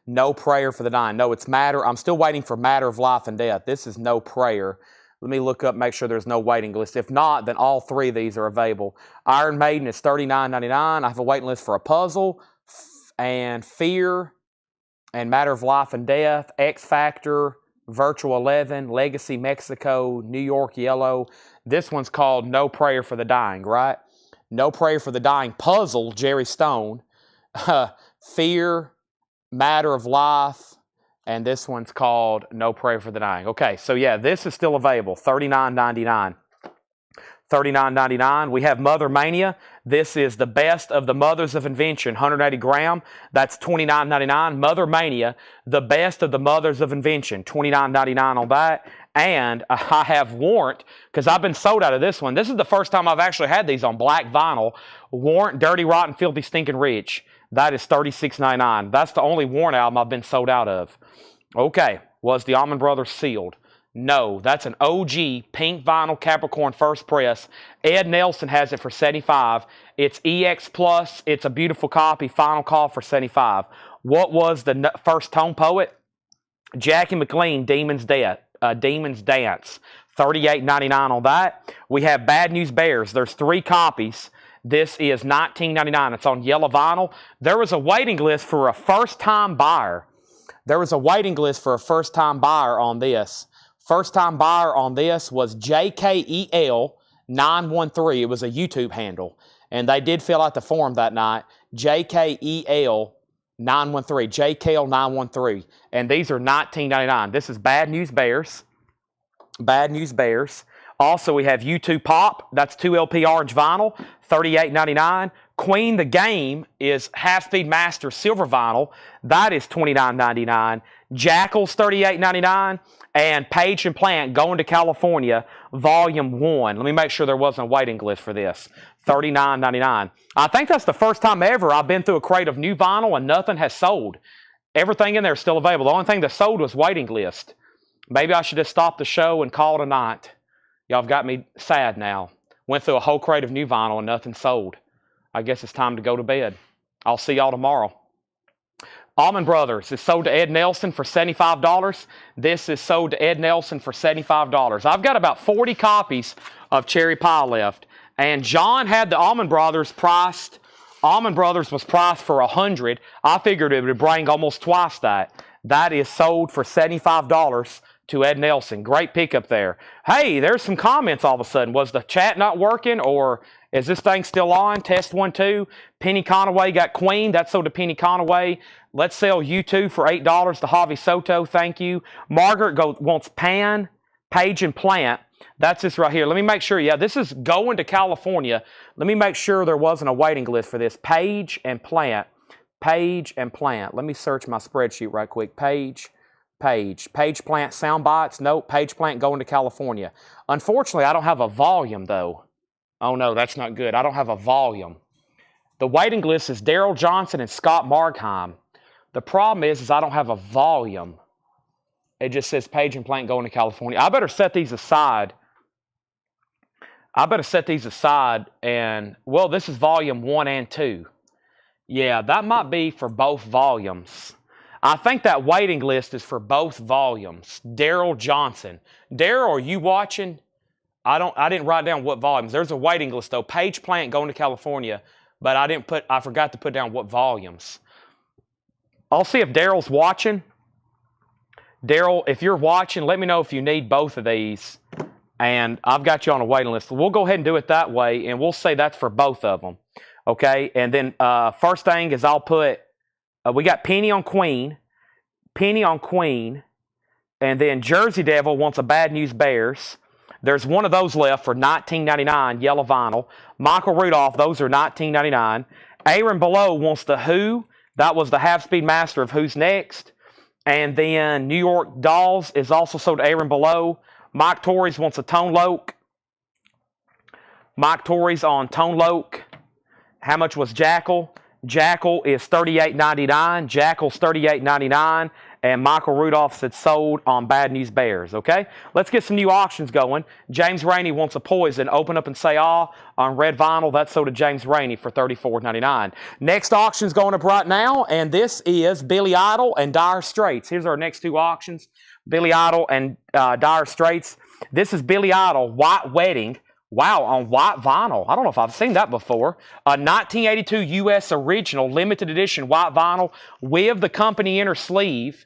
No Prayer for the Dying. No, it's Matter. I'm still waiting for Matter of Life and Death. This is No Prayer. Let me look up, make sure there's no waiting list. If not, then all three of these are available. Iron Maiden is $39.99. I have a waiting list for A Puzzle and Fear and Matter of Life and Death, X Factor, Virtual 11, Legacy Mexico, New York Yellow. This one's called No Prayer for the Dying, right? No Prayer for the Dying. Puzzle, Jerry Stone. Fear, Matter of Life, and this one's called No Prayer for the Dying. Okay, so yeah, this is still available, $39.99. $39.99. We have Mother Mania. This is the best of the Mothers of Invention, 180 gram. That's $29.99. Mother Mania, the best of the Mothers of Invention, $29.99 on that. And I have Warrant, because I've been sold out of this one. This is the first time I've actually had these on black vinyl. Warrant, Dirty, Rotten, Filthy, Stinking Rich. That is $36.99. That's the only Warrant album I've been sold out of. Okay, was the Allman Brothers sealed? No, that's an OG pink vinyl Capricorn first press. Ed Nelson has it for $75. It's EX Plus. It's a beautiful copy. Final call for $75. What was the first Tone Poet? Jackie McLean, Demon's Dance. $38.99 on that. We have Bad News Bears. There's 3 copies. This is $19.99. It's on yellow vinyl. There was a waiting list for a first-time buyer. There was a waiting list for a first-time buyer on this. First-time buyer on this was JKEL913. It was a YouTube handle. And they did fill out the form that night. JKEL913. JKL913. And these are $19.99. This is Bad News Bears. Bad News Bears. Also, we have U2 Pop. That's 2 LP orange vinyl. $38.99. Queen the Game is Half-Speed Master silver vinyl. That is $29.99. Jackal's $38.99. And Page and Plant, Going to California, Volume 1. Let me make sure there wasn't a waiting list for this. $39.99. I think that's the first time ever I've been through a crate of new vinyl and nothing has sold. Everything in there is still available. The only thing that sold was waiting list. Maybe I should just stop the show and call it a night. Y'all have got me sad now. Went through a whole crate of new vinyl and nothing sold. I guess it's time to go to bed. I'll see y'all tomorrow. Allman Brothers is sold to Ed Nelson for $75. This is sold to Ed Nelson for $75. I've got about 40 copies of Cherry Pie left. And John had the Allman Brothers priced. Allman Brothers was priced for $100. I figured it would bring almost twice that. That is sold for $75 to Ed Nelson. Great pickup there. Hey, there's some comments all of a sudden. Was the chat not working, or is this thing still on? Test 1, 2. Penny Conaway got Queen. That's sold to Penny Conaway. Let's sell U2 for $8 to Javi Soto. Thank you. Margaret wants Pan, Page, and Plant. That's this right here. Let me make sure. Yeah, this is Going to California. Let me make sure there wasn't a waiting list for this. Page and Plant. Page and Plant. Let me search my spreadsheet right quick. Page Plant Sound Bites. Nope. Page Plant Going to California. Unfortunately, I don't have a volume, though. Oh, no, that's not good. I don't have a volume. The waiting list is Daryl Johnson and Scott Margheim. The problem is I don't have a volume. It just says Page and Plant Going to California. I better set these aside. And, well, this is volume 1 and 2. Yeah, that might be for both volumes. I think that waiting list is for both volumes. Daryl Johnson. Daryl, are you watching? I didn't write down what volumes. There's a waiting list, though. Page Plant Going to California. But I forgot to put down what volumes. I'll see if Daryl's watching. Daryl, if you're watching, let me know if you need both of these. And I've got you on a waiting list. We'll go ahead and do it that way, and we'll say that's for both of them. Okay? And then first thing is I'll put, we got Penny on Queen, and then Jersey Devil wants a Bad News Bears. There's one of those left for $19.99, yellow vinyl. Michael Rudolph, those are $19.99. Aaron Below wants the Who. That was the Half-Speed Master of Who's Next. And then New York Dolls is also sold to Aaron Below. Mike Torres wants a Tone Loc. Mike Torres on Tone Loc. How much was Jackal? Jackal is $38.99. Jackal's $38.99. And Michael Rudolph's had sold on Bad News Bears, okay? Let's get some new auctions going. James Rainey wants a Poison. Open up and say ah on red vinyl. That's sold to James Rainey for $34.99. Next auction's going up right now, and this is Billy Idol and Dire Straits. Here's our next two auctions. Billy Idol and Dire Straits. This is Billy Idol, White Wedding. Wow, on white vinyl. I don't know if I've seen that before. A 1982 U.S. original limited edition white vinyl with the company inner sleeve.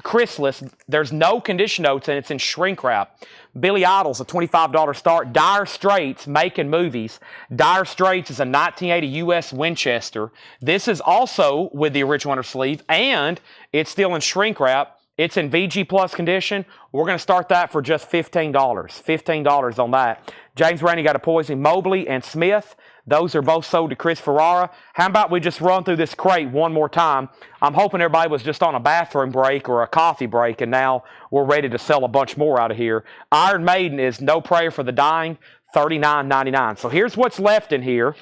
Chrisless. There's no condition notes, and it's in shrink wrap. Billy Idol's a $25 start. Dire Straits, making movies. Dire Straits is a 1980 U.S. Winchester. This is also with the original inner sleeve, and it's still in shrink wrap. It's in VG Plus condition. We're going to start that for just $15. $15 on that. James Rainey got a Poison. Mobley and Smith. Those are both sold to Chris Ferrara. How about we just run through this crate one more time? I'm hoping everybody was just on a bathroom break or a coffee break, and now we're ready to sell a bunch more out of here. Iron Maiden is No Prayer for the Dying, $39.99. So here's what's left in here.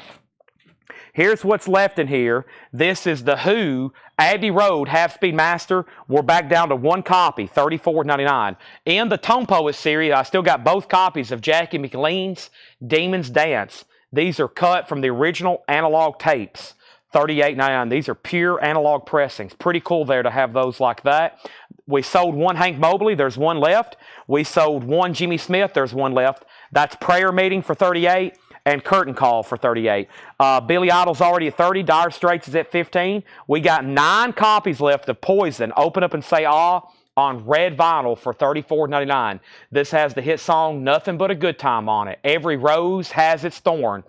Here's what's left in here. This is the Who Abbey Road Half-Speed Master. We're back down to one copy, $34.99. In the Tone Poet series, I still got both copies of Jackie McLean's Demon's Dance. These are cut from the original analog tapes, $38.99. These are pure analog pressings. Pretty cool there to have those like that. We sold one Hank Mobley. There's one left. We sold one Jimmy Smith. There's one left. That's Prayer Meeting for $38. And Curtain Call for $38. Billy Idol's already at $30. Dire Straits is at $15. We got 9 copies left of Poison. Open up and say ah on red vinyl for $34.99. This has the hit song Nothing But a Good Time on it. Every Rose Has Its Thorn.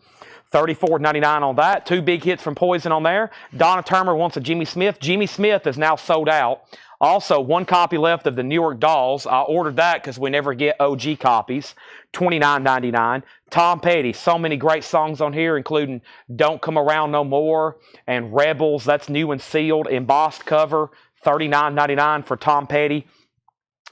$34.99 on that. 2 big hits from Poison on there. Donna Turner wants a Jimmy Smith. Jimmy Smith is now sold out. Also, 1 copy left of the New York Dolls. I ordered that because we never get OG copies. $29.99. Tom Petty, so many great songs on here, including Don't Come Around No More and Rebels. That's new and sealed, embossed cover, $39.99 for Tom Petty.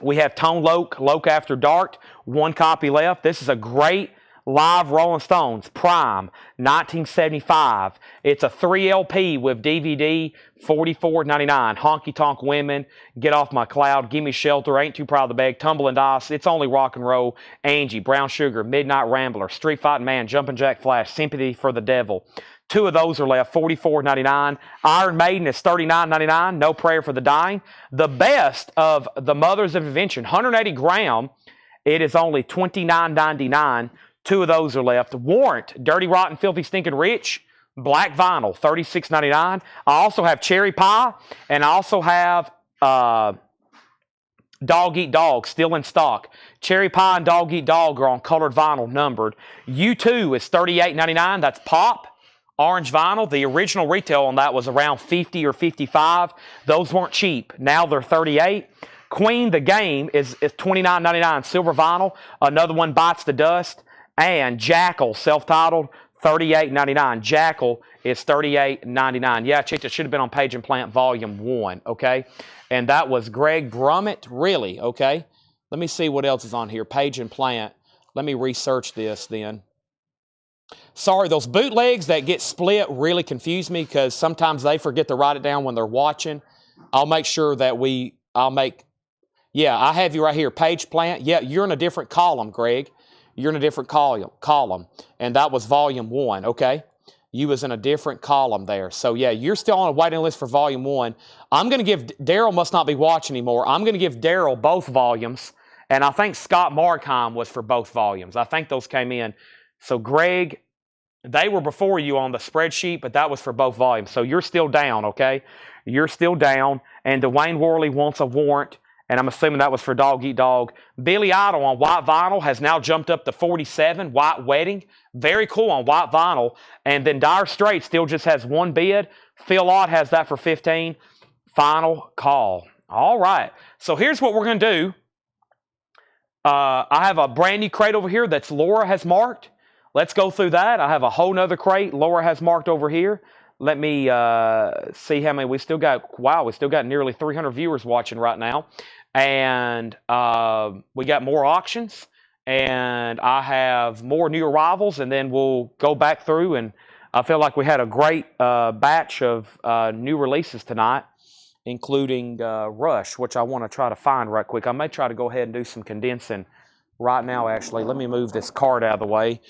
We have Tone Loc, Loc After Dark, 1 copy left. This is a great live Rolling Stones, Prime, 1975. It's a 3 LP with DVD, $44.99. Honky Tonk Women, Get Off My Cloud, Gimme Shelter, Ain't Too Proud of the Bag, Tumble and Dice, It's Only Rock and Roll, Angie, Brown Sugar, Midnight Rambler, Street Fighting Man, Jumpin' Jack Flash, Sympathy for the Devil. 2 of those are left, $44.99. Iron Maiden is $39.99. No Prayer for the Dying. The best of the Mothers of Invention, 180 gram. It is only $29.99. 2 of those are left. Warrant, Dirty Rotten Filthy Stinking Rich, black vinyl, $36.99. I also have Cherry Pie, and I also have Dog Eat Dog, still in stock. Cherry Pie and Dog Eat Dog are on colored vinyl, numbered. U2 is $38.99. That's pop. Orange vinyl. The original retail on that was around $50 or $55. Those weren't cheap. Now they're $38. Queen, the game, is $29.99. Silver vinyl. Another one, Bites the Dust. And Jackal, self-titled, $38.99. Jackal is $38.99. Yeah, I checked. It should have been on Page and Plant Volume 1, okay? And that was Greg Brummett, really, okay? Let me see what else is on here. Page and Plant. Let me research this then. Sorry, those bootlegs that get split really confuse me because sometimes they forget to write it down when they're watching. I'll make sure that yeah, I have you right here. Page Plant. Yeah, you're in a different column, Greg. You're in a different column, and that was Volume 1, okay? You was in a different column there. So, yeah, you're still on a waiting list for Volume 1. I'm going to give, Daryl must not be watching anymore. I'm going to give Daryl both volumes, and I think Scott Markheim was for both volumes. I think those came in. So, Greg, they were before you on the spreadsheet, but that was for both volumes. So, you're still down, okay? You're still down, and Dwayne Worley wants a warrant. And I'm assuming that was for Dog Eat Dog. Billy Idol on white vinyl has now jumped up to 47. White Wedding. Very cool on white vinyl. And then Dire Straits still just has 1 bid. Phil Ott has that for 15. Final call. All right. So here's what we're going to do. I have a brand new crate over here that's Laura has marked. Let's go through that. I have a whole nother crate Laura has marked over here. Let me see how many we still got. Wow, we still got nearly 300 viewers watching right now. And we got more auctions. And I have more new arrivals. And then we'll go back through and I feel like we had a great batch of new releases tonight, including Rush, which I want to try to find right quick. I may try to go ahead and do some condensing right now, actually. Let me move this card out of the way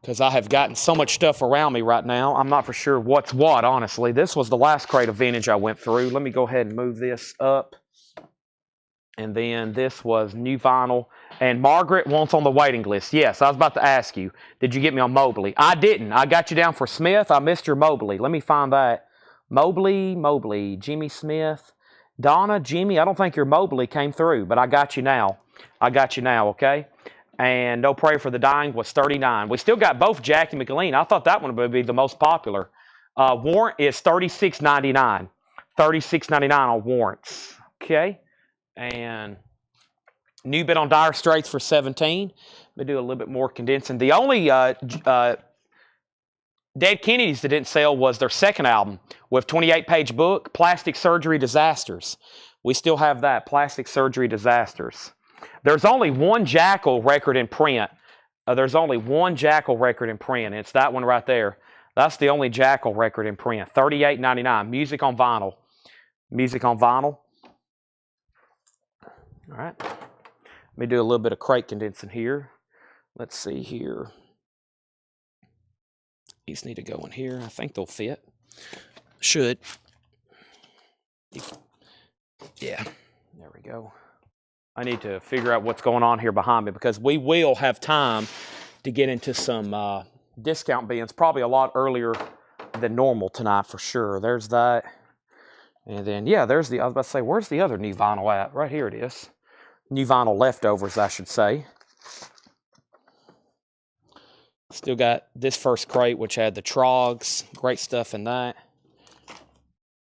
because I have gotten so much stuff around me right now. I'm not for sure what's what, honestly. This was the last crate of vintage I went through. Let me go ahead and move this up. And then this was new vinyl. And Margaret wants on the waiting list. Yes, I was about to ask you, did you get me on Mobley? I didn't. I got you down for Smith. I missed your Mobley. Let me find that. Mobley, Jimmy Smith. Donna, Jimmy, I don't think your Mobley came through, but I got you now. Okay? And No Prayer for the Dying was 39. We still got both Jackie McLean. I thought that one would be the most popular. Warrant is $36.99. $36.99 on warrants. Okay? And new bid on Dire Straits for 17. Let me do a little bit more condensing. The only Dead Kennedys that didn't sell was their second album with 28-page book, Plastic Surgery Disasters. We still have that, Plastic Surgery Disasters. There's only one Jackal record in print. And it's that one right there. That's the only Jackal record in print. $38.99. Music on vinyl. All right. Let me do a little bit of crate condensing here. Let's see here. These need to go in here. I think they'll fit. Should. Yeah. There we go. I need to figure out what's going on here behind me because we will have time to get into some discount bins probably a lot earlier than normal tonight for sure. There's that. And then, yeah, there's the, I was about to say, where's the other new vinyl at? Right here it is. New vinyl leftovers, I should say. Still got this first crate, which had the Trogs. Great stuff in that.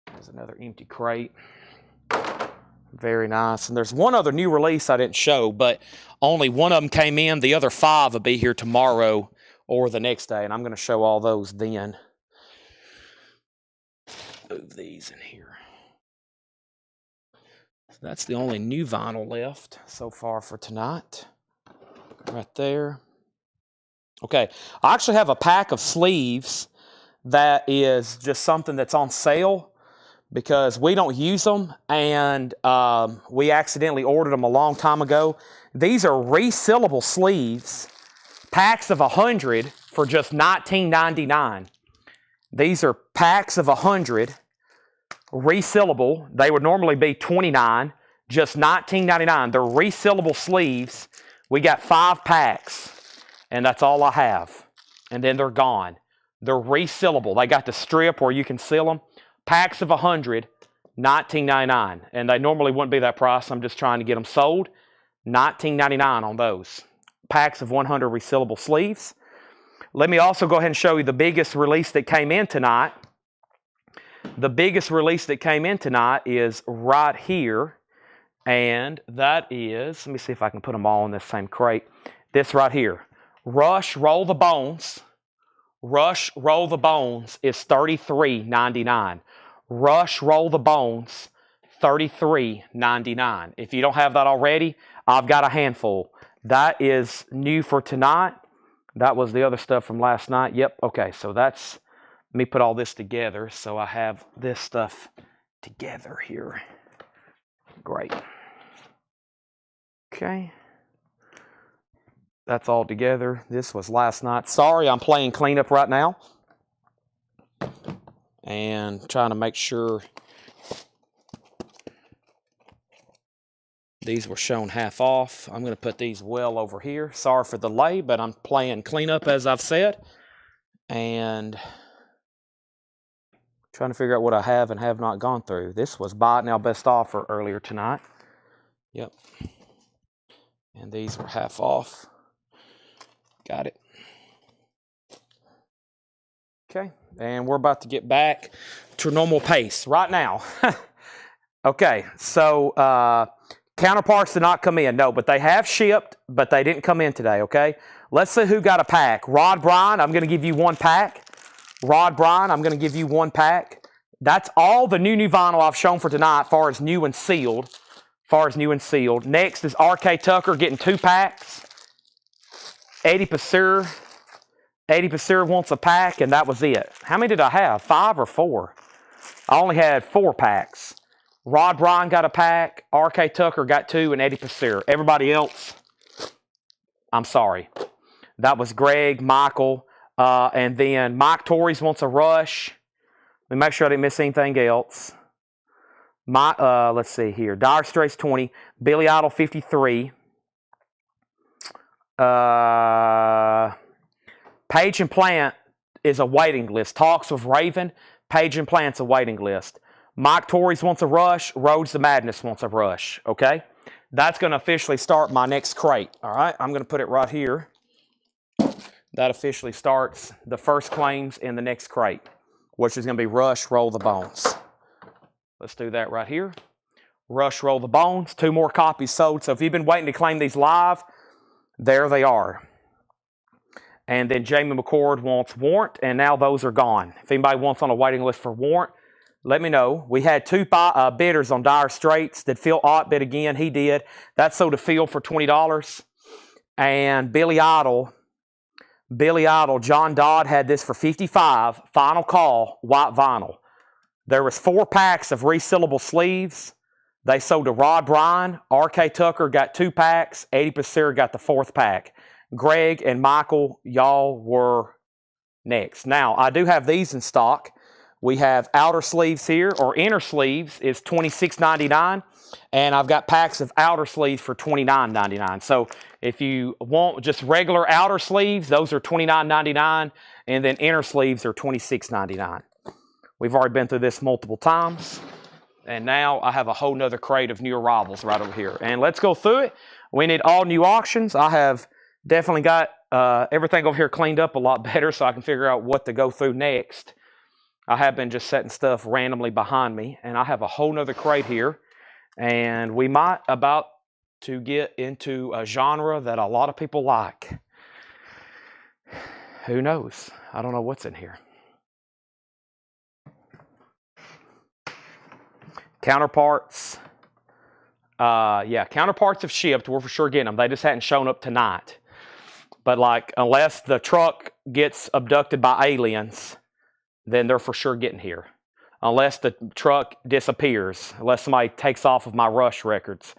There's another empty crate. Very nice. And there's one other new release I didn't show, but only one of them came in. The other 5 will be here tomorrow or the next day, and I'm going to show all those then. Move these in here. That's the only new vinyl left so far for tonight. Right there. Okay, I actually have a pack of sleeves that is just something that's on sale because we don't use them, and we accidentally ordered them a long time ago. These are resealable sleeves, packs of 100 for just $19.99. These are packs of 100. Resealable. They would normally be $29, just $19.99. They're resealable sleeves. We got 5 packs, and that's all I have. And then they're gone. They're resealable. They got the strip where you can seal them. Packs of 100, $19.99. And they normally wouldn't be that price. I'm just trying to get them sold. $19.99 on those. Packs of 100 resealable sleeves. Let me also go ahead and show you the biggest release that came in tonight. The biggest release that came in tonight is right here, and that is, let me see if I can put them all in this same crate. This right here, Rush Roll the Bones. Rush Roll the Bones is $33.99. Rush Roll the Bones, $33.99. If you don't have that already, I've got a handful. That is new for tonight. That was the other stuff from last night. Yep, okay, so that's... Let me put all this together so I have this stuff together here. Great. Okay. That's all together. This was last night. Sorry, I'm playing cleanup right now. And trying to make sure these were shown half off. I'm going to put these well over here. Sorry for the delay, but I'm playing cleanup as I've said. And... trying to figure out what I have and have not gone through. This was buy it now best offer earlier tonight. Yep. And these were half off. Got it. Okay. And we're about to get back to normal pace right now. Okay. So counterparts did not come in. No, but they have shipped, but they didn't come in today. Okay. Let's see who got a pack. Rod Bryan, I'm going to give you 1 pack. Rod Bryan, I'm going to give you 1 pack. That's all the new vinyl I've shown for tonight, far as new and sealed. Next is R.K. Tucker getting 2 packs. Eddie Passeur Eddie Pasir wants a pack, and that was it. How many did I have? 5 or 4? I only had 4 packs. Rod Bryan got a pack, R.K. Tucker got 2, and Eddie Pasir. Everybody else, I'm sorry. That was Greg, Michael, and then Mike Torres wants a rush. Let me make sure I didn't miss anything else. Let's see here. Dire Straits 20, Billy Idol 53. Page and Plant is a waiting list. Talks with Raven, Page and Plant's a waiting list. Mike Torres wants a rush. Rhodes the Madness wants a rush. Okay? That's going to officially start my next crate. All right? I'm going to put it right here. That officially starts the first claims in the next crate, which is going to be Rush, Roll the Bones. Let's do that right here. Rush, Roll the Bones. 2 more copies sold. So if you've been waiting to claim these live, there they are. And then Jamie McCord wants Warrant, and now those are gone. If anybody wants on a waiting list for Warrant, let me know. We had 2 bidders on Dire Straits. Did Phil Ott bid again? He did. That sold to Phil for $20. And Billy Idol, John Dodd had this for $55. Final call, white vinyl. There was 4 packs of resealable sleeves. They sold to Rod Bryan. R.K. Tucker got 2 packs. Eddie Pasir got the 4th pack. Greg and Michael, y'all were next. Now, I do have these in stock. We have outer sleeves here, or inner sleeves is $26.99, and I've got packs of outer sleeves for $29.99. So if you want just regular outer sleeves, those are $29.99, and then inner sleeves are $26.99. We've already been through this multiple times, and now I have a whole nother crate of new arrivals right over here. And let's go through it. We need all new auctions. I have definitely got everything over here cleaned up a lot better so I can figure out what to go through next. I have been just setting stuff randomly behind me, and I have a whole nother crate here, and we might about to get into a genre that a lot of people like. Who knows? I don't know what's in here. Counterparts. Yeah, counterparts have shipped. We're for sure getting them. They just hadn't shown up tonight. But like, unless the truck gets abducted by aliens, then they're for sure getting here. Unless the truck disappears, unless somebody takes off of my Rush records.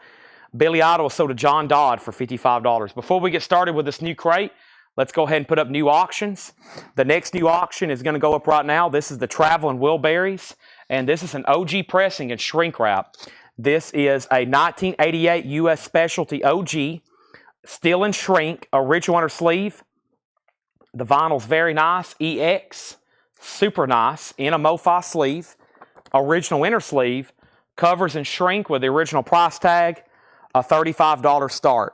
Billy Idol was sold to John Dodd for $55. Before we get started with this new crate, let's go ahead and put up new auctions. The next new auction is going to go up right now. This is the Traveling Wilburys, and this is an OG pressing and shrink wrap. This is a 1988 U.S. Specialty OG, steel and shrink, original inner sleeve. The vinyl's very nice, EX, super nice, in a MoFi sleeve, original inner sleeve, covers and shrink with the original price tag, a $35 start.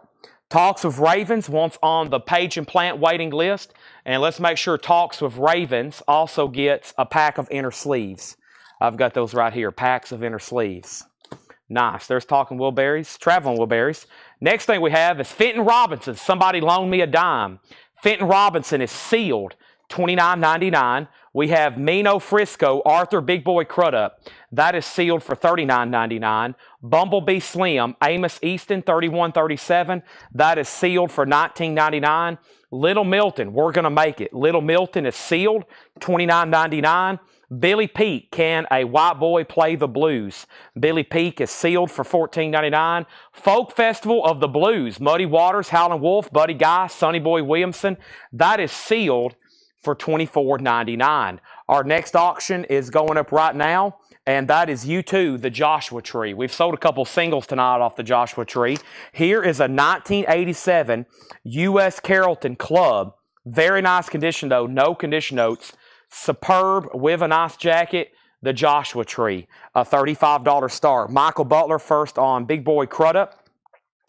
Talks with Ravens wants on the Page and Plant waiting list, and let's make sure Talks with Ravens also gets a pack of inner sleeves. I've got those right here, packs of inner sleeves. Nice. There's Talking Wilburys, Traveling Wilburys. Next thing we have is Fenton Robinson. Somebody loaned me a dime. Fenton Robinson is sealed, $29.99. We have Mino Frisco, Arthur Big Boy Crudup. That is sealed for $39.99. Bumblebee Slim, Amos Easton, $31.37. That is sealed for $19.99. Little Milton, we're going to make it. Little Milton is sealed, $29.99. Billy Peak, Can a White Boy Play the Blues? Billy Peak is sealed for $14.99. Folk Festival of the Blues, Muddy Waters, Howlin' Wolf, Buddy Guy, Sonny Boy Williamson. That is sealed for $24.99. Our next auction is going up right now, and that is U2, the Joshua Tree. We've sold a couple singles tonight off the Joshua Tree. Here is a 1987 U.S. Carrollton Club. Very nice condition, though. No condition notes. Superb with a nice jacket, the Joshua Tree, a $35 start. Michael Butler first on Big Boy Crudup.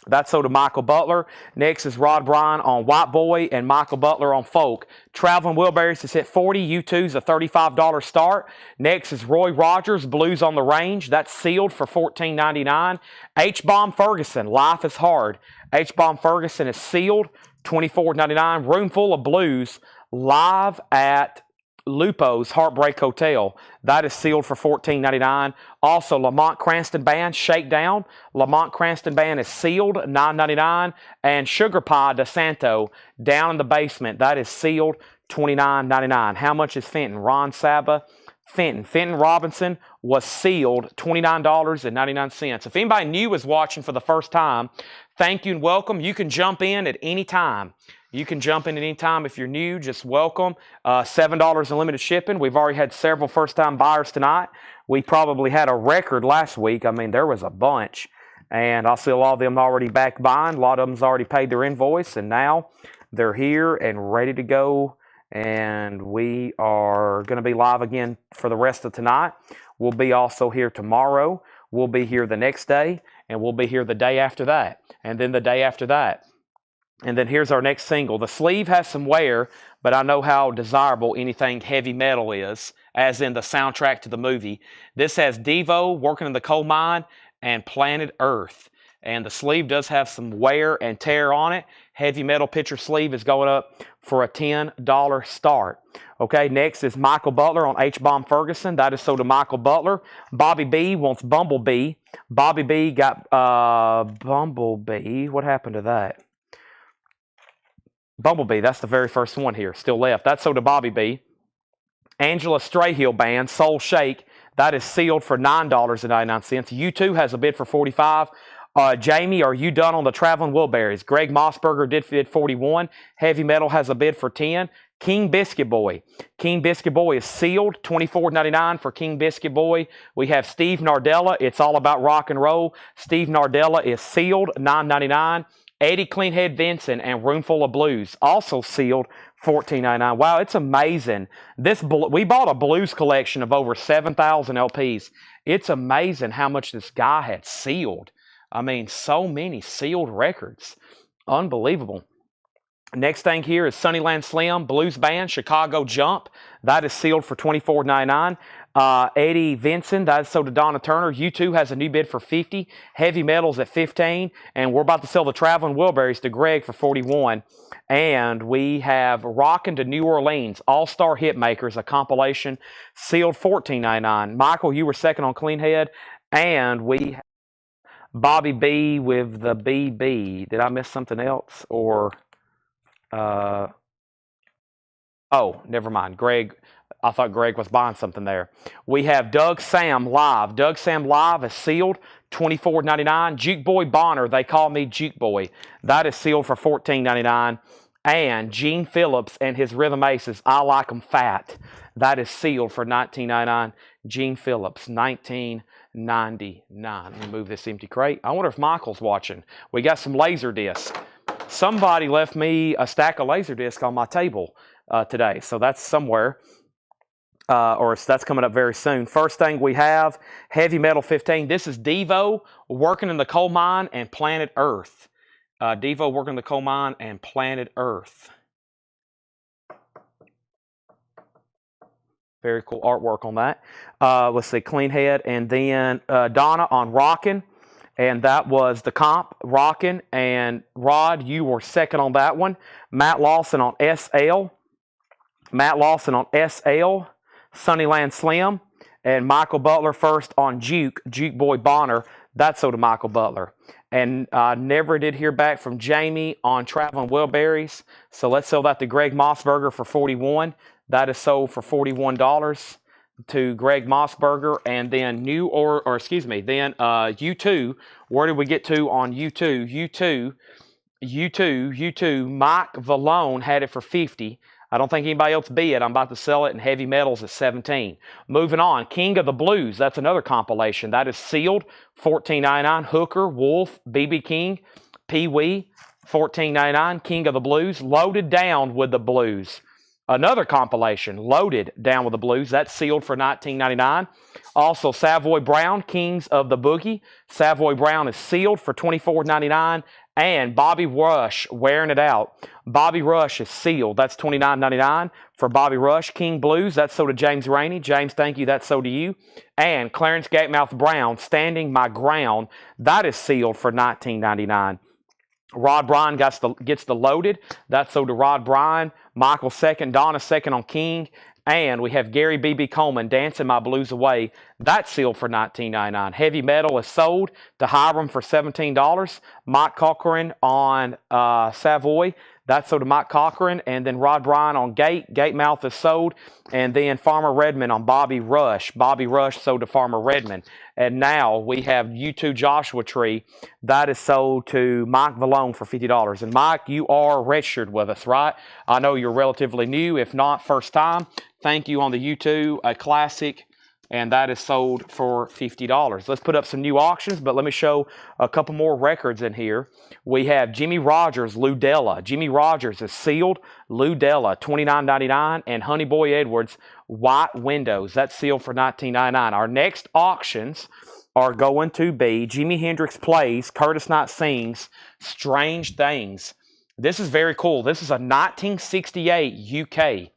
That's sold to Michael Butler. Next is Rod Bryan on White Boy and Michael Butler on Folk. Traveling Wilburys is hit 40. U2's a $35 start. Next is Roy Rogers, Blues on the Range. That's sealed for $14.99. H-Bomb Ferguson, Life is Hard. H-Bomb Ferguson is sealed, $24.99. Room Full of Blues, live at Lupo's Heartbreak Hotel. That is sealed for $14.99. Also, Lamont Cranston Band, Shakedown. Lamont Cranston Band is sealed, $9.99. And Sugar Pie DeSanto, Down in the Basement. That is sealed, $29.99. How much is Fenton? Ron Saba. Fenton Robinson was sealed $29.99. If anybody new is watching for the first time, thank you and welcome. You can jump in at any time. You can jump in at any time. If you're new, just welcome. $7 in limited shipping. We've already had several first-time buyers tonight. We probably had a record last week. I mean, there was a bunch. And I see a lot of them already back buying. A lot of them's already paid their invoice, and now they're here and ready to go. And we are going to be live again for the rest of tonight. We'll be also here tomorrow. We'll be here the next day, and we'll be here the day after that, and then the day after that. And then here's our next single. The sleeve has some wear, but I know how desirable anything heavy metal is, as in the soundtrack to the movie. This has Devo, Working in the Coal Mine, and Planet Earth. And the sleeve does have some wear and tear on it. Heavy metal picture sleeve is going up for a $10 start. Okay, next is Michael Butler on H-Bomb Ferguson. That is sold to Michael Butler. Bobby B wants Bumblebee. Bobby B got Bumblebee. What happened to that? Bumblebee, that's the very first one here, still left. That's sold to Bobby B. Angela Strahill Band, Soul Shake. That is sealed for $9.99. U2 has a bid for $45. Jamie, are you done on the Traveling Wilburys? Greg Mossberger did bid 41. Heavy Metal has a bid for 10. King Biscuit Boy. King Biscuit Boy is sealed, $24.99 for King Biscuit Boy. We have Steve Nardella. It's all about rock and roll. Steve Nardella is sealed, $9.99. Eddie Cleanhead Vincent and Roomful of Blues, also sealed, $14.99. Wow, it's amazing. We bought a blues collection of over 7,000 LPs. It's amazing how much this guy had sealed. I mean, so many sealed records. Unbelievable. Next thing here is Sunnyland Slim, Blues Band, Chicago Jump. That is sealed for $24.99. Eddie Vincent, that is sold to Donna Turner. U2 has a new bid for $50. Heavy Metal's at $15. And we're about to sell the Traveling Wilburys to Greg for $41. And we have Rockin' to New Orleans, All-Star Hitmakers, a compilation, sealed $14.99. Michael, you were second on Cleanhead. And we have Bobby B with the BB. Did I miss something else? Or... oh, never mind. Greg, I thought Greg was buying something there. We have Doug Sam Live. Doug Sam Live is sealed, $24.99. Juke Boy Bonner, they call me Juke Boy. That is sealed for $14.99. And Gene Phillips and his Rhythm Aces, I Like 'Em Fat. That is sealed for $19.99. Gene Phillips, $19.99. Let me move this empty crate. I wonder if Michael's watching. We got some laser discs. Somebody left me a stack of laser discs on my table today, so that's somewhere, or that's coming up very soon. First thing we have, Heavy Metal 15. This is Devo, Working in the Coal Mine, and Planet Earth. Devo, Working in the Coal Mine, and Planet Earth. Very cool artwork on that. Let's see, Cleanhead, and then Donna on Rockin'. And that was the comp, Rockin'. And Rod, you were second on that one. Matt Lawson on SL. Matt Lawson on SL. Sunnyland Slim. And Michael Butler first on Juke. Juke Boy Bonner. That's sold to Michael Butler. And I never did hear back from Jamie on Traveling Wilburys. So let's sell that to Greg Mossberger for $41. That is sold for $41 to Greg Mossberger. And then then U2. Where did we get to on U2? U2. Mike Valone had it for $50. I don't think anybody else bid it. I'm about to sell it, and Heavy Metals at $17. Moving on, King of the Blues. That's another compilation. That is sealed, $14.99. Hooker, Wolf, BB King, Pee Wee, $14.99. King of the Blues. Loaded Down with the Blues. Another compilation, Loaded Down with the Blues. That's sealed for $19.99. Also, Savoy Brown, Kings of the Boogie. Savoy Brown is sealed for $24.99. And Bobby Rush, Wearing It Out. Bobby Rush is sealed. That's $29.99 for Bobby Rush. King Blues, that's sold to James Rainey. James, thank you. That's sold to you. And Clarence Gatemouth Brown, Standing My Ground. That is sealed for $19.99. Rod Bryan gets the Loaded. That's sold to Rod Bryan. Michael second. Donna second on King. And we have Gary B.B. Coleman, Dancing My Blues Away. That's sealed for $19.99. Heavy Metal is sold to Hiram for $17. Mike Cochran on Savoy. That's sold to Mike Cochran. And then Rod Bryan on Gate. Gatemouth is sold. And then Farmer Redmond on Bobby Rush. Bobby Rush sold to Farmer Redmond. And now we have U2 Joshua Tree. That is sold to Mike Vallone for $50. And Mike, you are registered with us, right? I know you're relatively new. If not, first time. Thank you on the U2, a classic. And that is sold for $50. Let's put up some new auctions, but let me show a couple more records in here. We have Jimmy Rogers, Lou Della. Jimmy Rogers is sealed, Lou Della, $29.99, and Honey Boy Edwards, white windows. That's sealed for $19.99. Our next auctions are going to be Jimi Hendrix Plays, Curtis Knight Sings, Strange Things. This is very cool. This is a 1968 UK.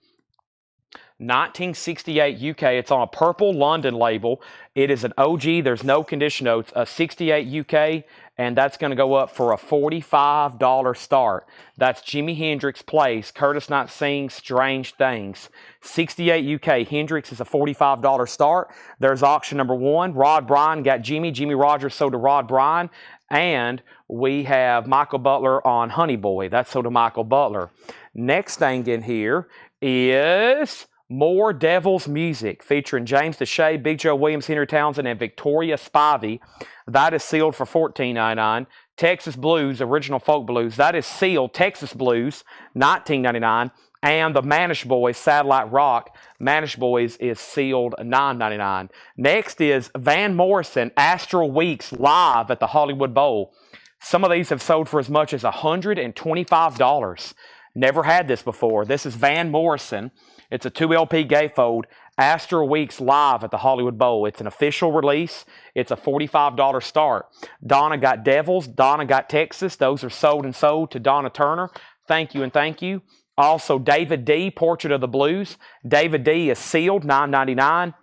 1968 UK. It's on a purple London label. It is an OG. There's no condition notes. A 68 UK, and that's going to go up for a $45 start. That's Jimi Hendrix Plays, Curtis Knight Sings, Strange Things. 68 UK. Hendrix is a $45 start. There's auction number 1. Rod Bryan got Jimmy. Jimmy Rogers sold to Rod Bryan. And we have Michael Butler on Honey Boy. That's sold to Michael Butler. Next thing in here is More Devil's Music, featuring James DeShay, Big Joe Williams, Henry Townsend, and Victoria Spivey. That is sealed for $14.99. Texas Blues, Original Folk Blues. That is sealed. Texas Blues, $19.99. And the Manish Boys, Satellite Rock. Manish Boys is sealed $9.99. Next is Van Morrison, Astral Weeks, live at the Hollywood Bowl. Some of these have sold for as much as $125. Never had this before. This is Van Morrison. It's a 2LP gatefold, Astral Weeks live at the Hollywood Bowl. It's an official release. It's a $45 start. Donna got Devils. Donna got Texas. Those are sold and sold to Donna Turner. Thank you and thank you. Also, David D, Portrait of the Blues. David D is sealed, $9.99.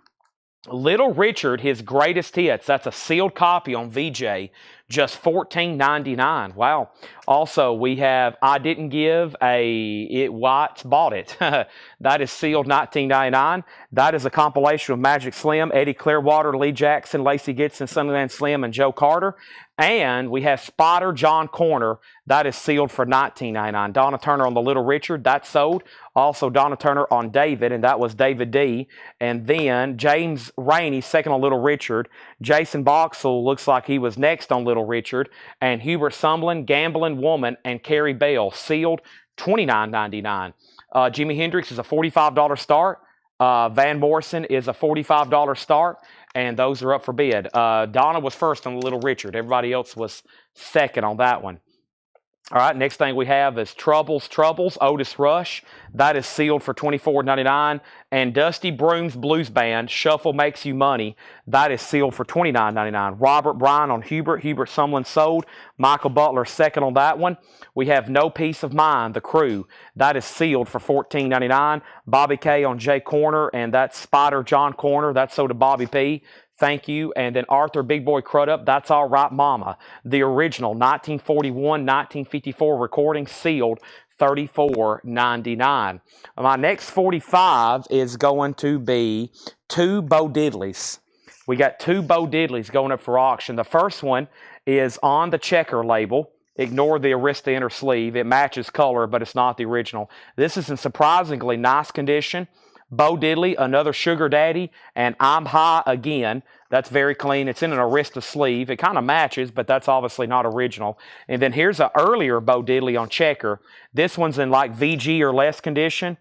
Little Richard, his greatest hits. That's a sealed copy on VJ, just $14.99. Wow. Also, we have I Didn't Give a Watts Bought It. That is sealed $19.99. That is a compilation of Magic Slim, Eddie Clearwater, Lee Jackson, Lacey Gibson, Sunnyland Slim, and Joe Carter. And we have Spider John Corner. That is sealed for $19.99. Donna Turner on the Little Richard. That's sold. Also Donna Turner on David, and that was David D. And then James Rainey, second on Little Richard. Jason Boxell looks like he was next on Little Richard. And Hubert Sumlin, Gambling Woman, and Carrie Bell, sealed $29.99. Jimi Hendrix is a $45 start. Van Morrison is a $45 start. And those are up for bid. Donna was first on the Little Richard. Everybody else was second on that one. All right, next thing we have is Troubles, Otis Rush. That is sealed for $24.99. And Dusty Broom's Blues Band, Shuffle Makes You Money. That is sealed for $29.99. Robert Bryan on Hubert Sumlin sold. Michael Butler second on that one. We have No Peace of Mind, The Crew. That is sealed for $14.99. Bobby K on Jay Corner, and that's Spider John Corner. That's sold to Bobby P. Thank you. And then Arthur Big Boy Crudup, That's All Right Mama. The original 1941-1954 recording, sealed $34.99. My next 45 is going to be 2 Bo Diddleys. We got 2 Bo Diddleys going up for auction. The first one is on the Checker label. Ignore the Arista inner sleeve. It matches color, but it's not the original. This is in surprisingly nice condition. Bo Diddley, Another Sugar Daddy, and I'm High Again. That's very clean. It's in an Arista sleeve. It kind of matches, but that's obviously not original. And then here's an earlier Bo Diddley on Checker. This one's in like VG or less condition.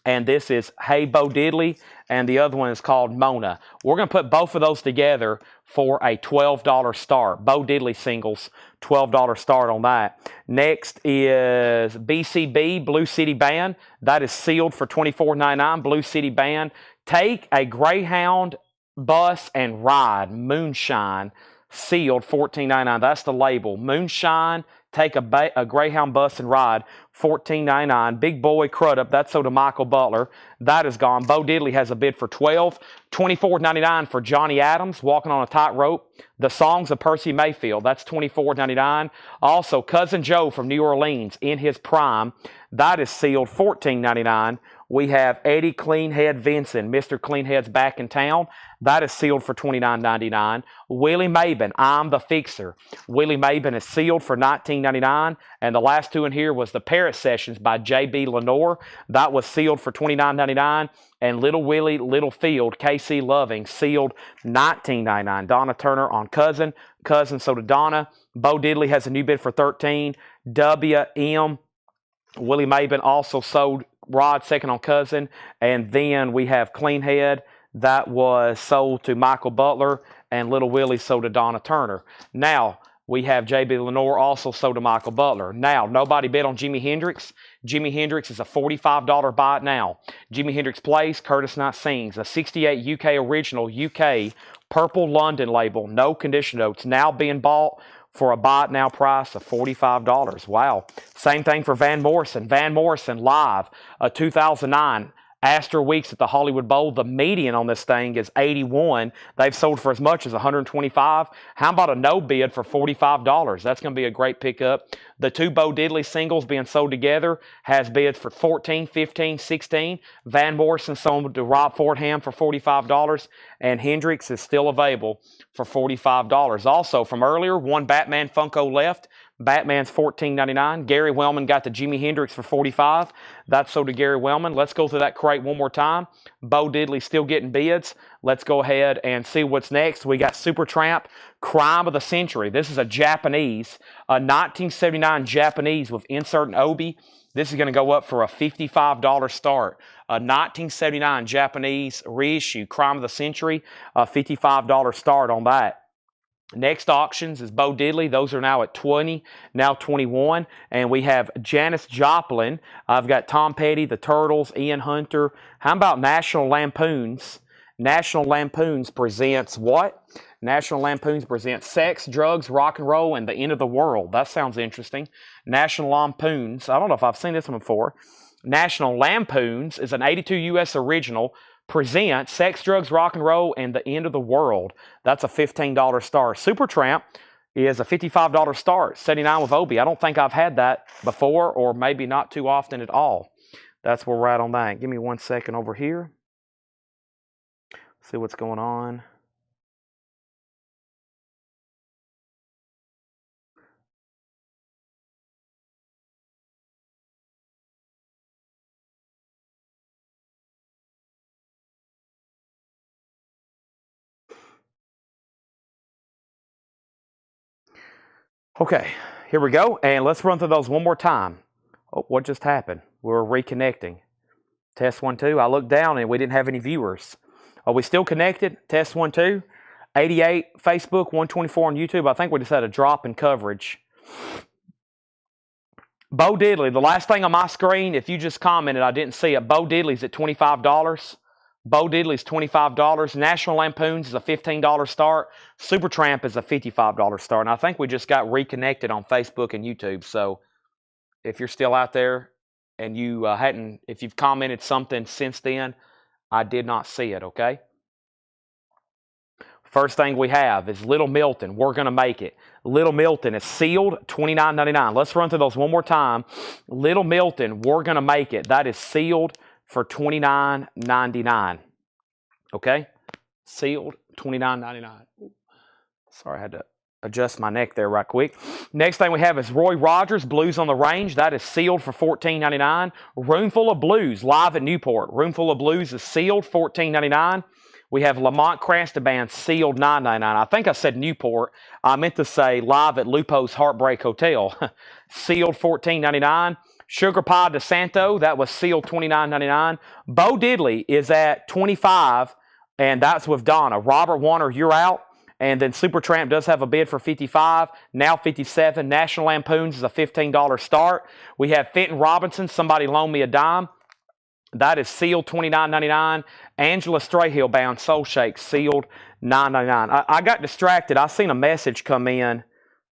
And this is Hey Bo Diddley, and the other one is called Mona. We're going to put both of those together for a $12 start. Bo Diddley singles, $12 start on that. Next is BCB, Blue City Band. That is sealed for $24.99. Blue City Band. Take a Greyhound Bus and Ride, Moonshine, sealed $14.99. That's the label. Moonshine, Take a Greyhound Bus and Ride, $14.99. Big Boy Crudup, that's sold to Michael Butler. That is gone. Bo Diddley has a bid for $12. $24.99 for Johnny Adams, Walking on a Tightrope. The Songs of Percy Mayfield, that's $24.99. Also, Cousin Joe from New Orleans, In His Prime. That is sealed $14.99. we have Eddie Cleanhead Vincent, Mr. Cleanhead's back in town. That is sealed for $29.99. Willie Maben, I'm the Fixer. Willie Maben is sealed for $19.99. And the last two in here was the Parrot Sessions by J.B. Lenore. That was sealed for $29.99. And Little Willie Littlefield, K.C. Loving, sealed $19.99. Donna Turner on Cousin. Cousin, so did Donna. Bo Diddley has a new bid for $13. W.M. Willie Maben also sold Rod second on Cousin. And then we have Cleanhead. That was sold to Michael Butler. And Little Willie sold to Donna Turner. Now, we have J.B. Lenore also sold to Michael Butler. Now, nobody bid on Jimi Hendrix. Jimi Hendrix is a $45 buy it now. Jimi Hendrix plays, Curtis Knight sings. A 68 UK original, UK, purple London label, no condition notes, now being bought for a buy it now price of $45. Wow. Same thing for Van Morrison. Van Morrison live, a 2009 Astor Weeks at the Hollywood Bowl. The median on this thing is 81. They've sold for as much as 125. How about a no bid for $45? That's going to be a great pickup. The two Bo Diddley singles being sold together has bids for 14, 15, 16. Van Morrison sold to Rob Fordham for $45. And Hendrix is still available for $45. Also, from earlier, one Batman Funko left. Batman's $14.99. Gary Wellman got the Jimi Hendrix for $45. That's sold to Gary Wellman. Let's go through that crate one more time. Bo Diddley still getting bids. Let's go ahead and see what's next. We got Supertramp, Crime of the Century. This is a Japanese, a 1979 Japanese with insert and obi. This is going to go up for a $55 start. A 1979 Japanese reissue, Crime of the Century, a $55 start on that. Next auctions is Bo Diddley. Those are now at 20, now 21. And we have Janis Joplin. I've got Tom Petty, The Turtles, Ian Hunter. How about National Lampoons? National Lampoons presents what? National Lampoons presents Sex, Drugs, Rock and Roll, and the End of the World. That sounds interesting. National Lampoons. I don't know if I've seen this one before. National Lampoons is an 82 U.S. original. Present Sex, Drugs, Rock and Roll, and the End of the World. That's a $15 start. Supertramp is a $55 start. 79 with Obi. I don't think I've had that before, or maybe not too often at all. That's where we're at on that. Give me 1 second over here. See what's going on. Okay, here we go, and let's run through those one more time. Oh, what just happened? We're reconnecting. Test 1, 2. I looked down and we didn't have any viewers. Are we still connected? Test 1, 2. 88 Facebook, 124 on YouTube. I think we just had a drop in coverage. Bo Diddley, the last thing on my screen, if you just commented, I didn't see it. Bo Diddley's at $25. Bo Diddley's $25. National Lampoons is a $15 start. Supertramp is a $55 start. And I think we just got reconnected on Facebook and YouTube. So if you're still out there and you if you've commented something since then, I did not see it, okay? First thing we have is Little Milton. We're going to make it. Little Milton is sealed, $29.99. Let's run through those one more time. Little Milton, we're going to make it. That is sealed for $29.99. Okay? Sealed, $29.99. Sorry, I had to adjust my neck there right quick. Next thing we have is Roy Rogers, Blues on the Range. That is sealed for $14.99. Roomful of Blues, live at Newport. Roomful of Blues is sealed, $14.99. We have Lamont Cranston Band, sealed, $9.99. I think I said Newport. I meant to say live at Lupo's Heartbreak Hotel. Sealed, $14.99. Sugar Pie DeSanto, that was sealed, $29.99. Bo Diddley is at $25, and that's with Donna. Robert Warner, you're out. And then Supertramp does have a bid for $55, now $57. National Lampoons is a $15 start. We have Fenton Robinson, Somebody Loan Me a Dime. That is sealed, $29.99. Angela Strahill Bound, Soul Shake, sealed, $9.99. I got distracted. I seen a message come in.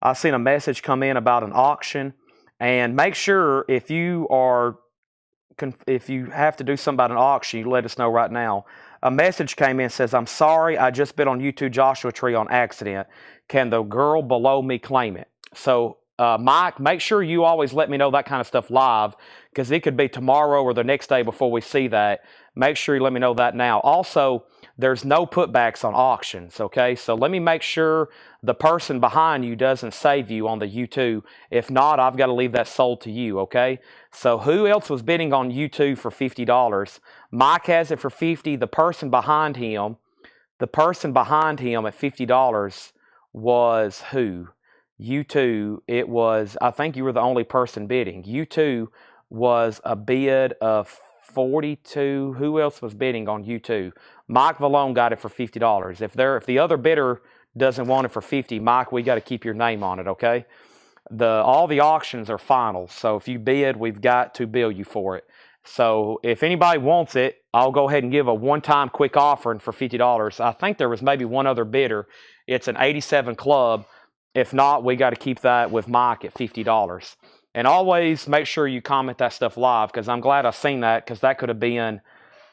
About an auction. And make sure if you have to do something about an auction, you let us know right now. A message came in, says, I'm sorry, I just bid on YouTube Joshua Tree on accident. Can the girl below me claim it? So Mike, make sure you always let me know that kind of stuff live, because it could be tomorrow or the next day before we see that. Make sure you let me know that now. Also, there's no putbacks on auctions, okay? So let me make sure the person behind you doesn't save you on the U2. If not, I've got to leave that sold to you, okay? So who else was bidding on U2 for $50? Mike has it for $50. The person behind him at $50 was who? U2, it was, I think you were the only person bidding. U2 was a bid of 42. Who else was bidding on U2? Mike Valone got it for $50. If the other bidder doesn't want it for 50, Mike, we got to keep your name on it, okay? All the auctions are final, so if you bid, we've got to bill you for it. So if anybody wants it, I'll go ahead and give a one-time quick offering for $50. I think there was maybe one other bidder. It's an 87 club. If not, we got to keep that with Mike at $50. And always make sure you comment that stuff live, because I'm glad I seen that, because that could have been,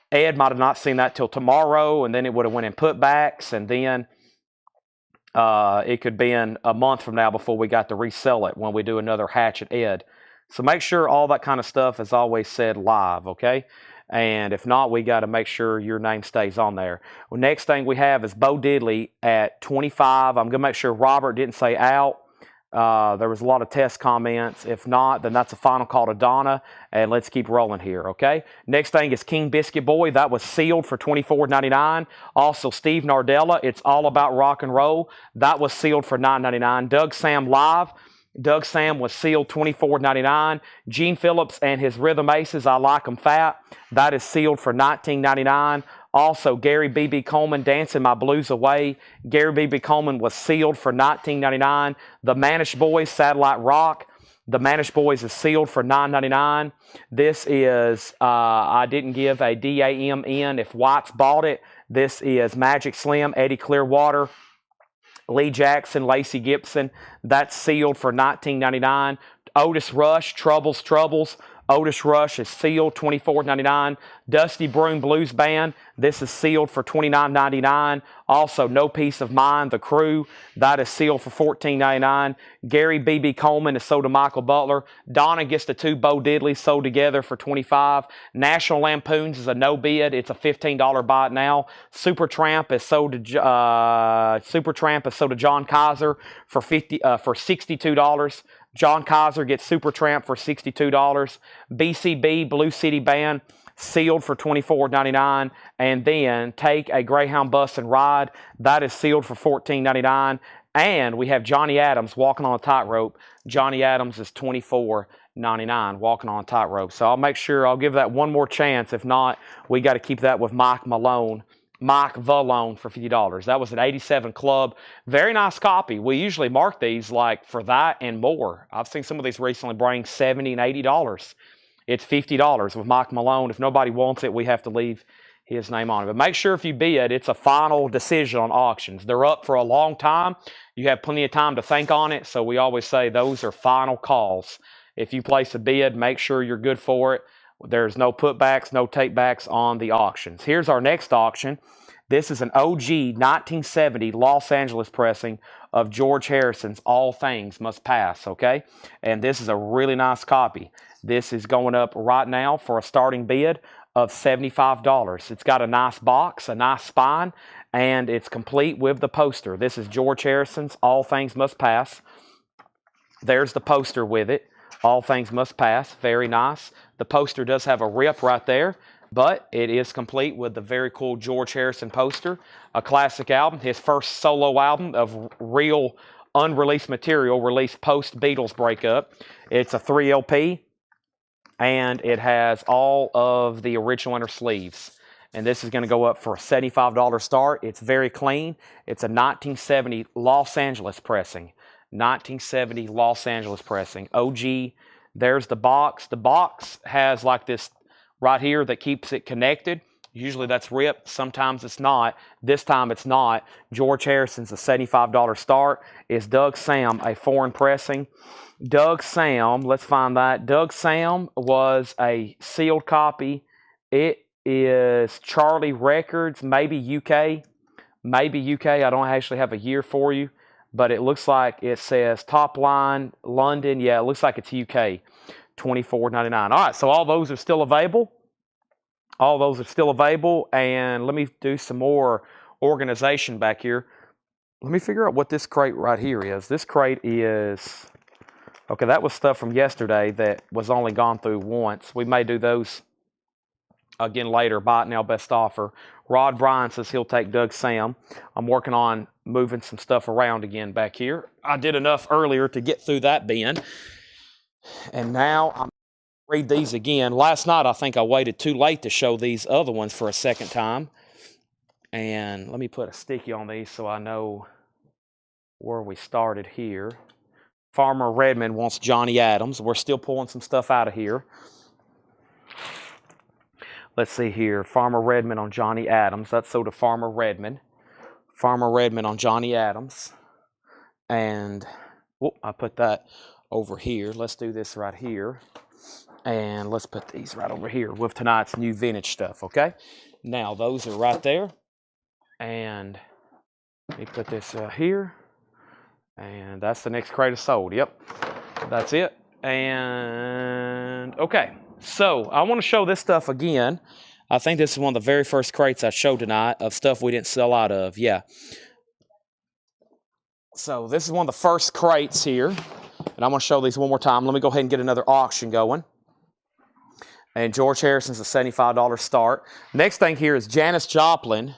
Ed might have not seen that till tomorrow, and then it would have went in putbacks, and then it could be in a month from now before we got to resell it when we do another hatch at Ed. So make sure all that kind of stuff is always said live, okay? And if not, we got to make sure your name stays on there. Well, next thing we have is Bo Diddley at 25. I'm going to make sure Robert didn't say out. There was a lot of test comments. If not, then that's a final call to Donna, and let's keep rolling here, okay? Next thing is King Biscuit Boy. That was sealed for $24.99. Also, Steve Nardella, It's All About Rock and Roll. That was sealed for $9.99. Doug Sam Live. Doug Sam was sealed $24.99. Gene Phillips and his Rhythm Aces, I Like 'Em Fat. That is sealed for $19.99. Also, Gary B.B. Coleman, Dancing My Blues Away. Gary B.B. Coleman was sealed for $19.99. The Manish Boys, Satellite Rock. The Manish Boys is sealed for $9.99. This is, I didn't give a DAM in if White's bought it. This is Magic Slim, Eddie Clearwater, Lee Jackson, Lacey Gibson. That's sealed for $19.99. Otis Rush, Troubles. Otis Rush is sealed, $24.99. Dusty Broom Blues Band, this is sealed for $29.99. Also, No Peace of Mind, The Crew, that is sealed for $14.99. Gary B.B. Coleman is sold to Michael Butler. Donna gets the two Bo Diddley sold together for $25. National Lampoons is a no bid. It's a $15 buy it now. Supertramp is sold to John Kaiser for $62. John Kaiser gets Supertramp for $62. BCB, Blue City Band, sealed for $24.99. And then Take a Greyhound Bus and Ride. That is sealed for $14.99. And we have Johnny Adams, Walking on a Tightrope. Johnny Adams is $24.99, Walking on a Tightrope. So I'll make sure I'll give that one more chance. If not, we got to keep that with Mike Valone for $50. That was an 87 club. Very nice copy. We usually mark these like for that and more. I've seen some of these recently bring $70 and $80. It's $50 with Mike Malone. If nobody wants it, we have to leave his name on it. But make sure if you bid, it's a final decision on auctions. They're up for a long time. You have plenty of time to think on it. So we always say those are final calls. If you place a bid, make sure you're good for it. There's no putbacks, no takebacks on the auctions. Here's our next auction. This is an OG 1970 Los Angeles pressing of George Harrison's All Things Must Pass, okay? And this is a really nice copy. This is going up right now for a starting bid of $75. It's got a nice box, a nice spine, and it's complete with the poster. This is George Harrison's All Things Must Pass. There's the poster with it. All Things Must Pass. Very nice. The poster does have a rip right there, but it is complete with the very cool George Harrison poster. A classic album. His first solo album of real unreleased material, released post-Beatles breakup. It's a 3 LP, and it has all of the original inner sleeves. And this is going to go up for a $75 start. It's very clean. It's a 1970 Los Angeles pressing. 1970 Los Angeles pressing. OG. There's the box. The box has like this right here that keeps it connected. Usually that's ripped. Sometimes it's not. This time it's not. George Harrison's a $75 start. Is Doug Sam a foreign pressing? Doug Sam, let's find that. Doug Sam was a sealed copy. It is Charlie Records, maybe UK. Maybe UK. I don't actually have a year for you. but it looks like it says top line London. Yeah, it looks like it's UK, $24.99. All right, so all those are still available. All those are still available, and let me do some more organization back here. Let me figure out what this crate right here is. This crate is, okay, that was stuff from yesterday that was only gone through once. We may do those again later. Buy it now, best offer. Rod Bryan says he'll take Doug Sam. I'm working on moving some stuff around again back here. I did enough earlier to get through that bin, and now I'm read these again. Last night, I think I waited too late to show these other ones for a second time. And let me put a sticky on these so I know where we started here. Farmer Redmond wants Johnny Adams. We're still pulling some stuff out of here. Let's see here. Farmer Redmond on Johnny Adams. That's sold to Farmer Redmond. Farmer Redmond on Johnny Adams. And whoop, I put that over here. Let's do this right here. And let's put these right over here with tonight's new vintage stuff, okay? Now, those are right there. And let me put this here. And that's the next crate of sold. Yep, that's it. And, okay. So, I want to show this stuff again. I think this is one of the very first crates I showed tonight of stuff we didn't sell out of. Yeah. So, this is one of the first crates here. And I'm going to show these one more time. Let me go ahead and get another auction going. And George Harrison's a $75 start. Next thing here is Janis Joplin.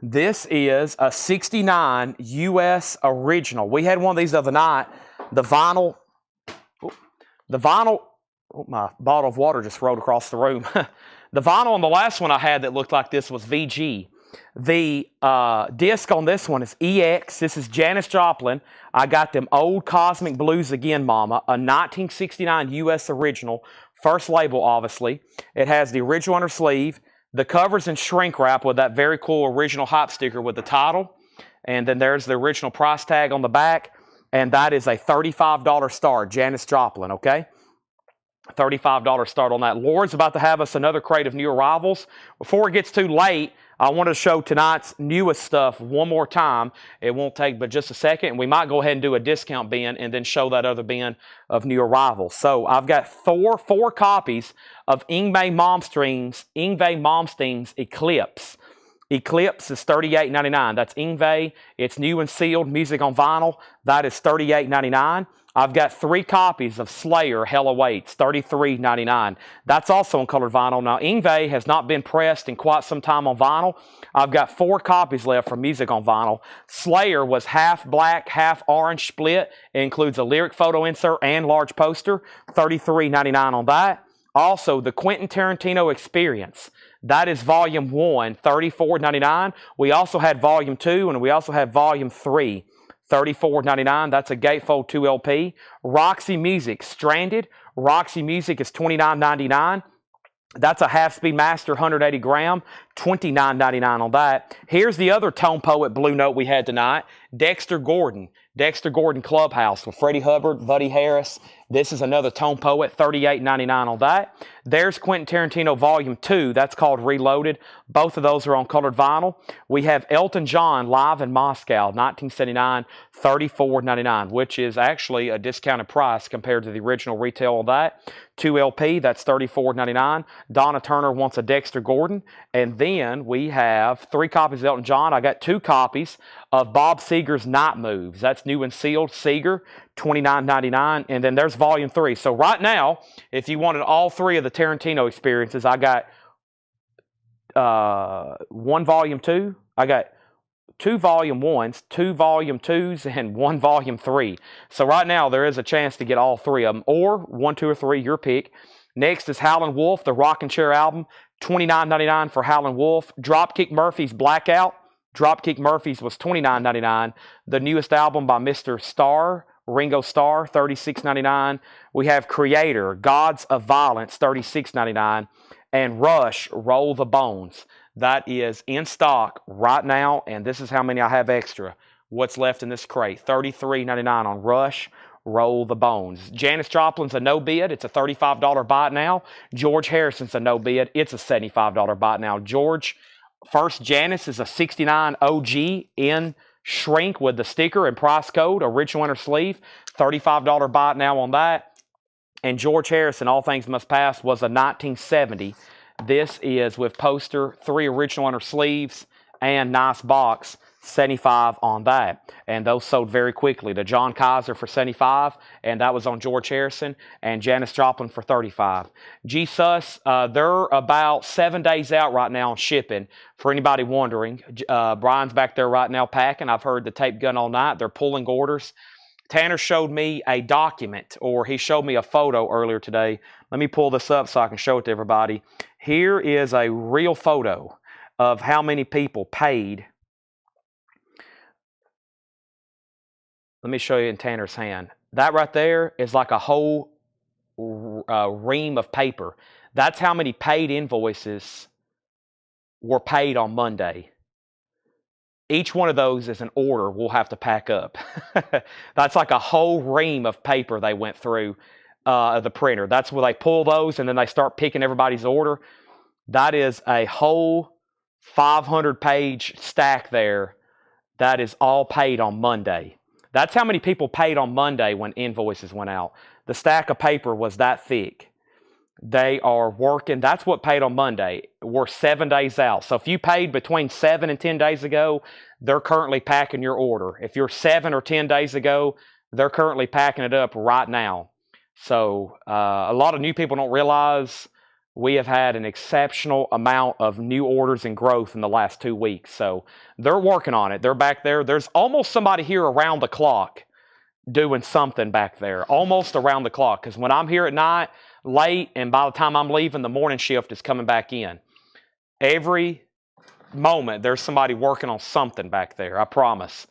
This is a 69 US original. We had one of these the other night. The vinyl, oh, my bottle of water just rolled across the room. The vinyl on the last one I had that looked like this was VG. The disc on this one is EX. This is Janis Joplin. I got them old Cosmic Blues again, mama. A 1969 US original. First label, obviously. It has the original on her sleeve. The cover's in shrink wrap with that very cool original hop sticker with the title. And then there's the original price tag on the back. And that is a $35 start, Janis Joplin, okay? $35 start on that. Lord's about to have us another crate of new arrivals. Before it gets too late, I want to show tonight's newest stuff one more time. It won't take but just a second. And we might go ahead and do a discount bin and then show that other bin of new arrivals. So I've got four copies of Yngwie Malmsteen's Eclipse. Eclipse is $38.99. That's Yngwie. It's new and sealed. Music on vinyl. That is $38.99. I've got 3 copies of Slayer, Hell Awaits, $33.99. That's also on colored vinyl. Now, Yngwie has not been pressed in quite some time on vinyl. I've got 4 copies left for music on vinyl. Slayer was half black, half orange split. It includes a lyric photo insert and large poster, $33.99 on that. Also, the Quentin Tarantino Experience. That is Volume 1, $34.99. We also had Volume 2, and we also had Volume 3. $34.99. That's a gatefold 2 LP. Roxy Music, Stranded. Roxy Music is $29.99. That's a half-speed master, 180 gram, $29.99 on that. Here's the other Tone Poet Blue Note we had tonight, Dexter Gordon. Dexter Gordon Clubhouse with Freddie Hubbard, Buddy Harris. This is another Tone Poet, $38.99 on that. There's Quentin Tarantino Volume 2. That's called Reloaded. Both of those are on colored vinyl. We have Elton John Live in Moscow, 1979, $34.99, which is actually a discounted price compared to the original retail of that. 2 LP, that's $34.99. Donna Turner wants a Dexter Gordon. And then we have 3 copies of Elton John. I got 2 copies of Bob Seger's Night Moves. That's new and sealed. Seger, $29.99. And then there's Volume 3. So right now, if you wanted all 3 of the Tarantino experiences, I got 1 Volume 2. I got 2 Volume 1s, 2 Volume 2s, and 1 Volume 3. So right now, there is a chance to get all 3 of them, or 1, 2, or 3, your pick. Next is Howlin' Wolf, the Rockin' Chair album, $29.99 for Howlin' Wolf. Dropkick Murphys Blackout. Dropkick Murphys was $29.99. The newest album by Mr. Starr, Ringo Starr, $36.99. We have Creator, Gods of Violence, $36.99. And Rush, Roll the Bones. That is in stock right now, and this is how many I have extra. What's left in this crate? $33.99 on Rush, Roll the Bones. Janis Joplin's a no bid. It's a $35 buy it now. George Harrison's a no bid. It's a $75 buy it now. First Janis is a 69 OG in shrink with the sticker and price code, original inner sleeve, $35 buy it now on that. And George Harrison, All Things Must Pass, was a 1970. This is with poster, 3 original inner sleeves, and nice box, 75 on that. And those sold very quickly. The John Kaiser for 75, and that was on George Harrison, and Janis Joplin for 35. G-Sus, they're about 7 days out right now on shipping. For anybody wondering, Brian's back there right now packing. I've heard the tape gun all night. They're pulling orders. Tanner showed me a document, or he showed me a photo earlier today. Let me pull this up so I can show it to everybody. Here is a real photo of how many people paid. Let me show you in Tanner's hand. That right there is like a whole ream of paper. That's how many paid invoices were paid on Monday. Each one of those is an order we'll have to pack up. That's like a whole ream of paper they went through the printer. That's where they pull those and then they start picking everybody's order. That is a whole 500-page stack there. That is all paid on Monday. That's how many people paid on Monday when invoices went out. The stack of paper was that thick. They are working. That's what paid on Monday. We're 7 days out. So if you paid between 7 and 10 days ago, they're currently packing your order. If you're 7 or 10 days ago, they're currently packing it up right now. So a lot of new people don't realize we have had an exceptional amount of new orders and growth in the last 2 weeks. So they're working on it. They're back there. There's almost somebody here around the clock doing something back there, almost around the clock. Because when I'm here at night, late, and by the time I'm leaving, the morning shift is coming back in. Every moment, there's somebody working on something back there, I promise.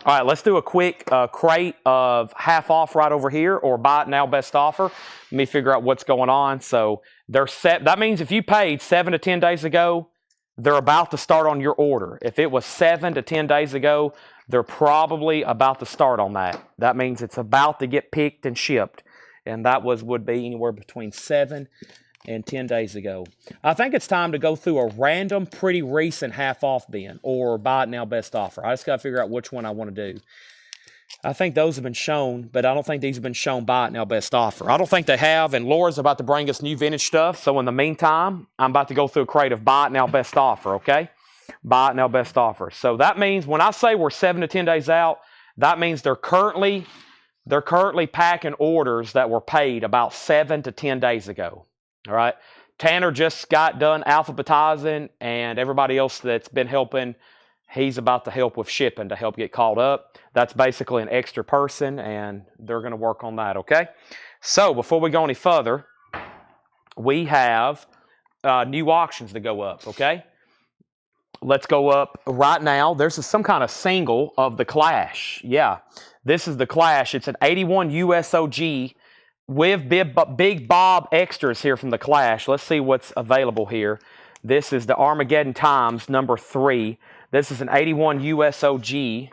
All right, let's do a quick crate of half off right over here, or buy it now best offer. Let me figure out what's going on. So they're set. That means if you paid 7 to 10 days ago, they're about to start on your order. If it was 7 to 10 days ago, they're probably about to start on that. That means it's about to get picked and shipped. And that would be anywhere between 7 and 10 days ago. I think it's time to go through a random, pretty recent half-off bin, or buy it now best offer. I just got to figure out which one I want to do. I think those have been shown, but I don't think these have been shown buy it now best offer. I don't think they have, and Laura's about to bring us new vintage stuff. So in the meantime, I'm about to go through a crate of buy it now best offer, okay? Buy it now best offer. So that means when I say we're 7 to 10 days out, that means they're currently packing orders that were paid about 7 to 10 days ago. All right. Tanner just got done alphabetizing, and everybody else that's been helping, he's about to help with shipping to help get caught up. That's basically an extra person, and they're going to work on that, okay? So before we go any further, we have new auctions to go up, okay? Let's go up right now. There's some kind of single of the Clash. Yeah, this is the Clash. It's an 81 USOG with Big Bob extras here from the Clash. Let's see what's available here. This is the Armageddon Times number 3. This is an 81 USOG.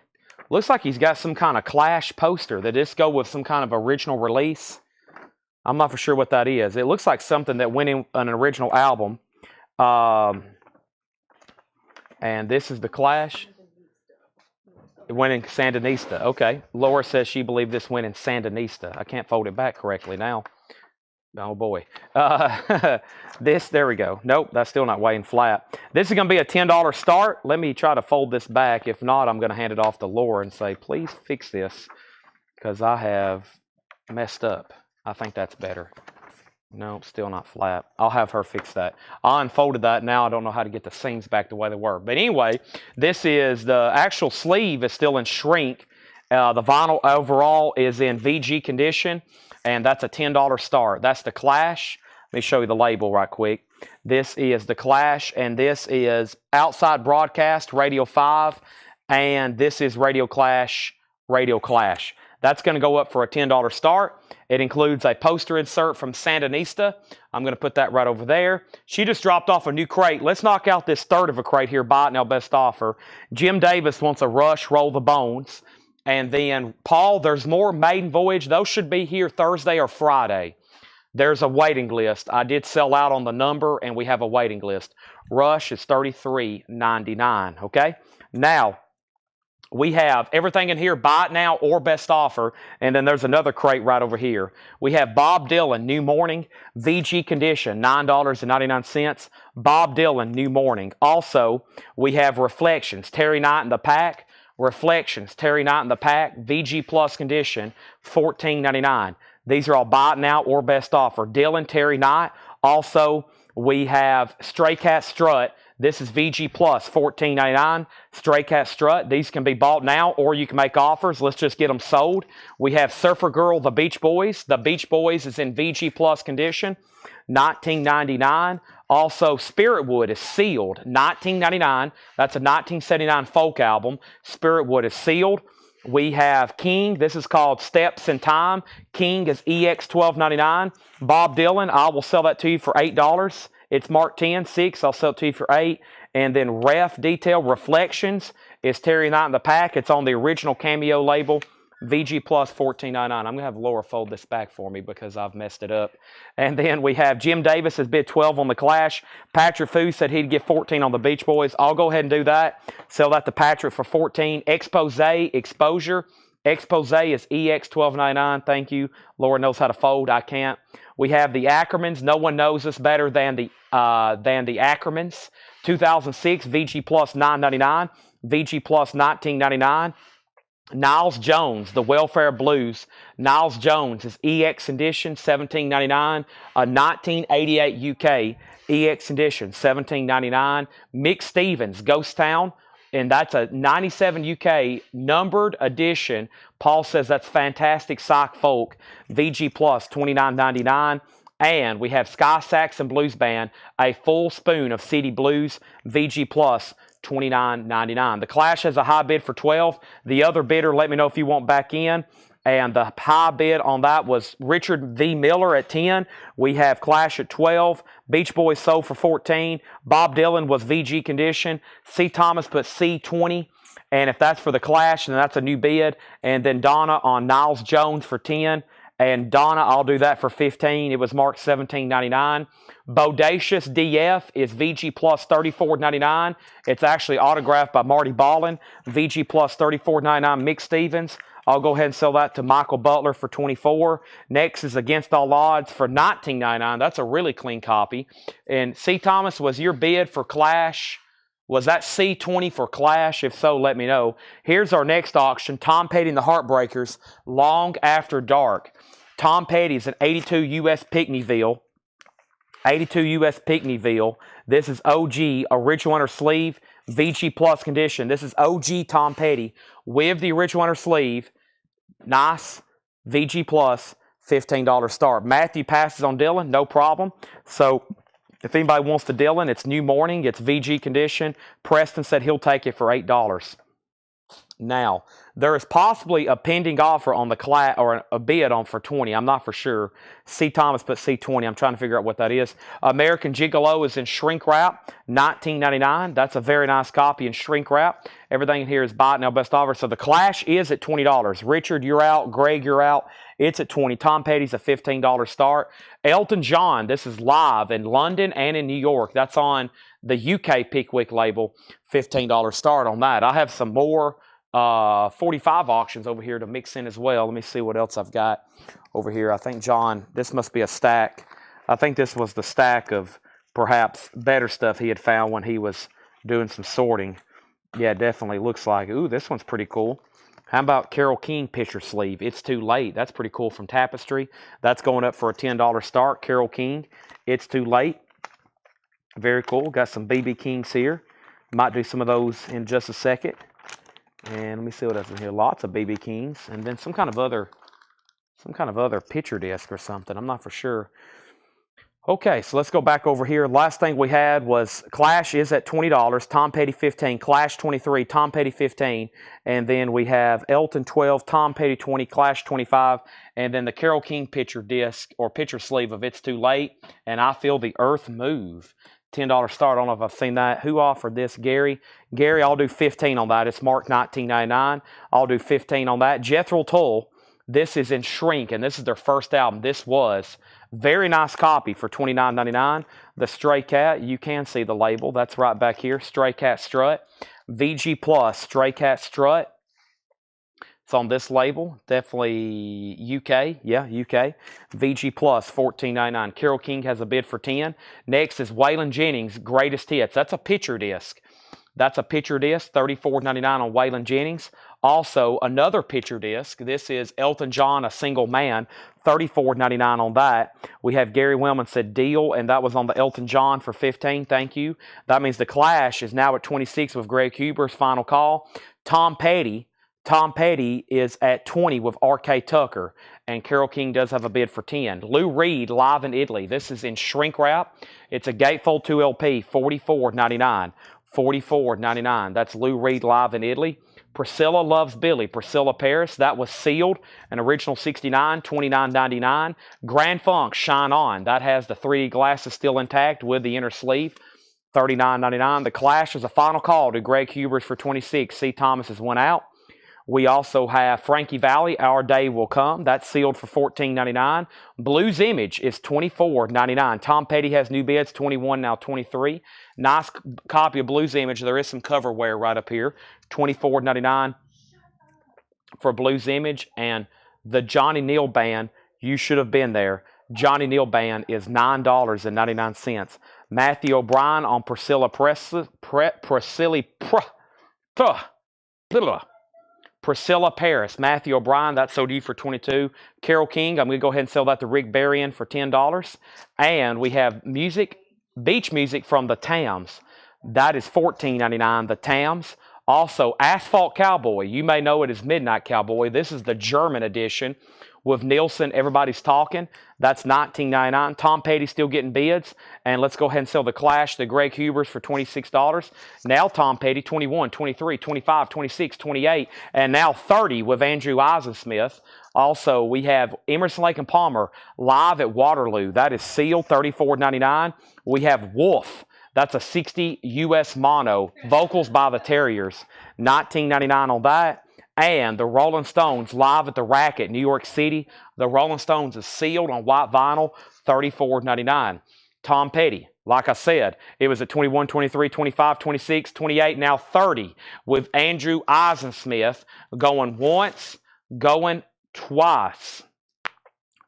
Looks like he's got some kind of Clash poster. Did this go with some kind of original release? I'm not for sure what that is. It looks like something that went in an original album. And this is the Clash. It went in Sandinista. Okay. Laura says she believed this went in Sandinista. I can't fold it back correctly now. Oh, boy. There we go. Nope, that's still not weighing flat. This is going to be a $10 start. Let me try to fold this back. If not, I'm going to hand it off to Laura and say, please fix this, because I have messed up. I think that's better. No, still not flat. I'll have her fix that. I unfolded that. Now I don't know how to get the seams back the way they were. But anyway, this is the actual sleeve is still in shrink. The vinyl overall is in VG condition, and that's a $10 start. That's the Clash. Let me show you the label right quick. This is the Clash, and this is Outside Broadcast, Radio 5, and this is Radio Clash, Radio Clash. That's going to go up for a $10 start. It includes a poster insert from Sandinista. I'm going to put that right over there. She just dropped off a new crate. Let's knock out this third of a crate here. Buy it now, best offer. Jim Davis wants a Rush, Roll the Bones. And then, Paul, there's more Maiden Voyage. Those should be here Thursday or Friday. There's a waiting list. I did sell out on the number, and we have a waiting list. Rush is $33.99, okay? Now, We have everything in here, buy it now or best offer. And then there's another crate right over here. We have Bob Dylan, New Morning, VG Condition, $9.99. Bob Dylan, New Morning. Also, we have Reflections, Terry Knight in the pack. Reflections, Terry Knight in the pack, VG Plus Condition, $14.99. These are all buy it now or best offer. Dylan, Terry Knight. Also, we have Stray Cat Strut. This is VG Plus, $14.99. Stray Cat Strut. These can be bought now or you can make offers. Let's just get them sold. We have Surfer Girl, The Beach Boys. The Beach Boys is in VG Plus condition, $19.99. Also, Spirit Wood is sealed, $19.99. That's a 1979 folk album. Spirit Wood is sealed. We have King. This is called Steps in Time. King is EX $12.99. Bob Dylan, I will sell that to you for $8. It's marked 10, 6. I'll sell it to you for 8. And then Ref Detail Reflections is Terry Knight in the pack. It's on the original Cameo label. VG Plus $14.99. I'm going to have Laura fold this back for me because I've messed it up. And then we have Jim Davis has bid 12 on the Clash. Patrick Fu said he'd get 14 on the Beach Boys. I'll go ahead and do that. Sell that to Patrick for 14. Exposure. Expose is EX $12.99. Thank you. Laura knows how to fold. I can't. We have the Ackermans. No one knows us better than the Ackermans. 2006 VG Plus $9.99. VG Plus $19.99. Niles Jones, the Welfare Blues. Niles Jones is EX edition, $17.99. A 1988 UK EX edition, $17.99. Mick Stevens, Ghost Town, and that's a 97 UK numbered edition. Paul says that's fantastic Sock Folk. VG Plus, $29.99. And we have Sky Saxon Blues Band, a full spoon of CD Blues, VG Plus, $29.99. The Clash has a high bid for 12. The other bidder, let me know if you want back in. And the high bid on that was Richard V. Miller at 10. We have Clash at 12. Beach Boys sold for 14. Bob Dylan was VG condition. C. Thomas put C20. And if that's for the Clash, then that's a new bid. And then Donna on Niles Jones for 10. And Donna, I'll do that for 15. It was marked $17.99. Bodacious DF is VG Plus $34.99. It's actually autographed by Marty Ballin. VG Plus $34.99. Mick Stevens. I'll go ahead and sell that to Michael Butler for 24. Next is Against All Odds for $19.99. That's a really clean copy. And C. Thomas, was your bid for Clash? Was that C20 for Clash? If so, let me know. Here's our next auction. Tom Petty and the Heartbreakers, Long After Dark. Tom Petty's an 82 US Pickneyville. 82 US Pickneyville. This is OG, original under sleeve, VG Plus condition. This is OG Tom Petty with the original under sleeve. Nice. VG Plus, $15 start. Matthew passes on Dylan, no problem. So if anybody wants the Dylan, it's New Morning. It's VG condition. Preston said he'll take it for $8. Now, there is possibly a pending offer on the Clash, or a bid on for 20. I'm not for sure. C. Thomas put C20. I'm trying to figure out what that is. American Gigolo is in shrink wrap, $19.99. That's a very nice copy in shrink wrap. Everything in here is buy it now, best offer. So the Clash is at $20. Richard, you're out. Greg, you're out. It's at $20. Tom Petty's a $15 start. Elton John, this is live in London and in New York. That's on the UK Pickwick label. $15 start on that. I have some more 45 auctions over here to mix in as well. Let me see what else I've got over here. I think, John, this must be a stack. I think this was the stack of perhaps better stuff he had found when he was doing some sorting. Yeah, definitely looks like. Ooh, this one's pretty cool. How about Carole King picture sleeve? It's Too Late. That's pretty cool from Tapestry. That's going up for a $10 start. Carole King, It's Too Late. Very cool. Got some BB Kings here. Might do some of those in just a second. And let me see what else in here. Lots of BB Kings, and then some kind of other picture disc or something. I'm not for sure. Okay, so let's go back over here. Last thing we had was Clash is at $20. Tom Petty 15. Clash 23. Tom Petty 15. And then we have Elton 12. Tom Petty 20. Clash 25. And then the Carole King picture disc or picture sleeve of It's Too Late. And I Feel the Earth Move. $10 start. I don't know if I've seen that. Who offered this? Gary. Gary, I'll do 15 on that. It's marked $19.99. I'll do 15 on that. Jethro Tull. This is in shrink, and this is their first album. This was very nice copy for $29.99. The Stray Cat. You can see the label. That's right back here. Stray Cat Strut. VG Plus Stray Cat Strut. It's on this label. Definitely UK. Yeah, UK. VG Plus, $14.99. Carole King has a bid for 10. Next is Waylon Jennings, Greatest Hits. That's a picture disc. That's a picture disc, $34.99 on Waylon Jennings. Also, another picture disc. This is Elton John, A Single Man, $34.99 on that. We have Gary Wellman said deal, and that was on the Elton John for 15. Thank you. That means the Clash is now at 26 with Greg Huber's final call. Tom Petty is at 20 with R.K. Tucker, and Carole King does have a bid for 10. Lou Reed, Live in Italy. This is in shrink wrap. It's a gatefold 2 LP, $44.99. $44.99. That's Lou Reed Live in Italy. Priscilla Loves Billy, Priscilla Paris. That was sealed, an original 69, $29.99. Grand Funk Shine On. That has the 3D glasses still intact with the inner sleeve, $39.99. The Clash is a final call to Greg Hubers for 26. C. Thomas has went out. We also have Frankie Valli, Our Day Will Come. That's sealed for $14.99. Blues Image is $24.99. Tom Petty has new bids, 21, now 23. Nice copy of Blues Image. There is some cover wear right up here. $24.99 for Blues Image. And the Johnny Neal Band, you should have been there. Johnny Neal Band is $9.99. Matthew O'Brien on Priscilla Priscilla Paris, Matthew O'Brien, that sold you for 22. Carole King, I'm going to go ahead and sell that to Rick Berrien for $10. And we have beach music from the Tams. That is $14.99, the Tams. Also, Asphalt Cowboy. You may know it as Midnight Cowboy. This is the German edition with Nielsen, Everybody's Talking. That's $19.99. Tom Petty still getting bids. And let's go ahead and sell the Clash, the Greg Hubers for $26. Now Tom Petty, 21, 23, 25, 26, 28, and now 30 with Andrew Eisensmith. Also, we have Emerson, Lake and Palmer live at Waterloo. That is sealed, $34.99. We have Wolf. That's a 60 US mono. Vocals by the Terriers, $19.99 on that. And the Rolling Stones live at the Racket, New York City. The Rolling Stones is sealed on white vinyl, $34.99. Tom Petty, like I said, it was at 21, 23, 25, 26, 28, now 30 with Andrew Eisensmith going once, going twice.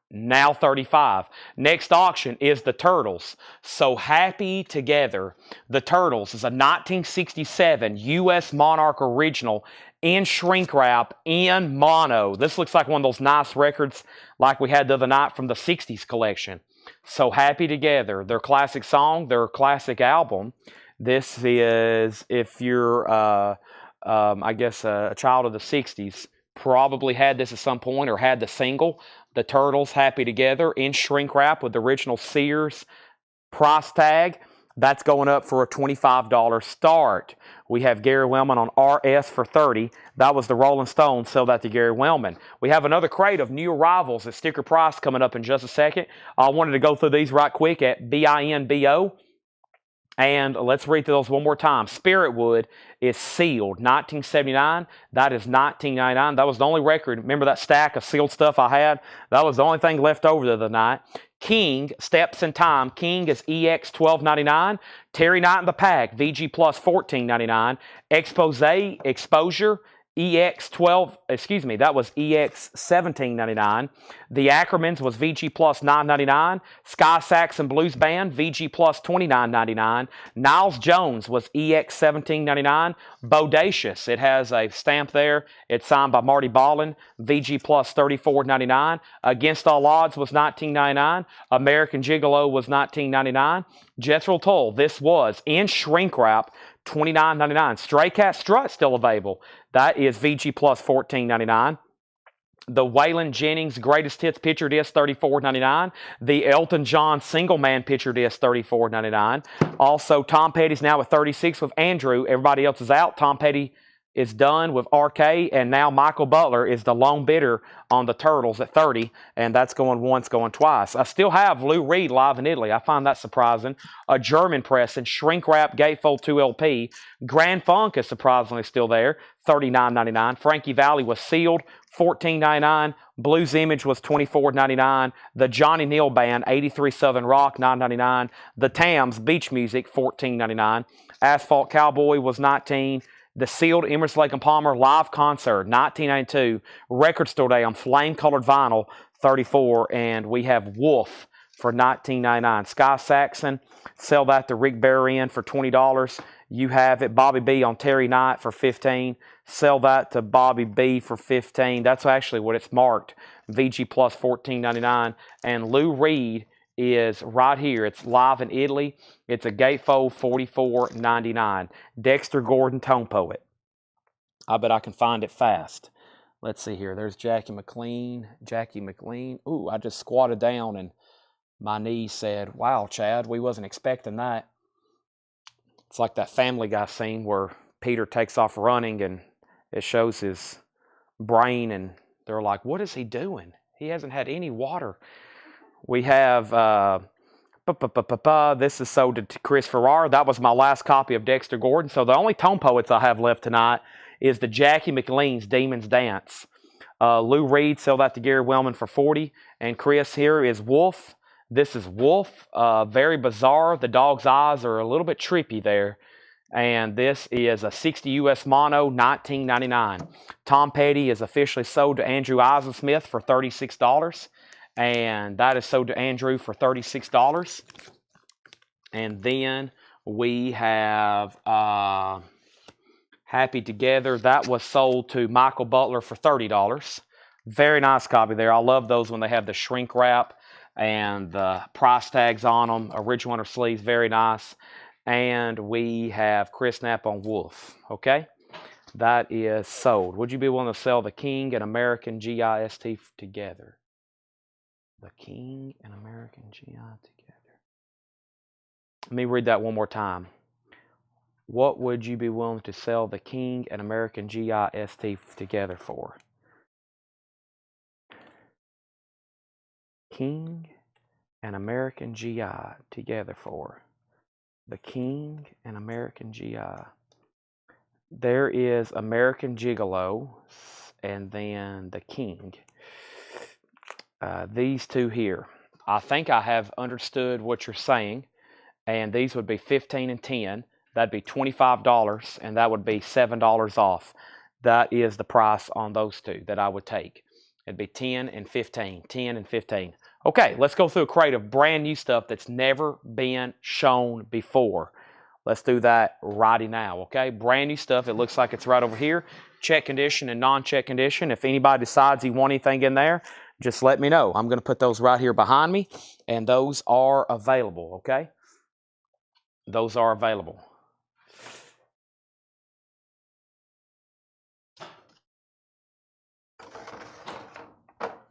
Now 35. Next auction is the Turtles. So Happy Together. The Turtles is a 1967 U.S. Monarch original in shrink wrap, in mono. This looks like one of those nice records like we had the other night from the 60s collection. So Happy Together. Their classic song, their classic album. This is, if you're, I guess, a child of the 60s, probably had this at some point or had the single. The Turtles, Happy Together, in shrink wrap with the original Sears price tag. That's going up for a $25 start. We have Gary Wellman on RS for $30. That was the Rolling Stones. Sell that to Gary Wellman. We have another crate of new arrivals at sticker price coming up in just a second. I wanted to go through these right quick at BINBO. And let's read through those one more time. Spirit Wood is sealed, 1979. That is $19.99. That was the only record. Remember that stack of sealed stuff I had? That was the only thing left over the other night. King, Steps in Time. King is EX $12.99. Terry Knight in the Pack, VG Plus $14.99. Exposure, EX that was EX $17.99. The Ackermans was VG Plus $9.99. Sky Saxon Blues Band, VG Plus $29.99. Niles Jones was EX $17.99. Bodacious, it has a stamp there. It's signed by Marty Ballin, VG Plus $34.99. Against All Odds was $19.99. American Gigolo was $19.99. Jethro Tull, this was in shrink wrap, $29.99. Stray Cat Strut still available. That is VG Plus $14.99. The Waylon Jennings Greatest Hits Picture Disc, $34.99. The Elton John Single Man Picture Disc, $34.99. Also, Tom Petty's now at 36 with Andrew. Everybody else is out. Tom Petty is done with RK, and now Michael Butler is the lone bidder on the Turtles at 30, and that's going once, going twice. I still have Lou Reed Live in Italy. I find that surprising. A German press and shrink wrap gatefold 2 LP. Grand Funk is surprisingly still there, $39.99. Frankie Valli was sealed, $14.99. Blues Image was $24.99. The Johnny Neal Band, 83 Southern Rock, $9.99. The Tams Beach Music, $14.99. Asphalt Cowboy was $19. The sealed Emerson, Lake and Palmer live concert, 1992. Record store day on flame colored vinyl, 34. And we have Wolf for $19.99. Sky Saxon, sell that to Rick Berrien for $20. You have it. Bobby B on Terry Knight for $15. Sell that to Bobby B for $15. That's actually what it's marked. VG Plus $14.99. And Lou Reed is right here. It's live in Italy. It's a gatefold, $44.99. Dexter Gordon, Tone Poet. I bet I can find it fast. Let's see here. There's Jackie McLean. Jackie McLean. Ooh, I just squatted down and my knee said, wow, Chad, we wasn't expecting that. It's like that Family Guy scene where Peter takes off running and it shows his brain and they're like, what is he doing? He hasn't had any water. We have, this is sold to Chris Farrar. That was my last copy of Dexter Gordon. So the only Tone Poets I have left tonight is the Jackie McLean's Demon's Dance. Lou Reed, sell that to Gary Wellman for $40. And Chris, here is Wolf. This is Wolf. Very bizarre. The dog's eyes are a little bit trippy there. And this is a 60 US mono, $19.99. Tom Petty is officially sold to Andrew Eisensmith for $36. And that is sold to Andrew for $36. And then we have Happy Together. That was sold to Michael Butler for $30. Very nice copy there. I love those when they have the shrink wrap and the price tags on them. Original under sleeves, very nice. And we have Chris Knapp on Wolf. Okay, that is sold. Would you be willing to sell the King and American GIST together? The King and American GI together. Let me read that one more time. What would you be willing to sell the King and American GIST together for? King and American GI together for. The King and American GI. There is American Gigolo and then the King. These two here. I think I have understood what you're saying. And these would be 15 and 10. That'd be $25 and that would be $7 off. That is the price on those two that I would take. It'd be 10 and 15. 10 and 15. Okay, let's go through a crate of brand new stuff that's never been shown before. Let's do that righty now, okay? Brand new stuff. It looks like it's right over here. Check condition and non-check condition. If anybody decides you want anything in there, just let me know. I'm going to put those right here behind me, and those are available, okay? Those are available.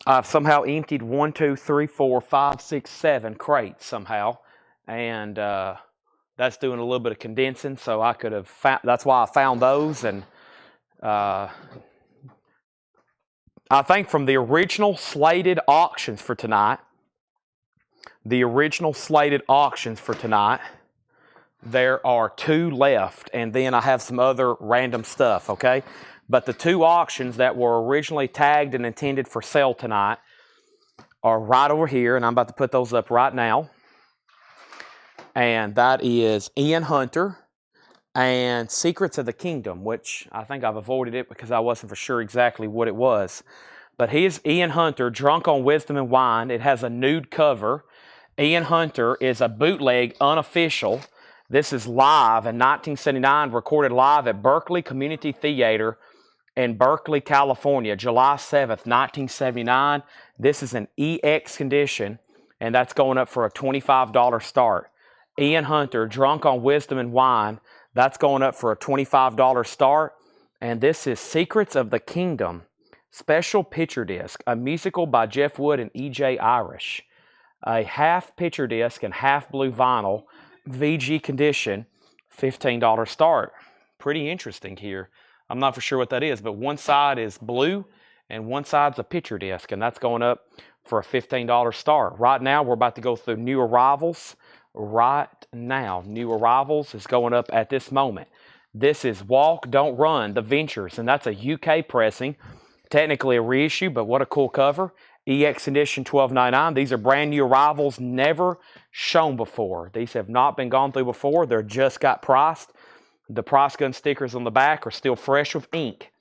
I've somehow emptied 1, 2, 3, 4, 5, 6, 7 crates somehow, and that's doing a little bit of condensing. So I could have found. That's why I found those, and I think from the original slated auctions for tonight, there are 2 left, and then I have some other random stuff. Okay. But the 2 auctions that were originally tagged and intended for sale tonight are right over here, and I'm about to put those up right now. And that is Ian Hunter and Secrets of the Kingdom, which I think I've avoided it because I wasn't for sure exactly what it was. But here's Ian Hunter, Drunk on Wisdom and Wine. It has a nude cover. Ian Hunter is a bootleg, unofficial. This is live in 1979, recorded live at Berkeley Community Theater in Berkeley, California, July 7th, 1979. This is an EX condition, and that's going up for a $25 start. Ian Hunter, Drunk on Wisdom and Wine, that's going up for a $25 start. And this is Secrets of the Kingdom, special picture disc, a musical by Jeff Wood and E.J. Irish. A half picture disc and half blue vinyl, VG condition, $15 start. Pretty interesting here. I'm not for sure what that is, but one side is blue and one side's a picture disc, and that's going up for a $15 start. Right now, we're about to go through new arrivals. Right now, new arrivals is going up at this moment. This is Walk, Don't Run, The Ventures, and that's a UK pressing. Technically a reissue, but what a cool cover. EX edition $12.99. These are brand new arrivals, never shown before. These have not been gone through before. They're just got priced The price gun stickers on the back are still fresh with ink.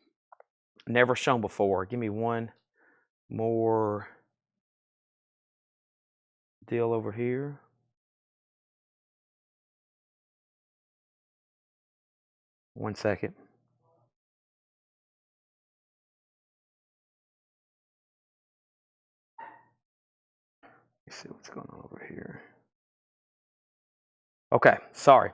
Never shown before. Give me one more deal over here. One second. Let's see what's going on over here. Okay, sorry.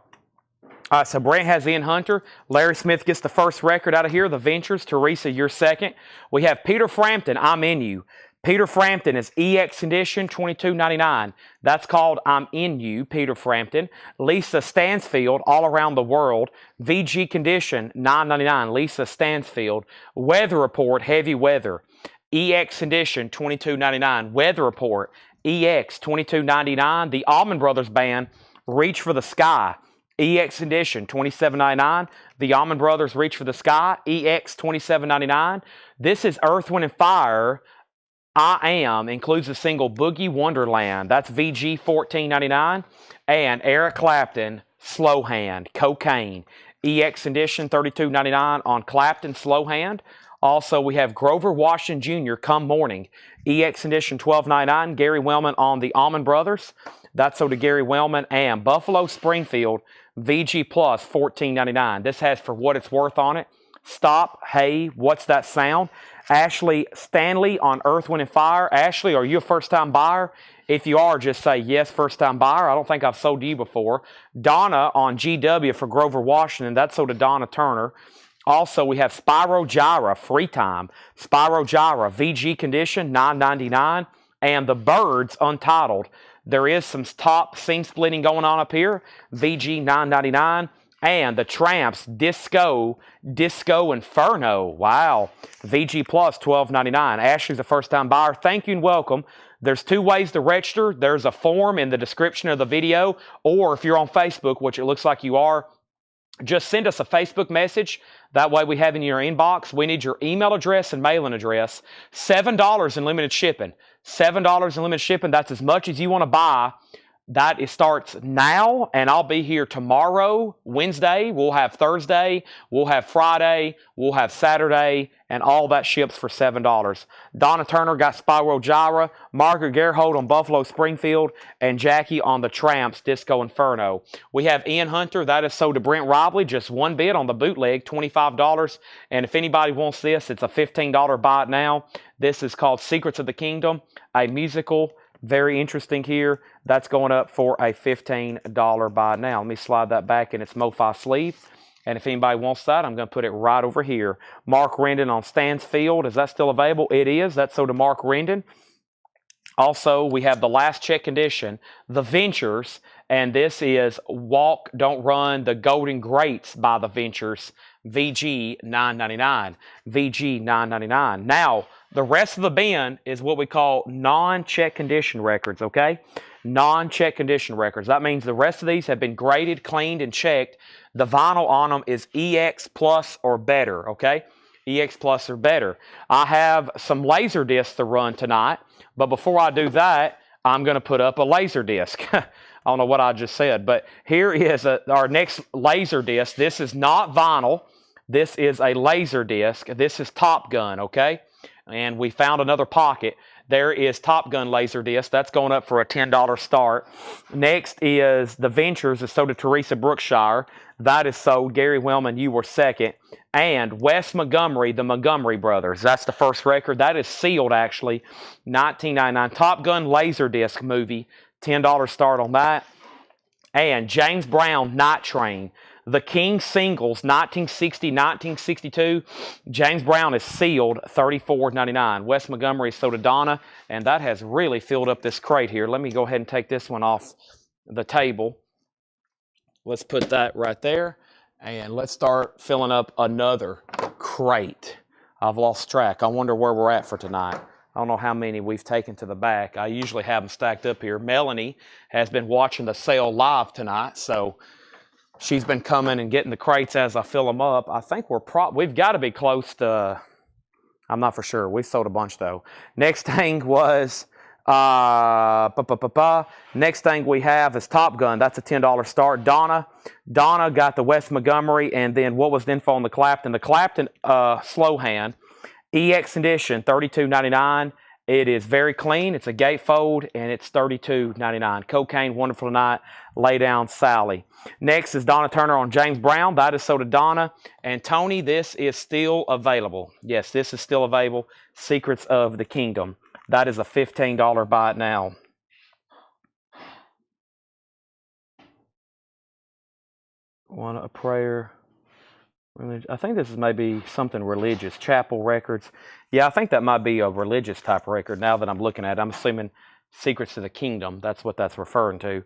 All right, so Brent has Ian Hunter. Larry Smith gets the first record out of here. The Ventures. Teresa, you're second. We have Peter Frampton, I'm In You. Peter Frampton is EX edition, $22.99. That's called I'm In You, Peter Frampton. Lisa Stansfield, All Around the World. VG condition, $9.99. Lisa Stansfield. Weather Report, Heavy Weather. EX edition, $22.99. Weather Report, EX, $22.99. The Allman Brothers Band, Reach for the Sky. EX edition, $27.99. The Allman Brothers, Reach for the Sky. EX, $27.99. This is Earth, Wind, and Fire. I Am includes the single Boogie Wonderland. That's VG, $14.99. And Eric Clapton, Slow Hand, Cocaine. EX edition, $32.99 on Clapton, Slow Hand. Also, we have Grover Washington Jr., Come Morning. EX edition, $12.99. Gary Wellman on the Allman Brothers. That's so to Gary Wellman. And Buffalo Springfield, VG Plus, $14.99. This has For What It's Worth on it. Stop, Hey, What's That Sound? Ashley Stanley on Earth, Wind, and Fire. Ashley, are you a first-time buyer? If you are, just say yes, first-time buyer. I don't think I've sold to you before. Donna on GW for Grover Washington. That's sold to Donna Turner. Also, we have Spyro Gyra, Free Time. Spyro Gyra, VG condition, $9.99. And The Birds, Untitled. There is some top seam splitting going on up here. VG, $9.99. And The Tramps, Disco Inferno. Wow. VG Plus, $12.99. Ashley's a first-time buyer. Thank you and welcome. There's two ways to register. There's a form in the description of the video, or if you're on Facebook, which it looks like you are, just send us a Facebook message. That way we have in your inbox. We need your email address and mailing address. $7 in limited shipping. $7 in limited shipping. That's as much as you want to buy. That starts now, and I'll be here tomorrow, Wednesday. We'll have Thursday. We'll have Friday. We'll have Saturday, and all that ships for $7. Donna Turner got Spyro Gyra. Margaret Gerhold on Buffalo Springfield, and Jackie on the Tramps, Disco Inferno. We have Ian Hunter. That is sold to Brent Robley. Just one bid on the bootleg, $25. And if anybody wants this, it's a $15 buy it now. This is called Secrets of the Kingdom, a musical. Very interesting here. That's going up for a $15 buy now. Let me slide that back in its MoFi sleeve. And if anybody wants that, I'm going to put it right over here. Mark Rendon on Stansfield. Is that still available? It is. That's so to Mark Rendon. Also, we have the last check condition, The Ventures. And this is Walk, Don't Run, The Golden Greats by The Ventures. VG, $9.99. VG, $9.99. Now, the rest of the bin is what we call non-check condition records, okay? Non-check condition records. That means the rest of these have been graded, cleaned, and checked. The vinyl on them is EX Plus or better, okay? EX Plus or better. I have some laser discs to run tonight, but before I do that, I'm going to put up a laser disc. I don't know what I just said, but here is our next laser disc. This is not vinyl. This is a laser disc. This is Top Gun, okay? And we found another pocket. There is Top Gun laser disc. That's going up for a $10 start. Next is The Ventures. It's sold to Teresa Brookshire. That is sold. Gary Wellman, you were second. And Wes Montgomery, the Montgomery Brothers. That's the first record. That is sealed, actually. $19.99. Top Gun Laserdisc movie. $10 start on that. And James Brown, Night Train. The King Singles, 1960, 1962. James Brown is sealed, $34.99. Wes Montgomery is sold to Donna, and that has really filled up this crate here. Let me go ahead and take this one off the table. Let's put that right there, and let's start filling up another crate. I've lost track. I wonder where we're at for tonight. I don't know how many we've taken to the back. I usually have them stacked up here. Melanie has been watching the sale live tonight, so she's been coming and getting the crates as I fill them up. I think we've got to be close to, I'm not for sure. We sold a bunch though. Next thing was Next thing we have is Top Gun. That's a $10 start. Donna got the West Montgomery, and then what was the info on the Clapton? The Clapton slow hand EX edition, $32.99. It is very clean. It's a gatefold, and it's $32.99. Cocaine, Wonderful Tonight, Lay Down, Sally. Next is Donna Turner on James Brown. That is sold to Donna. And Tony, this is still available. Yes, this is still available. Secrets of the Kingdom. That is a $15 buy it now. Want a prayer? I think this is maybe something religious. Chapel Records. Yeah, I think that might be a religious type record now that I'm looking at it. I'm assuming Secrets to the Kingdom. That's what that's referring to.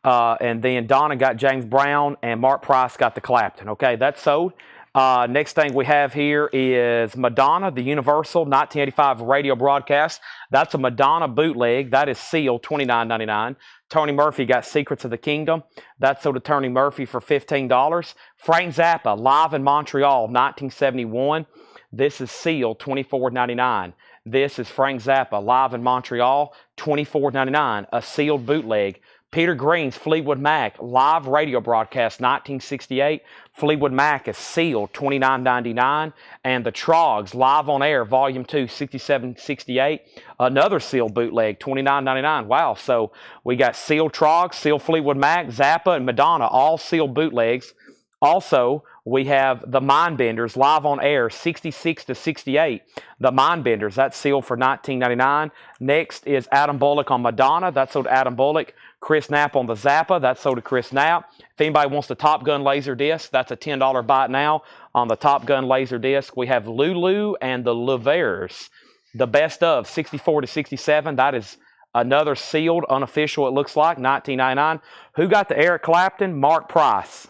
And then Donna got James Brown and Mark Price got the Clapton. Okay, that's sold. Next thing we have here is Madonna, the Universal 1985 radio broadcast. That's a Madonna bootleg. That is sealed, $29.99. Tony Murphy got Secrets of the Kingdom. That's sold to Tony Murphy for $15. Frank Zappa, live in Montreal, 1971. This is sealed, $24.99. This is Frank Zappa, live in Montreal, $24.99. A sealed bootleg. Peter Green's Fleetwood Mac, live radio broadcast, 1968. Fleetwood Mac is sealed, $29.99. And the Trogs, live on air, volume 2, 67-68. Another sealed bootleg, $29.99. Wow, so we got sealed Trogs, sealed Fleetwood Mac, Zappa, and Madonna, all sealed bootlegs. Also, we have the Mindbenders, live on air, 66-68. The Mindbenders, that's sealed for $19.99. Next is Adam Bullock on Madonna. That's sold to Adam Bullock. Chris Knapp on the Zappa. That's sold to Chris Knapp. If anybody wants the Top Gun laser disc, that's a $10 buy it now on the Top Gun laser disc. We have Lulu and the Luvares. The best of, 64-67. That is another sealed, unofficial, it looks like, $19.99. Who got the Eric Clapton? Mark Price.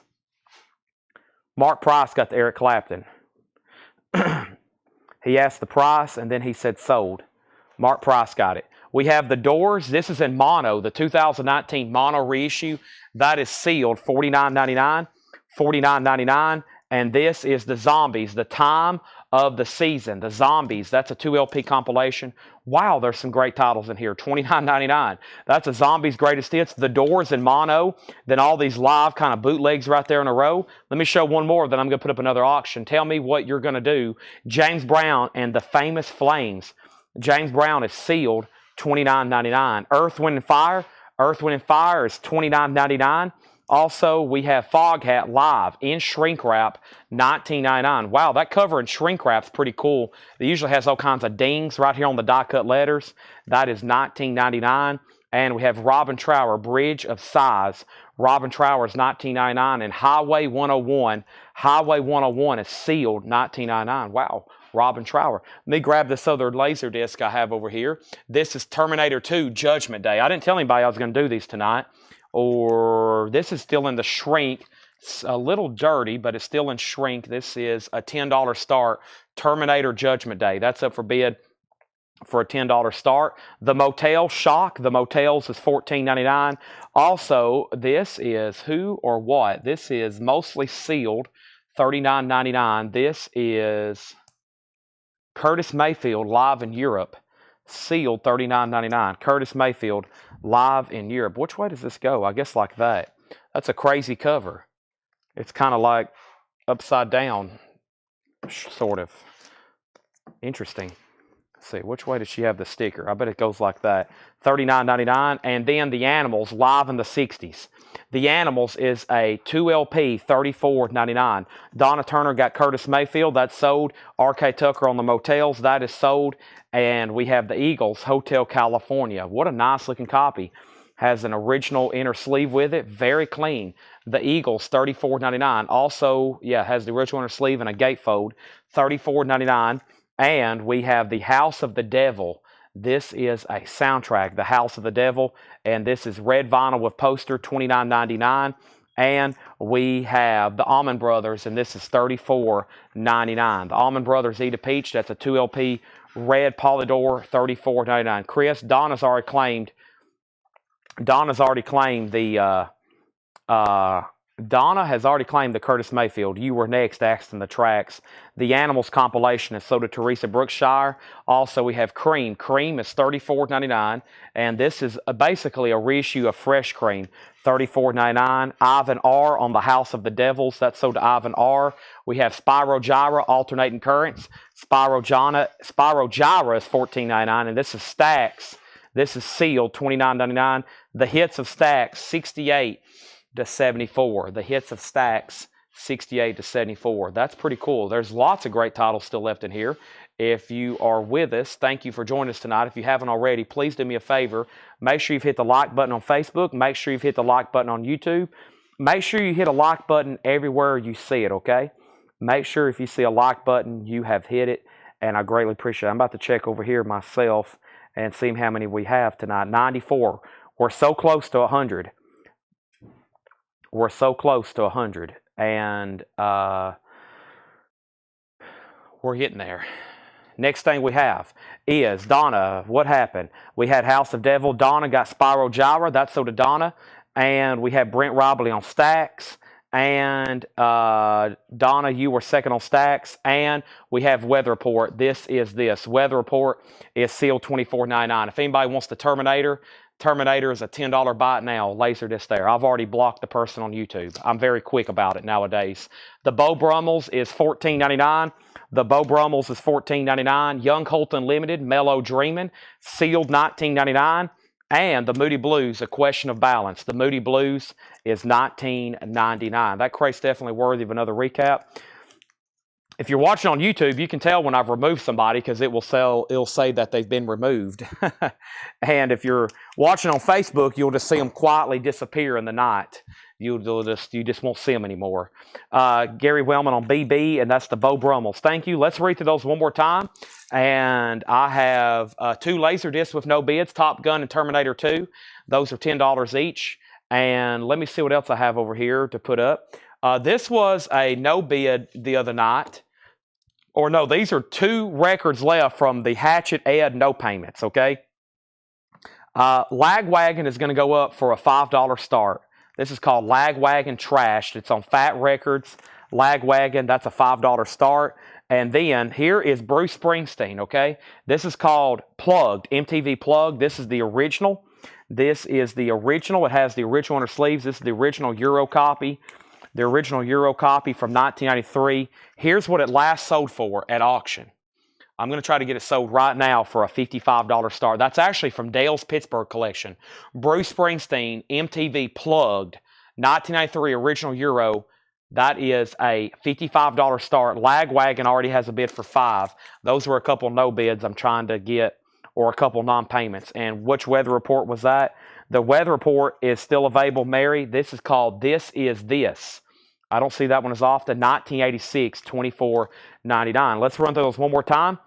Mark Price got the Eric Clapton. He asked the price, and then he said sold. Mark Price got it. We have the Doors. This is in mono, the 2019 mono reissue. That is sealed, $49.99. $49.99. And this is the Zombies, the Time of the Season. The Zombies, that's a 2 LP compilation. Wow, there's some great titles in here. $29.99. That's a Zombies Greatest Hits. The Doors in mono. Then all these live kind of bootlegs right there in a row. Let me show one more, then I'm going to put up another auction. Tell me what you're going to do. James Brown and the Famous Flames. James Brown is sealed, $29.99. Earth, Wind, and Fire. Earth, Wind, and Fire is $29.99. Also, we have Foghat live in shrink wrap, $19.99. Wow, that cover in shrink wrap is pretty cool. It usually has all kinds of dings right here on the die-cut letters. That is $19.99. And we have Robin Trower, Bridge of Sighs. Robin Trower is $19.99. And Highway 101. Highway 101 is sealed, $19.99. Wow. Robin Trower. Let me grab this other laser disc I have over here. This is Terminator 2 Judgment Day. I didn't tell anybody I was going to do these tonight. Or this is still in the shrink. It's a little dirty, but it's still in shrink. This is a $10 start. Terminator Judgment Day. That's up for bid for a $10 start. The Motel Shock. The Motels is $14.99. Also, this is Who or What. This is mostly sealed, $39.99. This is Curtis Mayfield live in Europe, sealed, $39.99. Curtis Mayfield live in Europe. Which way does this go? I guess like that. That's a crazy cover. It's kind of like upside down, sort of. Interesting. Let's see, which way does she have the sticker? I bet it goes like that. $39.99. And then The Animals live in the 60s. The Animals is a 2 LP, $34.99. Donna Turner got Curtis Mayfield. That's sold. R.K. Tucker on the Motels. That is sold. And we have the Eagles, Hotel California. What a nice looking copy. Has an original inner sleeve with it. Very clean. The Eagles, $34.99. Also, yeah, has the original inner sleeve and a gatefold. $34.99. And we have The House of the Devil. This is a soundtrack, The House of the Devil. And this is red vinyl with poster, $29.99. And we have the Allman Brothers, and this is $34.99. The Allman Brothers Eat a Peach, that's a 2 LP red Polydor, $34.99. Chris, Donna's already claimed the Donna has already claimed the Curtis Mayfield. You were next, Axton the Tracks. The Animals compilation is sold to Teresa Brookshire. Also, we have Cream. Cream is $34.99, and this is basically a reissue of Fresh Cream, $34.99. Ivan R on the House of the Devils. That's sold to Ivan R. We have Spyro Gyra, Alternating Currents. Spyro Gyra is $14.99, and this is Stacks. This is sealed, $29.99. The Hits of Stacks, 68 to 74. The Hits of Stacks, 68 to 74. That's pretty cool. There's lots of great titles still left in here. If you are with us, thank you for joining us tonight. If you haven't already, please do me a favor. Make sure you've hit the like button on Facebook. Make sure you've hit the like button on YouTube. Make sure you hit a like button everywhere you see it, okay? Make sure if you see a like button, you have hit it, and I greatly appreciate it. I'm about to check over here myself and see how many we have tonight. 94. We're so close to 100. We're so close to 100, and we're getting there. Next thing we have is Donna. What happened? We had House of Devil. Donna got Spyro Gyra. That's so to Donna. And we had Brent Robley on Stacks. And Donna, you were second on Stacks. And we have Weather Report. This. Weather Report is sealed $24.99. If anybody wants the Terminator is a $10 buy it now. Laserdisc there. I've already blocked the person on YouTube. I'm very quick about it nowadays. The Beau Brummels is $14.99. The Beau Brummels is $14.99. Young Holt Unlimited, Mellow Dreamin', sealed $19.99. And the Moody Blues, A Question of Balance. The Moody Blues is $19.99. That crate's definitely worthy of another recap. If you're watching on YouTube, you can tell when I've removed somebody because it'll say that they've been removed. And if you're watching on Facebook, you'll just see them quietly disappear in the night. You just won't see them anymore. Gary Wellman on BB, and that's the Beau Brummels. Thank you. Let's read through those one more time. And I have 2 laser discs with no bids, Top Gun and Terminator 2. Those are $10 each. And let me see what else I have over here to put up. This was a no bid the other night. Or no, these are 2 records left from the Hatchet Ed No Payments, okay? Lagwagon is going to go up for a $5 start. This is called Lagwagon Trashed. It's on Fat Records. Lagwagon, that's a $5 start. And then here is Bruce Springsteen, okay? This is called Plugged, MTV Plugged. This is the original. This is the original. It has the original inner sleeves. This is the original Euro copy. The original Euro copy from 1993. Here's what it last sold for at auction. I'm going to try to get it sold right now for a $55 start. That's actually from Dale's Pittsburgh collection. Bruce Springsteen, MTV Plugged, 1993 original Euro. That is a $55 start. Lagwagon already has a bid for $5. Those were a couple no bids I'm trying to get, or a couple non-payments. And which weather report was that? The weather report is still available, Mary. This is called This Is This. I don't see that one as often. 1986, $24.99. Let's run through those one more time.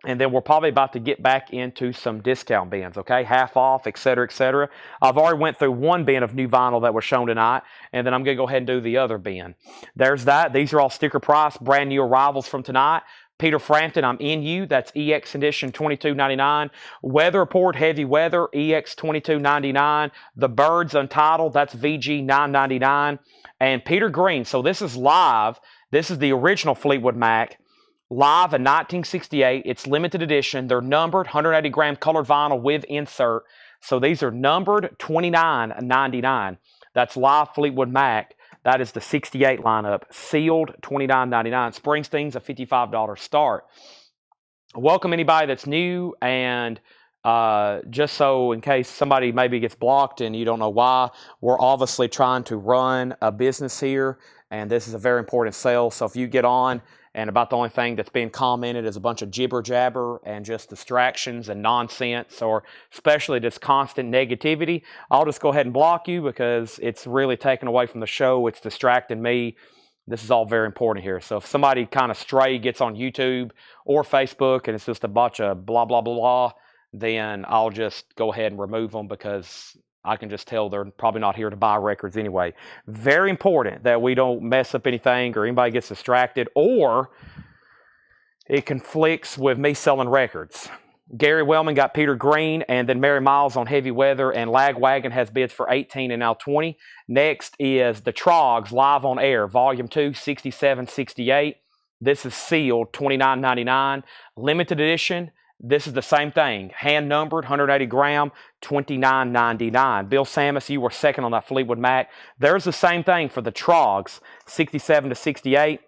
And then we're probably about to get back into some discount bins, okay? Half off, et cetera, et cetera. I've already went through one bin of new vinyl that was shown tonight, and then I'm going to go ahead and do the other bin. There's that. These are all sticker price, brand new arrivals from tonight. Peter Frampton, I'm In You. That's EX edition, $22.99. Weather Report, Heavy Weather, EX, $22.99. The Birds Untitled, that's VG, $9.99. And Peter Green, so this is live. This is the original Fleetwood Mac. Live in 1968. It's limited edition. They're numbered, 180-gram colored vinyl with insert. So these are numbered, $29.99. That's live Fleetwood Mac. That is the 68 lineup. Sealed, $29.99. Springsteen's a $55 start. Welcome anybody that's new, and just so in case somebody maybe gets blocked and you don't know why, we're obviously trying to run a business here, and this is a very important sale. So if you get on and about the only thing that's being commented is a bunch of jibber jabber and just distractions and nonsense, or especially just constant negativity, I'll just go ahead and block you because it's really taken away from the show. It's distracting me. This is all very important here. So if somebody kind of stray gets on YouTube or Facebook and it's just a bunch of blah, blah, blah, blah, then I'll just go ahead and remove them because I can just tell they're probably not here to buy records anyway. Very important that we don't mess up anything or anybody gets distracted, or it conflicts with me selling records. Gary Wellman got Peter Green, and then Mary Miles on Heavy Weather, and Lagwagon has bids for 18 and now 20. Next is the Trogs Live on Air, Volume 2, 6768. This is sealed, $29.99. Limited edition, this is the same thing. Hand numbered, 180 gram, $29.99. Bill Samus, you were second on that Fleetwood Mac. There's the same thing for the Trogs, 67 to 68.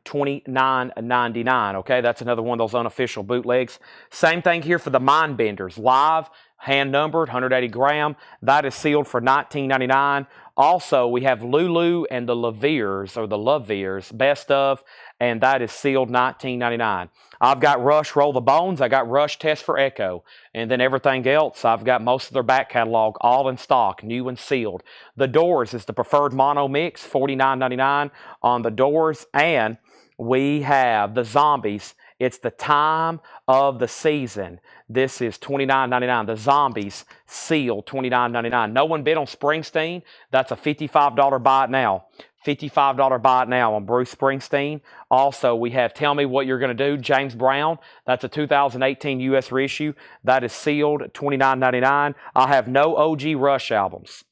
$29.99. Okay, that's another one of those unofficial bootlegs. Same thing here for the Mindbenders. Live, hand numbered, 180 gram. That is sealed for $19.99. Also, we have Lulu and the Laviers, or the Loveers, best of, and that is sealed $19.99. I've got Rush Roll the Bones. I got Rush Test for Echo. And then everything else, I've got most of their back catalog all in stock, new and sealed. The Doors is the preferred mono mix, $49.99 on the Doors. And we have the Zombies. It's the time of the season. This is $29.99. The Zombies sealed $29.99. No one bid on Springsteen. That's a $55 buy it now. $55 buy it now on Bruce Springsteen. Also, we have Tell Me What You're Going to Do, James Brown. That's a 2018 U.S. reissue. That is sealed $29.99. I have no OG Rush albums.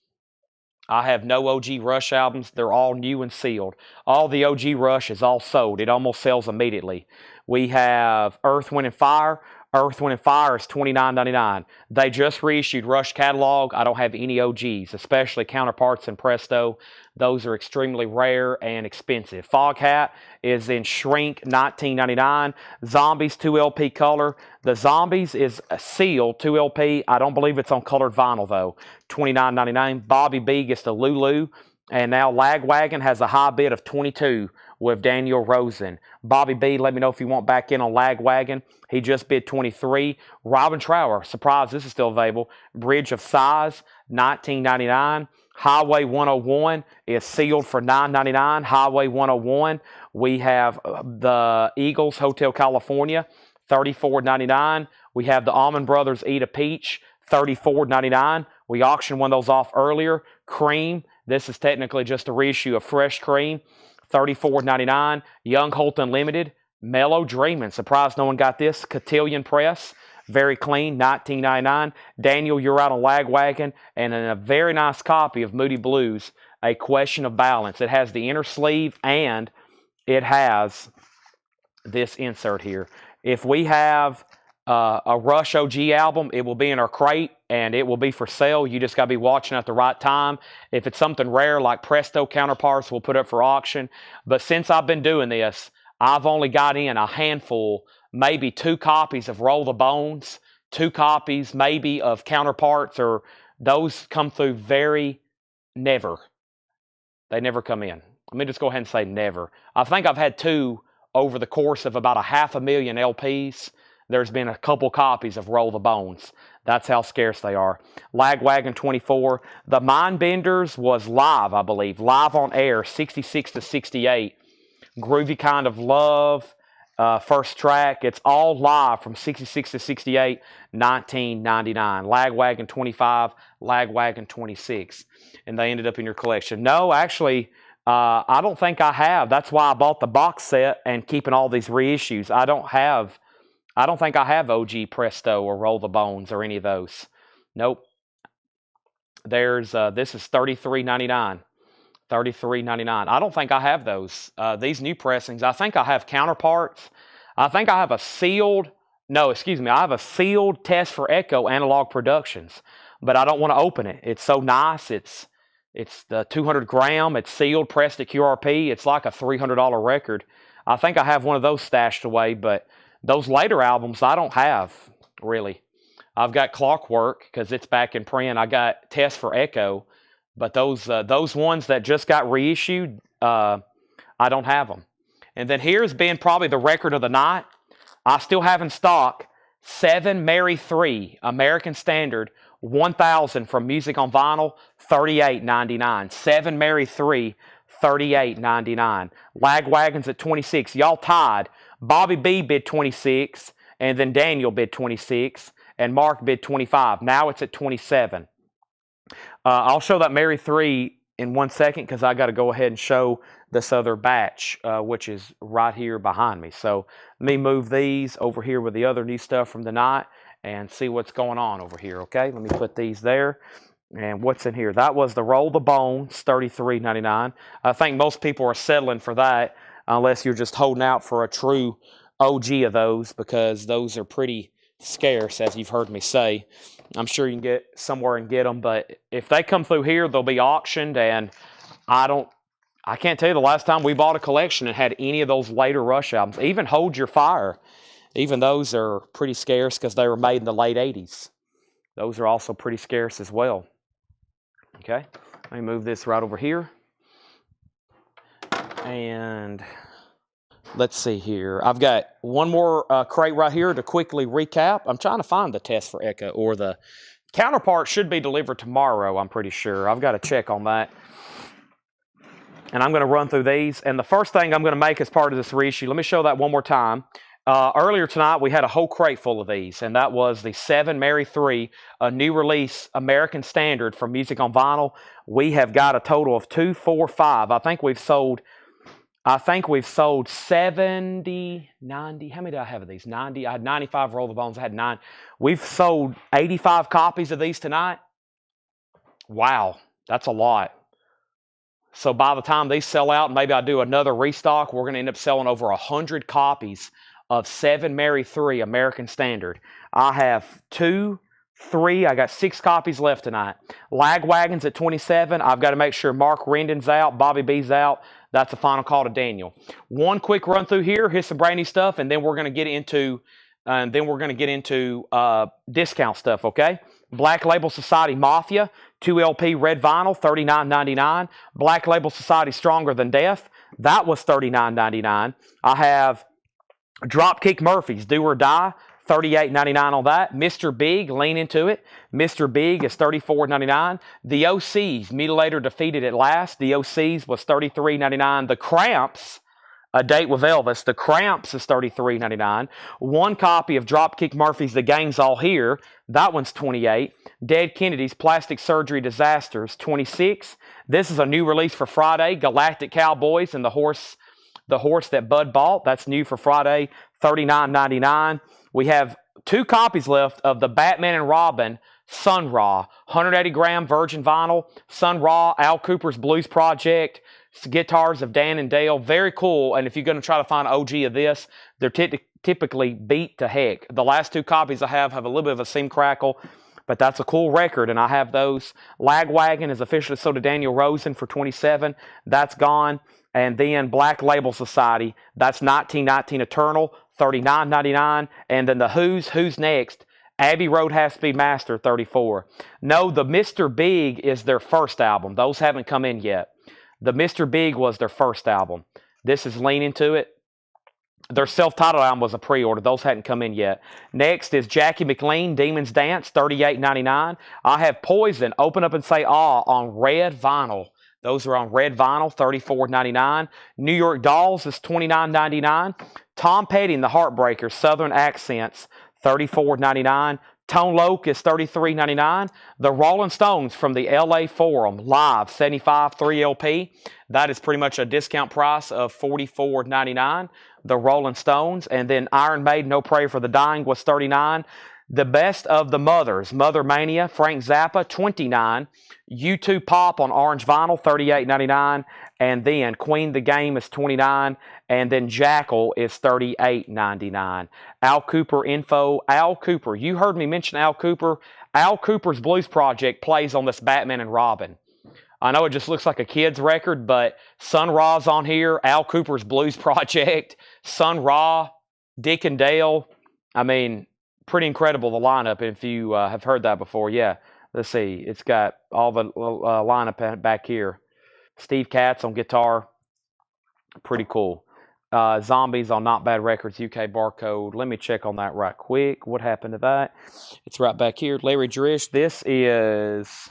I have no OG Rush albums. They're all new and sealed. All the OG Rush is all sold. It almost sells immediately. We have Earth, Wind & Fire. Earth, Wind & Fire is $29.99. They just reissued Rush catalog. I don't have any OGs, especially Counterparts and Presto. Those are extremely rare and expensive. Foghat is in shrink, $19.99. Zombies, 2LP color. The Zombies is sealed, 2LP. I don't believe it's on colored vinyl, though. $29.99. Bobby B gets the Lulu. And now Lagwagon has a high bid of 22 with Daniel Rosen. Bobby B, let me know if you want back in on Lagwagon. He just bid 23. Robin Trower, surprise, this is still available. Bridge of Size, $19.99. Highway 101 is sealed for $9.99. Highway 101, we have the Eagles Hotel California, $34.99. We have the Almond Brothers Eat a Peach, $34.99. We auctioned one of those off earlier. Cream, this is technically just a reissue of Fresh Cream, $34.99. Young Holt Unlimited, Mellow Dreamin', surprised no one got this. Cotillion Press, very clean, $19.99. Daniel, you're out on Lagwagon, and in a very nice copy of Moody Blues, A Question of Balance. It has the inner sleeve, and it has this insert here. If we have a Rush OG album, it will be in our crate, and it will be for sale. You just got to be watching at the right time. If it's something rare like Presto Counterparts, we'll put it for auction. But since I've been doing this, I've only got in a handful, maybe 2 copies of Roll the Bones, 2 copies maybe of Counterparts, or those come through never. They never come in. Let me just go ahead and say never. I think I've had 2 over the course of about 500,000 LPs. There's been a couple copies of Roll the Bones. That's how scarce they are. Lagwagon 24. The Mindbenders was live, I believe. Live on air, 66 to 68. Groovy Kind of Love, first track. It's all live from 66 to 68, $19.99. Lagwagon 25, Lagwagon 26. And they ended up in your collection. No, actually, I don't think I have. That's why I bought the box set and keeping all these reissues. I don't think I have OG Presto or Roll the Bones or any of those. Nope. There's this is $33.99. $33.99. I don't think I have those. These new pressings. I think I have Counterparts. I think I have a sealed. No, excuse me. I have a sealed Test for Echo Analog Productions, but I don't want to open it. It's so nice. It's the 200 gram. It's sealed, pressed at QRP. It's like a $300 record. I think I have one of those stashed away, but those later albums I don't have, really. I've got Clockwork because it's back in print. I got Test for Echo, but those ones that just got reissued, I don't have them. And then here's been probably the record of the night. I still have in stock 7 Mary 3, American Standard, 1000 from Music on Vinyl, $38.99. 7 Mary 3, $38.99. Lagwagon's at 26. Y'all tied. Bobby B bid 26, and then Daniel bid 26, and Mark bid 25. Now it's at 27. I'll show that Mary 3 in one second because I got to go ahead and show this other batch, which is right here behind me. So let me move these over here with the other new stuff from the night and see what's going on over here, okay? Let me put these there. And what's in here? That was the Roll the Bones, $33.99. I think most people are settling for that unless you're just holding out for a true OG of those, because those are pretty scarce, as you've heard me say. I'm sure you can get somewhere and get them, but if they come through here, they'll be auctioned, and I can't tell you the last time we bought a collection and had any of those later Rush albums. Even Hold Your Fire, even those are pretty scarce because they were made in the late 80s. Those are also pretty scarce as well. Okay, let me move this right over here. And let's see here. I've got one more crate right here to quickly recap. I'm trying to find the test for Echo, or the counterpart should be delivered tomorrow, I'm pretty sure. I've got to check on that. And I'm going to run through these. And the first thing I'm going to make as part of this reissue, let me show that one more time. Earlier tonight, we had a whole crate full of these, and that was the 7 Mary 3, a new release American Standard for Music on Vinyl. We have got a total of 2, 4, 5. I think we've sold 70, 90. How many did I have of these? 90. I had 95 Roll the Bones. I had 9. We've sold 85 copies of these tonight. Wow, that's a lot. So by the time these sell out, and maybe I do another restock, we're going to end up selling over 100 copies of 7 Mary 3 American Standard. I have 2, 3. I got 6 copies left tonight. Lagwagon's at 27. I've got to make sure Mark Rendon's out, Bobby B's out. That's the final call to Daniel. One quick run through here. Here's some brand new stuff, and then we're going to get into discount stuff. Okay. Black Label Society Mafia 2 LP red vinyl, $39.99. Black Label Society Stronger Than Death. That was $39.99. I have Dropkick Murphys, Do or Die, $38.99 on that. Mr. Big, Lean Into It. Mr. Big is $34.99. The OCs, Mutilator Defeated at Last. The OCs was $33.99. The Cramps, A Date with Elvis. The Cramps is $33.99. One copy of Dropkick Murphys, The Gang's All Here. That one's $28. Dead Kennedys, Plastic Surgery Disasters, $26. This is a new release for Friday. Galactic Cowboys and the horse that Bud bought. That's new for Friday, $39.99. We have 2 copies left of the Batman and Robin Sun Ra, 180-gram virgin vinyl. Sun Ra, Al Cooper's Blues Project, guitars of Dan and Dale. Very cool. And if you're going to try to find an OG of this, they're typically beat to heck. The last 2 copies I have a little bit of a seam crackle, but that's a cool record, and I have those. Lagwagon is officially sold to Daniel Rosen for $27. That's gone. And then Black Label Society, that's 1919 Eternal, $39.99. And then the Who's Next, Abbey Road Half Speed Master, $34. No, the Mr. Big is their first album. Those haven't come in yet. The Mr. Big was their first album. This is Lean Into It. Their self-titled album was a pre-order. Those hadn't come in yet. Next is Jackie McLean, Demon's Dance, $38.99. I have Poison, Open Up and Say Ah on red vinyl. Those are on red vinyl, $34.99. New York Dolls is $29.99. Tom Petty and the Heartbreakers, Southern Accents, $34.99. Tone Loc is $33.99. The Rolling Stones from the LA Forum, live, 75 3LP. That is pretty much a discount price of $44.99. The Rolling Stones. And then Iron Maiden, No Prayer for the Dying was $39. The Best of the Mothers, Mother Mania, Frank Zappa, $29. U2 Pop on orange vinyl, $38.99. And then Queen the Game is $29. And then Jackal is $38.99. Al Cooper info. Al Cooper, you heard me mention Al Cooper. Al Cooper's Blues Project plays on this Batman and Robin. I know it just looks like a kid's record, but Sun Ra's on here. Al Cooper's Blues Project, Sun Ra, Dick and Dale. I mean, pretty incredible, the lineup, if you have heard that before. Yeah, let's see. It's got all the lineup back here. Steve Katz on guitar. Pretty cool. Zombies on Not Bad Records, UK barcode. Let me check on that right quick. What happened to that? It's right back here. Larry Drish. This is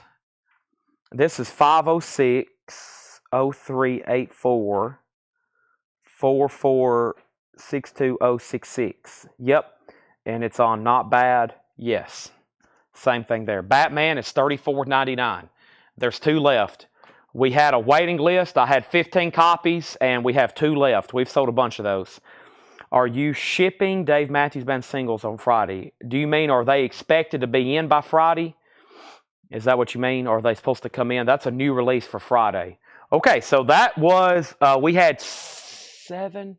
506-0384 4462066. Yep. And it's on Not Bad. Yes. Same thing there. Batman is $34.99. There's 2 left. We had a waiting list. I had 15 copies, and we have 2 left. We've sold a bunch of those. Are you shipping Dave Matthews Band singles on Friday? Do you mean, are they expected to be in by Friday? Is that what you mean? Or are they supposed to come in? That's a new release for Friday. Okay, so that was, we had 7.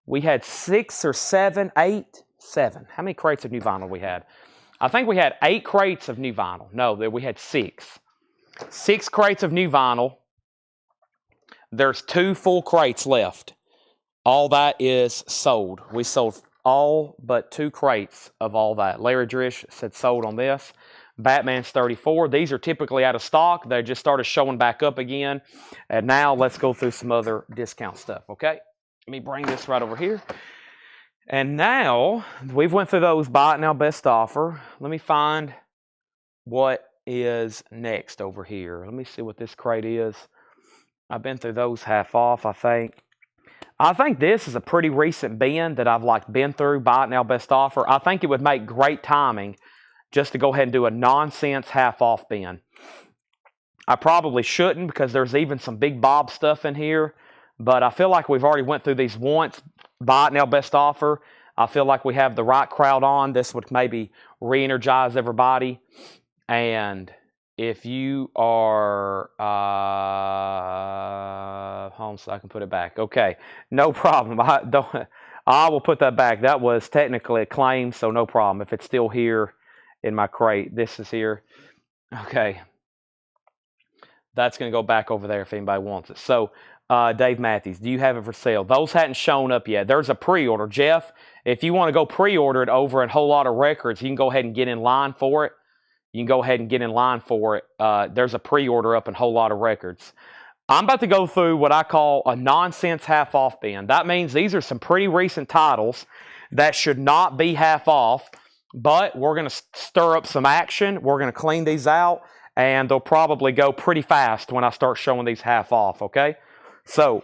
We had 6 or 7, 8, 7. How many crates of new vinyl we had? I think we had 8 crates of new vinyl. No, we had 6. 6 crates of new vinyl. There's 2 full crates left. All that is sold. We sold all but 2 crates of all that. Larry Drish said sold on this. Batman's 34. These are typically out of stock. They just started showing back up again. And now let's go through some other discount stuff, okay? Let me bring this right over here. And now, we've went through those buy it now best offer. Let me find what is next over here. Let me see what this crate is. I've been through those half off, I think. I think this is a pretty recent bin that I've been through, buy it now best offer. I think it would make great timing just to go ahead and do a nonsense half off bin. I probably shouldn't because there's even some Big Bob stuff in here, but I feel like we've already went through these once, buy it now best offer. I feel like we have the right crowd on. This would maybe re-energize everybody. And if you are home, so I can put it back. Okay, no problem. I will put that back. That was technically a claim, so no problem. If it's still here in my crate, this is here. Okay, that's going to go back over there if anybody wants it. So, Dave Matthews, do you have it for sale? Those hadn't shown up yet. There's a pre-order. Jeff, if you want to go pre-order it over at Whole Lot of Records, you can go ahead and get in line for it. You can go ahead and get in line for it. There's a pre-order up in Whole Lot of Records. I'm about to go through what I call a nonsense half off bin. That means these are some pretty recent titles that should not be half off, but we're going to stir up some action. We're going to clean these out, and they'll probably go pretty fast when I start showing these half off, okay? So,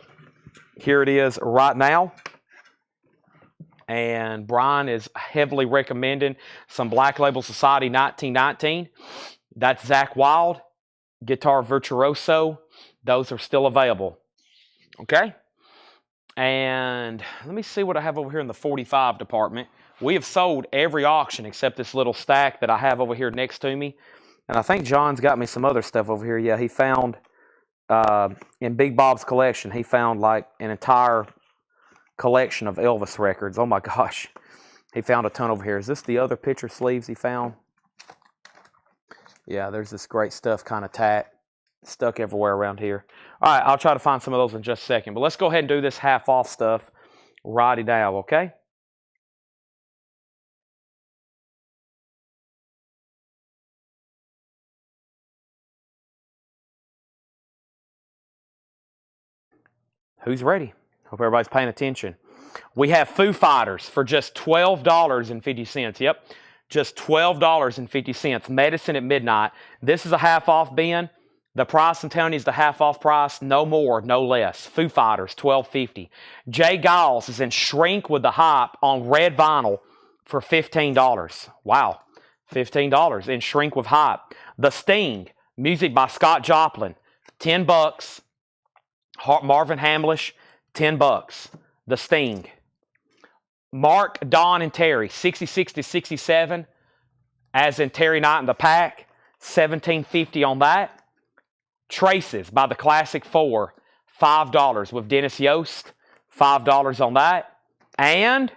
here it is right now. And Brian is heavily recommending some Black Label Society 1919. That's Zach Wild, Guitar Virtuoso. Those are still available. Okay? And let me see what I have over here in the 45 department. We have sold every auction except this little stack that I have over here next to me. And I think John's got me some other stuff over here. Yeah, he found, in Big Bob's collection, he found like an entire collection of Elvis records. Oh my gosh. He found a ton over here. Is this the other picture sleeves he found? Yeah, there's this great stuff kind of stuck everywhere around here. All right, I'll try to find some of those in just a second. But let's go ahead and do this half off stuff righty now, okay? Who's ready? Hope everybody's paying attention. We have Foo Fighters for just $12.50. Yep, just $12.50. Medicine at Midnight. This is a half off bin. The price I'm telling you is the half off price. No more, no less. Foo Fighters, $12.50. Jay Giles is in Shrink with the Hype on red vinyl for $15. Wow, $15 in Shrink with Hype. The Sting, music by Scott Joplin, $10. Marvin Hamlish, $10. The Sting. Mark, Don, and Terry, 66 to 67, as in Terry Knight and the Pack, $17.50 on that. Traces by the Classic 4, $5 with Dennis Yost, $5 on that. And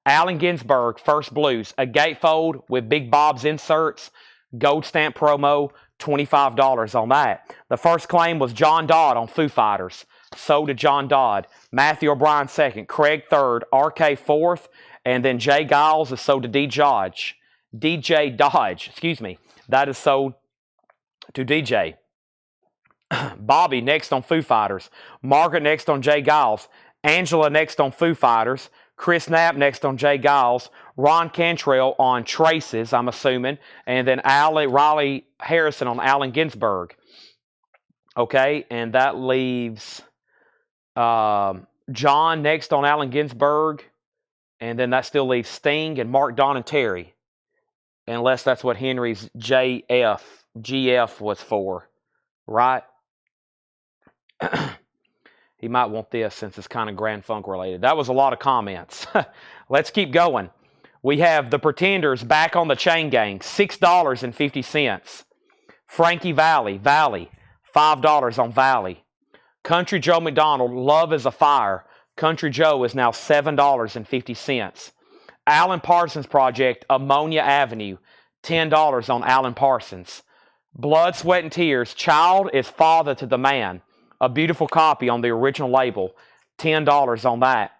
Allen Ginsberg, First Blues, a gatefold with Big Bob's inserts, gold stamp promo, $25 on that. The first claim was John Dodd on Foo Fighters. Sold to John Dodd. Matthew O'Brien second. Craig third. RK fourth. And then Jay Giles is sold to DJ Dodge. Excuse me. That is sold to DJ. Bobby next on Foo Fighters. Margaret next on Jay Giles. Angela next on Foo Fighters. Chris Knapp next on Jay Giles. Ron Cantrell on Traces, I'm assuming. And then Riley Harrison on Allen Ginsberg. Okay, and that leaves John next on Allen Ginsberg. And then that still leaves Sting and Mark, Don, and Terry. Unless that's what Henry's GF was for. Right? He might want this since it's kind of Grand Funk related. That was a lot of comments. Let's keep going. We have the Pretenders back on the chain gang, $6.50. Frankie Valley, $5 on Valley. Country Joe McDonald, Love is a Fire. Country Joe is now $7.50. Alan Parsons Project, Ammonia Avenue, $10 on Alan Parsons. Blood, Sweat, and Tears, Child is Father to the Man. A beautiful copy on the original label, $10 on that.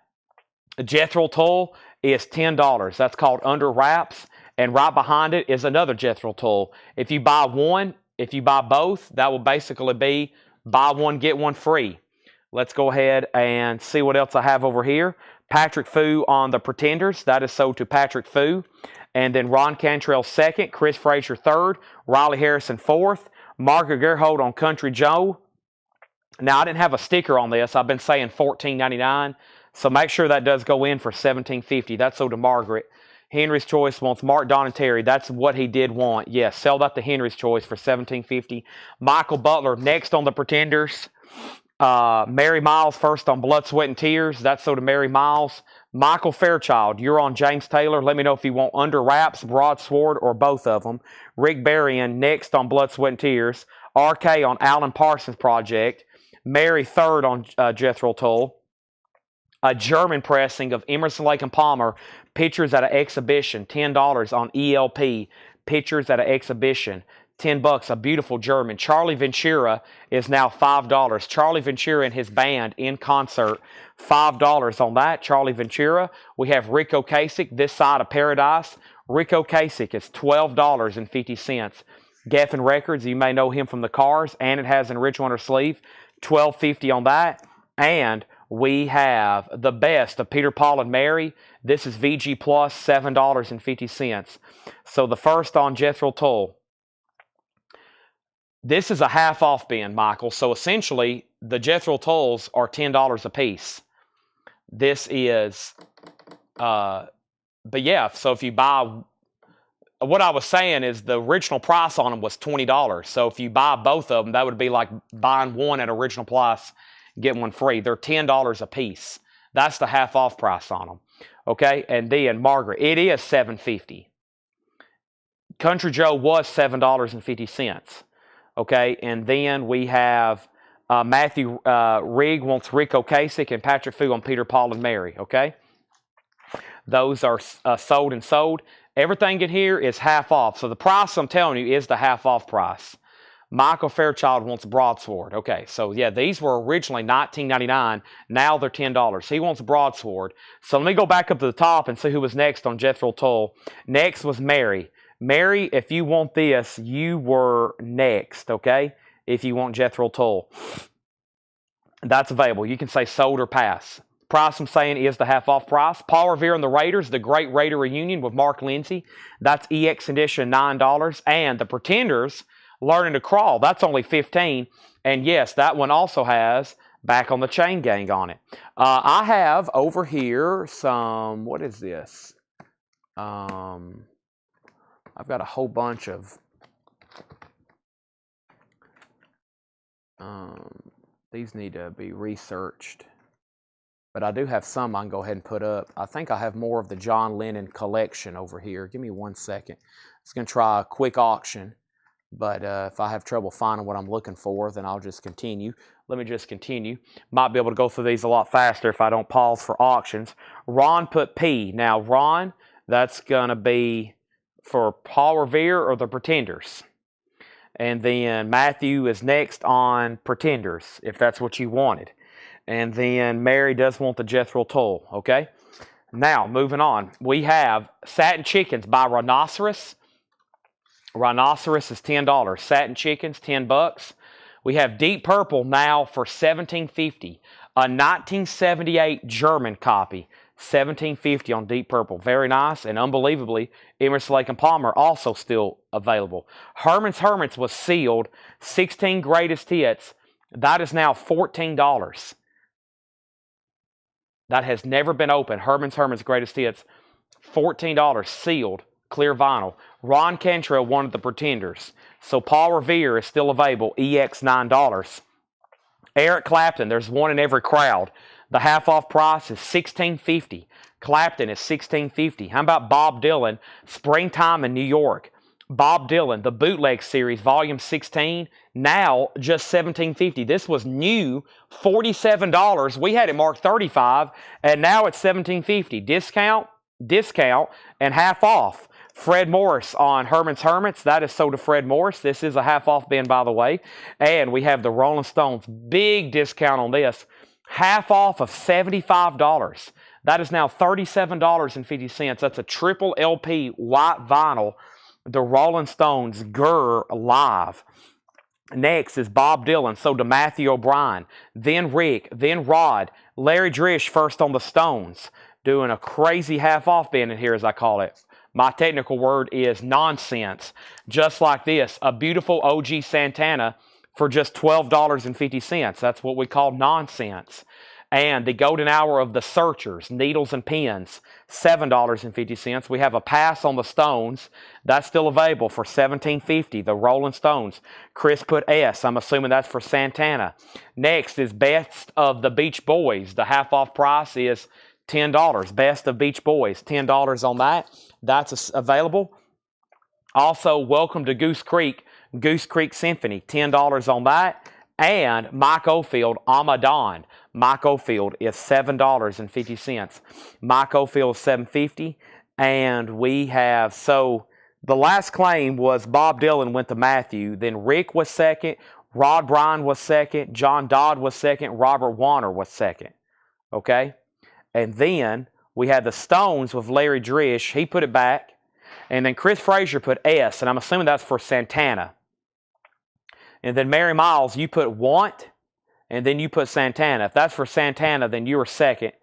Jethro Tull is $10. That's called Under Wraps. And right behind it is another Jethro Tull. If you buy one, if you buy both, that will basically be buy one, get one free. Let's go ahead and see what else I have over here. Patrick Fu on the Pretenders. That is sold to Patrick Fu. And then Ron Cantrell second, Chris Frazier third, Riley Harrison fourth, Margaret Gerhold on Country Joe. Now, I didn't have a sticker on this. I've been saying $14.99. So make sure that does go in for $17.50. That's sold to Margaret. Henry's Choice wants Mark, Don, and Terry. That's what he did want. Yes, sell that to Henry's Choice for $17.50. Michael Butler next on the Pretenders. Mary Miles first on Blood, Sweat, and Tears. That's sold to Mary Miles. Michael Fairchild, you're on James Taylor. Let me know if you want Under Wraps, Broadsword, or both of them. Rick Berrien next on Blood, Sweat, and Tears. RK on Alan Parsons Project. Mary third on Jethro Tull. A German pressing of Emerson, Lake and Palmer. Pictures at an exhibition. $10 on ELP. Pictures at an exhibition. $10. A beautiful German. Charlie Ventura is now $5. Charlie Ventura and his band in concert. $5 on that. Charlie Ventura. We have Rick Ocasek, This Side of Paradise. Rick Ocasek is $12.50. Geffen Records, you may know him from the Cars, and it has an original on her sleeve. $12.50 on that. And we have the best of Peter, Paul, and Mary. This is VG Plus, $7.50. So the first on Jethro Tull. This is a half off bin, Michael. So essentially, the Jethro Tulls are $10 a piece. This is, but yeah, so if you buy, what I was saying is the original price on them was $20. So if you buy both of them, that would be like buying one at original price, get one free. They're $10 a piece. That's the half off price on them. Okay, and then Margaret, it is $7.50. Country Joe was $7.50. Okay, and then we have Matthew Rigg wants Rick Ocasek and Patrick Fu on Peter, Paul, and Mary. Okay, those are sold and sold. Everything in here is half off. So the price I'm telling you is the half off price. Michael Fairchild wants Broadsword. Okay, so yeah, these were originally $19.99. Now they're $10. He wants Broadsword. So let me go back up to the top and see who was next on Jethro Tull. Next was Mary. Mary, if you want this, you were next, okay? If you want Jethro Tull. That's available. You can say sold or pass. Price I'm saying is the half off price. Paul Revere and the Raiders, the Great Raider Reunion with Mark Lindsay. That's EX edition, $9. And the Pretenders, Learning to Crawl, that's only $15. And yes, that one also has Back on the Chain Gang on it. I have over here some, what is this? I've got a whole bunch of these need to be researched, but I do have some I can go ahead and put up. I think I have more of the John Lennon collection over here. Give me 1 second. I'm just going to try a quick auction, but if I have trouble finding what I'm looking for, then I'll just continue. Let me just continue. Might be able to go through these a lot faster if I don't pause for auctions. Ron put P. Now, Ron, that's going to be for Paul Revere or the Pretenders. And then Matthew is next on Pretenders, if that's what you wanted. And then Mary does want the Jethro Tull, okay? Now, moving on. We have Satin Chickens by Rhinoceros. Rhinoceros is $10. Satin Chickens, $10. We have Deep Purple now for $17.50. A 1978 German copy. $17.50 on Deep Purple. Very nice, and unbelievably, Emerson, Lake and Palmer also still available. Herman's Hermits was sealed. 16 Greatest Hits. That is now $14. That has never been opened. Herman's Hermits Greatest Hits. $14 sealed. Clear vinyl. Ron Cantrell wanted the Pretenders. So Paul Revere is still available. EX $9. Eric Clapton, there's one in every crowd. The half off price is $16.50. Clapton is $16.50. How about Bob Dylan, Springtime in New York? Bob Dylan, the Bootleg Series, Volume 16, now just $17.50. This was new, $47. We had it marked $35, and now it's $17.50. Discount, and half off. Fred Morris on Herman's Hermits. That is sold to Fred Morris. This is a half off bin, by the way. And we have the Rolling Stones. Big discount on this. Half off of $75. That is now $37.50. That's a triple LP white vinyl. The Rolling Stones Grr Live. Next is Bob Dylan, sold to Matthew O'Brien. Then Rick, then Rod. Larry Drish first on the Stones. Doing a crazy half off bin in here, as I call it. My technical word is nonsense. Just like this, a beautiful OG Santana for just $12.50. That's what we call nonsense. And the golden hour of the Searchers, Needles and Pins, $7.50. We have a pass on the Stones. That's still available for $17.50. The Rolling Stones. Chris put S. I'm assuming that's for Santana. Next is Best of the Beach Boys. The half off price is $10. Best of Beach Boys, $10 on that. That's available. Also, Welcome to Goose Creek Symphony, $10 on that. And Mike Oldfield, Amadon. Mike Oldfield is $7.50. Mike Oldfield is $7.50. And we have, so the last claim was Bob Dylan went to Matthew. Then Rick was second. Rod Bryan was second. John Dodd was second. Robert Warner was second. Okay? And then we had the Stones with Larry Drish. He put it back. And then Chris Frazier put S, and I'm assuming that's for Santana. And then Mary Miles, you put Want, and then you put Santana. If that's for Santana, then you were second.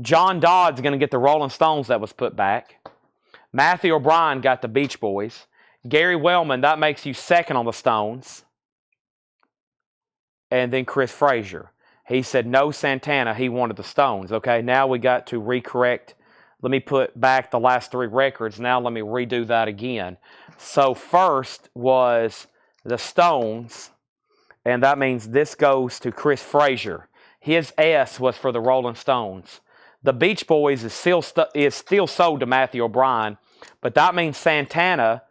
John Dodd's going to get the Rolling Stones that was put back. Matthew O'Brien got the Beach Boys. Gary Wellman, that makes you second on the Stones. And then Chris Frazier. He said no Santana, he wanted the Stones. Okay, now we got to recorrect. Let me put back the last three records. Now let me redo that again. So first was the Stones, and that means this goes to Chris Frazier. His S was for the Rolling Stones. The Beach Boys is still sold to Matthew O'Brien, but that means Santana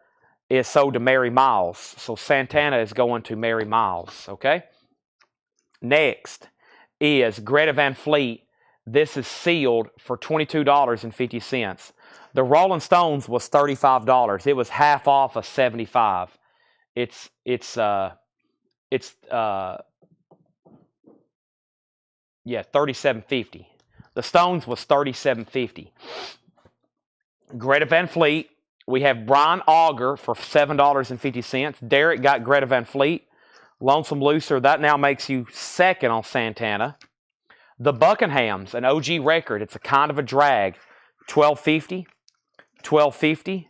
is sold to Mary Miles. So Santana is going to Mary Miles, okay? Next is Greta Van Fleet. This is sealed for $22.50. The Rolling Stones was $35. It was half off of $75. It's $37.50. The Stones was $37.50. Greta Van Fleet. We have Brian Auger for $7.50. Derek got Greta Van Fleet. Lonesome Looser, that now makes you second on Santana. The Buckinghams, an OG record. It's a kind of a drag. $12.50. $12.50.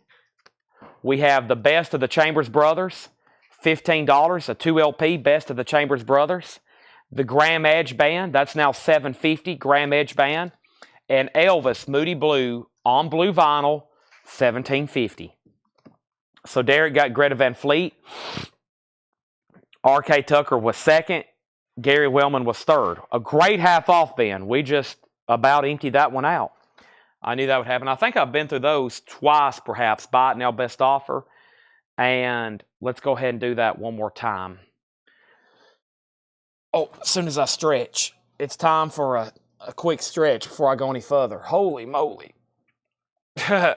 We have the Best of the Chambers Brothers. $15. A 2LP, Best of the Chambers Brothers. The Graham Edge Band. That's now $7.50. Graham Edge Band. And Elvis, Moody Blue, on blue vinyl, $17.50. So Derek got Greta Van Fleet. R.K. Tucker was second. Gary Wellman was third. A great half-off bin. We just about emptied that one out. I knew that would happen. I think I've been through those twice, perhaps. Buy it now, best offer. And let's go ahead and do that one more time. Oh, as soon as I stretch, it's time for a quick stretch before I go any further. Holy moly. Oh.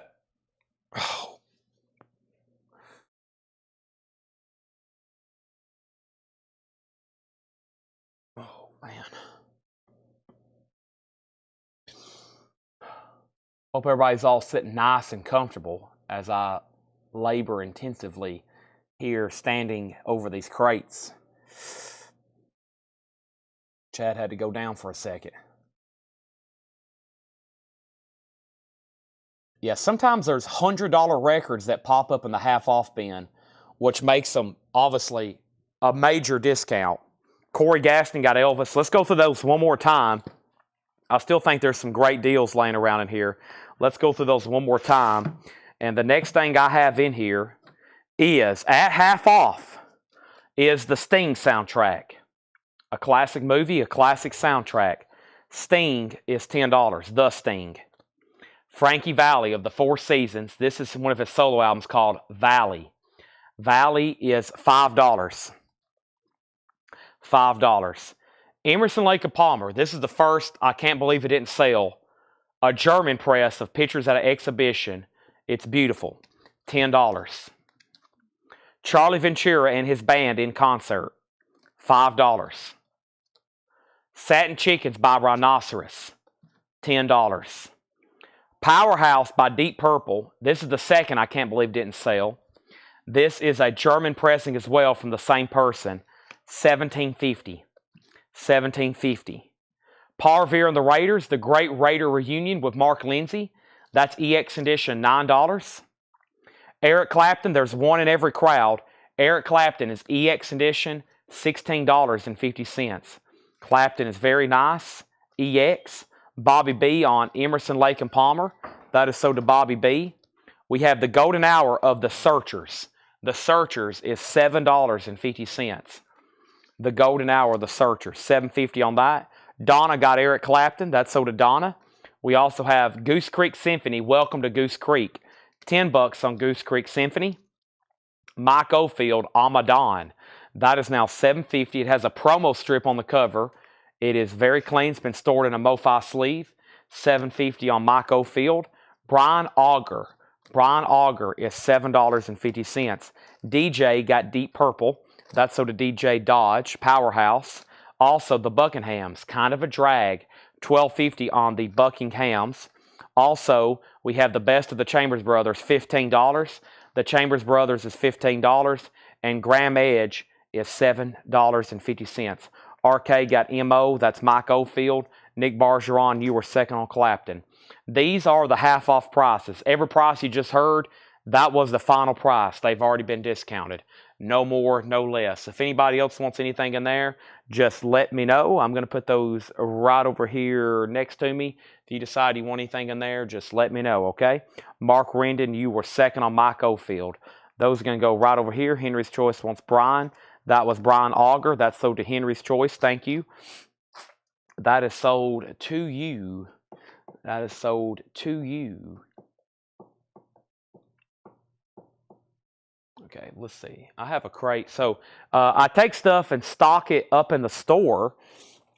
Man. Hope everybody's all sitting nice and comfortable as I labor intensively here standing over these crates. Chad had to go down for a second. Yeah, sometimes there's $100 records that pop up in the half-off bin, which makes them, obviously, a major discount. Corey Gaston got Elvis. Let's go through those one more time. I still think there's some great deals laying around in here. Let's go through those one more time. And the next thing I have in here is, at half off, is the Sting soundtrack. A classic movie, a classic soundtrack. Sting is $10. The Sting. Frankie Valli of the Four Seasons. This is one of his solo albums called Valley. Valley is $5. $5. Emerson, Lake and Palmer. This is the first, I can't believe it didn't sell, a German press of pictures at an exhibition. It's beautiful. $10. Charlie Ventura and his band in concert. $5. Satin Chickens by Rhinoceros. $10. Powerhouse by Deep Purple. This is the second I can't believe didn't sell. This is a German pressing as well from the same person. $17.50. $17.50. Parveer and the Raiders, the Great Raider Reunion with Mark Lindsay. That's EX edition, $9. Eric Clapton, there's one in every crowd. Eric Clapton is EX edition, $16.50. Clapton is very nice. EX. Bobby B on Emerson, Lake and Palmer. That is sold to Bobby B. We have the Golden Hour of the Searchers. The Searchers is $7.50. The Golden Hour of the Searchers, $7.50 on that. Donna got Eric Clapton. That's sold to Donna. We also have Goose Creek Symphony. Welcome to Goose Creek. $10 on Goose Creek Symphony. Mike Oldfield, Amadon. That is now $7.50. It has a promo strip on the cover. It is very clean. It's been stored in a MoFi sleeve. $7.50 on Mike Oldfield. Brian Auger. Brian Auger is $7.50. DJ got Deep Purple. That's sold to DJ Dodge. Powerhouse. Also, the Buckinghams. Kind of a drag. $12.50 on the Buckinghams. Also, we have the Best of the Chambers Brothers. $15. The Chambers Brothers is $15. And Graham Edge is $7.50. RK got MO, that's Mike Oldfield. Nick Bargeron, you were second on Clapton. These are the half-off prices. Every price you just heard, that was the final price. They've already been discounted. No more, no less. If anybody else wants anything in there, just let me know. I'm going to put those right over here next to me. If you decide you want anything in there, just let me know, okay? Mark Rendon, you were second on Mike Oldfield. Those are going to go right over here. Henry's Choice wants Brian. That was Brian Auger. That's sold to Henry's Choice. Thank you. That is sold to you. That is sold to you. Okay, let's see. I have a crate. So I take stuff and stock it up in the store.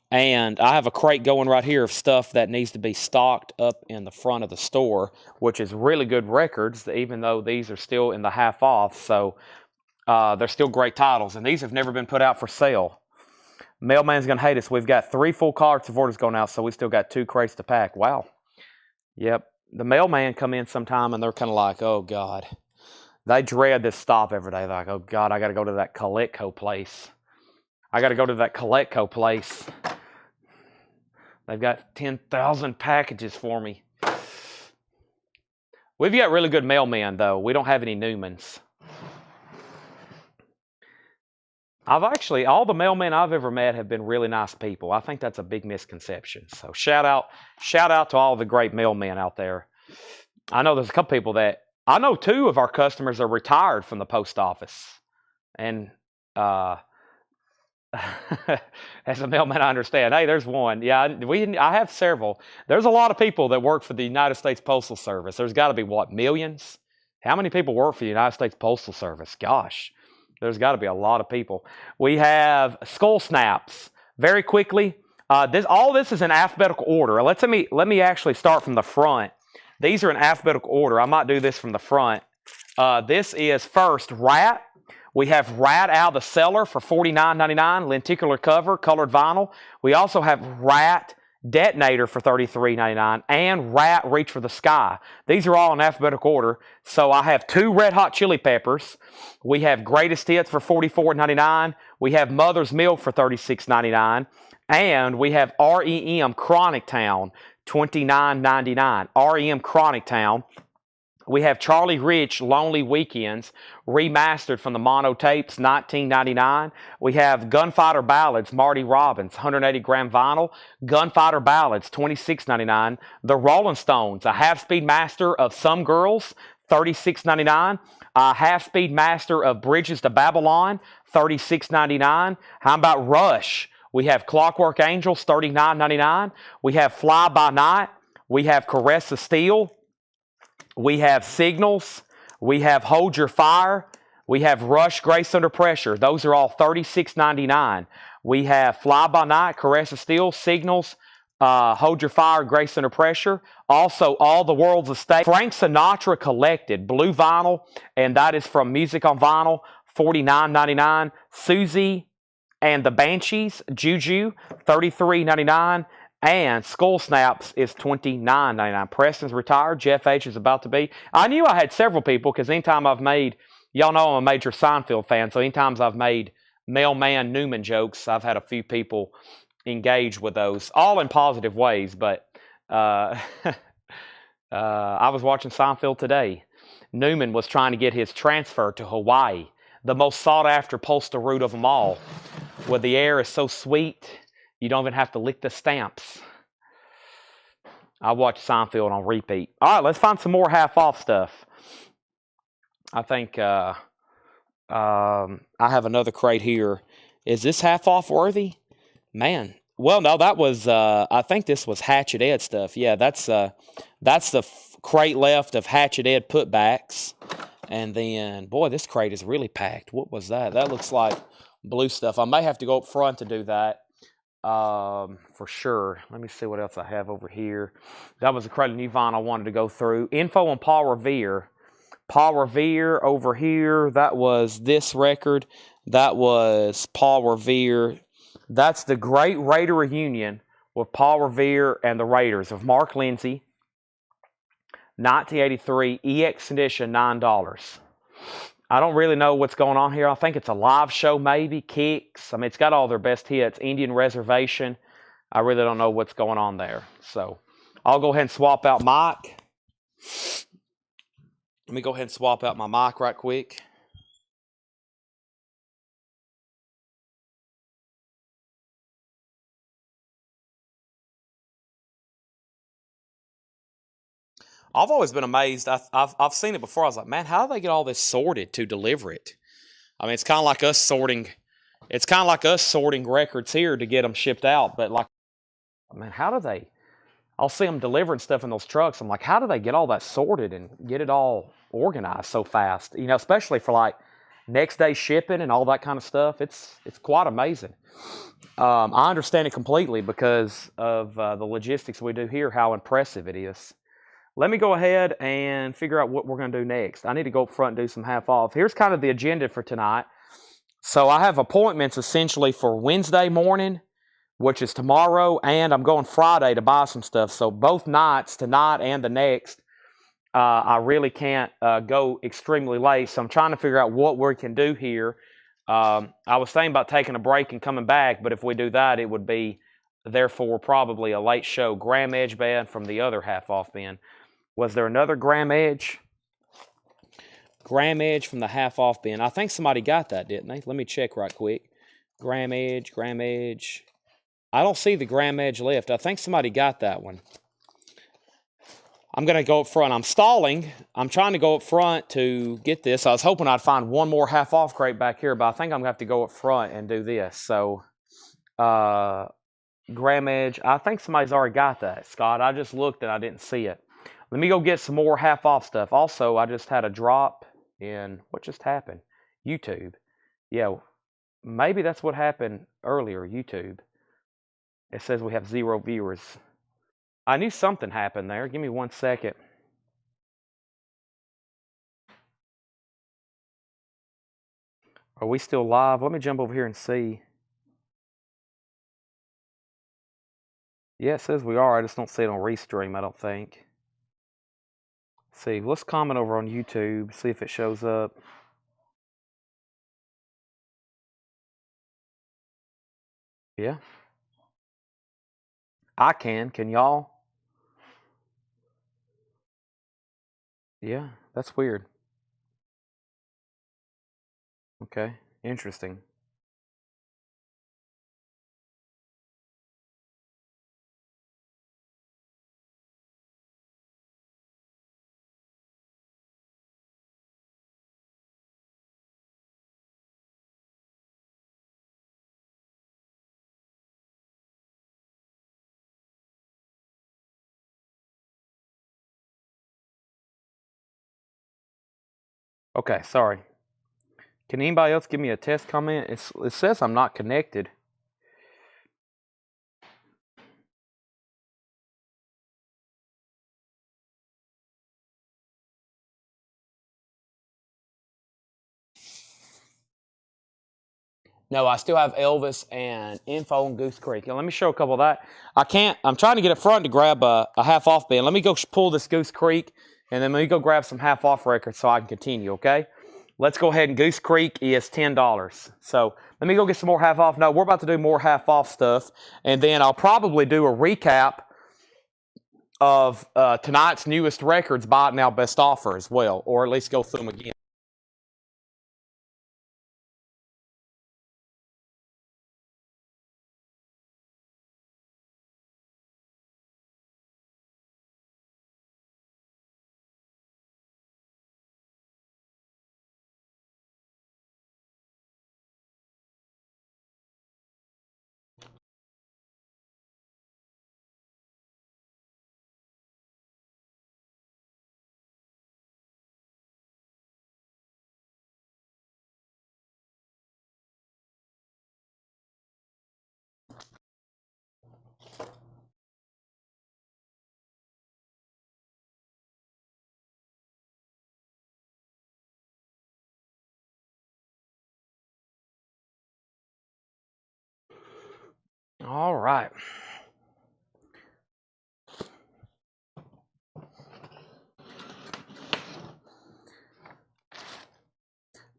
And I have a crate going right here of stuff that needs to be stocked up in the front of the store, which is really good records, even though these are still in the half off. So they're still great titles. And these have never been put out for sale. Mailman's going to hate us. We've got 3 full carts of orders going out, so we still got 2 crates to pack. Wow. Yep. The mailman come in sometime, and they're kind of like, oh, God. They dread this stop every day. They're like, oh, God, I got to go to that Collectibles place. I got to go to that Collectibles place. They've got 10,000 packages for me. We've got really good mailmen, though. We don't have any Newmans. All the mailmen I've ever met have been really nice people. I think that's a big misconception. So shout out to all the great mailmen out there. I know there's a couple people that, I know 2 of our customers are retired from the post office. And as a mailman, I understand. Hey, there's one. Yeah, I have several. There's a lot of people that work for the United States Postal Service. There's got to be, what, millions? How many people work for the United States Postal Service? Gosh, there's got to be a lot of people. We have Skull Snaps. Very quickly, all this is in alphabetical order. Let me actually start from the front. These are in alphabetical order. I might do this from the front. This is first Rat. We have Rat out of the cellar for $49.99, lenticular cover, colored vinyl. We also have Rat Detonator for $33.99 and Rat Reach for the Sky. These are all in alphabetical order. So I have 2 Red Hot Chili Peppers. We have Greatest Hits for $44.99. We have Mother's Milk for $36.99. And we have REM Chronic Town, $29.99. REM Chronic Town. We have Charlie Rich Lonely Weekends, remastered from the mono tapes, $19.99. We have Gunfighter Ballads, Marty Robbins, 180-gram vinyl. Gunfighter Ballads, $26.99. The Rolling Stones, a half-speed master of Some Girls, $36.99. A half-speed master of Bridges to Babylon, $36.99. How about Rush? We have Clockwork Angels, $39.99. We have Fly By Night. We have Caress of Steel. We have Signals. We have Hold Your Fire. We have Rush, Grace Under Pressure. Those are all $36.99. We have Fly By Night, Caress of Steel, Signals, Hold Your Fire, Grace Under Pressure. Also, All the World's a Stage. Frank Sinatra Collected, blue vinyl, and that is from Music on Vinyl, $49.99. Susie and the Banshees, Juju, $33.99. And Skull Snaps is $29.99. Preston's retired. Jeff H is about to be. I knew I had several people because anytime I've made, y'all know I'm a major Seinfeld fan, so anytime I've made Mailman Newman jokes, I've had a few people engage with those, all in positive ways. But I was watching Seinfeld today. Newman was trying to get his transfer to Hawaii, the most sought-after postal route of them all, where the air is so sweet, you don't even have to lick the stamps. I watch Seinfeld on repeat. All right, let's find some more half-off stuff. I think I have another crate here. Is this half-off worthy? Man. Well, no, that was, I think this was Hatchet Ed stuff. Yeah, that's the crate left of Hatchet Ed putbacks. And then, boy, this crate is really packed. What was that? That looks like blue stuff. I may have to go up front to do that. For sure. Let me see what else I have over here. That was a crate of new vinyl I wanted to go through. Info on Paul Revere. Paul Revere over here. That was this record. That was Paul Revere. That's the Great Raider Reunion with Paul Revere and the Raiders of Mark Lindsay. 1983 EX edition, $9. I don't really know what's going on here. I think it's a live show, maybe. Kicks. I mean, it's got all their best hits. Indian Reservation. I really don't know what's going on there. So, I'll go ahead and swap out Mike. Let me go ahead and swap out my mic right quick. I've always been amazed. I've seen it before. I was like, man, how do they get all this sorted to deliver it? I mean, it's kind of like us sorting. It's kind of like us sorting records here to get them shipped out. But like, man, how do they? I'll see them delivering stuff in those trucks. I'm like, how do they get all that sorted and get it all organized so fast? You know, especially for like next day shipping and all that kind of stuff. It's quite amazing. I understand it completely because of the logistics we do here, how impressive it is. Let me go ahead and figure out what we're going to do next. I need to go up front and do some half off. Here's kind of the agenda for tonight. So I have appointments essentially for Wednesday morning, which is tomorrow, and I'm going Friday to buy some stuff. So both nights, tonight and the next, I really can't go extremely late. So I'm trying to figure out what we can do here. I was thinking about taking a break and coming back, but if we do that, it would be, therefore, probably a late show. Graham Edge band from the other half-off bin. Was there another Graham Edge? Graham Edge from the half-off bin. I think somebody got that, didn't they? Let me check right quick. Graham Edge, Graham Edge. I don't see the Graham Edge left. I think somebody got that one. I'm going to go up front. I'm stalling. I'm trying to go up front to get this. I was hoping I'd find one more half-off crate back here, but I think I'm going to have to go up front and do this. So, Graham Edge. I think somebody's already got that, Scott. I just looked and I didn't see it. Let me go get some more half-off stuff. Also, I just had a drop in, what just happened? YouTube. Yeah, maybe that's what happened earlier, YouTube. It says we have 0 viewers. I knew something happened there. Give me 1 second. Are we still live? Let me jump over here and see. Yeah, it says we are. I just don't see it on Restream, I don't think. See, let's comment over on YouTube, see if it shows up. Yeah. I can. Can y'all? Yeah, that's weird. Okay, interesting. Okay, sorry. Can anybody else give me a test comment? It says I'm not connected. No, I still have Elvis and info on Goose Creek. And let me show a couple of that. I'm trying to get up front to grab a half off bin. Let me go pull this Goose Creek, and then let me go grab some half off records so I can continue, okay? Let's go ahead, and Goose Creek is $10. So let me go get some more half off. No, we're about to do more half off stuff, and then I'll probably do a recap of tonight's newest records, buy it now, best offer as well, or at least go through them again. All right.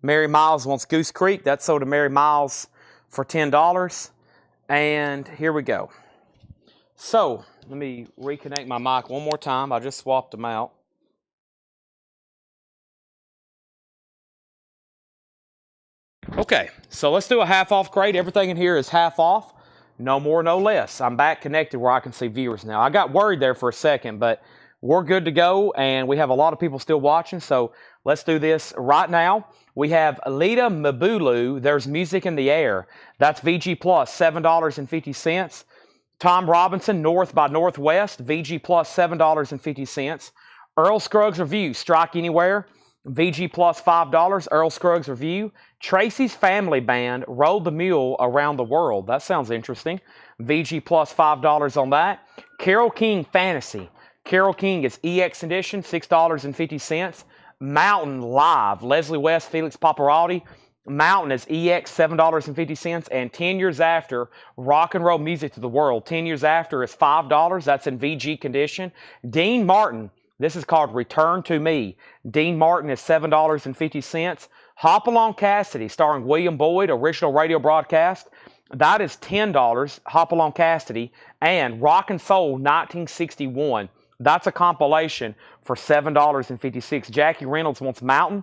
Mary Miles wants Goose Creek. That's sold to Mary Miles for $10. And here we go. So let me reconnect my mic one more time. I just swapped them out. Okay, so let's do a half off crate. Everything in here is half off. No more, no less. I'm back connected where I can see viewers now. I got worried there for a second, but we're good to go, and we have a lot of people still watching, so let's do this right now. We have Alita Mabulu, There's Music in the Air. That's VG Plus, $7.50. Tom Robinson, North by Northwest, VG Plus, $7.50. Earl Scruggs Review, Strike Anywhere, VG Plus, $5. Earl Scruggs Review. Tracy's Family Band, Roll the Mule Around the World. That sounds interesting. VG Plus, $5 on that. Carole King Fantasy. Carole King is EX Edition, $6.50. Mountain Live, Leslie West, Felix Paparotti. Mountain is EX, $7.50. And 10 Years After, Rock and Roll Music to the World. 10 Years After is $5. That's in VG condition. Dean Martin, this is called Return to Me. Dean Martin is $7.50. Hop Along Cassidy, starring William Boyd, original radio broadcast. That is $10, Hop Along Cassidy. And Rock and Soul 1961. That's a compilation for $7.56. Jackie Reynolds wants Mountain.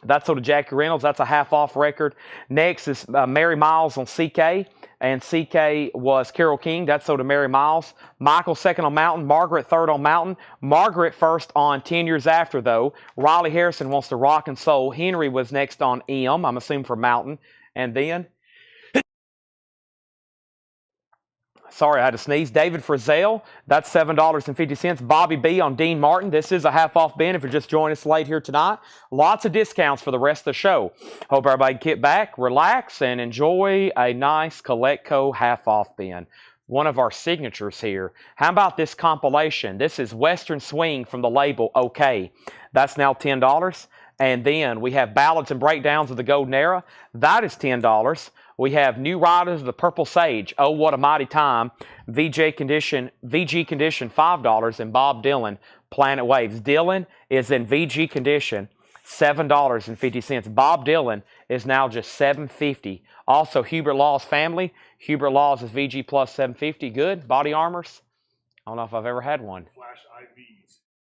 That's sold to Jackie Reynolds. That's a half-off record. Next is Mary Miles on CK. And CK was Carole King. That's sold to Mary Miles. Michael second on Mountain. Margaret third on Mountain. Margaret first on 10 Years After, though. Riley Harrison wants to Rock and Soul. Henry was next on M, I'm assuming for Mountain. And then... Sorry, I had to sneeze. David Frizzell, that's $7.50. Bobby B on Dean Martin. This is a half-off bin if you're just joining us late here tonight. Lots of discounts for the rest of the show. Hope everybody can get back, relax, and enjoy a nice Collectibles half-off bin. One of our signatures here. How about this compilation? This is Western Swing from the label OK. That's now $10. And then we have Ballads and Breakdowns of the Golden Era. That is $10. We have New Riders of the Purple Sage, Oh What a Mighty Time, VG condition, $5, and Bob Dylan, Planet Waves. Dylan is in VG condition, $7.50. Bob Dylan is now just $7.50. Also, Hubert Law's Family. Hubert Law's is VG plus $7.50. Good. Body Armors. I don't know if I've ever had one.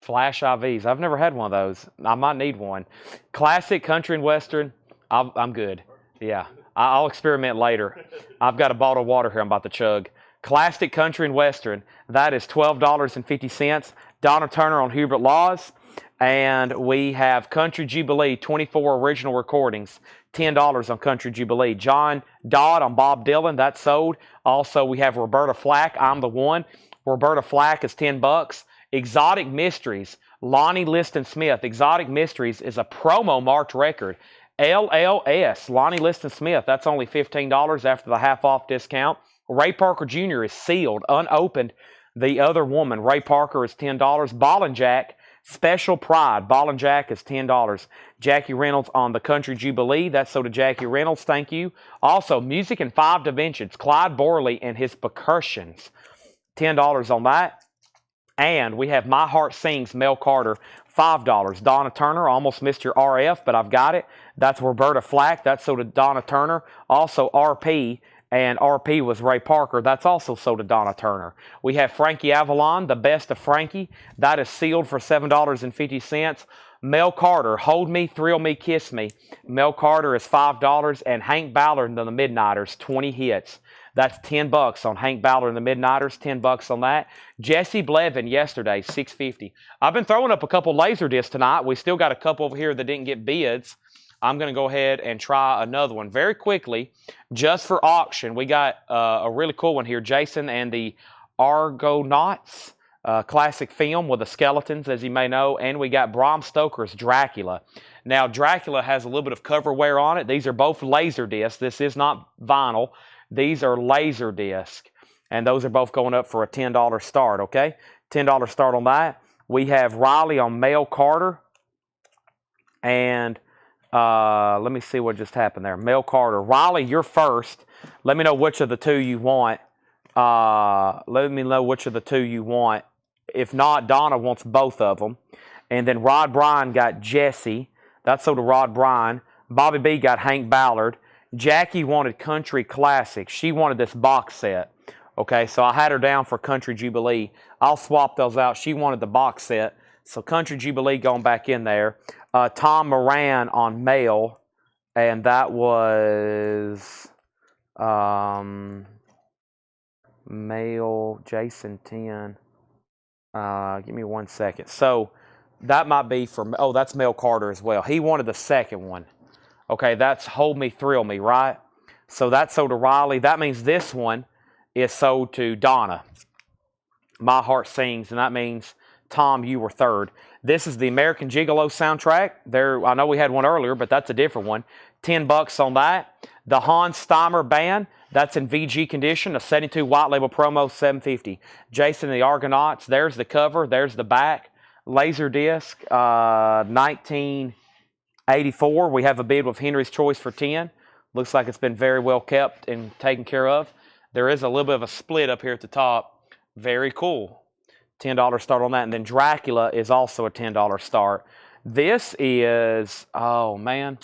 Flash IVs. I've never had one of those. I might need one. Classic Country and Western. I'm good. Yeah. I'll experiment later. I've got a bottle of water here I'm about to chug. Classic Country and Western. That is $12.50. Donna Turner on Hubert Laws. And we have Country Jubilee, 24 original recordings. $10 on Country Jubilee. John Dodd on Bob Dylan. That's sold. Also, we have Roberta Flack, I'm the One. Roberta Flack is $10. Exotic Mysteries, Lonnie Liston Smith, Exotic Mysteries, is a promo marked record. LLS, Lonnie Liston Smith, that's only $15 after the half-off discount. Ray Parker Jr. is sealed, unopened. The Other Woman, Ray Parker, is $10. Ball and Jack, Special Pride, Ball and Jack is $10. Jackie Reynolds on the Country Jubilee, that's so to Jackie Reynolds, thank you. Also, Music in 5 Dimensions, Clyde Borley and his Percussions, $10 on that. And we have My Heart Sings, Mel Carter, $5. Donna Turner, almost missed your RF, but I've got it. That's Roberta Flack. That's sold to Donna Turner. Also RP, and RP was Ray Parker. That's also sold to Donna Turner. We have Frankie Avalon, The Best of Frankie. That is sealed for $7.50. Mel Carter, Hold Me, Thrill Me, Kiss Me. Mel Carter is $5. And Hank Ballard and the Midnighters, 20 hits. That's $10 on Hank Ballard and the Midnighters, $10 on that. Jesse Blevin yesterday, $6.50. I've been throwing up a couple laser discs tonight. We still got a couple over here that didn't get bids. I'm going to go ahead and try another one very quickly, just for auction. We got a really cool one here, Jason and the Argonauts, classic film with the skeletons, as you may know, and we got Bram Stoker's Dracula. Now, Dracula has a little bit of cover wear on it. These are both laser discs. This is not vinyl. These are laser disc, and those are both going up for a $10 start, okay? $10 start on that. We have Riley on Mel Carter, and let me see what just happened there. Mel Carter. Riley, you're first. Let me know which of the two you want. Let me know which of the two you want. If not, Donna wants both of them. And then Rod Bryan got Jesse. That's so to Rod Bryan. Bobby B got Hank Ballard. Jackie wanted Country Classic. She wanted this box set. Okay, so I had her down for Country Jubilee. I'll swap those out. She wanted the box set. So Country Jubilee going back in there. Tom Moran on Male. And that was Male, Jason 10. Give me 1 second. So that might be for, oh, that's Mel Carter as well. He wanted the second one. Okay, that's Hold Me, Thrill Me, right? So that's sold to Riley. That means this one is sold to Donna. My Heart Sings, and that means, Tom, you were third. This is the American Gigolo soundtrack. There, I know we had one earlier, but that's a different one. $10 on that. The Hans Steimer Band, that's in VG condition. A 72 white label promo, $7.50. Jason and the Argonauts, there's the cover, there's the back. Laserdisc, 1984. We have a bid with Henry's Choice for 10. Looks like it's been very well kept and taken care of. There is a little bit of a split up here at the top. Very cool. $10 start on that. And then Dracula is also a $10 start. This is, oh man,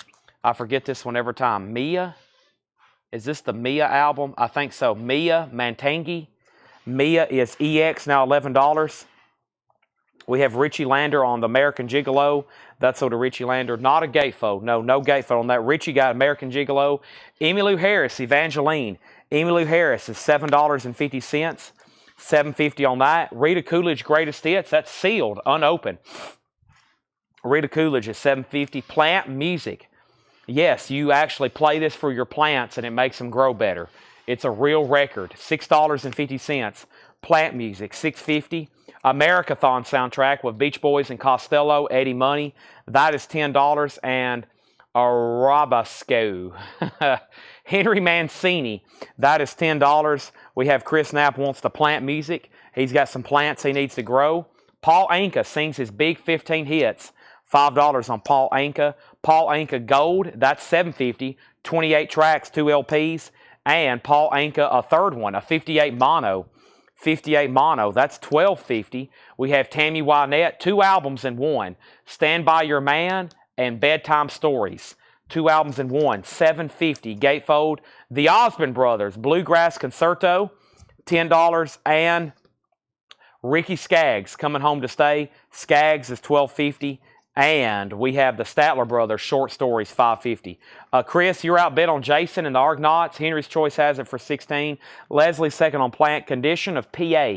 I forget this one every time. Mia. Is this the Mia album? I think so. Mia Mantangi. Mia is EX, now $11. We have Richie Lander on the American Gigolo. That's so to Richie Lander. Not a gatefold. No gatefold on that. Richie got American Gigolo. Emmylou Harris, Evangeline. Emmylou Harris is $7.50. $7.50 on that. Rita Coolidge, Greatest Hits. That's sealed, unopened. Rita Coolidge is $7.50. Plant Music. Yes, you actually play this for your plants and it makes them grow better. It's a real record. $6.50. Plant Music, $6.50. Americathon soundtrack with Beach Boys and Costello, Eddie Money. That is $10. And Arabasco. Henry Mancini. That is $10. We have Chris Knapp wants the plant music. He's got some plants he needs to grow. Paul Anka sings his big 15 hits. $5 on Paul Anka. Paul Anka Gold. That's $7.50. 28 tracks, 2 LPs. And Paul Anka, a third one, a 58 mono. 58 mono, that's $12.50. We have Tammy Wynette, 2 albums in one. Stand By Your Man and Bedtime Stories. 2 albums in one, $7.50. Gatefold. The Osmond Brothers, Bluegrass Concerto, $10. And Ricky Skaggs, Coming Home to Stay. Skaggs is $12.50. And we have the Statler Brothers, Short Stories, $5.50. Chris, you're outbid on Jason and the Argonauts. Henry's Choice has it for $16. Leslie second on Plant Condition of PA.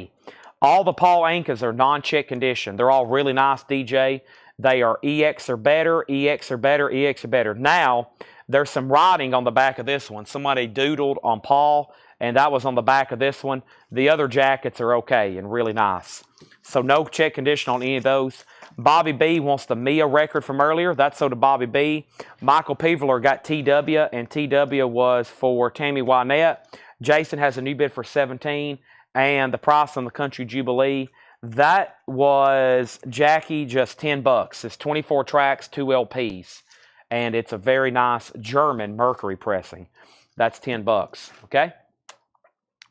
All the Paul Ankas are non-check condition. They're all really nice, DJ. They are EX or better, EX or better, EX or better. Now, There's some writing on the back of this one. Somebody doodled on Paul, and that was on the back of this one. The other jackets are okay and really nice. So no check condition on any of those. Bobby B wants the Mia record from earlier. That's so to Bobby B. Michael Peveler got TW, and TW was for Tammy Wynette. Jason has a new bid for 17, and the price on the Country Jubilee, that was, Jackie, just $10. It's 24 tracks, 2 LPs, and it's a very nice German Mercury pressing. That's $10, okay?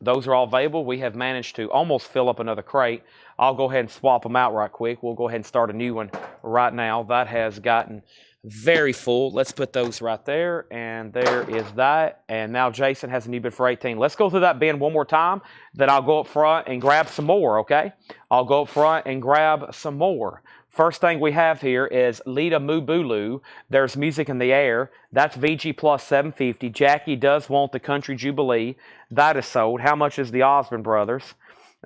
Those are all available. We have managed to almost fill up another crate. I'll go ahead and swap them out right quick. We'll go ahead and start a new one right now. That has gotten very full. Let's put those right there, and there is that. And now Jason has a new bid for 18. Let's go through that bin one more time. Then I'll go up front and grab some more, okay? I'll go up front and grab some more. First thing we have here is Lita Mubulu. There's Music in the Air. That's VG plus 750. Jackie does want the Country Jubilee. That is sold. How much is the Osborne Brothers?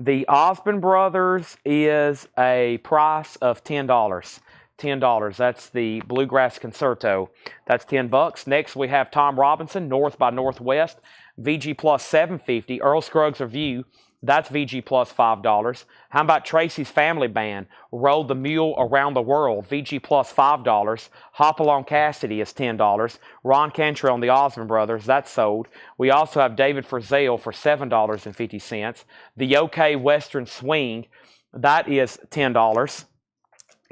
The Osborne Brothers is a price of $10. $10. That's the Bluegrass Concerto. That's $10. Next we have Tom Robinson, North by Northwest. VG plus 750. Earl Scruggs Review. That's VG plus $5. How about Tracy's Family Band? Rode the Mule Around the World. VG plus $5. Hopalong Cassidy is $10. Ron Cantrell and the Osmond Brothers. That's sold. We also have David Frizzell for $7.50. The OK Western Swing. That is $10.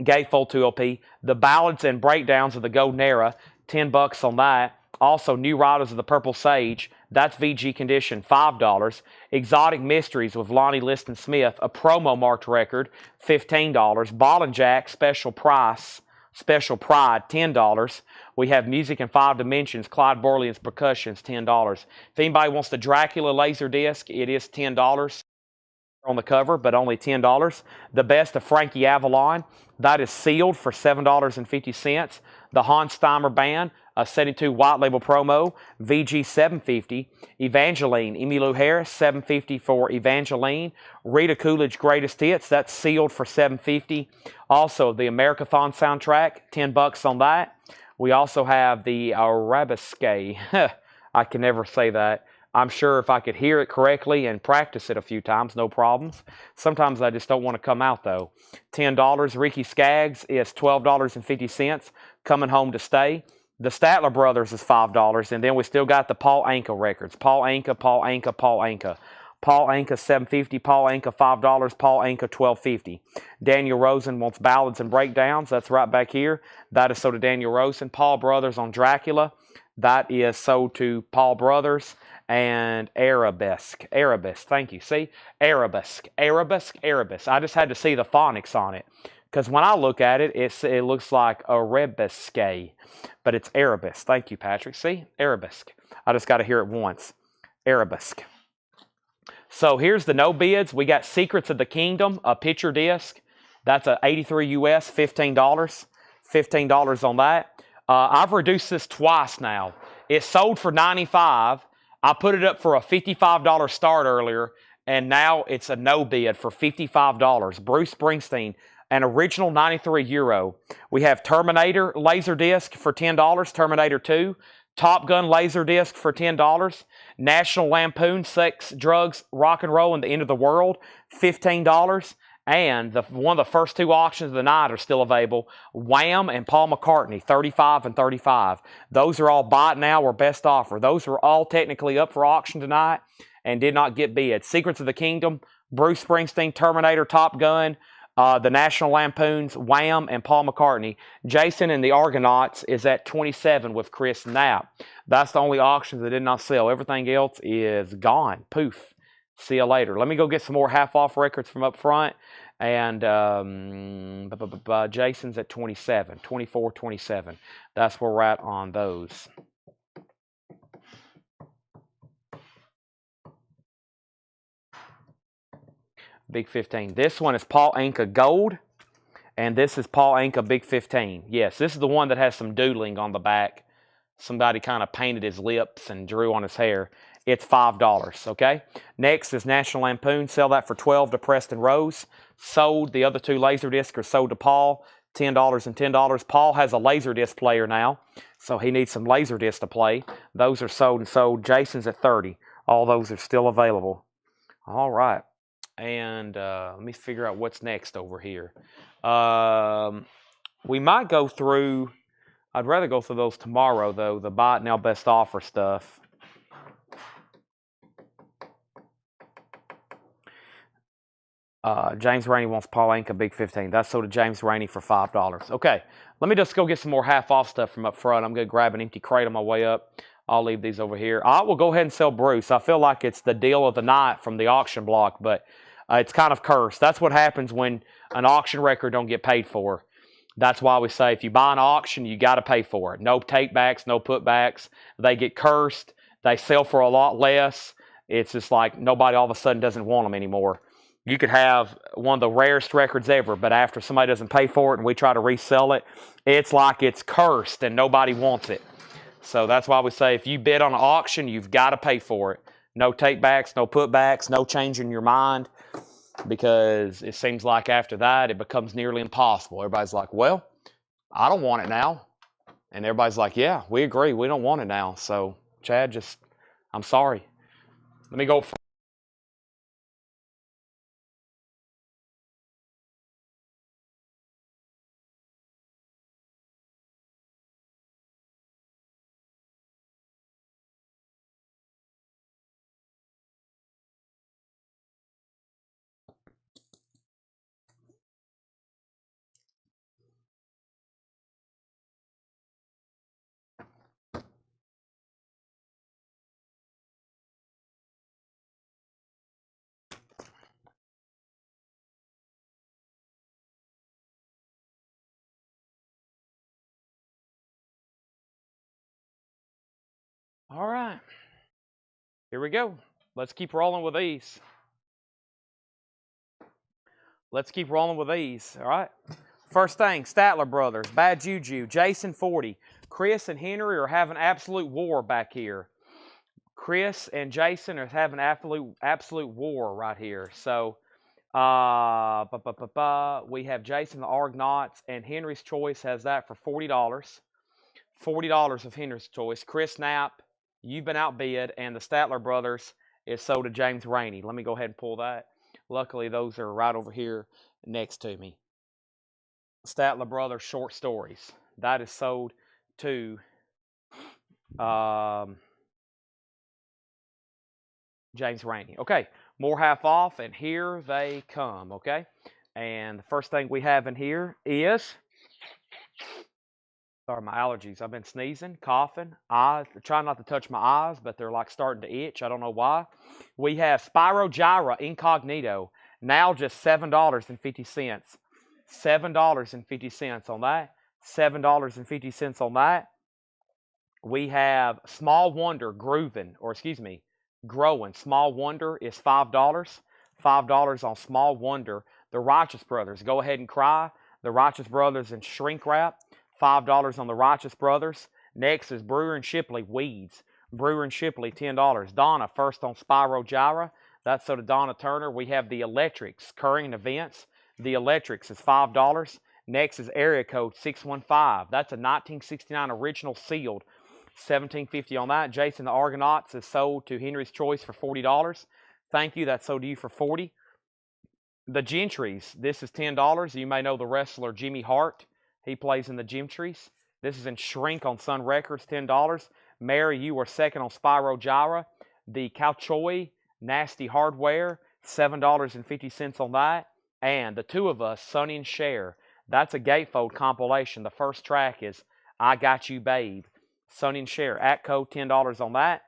Gatefold 2LP. The Ballads and Breakdowns of the Golden Era. $10 on that. Also, New Riders of the Purple Sage. That's VG condition, $5. Exotic Mysteries with Lonnie Liston Smith, a promo marked record, $15. Ball and Jack, special price, Special Pride, $10. We have Music in 5 Dimensions, Clyde Borlian's Percussions, $10. If anybody wants the Dracula laser disc, it is $10 on the cover, but only $10. The Best of Frankie Avalon, that is sealed for $7.50. The Hans Steimer Band, a 72 white label promo, VG 750. Evangeline, Emmylou Harris, 750 for Evangeline. Rita Coolidge Greatest Hits, that's sealed for $7.50. Also, the Americathon soundtrack, $10 on that. We also have the Arabesque. I can never say that. I'm sure if I could hear it correctly and practice it a few times, no problems. Sometimes I just don't want to come out, though. $10. Ricky Skaggs is $12.50. Coming Home to Stay. The Statler Brothers is $5. And then we still got the Paul Anka records. Paul Anka, Paul Anka, Paul Anka. Paul Anka, $7.50. Paul Anka, $5. Paul Anka, $12.50. Daniel Rosen wants Ballads and Breakdowns. That's right back here. That is sold to Daniel Rosen. Paul Brothers on Dracula. That is sold to Paul Brothers. And Arabesque. Arabesque, thank you. See? Arabesque. Arabesque. Arabesque. I just had to see the phonics on it. Because when I look at it, it looks like Arabesque. But it's Arabesque. Thank you, Patrick. See? Arabesque. I just got to hear it once. Arabesque. So here's the no bids. We got Secrets of the Kingdom, a picture disc. That's a 83 US, $15. $15 on that. I've reduced this twice now. It sold for $95. I put it up for a $55 start earlier, and now it's a no bid for $55. Bruce Springsteen, an original 93 Euro. We have Terminator Laserdisc for $10, Terminator 2. Top Gun Laserdisc for $10. National Lampoon, Sex, Drugs, Rock and Roll, and the End of the World, $15. And one of the first two auctions of the night are still available. Wham! And Paul McCartney, $35 and $35. Those are all buy it now or best offer. Those are all technically up for auction tonight and did not get bid. Secrets of the Kingdom, Bruce Springsteen, Terminator, Top Gun, the National Lampoons, Wham! And Paul McCartney. Jason and the Argonauts is at 27 with Chris Knapp. That's the only auctions that did not sell. Everything else is gone. Poof. See you later. Let me go get some more half-off records from up front. And Jason's at 27, 24, 27. That's where we're at on those. Big 15. This one is Paul Anka Gold. And this is Paul Anka Big 15. Yes, this is the one that has some doodling on the back. Somebody kind of painted his lips and drew on his hair. It's $5, okay? Next is National Lampoon. Sell that for $12 to Preston Rose. Sold. The other two Laserdiscs are sold to Paul. $10 and $10. Paul has a Laserdisc player now. So he needs some laser discs to play. Those are sold and sold. Jason's at 30. All those are still available. All right. And let me figure out what's next over here. We might go through, I'd rather go through those tomorrow, though, the buy it now best offer stuff. James Rainey wants Paul Anka Big 15. That's sold to James Rainey for $5. Okay, let me just go get some more half-off stuff from up front. I'm going to grab an empty crate on my way up. I'll leave these over here. I will go ahead and sell Bruce. I feel like it's the deal of the night from the auction block, but it's kind of cursed. That's what happens when an auction record don't get paid for. That's why we say if you buy an auction, you got to pay for it. No take-backs, no put-backs. They get cursed. They sell for a lot less. It's just like nobody all of a sudden doesn't want them anymore. You could have one of the rarest records ever, but after somebody doesn't pay for it and we try to resell it, it's like it's cursed and nobody wants it. So that's why we say if you bid on an auction, you've got to pay for it. No take-backs, no put-backs, no changing your mind, because it seems like after that it becomes nearly impossible. Everybody's like, well, I don't want it now. And everybody's like, yeah, we agree. We don't want it now. So, Chad, I'm sorry. Let me go. All right. Here we go. Let's keep rolling with these. All right. First thing, Statler Brothers, Bad Juju, Jason 40. Chris and Henry are having absolute war back here. Chris and Jason are having absolute war right here. So, we have Jason the Argonauts, and Henry's Choice has that for $40. $40 of Henry's Choice. Chris Knapp, you've been outbid, and the Statler Brothers is sold to James Rainey. Let me go ahead and pull that. Luckily, those are right over here next to me. Statler Brothers short stories. That is sold to James Rainey. Okay, more half off, and here they come, okay? And the first thing we have in here is, sorry, my allergies. I've been sneezing, coughing, eyes, trying not to touch my eyes, but they're like starting to itch. I don't know why. We have Spyro Gyra Incognito, now just $7.50. $7.50 on that. $7.50 on that. We have Small Wonder Growing. Small Wonder is $5. $5 on Small Wonder. The Righteous Brothers, Go Ahead and Cry. The Righteous Brothers and Shrink Wrap. $5 on the Righteous Brothers. Next is Brewer and Shipley, Weeds. Brewer and Shipley, $10. Donna, first on Spyro Gyra. That's so to Donna Turner. We have the Electrics, Current Events. The Electrics is $5. Next is Area Code 615. That's a 1969 original sealed. $17.50 on that. Jason the Argonauts is sold to Henry's Choice for $40. Thank you. That's sold to you for $40. The Gentrys. This is $10. You may know the wrestler Jimmy Hart. He plays in the Gentrys. This is in Shrink on Sun Records, $10. Mary, you were second on Spyro Gyra. The Calchoy Nasty Hardware, $7.50 on that. And the two of us, Sonny and Cher. That's a gatefold compilation. The first track is I Got You Babe. Sonny and Cher, Atco, $10 on that.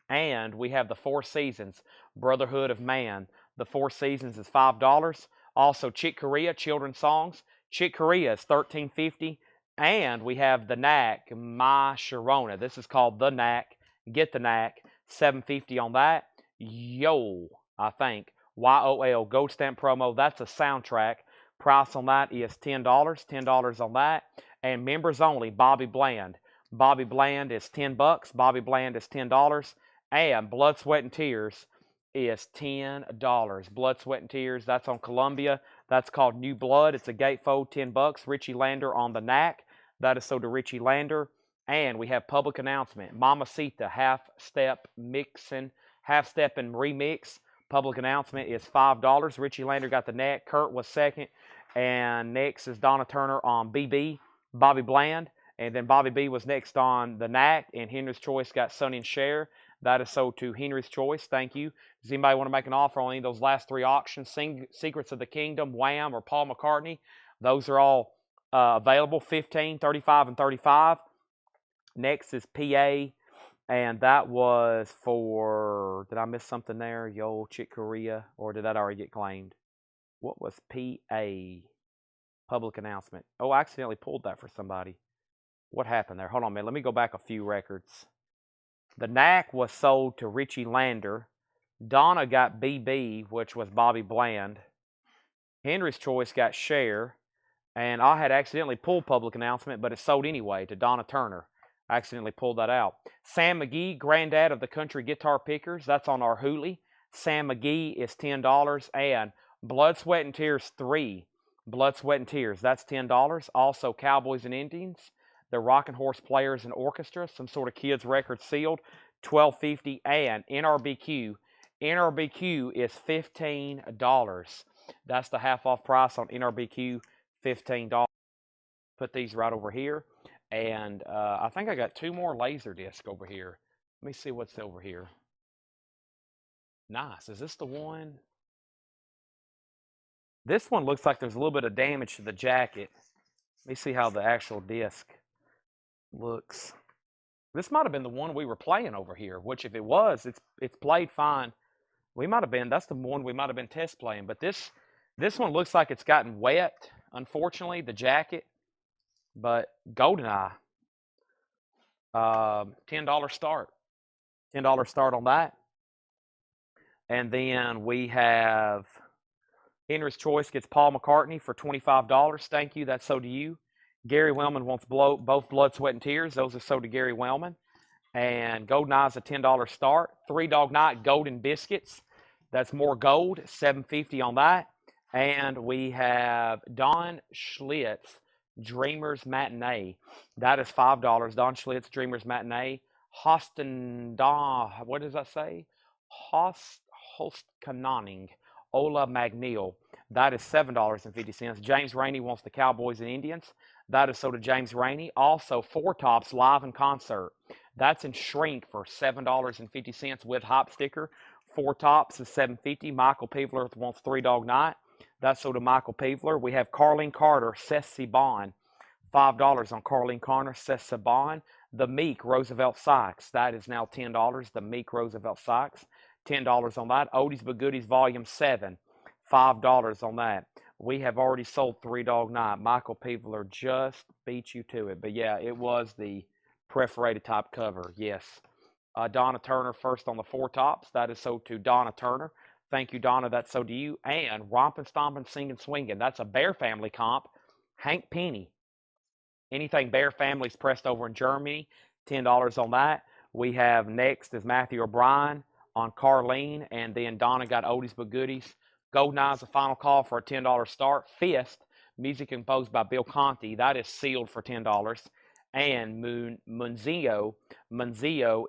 And we have the Four Seasons, Brotherhood of Man. The Four Seasons is $5. Also, Chick Corea, Children's Songs. Chick Corea is $13.50. And we have the Knack, My Sharona. This is called The Knack. Get the Knack, $7.50 on that. Yo, I think. YOL, Gold Stamp promo. That's a soundtrack. Price on that is $10. $10 on that. And members only, Bobby Bland. Bobby Bland is $10. Bobby Bland is $10. And Blood, Sweat, and Tears is $10. Blood, Sweat, and Tears. That's on Columbia. That's called New Blood. It's a gatefold, $10. Richie Lander on the Knack. That is sold to Richie Lander. And we have public announcement. Mamacita half-step and remix. Public announcement is $5. Richie Lander got the neck. Kurt was second. And next is Donna Turner on BB, Bobby Bland. And then Bobby B was next on the knack. And Henry's Choice got Sonny and Cher. That is sold to Henry's Choice. Thank you. Does anybody want to make an offer on any of those last 3 auctions? Secrets of the Kingdom, Wham, or Paul McCartney? Those are all available, 15, 35, and 35. Next is PA, and that was for, did I miss something there? Yo, Chick Korea, or did that already get claimed? What was PA? Public announcement. Oh, I accidentally pulled that for somebody. What happened there? Hold on a minute. Let me go back a few records. The knack was sold to Richie Lander. Donna got BB, which was Bobby Bland. Henry's Choice got Cher. And I had accidentally pulled public announcement, but it sold anyway to Donna Turner. I accidentally pulled that out. Sam McGee, granddad of the country guitar pickers. That's on our Hooli. Sam McGee is $10. And Blood, Sweat, and Tears 3. Blood, Sweat, and Tears. That's $10. Also Cowboys and Indians. The Rockin' Horse Players and Orchestra. Some sort of kids record sealed. $12.50. And NRBQ. NRBQ is $15. That's the half off price on NRBQ. $15. Put these right over here. And I think I got 2 more laser discs over here. Let me see what's over here. Nice. Is this the one? This one looks like there's a little bit of damage to the jacket. Let me see how the actual disc looks. This might have been the one we were playing over here, which if it was, it's played fine. We might have been, that's the one we might have been test playing. But this one looks like it's gotten wet, unfortunately, the jacket. But GoldenEye, $10 start. $10 start on that. And then we have Henry's Choice gets Paul McCartney for $25. Thank you. That's sold to you. Gary Wellman wants both Blood, Sweat, and Tears. Those are sold to Gary Wellman. And GoldenEye is a $10 start. 3 Dog Night Golden Biscuits. That's more gold. $7.50 on that. And we have Don Schlitz, Dreamers Matinee. That is $5. Don Schlitz, Dreamers Matinee. What does that say? Hostkanoning. Ola McNeil. That is $7.50. James Rainey wants the Cowboys and Indians. That is sold to James Rainey. Also, Four Tops live in concert. That's in shrink for $7.50 with hop sticker. Four Tops is $7.50. Michael Peevler wants 3 Dog Night. That's sold to Michael Peevler. We have Carlene Carter, Ceci Bond. $5 on Carlene Carter, Ceci Bond. The Meek Roosevelt Sykes. That is now $10. The Meek Roosevelt Sykes. $10 on that. Oldies but Goodies Volume 7. $5 on that. We have already sold 3 Dog Night. Michael Peevler just beat you to it. But yeah, it was the perforated type cover. Yes. Donna Turner first on the Four Tops. That is sold to Donna Turner. Thank you, Donna. That's sold to you. And Rompin' Stompin' Singin' Swingin'. That's a Bear Family comp. Hank Penny. Anything Bear Family's pressed over in Germany. $10 on that. We have next is Matthew O'Brien on Carlene. And then Donna got Oldies but Goodies. GoldenEye is the final call for a $10 start. Fist, music composed by Bill Conti. That is sealed for $10. And Munzio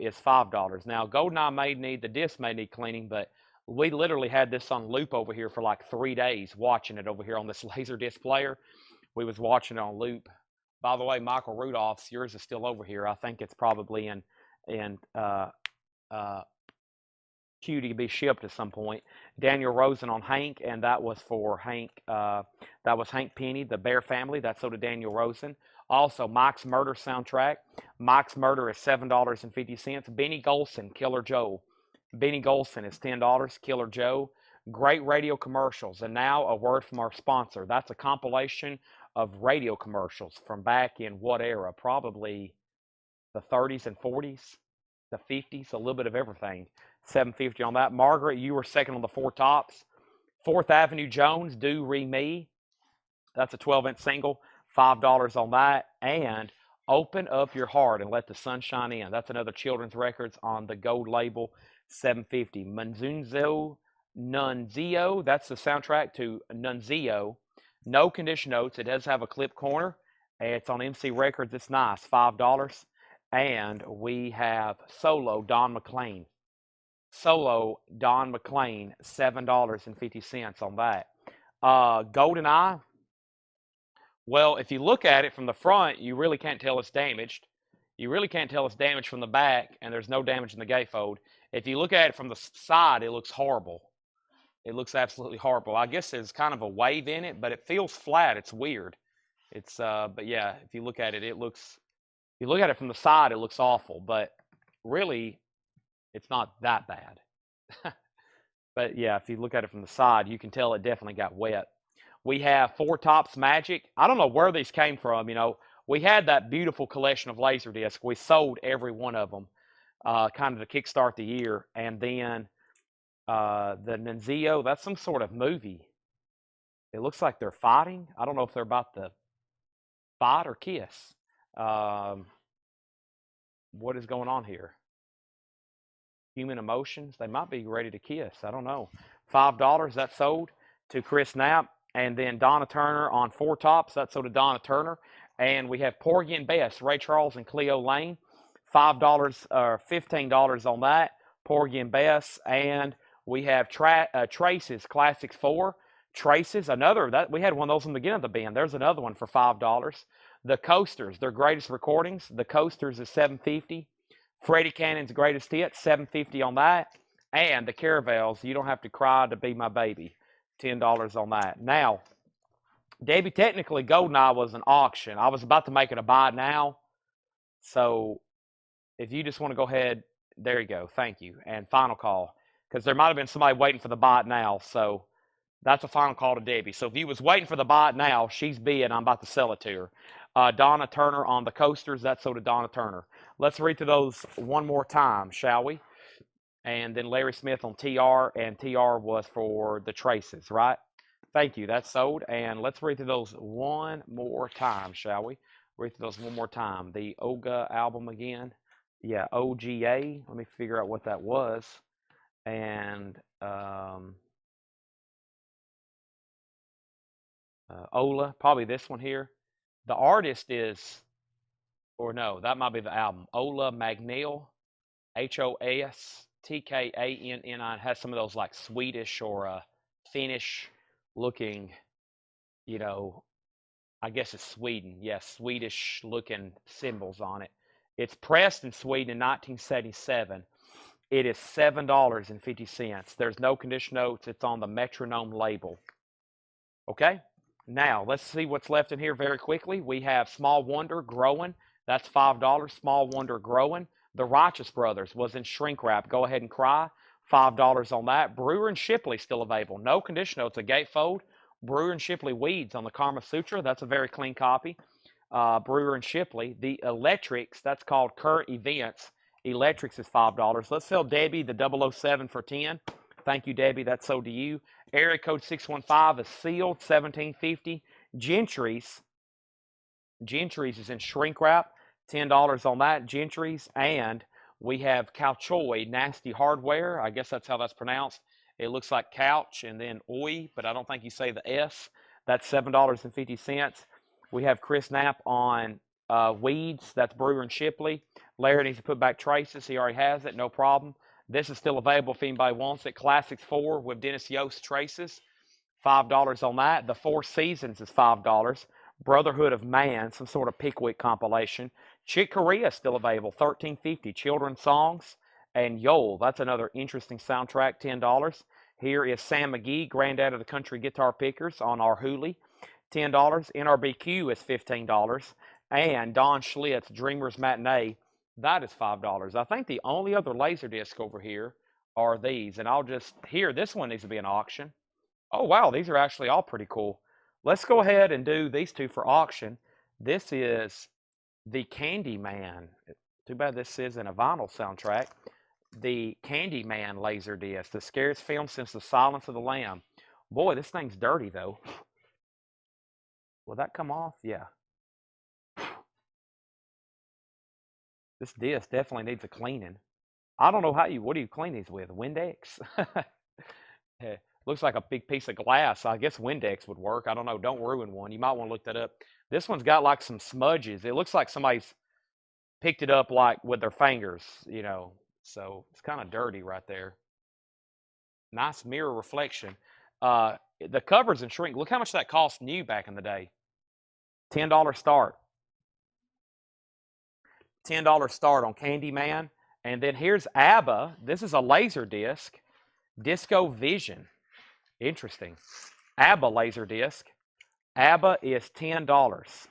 is $5. Now, GoldenEye the disc may need cleaning, but we literally had this on loop over here for like 3 days, watching it over here on this laser disc player. We was watching it on loop. By the way, Michael Rudolph's, yours is still over here. I think it's probably in queue to be shipped at some point. Daniel Rosen on Hank, and that was for Hank. That was Hank Penny, the Bear Family. That's so to Daniel Rosen. Also, Mike's Murder soundtrack. Mike's Murder is $7.50. Benny Golson, Killer Joe. Benny Golson is $10. Killer Joe. Great radio commercials. And now a word from our sponsor. That's a compilation of radio commercials from back in what era? Probably the 30s and 40s, the 50s, a little bit of everything. $7.50 on that. Margaret, you were second on the Four Tops. 4th Avenue Jones, Do Re Me. That's a 12-inch single. $5 on that. And Open Up Your Heart and Let the Sun Shine In. That's another children's records on the gold label. $7.50. Nunzio. That's the soundtrack to Nunzio. No condition notes. It does have a clip corner. It's on MC Records. It's nice. $5. And we have Solo Don McLean. Solo Don McLean, $7.50 on that. Golden Eye. Well, if you look at it from the front, you really can't tell it's damaged. You really can't tell it's damaged from the back, and there's no damage in the gatefold. If you look at it from the side, it looks horrible. It looks absolutely horrible. I guess there's kind of a wave in it, but it feels flat. It's weird. But yeah, if you look at it, if you look at it from the side, it looks awful, but really, it's not that bad. But yeah, if you look at it from the side, you can tell it definitely got wet. We have Four Tops Magic. I don't know where these came from. We had that beautiful collection of Laserdisc. We sold every one of them, kind of to kickstart the year. And then the Nunzio, that's some sort of movie. It looks like they're fighting. I don't know if they're about to fight or kiss. What is going on here? Human emotions. They might be ready to kiss. I don't know. $5, that sold to Chris Knapp. And then Donna Turner on Four Tops. That sold to Donna Turner. And we have Porgy and Bess, Ray Charles and Cleo Lane. $5 or $15 on that. Porgy and Bess. And we have Traces, Classics 4. Traces, another. That we had one of those in the beginning of the bin. There's another one for $5. The Coasters, their greatest recordings. The Coasters is $7.50. Freddie Cannon's greatest hits, $7.50 on that. And the Caravels, You Don't Have to Cry to Be My Baby, $10 on that. Now, Debbie, technically GoldenEye was an auction. I was about to make it a buy now. So if you just want to go ahead, there you go. Thank you. And final call. Because there might have been somebody waiting for the buy now. So that's a final call to Debbie. So if you was waiting for the buy now, she's bid. I'm about to sell it to her. Donna Turner on the Coasters. That's so to Donna Turner. Let's read through those one more time, shall we? And then Larry Smith on TR, and TR was for the Traces, right? Thank you. That's sold. And let's read through those one more time, shall we? Read through those one more time. The Oga album again. Yeah, OGA. Let me figure out what that was. And Ola, probably this one here. The artist is, or no, that might be the album. Ola Magnil, HOSTKANNI. It has some of those like Swedish or Finnish looking, I guess it's Sweden. Yes, Swedish looking symbols on it. It's pressed in Sweden in 1977. It is $7.50. There's no condition notes. It's on the Metronome label. Okay? Now, let's see what's left in here very quickly. We have Small Wonder Growing. That's $5. Small Wonder Growing. The Righteous Brothers was in shrink wrap. Go ahead and cry. $5 on that. Brewer and Shipley still available. No condition notes. A gatefold. Brewer and Shipley Weeds on the Karma Sutra. That's a very clean copy. Brewer and Shipley. The Electrics, that's called Current Events. Electrics is $5. Let's sell Debbie the 007 for $10. Thank you, Debbie. That's sold to you. Area code 615 is sealed, $17.50. Gentry's is in shrink wrap, $10 on that. Gentry's. And we have Calchoy Nasty Hardware. I guess that's how that's pronounced. It looks like couch and then oi, but I don't think you say the S. That's $7.50. We have Chris Knapp on Weeds. That's Brewer and Shipley. Larry needs to put back Traces. He already has it. No problem. This is still available if anybody wants it. Classics 4 with Dennis Yost Traces. $5 on that. The Four Seasons is $5. Brotherhood of Man, some sort of Pickwick compilation. Chick Corea is still available. $13.50. Children's Songs. And Yole, that's another interesting soundtrack, $10. Here is Sam McGee, Granddad of the Country Guitar Pickers on our Hooli, $10. NRBQ is $15. And Don Schlitz, Dreamer's Matinee, that is $5. I think the only other Laserdisc over here are these. And this one needs to be an auction. Oh, wow, these are actually all pretty cool. Let's go ahead and do these two for auction. This is the Candyman. Too bad this isn't a vinyl soundtrack. The Candyman Laserdisc, the scariest film since The Silence of the Lamb. Boy, this thing's dirty, though. Will that come off? Yeah. This disc definitely needs a cleaning. I don't know what do you clean these with? Windex? Looks like a big piece of glass. I guess Windex would work. I don't know. Don't ruin one. You might want to look that up. This one's got like some smudges. It looks like somebody's picked it up like with their fingers, you know. So it's kind of dirty right there. Nice mirror reflection. The covers and shrink. Look how much that cost new back in the day. $10 start. $10 start on Candyman. And then here's ABBA. This is a laser disc. Disco Vision. Interesting. ABBA laser disc. ABBA is $10.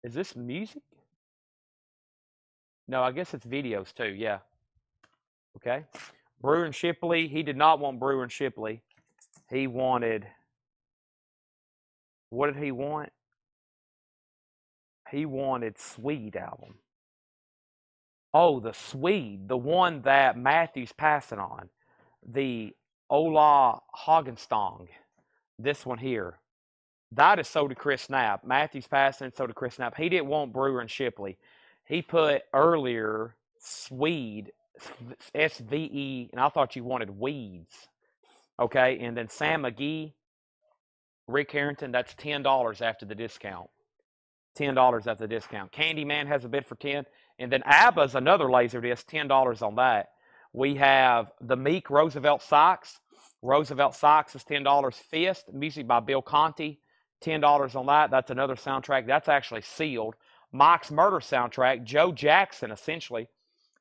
Is this music? No, I guess it's videos too. Yeah. Okay. Brewer and Shipley. He did not want Brewer and Shipley. He wanted. What did he want? He wanted Swede album. Oh, the Swede, the one that Matthew's passing on, the Ola Haagenstang, this one here. That is so to Chris Knapp. Matthew's passing, so to Chris Knapp. He didn't want Brewer and Shipley. He put earlier Swede, SVE, and I thought you wanted Weeds. Okay, and then Sam McGee, Rick Harrington, that's $10 after the discount. $10 after the discount. Candyman has a bid for 10. And then ABBA's another laser disc, $10 on that. We have the Meek Roosevelt Sykes. Roosevelt Sykes is $10. Fist, music by Bill Conti, $10 on that. That's another soundtrack. That's actually sealed. Mike's Murder soundtrack, Joe Jackson, essentially.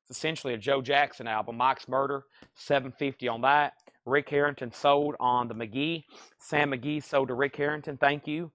It's essentially a Joe Jackson album. Mike's Murder, $7.50 on that. Rick Harrington sold on the McGee. Sam McGee sold to Rick Harrington. Thank you.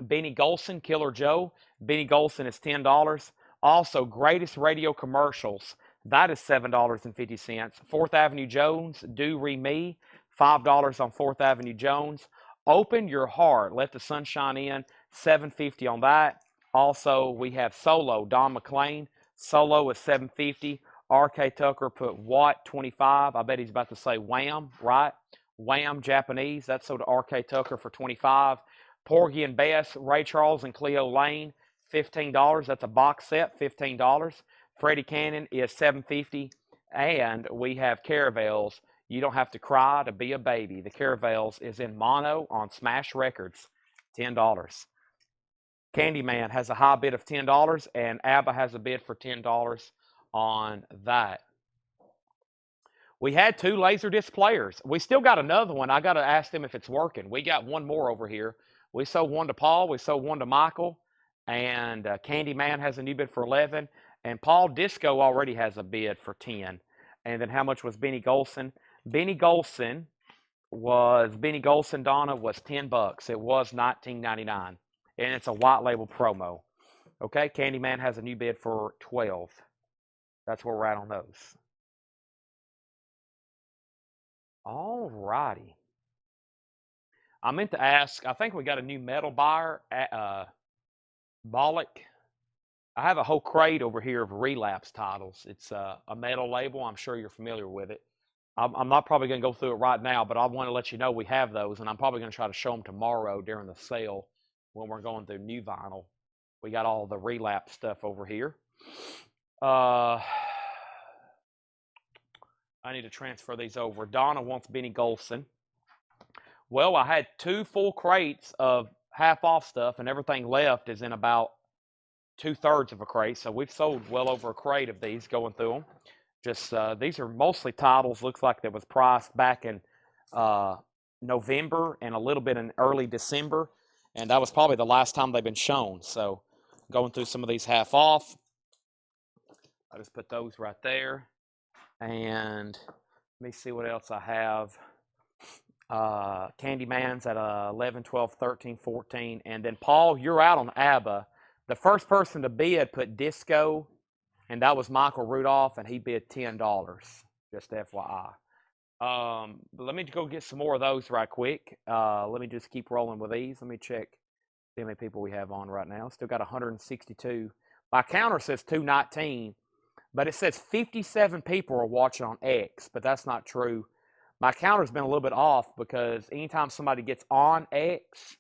Benny Golson, Killer Joe. Benny Golson is $10. Also, Greatest Radio Commercials. That is $7.50. 4th Avenue Jones, Do Re Me, $5 on 4th Avenue Jones. Open Your Heart, Let the Sunshine In, $7.50 on that. Also, we have Solo, Don McLean. Solo is $7.50. R.K. Tucker put What, 25. I bet he's about to say Wham, right? Wham, Japanese. That's sold to R.K. Tucker for 25. Porgy and Bess, Ray Charles and Cleo Lane, $15. That's a box set, $15. Freddie Cannon is $7.50. And we have Caravels. You Don't Have to Cry to Be a Baby. The Caravels is in mono on Smash Records, $10. Candyman has a high bid of $10, and ABBA has a bid for $10 on that. We had 2 Laserdisc players. We still got another one. I got to ask them if it's working. We got one more over here. We sold one to Paul. We sold one to Michael. And Candyman has a new bid for 11. And Paul Disco already has a bid for 10. And then how much was Benny Golson? Benny Golson, Donna, was $10. It was $19.99. And it's a white label promo. Okay, Candyman has a new bid for 12. That's where we're at on those. All righty. I meant to ask, I think we got a new metal buyer at Bollock. I have a whole crate over here of Relapse titles. It's a metal label. I'm sure you're familiar with it. I'm not probably going to go through it right now, but I want to let you know we have those, and I'm probably going to try to show them tomorrow during the sale when we're going through new vinyl. We got all the Relapse stuff over here. I need to transfer these over. Donna wants Benny Golson. Well, I had 2 full crates of half-off stuff, and everything left is in about 2/3 of a crate. So we've sold well over a crate of these going through them. Just these are mostly titles. Looks like that was priced back in November and a little bit in early December, and that was probably the last time they've been shown. So going through some of these half-off. I just put those right there. And let me see what else I have. Candyman's at 11, 12, 13, 14. And then, Paul, you're out on ABBA. The first person to bid put Disco, and that was Michael Rudolph, and he bid $10, just FYI. But let me go get some more of those right quick. Let me just keep rolling with these. Let me check how many people we have on right now. Still got 162. My counter says 219. But it says 57 people are watching on X, but that's not true. My counter's been a little bit off because anytime somebody gets on X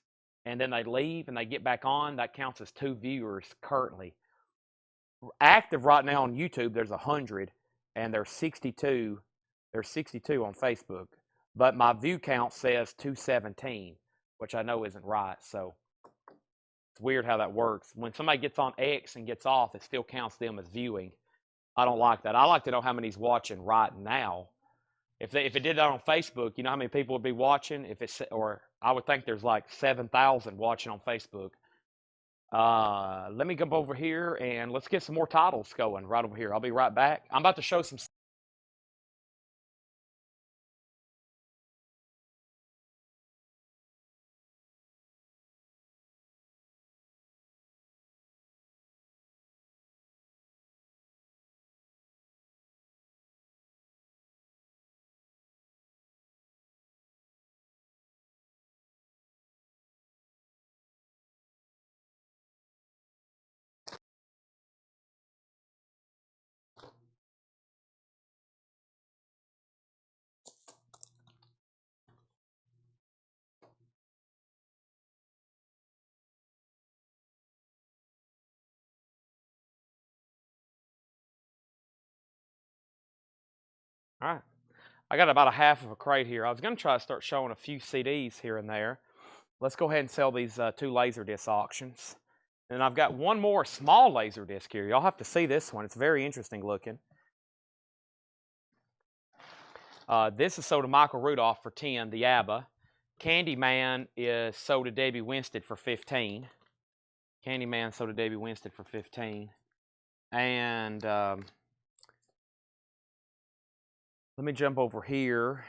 and then they leave and they get back on, that counts as 2 viewers currently. Active right now on YouTube, there's 100, and there's 62. There's 62 on Facebook. But my view count says 217, which I know isn't right. So It's weird how that works. When somebody gets on X and gets off, it still counts them as viewing. I don't like that. I like to know how many's watching right now. If it did that on Facebook, you know how many people would be watching? Or I would think there's like 7,000 watching on Facebook. Let me come over here and let's get some more titles going right over here. I'll be right back. I'm about to show some. All right. I got about a half of a crate here. I was going to try to start showing a few CDs here and there. Let's go ahead and sell these 2 Laserdisc auctions. And I've got one more small Laserdisc here. Y'all have to see this one. It's very interesting looking. This is sold to Michael Rudolph for 10, the ABBA. Candyman is sold to Debbie Winstead for 15. Candyman sold to Debbie Winstead for 15. And let me jump over here.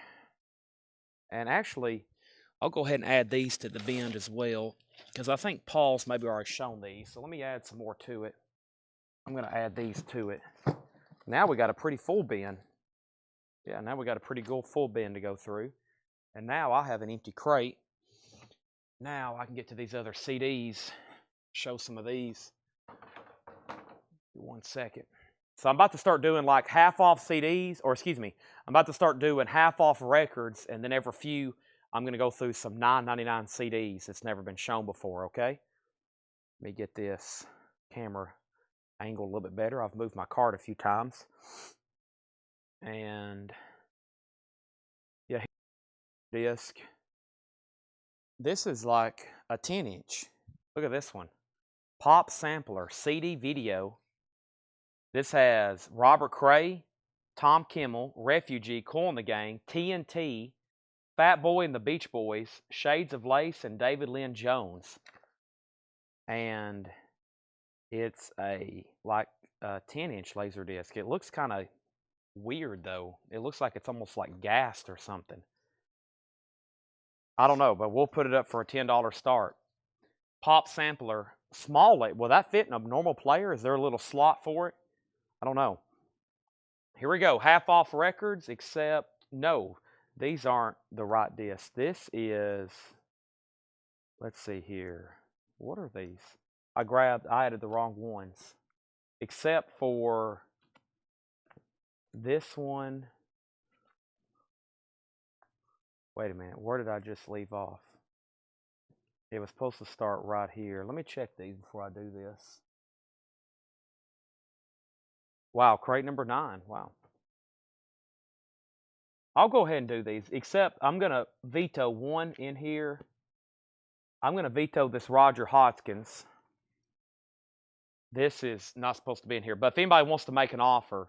And actually, I'll go ahead and add these to the bin as well, because I think Paul's maybe already shown these. So let me add some more to it. I'm going to add these to it. Now we got a pretty full bin. Yeah, now we got a pretty full bin to go through. And now I have an empty crate. Now I can get to these other CDs, show some of these. 1 second. So I'm about to start doing like half off CDs, or excuse me, I'm about to start doing half off records, and then every few I'm going to go through some $9.99 CDs that's never been shown before, okay? Let me get this camera angle a little bit better. I've moved my cart a few times. And yeah, disc. This is like a 10-inch. Look at this one. Pop Sampler CD video. This has Robert Cray, Tom Kimmel, Refugee, Kool and the Gang, TNT, Fat Boy and the Beach Boys, Shades of Lace, and David Lynn Jones. And it's a 10-inch Laserdisc. It looks kind of weird though. It looks like it's almost like gassed or something. I don't know, but we'll put it up for a $10 start. Pop Sampler, small. Will that fit in a normal player? Is there a little slot for it? I don't know. Here we go. Half off records, except no, these aren't the right disc. This is, let's see here. What are these? I added the wrong ones. Except for this one. Wait a minute. Where did I just leave off? It was supposed to start right here. Let me check these before I do this. Wow, crate number 9. Wow. I'll go ahead and do these, except I'm going to veto one in here. I'm going to veto this Roger Hodgkins. This is not supposed to be in here. But if anybody wants to make an offer,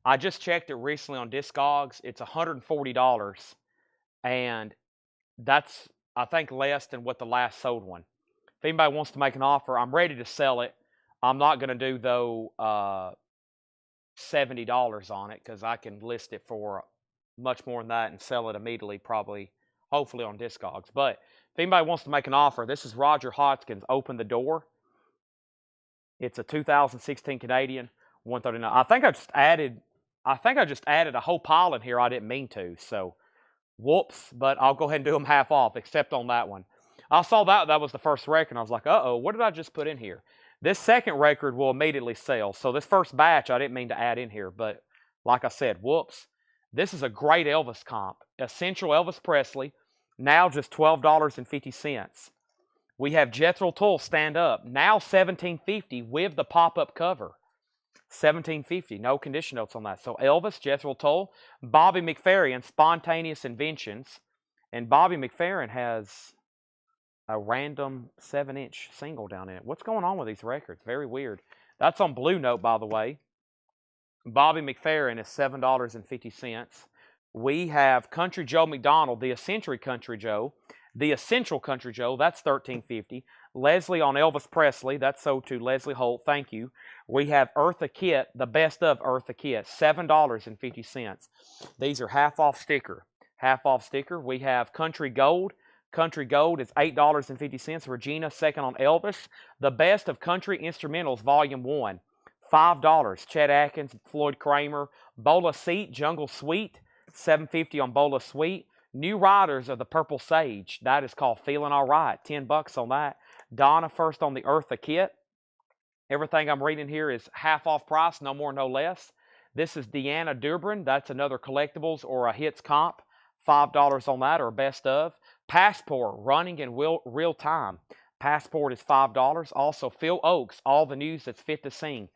I just checked it recently on Discogs. It's $140. And that's, I think, less than what the last sold one. If anybody wants to make an offer, I'm ready to sell it. I'm not going to do, though, $70 on it, because I can list it for much more than that and sell it immediately, probably, hopefully on Discogs. But if anybody wants to make an offer, this is Roger Hodgkins, Open the Door. It's a 2016 Canadian, $139. I think I just added a whole pile in here I didn't mean to, so whoops, but I'll go ahead and do them half off, except on that one. I saw that was the first record, and I was like, uh-oh, what did I just put in here? This second record will immediately sell. So this first batch, I didn't mean to add in here, but like I said, whoops. This is a great Elvis comp. Essential Elvis Presley, now just $12.50. We have Jethro Tull Stand Up, now $17.50 with the pop-up cover. $17.50, no condition notes on that. So Elvis, Jethro Tull, Bobby McFerrin, Spontaneous Inventions. And Bobby McFerrin has a random 7-inch single down in it. What's going on with these records? Very weird. That's on Blue Note, by the way. Bobby McFerrin is $7.50. We have Country Joe McDonald, the Essential Country Joe. The Essential Country Joe, that's $13.50. Leslie on Elvis Presley, that's sold to Leslie Holt. Thank you. We have Eartha Kitt, the best of Eartha Kitt, $7.50. These are half off sticker. Half off sticker. We have Country Gold. Country Gold is $8.50. Regina, second on Elvis. The best of Country Instrumentals, Volume 1. $5. Chet Atkins, Floyd Kramer. Bola Seat, Jungle Sweet, $7.50 on Bola Sweet. New Riders of the Purple Sage, that is called Feeling All Right, $10 on that. Donna first on the Eartha Kitt. Everything I'm reading here is half off price, no more, no less. This is Deanna Dubrin, that's another Collectibles or a Hits comp, $5 on that or best of. Passport, running in real time. Passport is $5. Also, Phil Oakes, all the news that's fit to sing.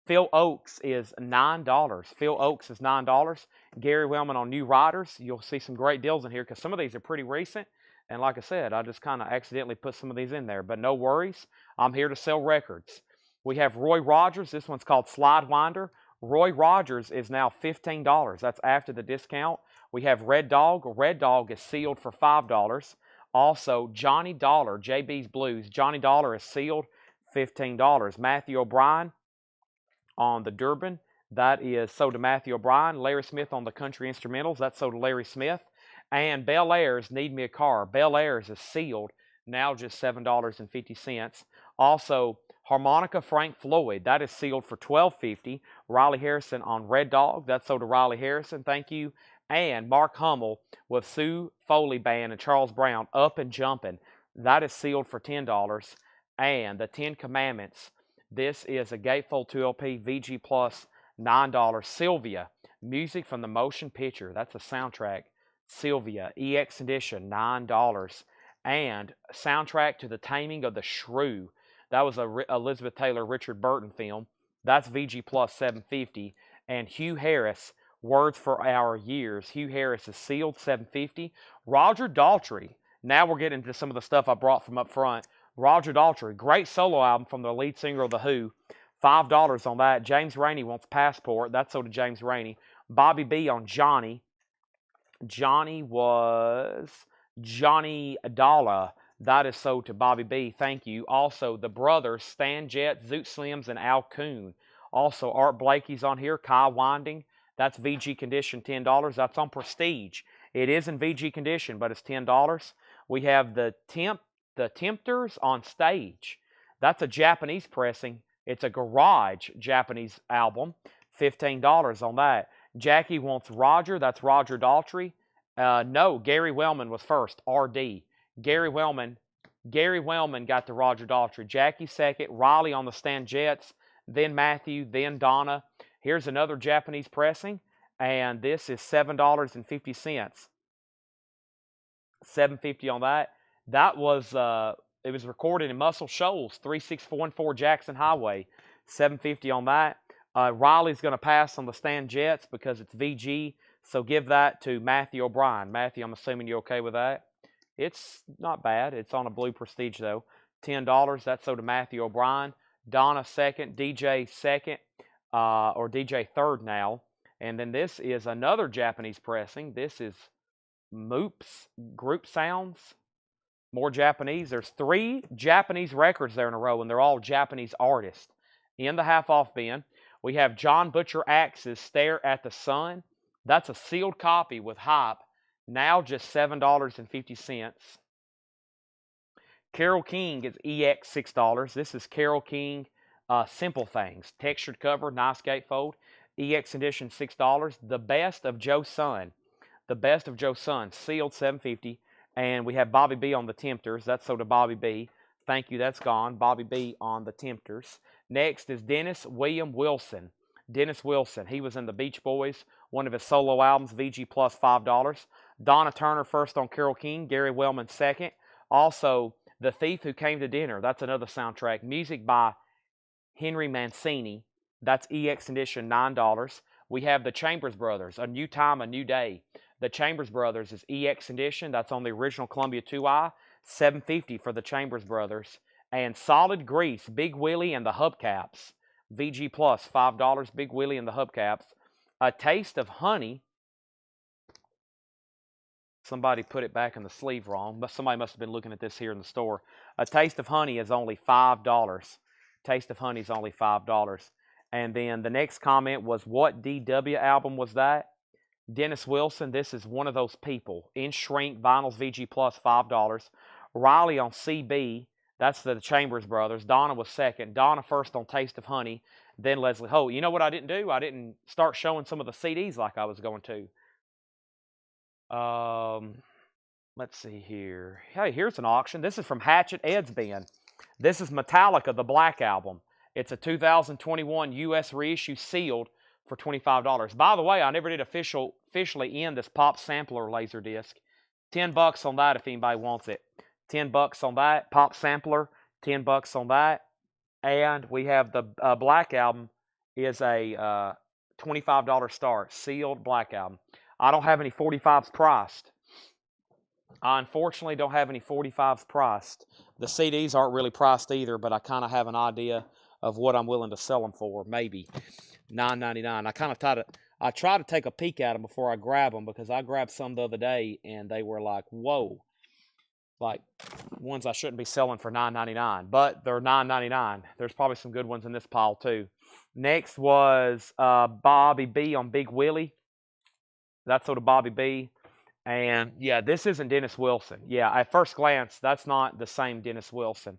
Phil Oakes is $9. Phil Oakes is $9. Gary Wellman on New Riders. You'll see some great deals in here because some of these are pretty recent. And like I said, I just kind of accidentally put some of these in there. But no worries. I'm here to sell records. We have Roy Rogers. This one's called Slide Winder. Roy Rogers is now $15. That's after the discount. We have Red Dog. Red Dog is sealed for $5. Also, Johnny Dollar, JB's Blues. Johnny Dollar is sealed, $15. Matthew O'Brien on the Durbin, that is sold to Matthew O'Brien. Larry Smith on the Country Instrumentals, that's sold to Larry Smith. And Bel Air's Need Me a Car. Bel Air's is sealed, now just $7.50. Also, Harmonica Frank Floyd, that is sealed for $12.50. Riley Harrison on Red Dog, that's sold to Riley Harrison, thank you. And Mark Hummel with Sue Foley Band and Charles Brown, Up and Jumping, that is sealed for $10. And the Ten Commandments, this is a Gatefold 2LP VG Plus, $9. Sylvia, music from the motion picture. That's a soundtrack. Sylvia, EX edition, $9. And soundtrack to The Taming of the Shrew. That was a Elizabeth Taylor, Richard Burton film. That's VG Plus, $7.50. And Hugh Harris, Words for Our Years. Hugh Harris is sealed, $7.50. Roger Daltrey. Now we're getting into some of the stuff I brought from up front. Roger Daltrey, great solo album from the lead singer of The Who. $5 on that. James Rainey wants Passport. That's sold to James Rainey. Bobby B on Johnny. Johnny was Johnny Adala. That is sold to Bobby B. Thank you. Also, the brothers, Stan Jett, Zoot Slims, and Al Coon. Also, Art Blakey's on here. Kai Winding. That's VG condition, $10. That's on Prestige. It is in VG condition, but it's $10. We have the Tempters on Stage. That's a Japanese pressing. It's a garage Japanese album. $15 on that. Jackie wants Roger. That's Roger Daltrey. No, Gary Wellman was first. RD. Gary Wellman got the Roger Daltrey. Jackie second. Riley on the Stan Jets. Then Matthew. Then Donna. Here's another Japanese pressing. And this is $7.50. $7.50 on that. That was, it was recorded in Muscle Shoals, 3614 Jackson Highway, $7.50 on that. Riley's going to pass on the Stan Jets because it's VG, so give that to Matthew O'Brien. Matthew, I'm assuming you're okay with that. It's not bad. It's on a blue Prestige, though. $10, that's sold to Matthew O'Brien. Donna second, DJ second, or DJ third now. And then this is another Japanese pressing. This is Moops Group Sounds. More Japanese. There's 3 Japanese records there in a row, and they're all Japanese artists. In the half-off bin, we have John Butcher Axe's Stare at the Sun. That's a sealed copy with hype. Now just $7.50. Carole King is EX, $6. This is Carole King Simple Things. Textured cover, nice gatefold. EX edition, $6. The Best of Joe Sun. The Best of Joe Sun, sealed, $7.50. And we have Bobby B on the Tempters. That's sold to Bobby B. Thank you, that's gone. Bobby B on the Tempters. Next is Dennis William Wilson. Dennis Wilson, he was in the Beach Boys, one of his solo albums, VG Plus, $5. Donna Turner first on Carole King. Gary Wellman second. Also, The Thief Who Came to Dinner. That's another soundtrack. Music by Henry Mancini. That's EX edition, $9. We have the Chambers Brothers, A New Time, A New Day. The Chambers Brothers is EX edition. That's on the original Columbia 2i, $7.50 for the Chambers Brothers. And Solid Grease, Big Willie and the Hubcaps. VG Plus, $5, Big Willie and the Hubcaps. A Taste of Honey. Somebody put it back in the sleeve wrong. Somebody must have been looking at this here in the store. A Taste of Honey is only $5. Taste of Honey is only $5. And then the next comment was, what DW album was that? Dennis Wilson, this is one of those people. In Shrink, Vinyls VG Plus, $5. Riley on CB, that's the Chambers Brothers. Donna was second. Donna first on Taste of Honey. Then Leslie Holt. You know what I didn't do? I didn't start showing some of the CDs like I was going to. Let's see here. Hey, here's an auction. This is from Hatchet Ed's bin. This is Metallica, the Black Album. It's a 2021 U.S. reissue sealed for $25. By the way, I never did officially end this Pop Sampler laser disc. $10 on that if anybody wants it. $10 on that. Pop Sampler, $10 on that. And we have the Black Album is a $25 start, sealed Black Album. I don't have any 45s priced. I unfortunately don't have any 45s priced. The CDs aren't really priced either, but I kind of have an idea of what I'm willing to sell them for, maybe $9.99. I try to take a peek at them before I grab them, because I grabbed some the other day and they were like, whoa, like ones I shouldn't be selling for $9.99, but they're $9.99. There's probably some good ones in this pile too. Next was Bobby B on Big Willie. That's sort of Bobby B. And yeah, this isn't Dennis Wilson. Yeah, at first glance, that's not the same Dennis Wilson.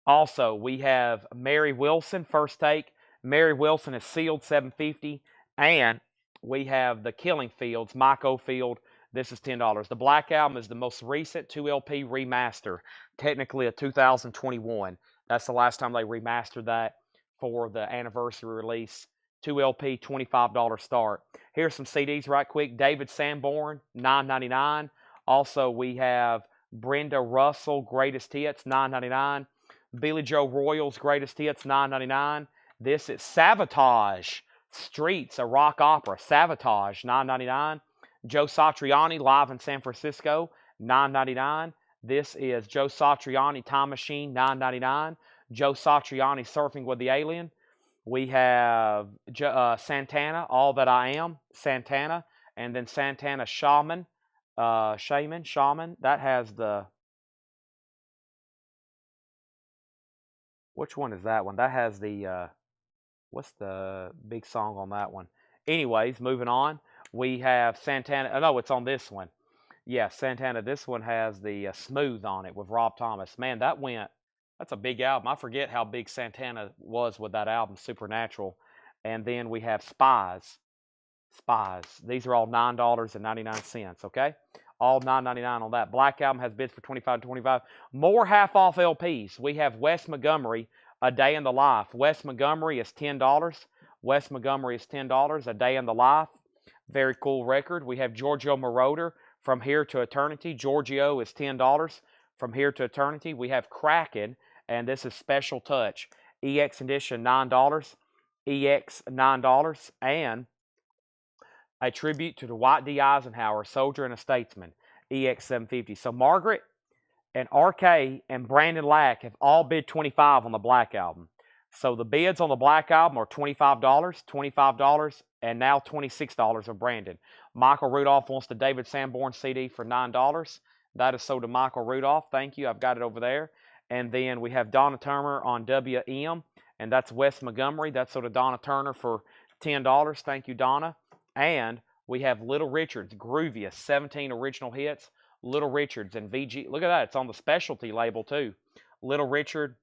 Also, we have Mary Wilson, First Take. Mary Wilson is sealed, $7.50. And we have the Killing Fields, Mike Oldfield. This is $10. The Black Album is the most recent 2LP remaster, technically a 2021. That's the last time they remastered that for the anniversary release. 2LP, $25 start. Here's some CDs right quick. David Sanborn, $9.99. Also, we have Brenda Russell, Greatest Hits, $9.99. Billy Joe Royals, Greatest Hits, $9.99. This is Sabotage, Streets, a rock opera. Sabotage, $9.99. Joe Satriani, live in San Francisco, $9.99. This is Joe Satriani, Time Machine, $9.99. Joe Satriani, Surfing with the Alien. We have Santana, All That I Am, Santana. And then Santana, Shaman. That has the... Which one is that one? That has the... what's the big song on that one? Anyways, moving on. We have Santana. Oh, no, it's on this one. Yeah, Santana. This one has the Smooth on it with Rob Thomas. Man, that's a big album. I forget how big Santana was with that album, Supernatural. And then we have Spies. These are all $9.99, okay? All $9.99 on that. Black Album has bids for $25. More half-off LPs. We have Wes Montgomery, A Day in the Life. Wes Montgomery is $10. Wes Montgomery is $10, A Day in the Life. Very cool record. We have Giorgio Moroder, From Here to Eternity. Giorgio is $10. From Here to Eternity. We have Kraken, and this is Special Touch. EX Edition, $9. EX, $9. And a tribute to Dwight D. Eisenhower, Soldier and a Statesman. EX, $7.50. So Margaret and RK and Brandon Lack have all bid $25 on the Black Album. So the bids on the Black Album are $25, and now $26 of Brandon. Michael Rudolph wants the David Sanborn CD for $9. That is sold to Michael Rudolph. Thank you. I've got it over there. And then we have Donna Turner on WM, and that's Wes Montgomery. That's sold to Donna Turner for $10. Thank you, Donna. And we have Little Richard's Grooviest, 17 original hits. Little Richard's and VG. Look at that. It's on the specialty label, too. Little Richard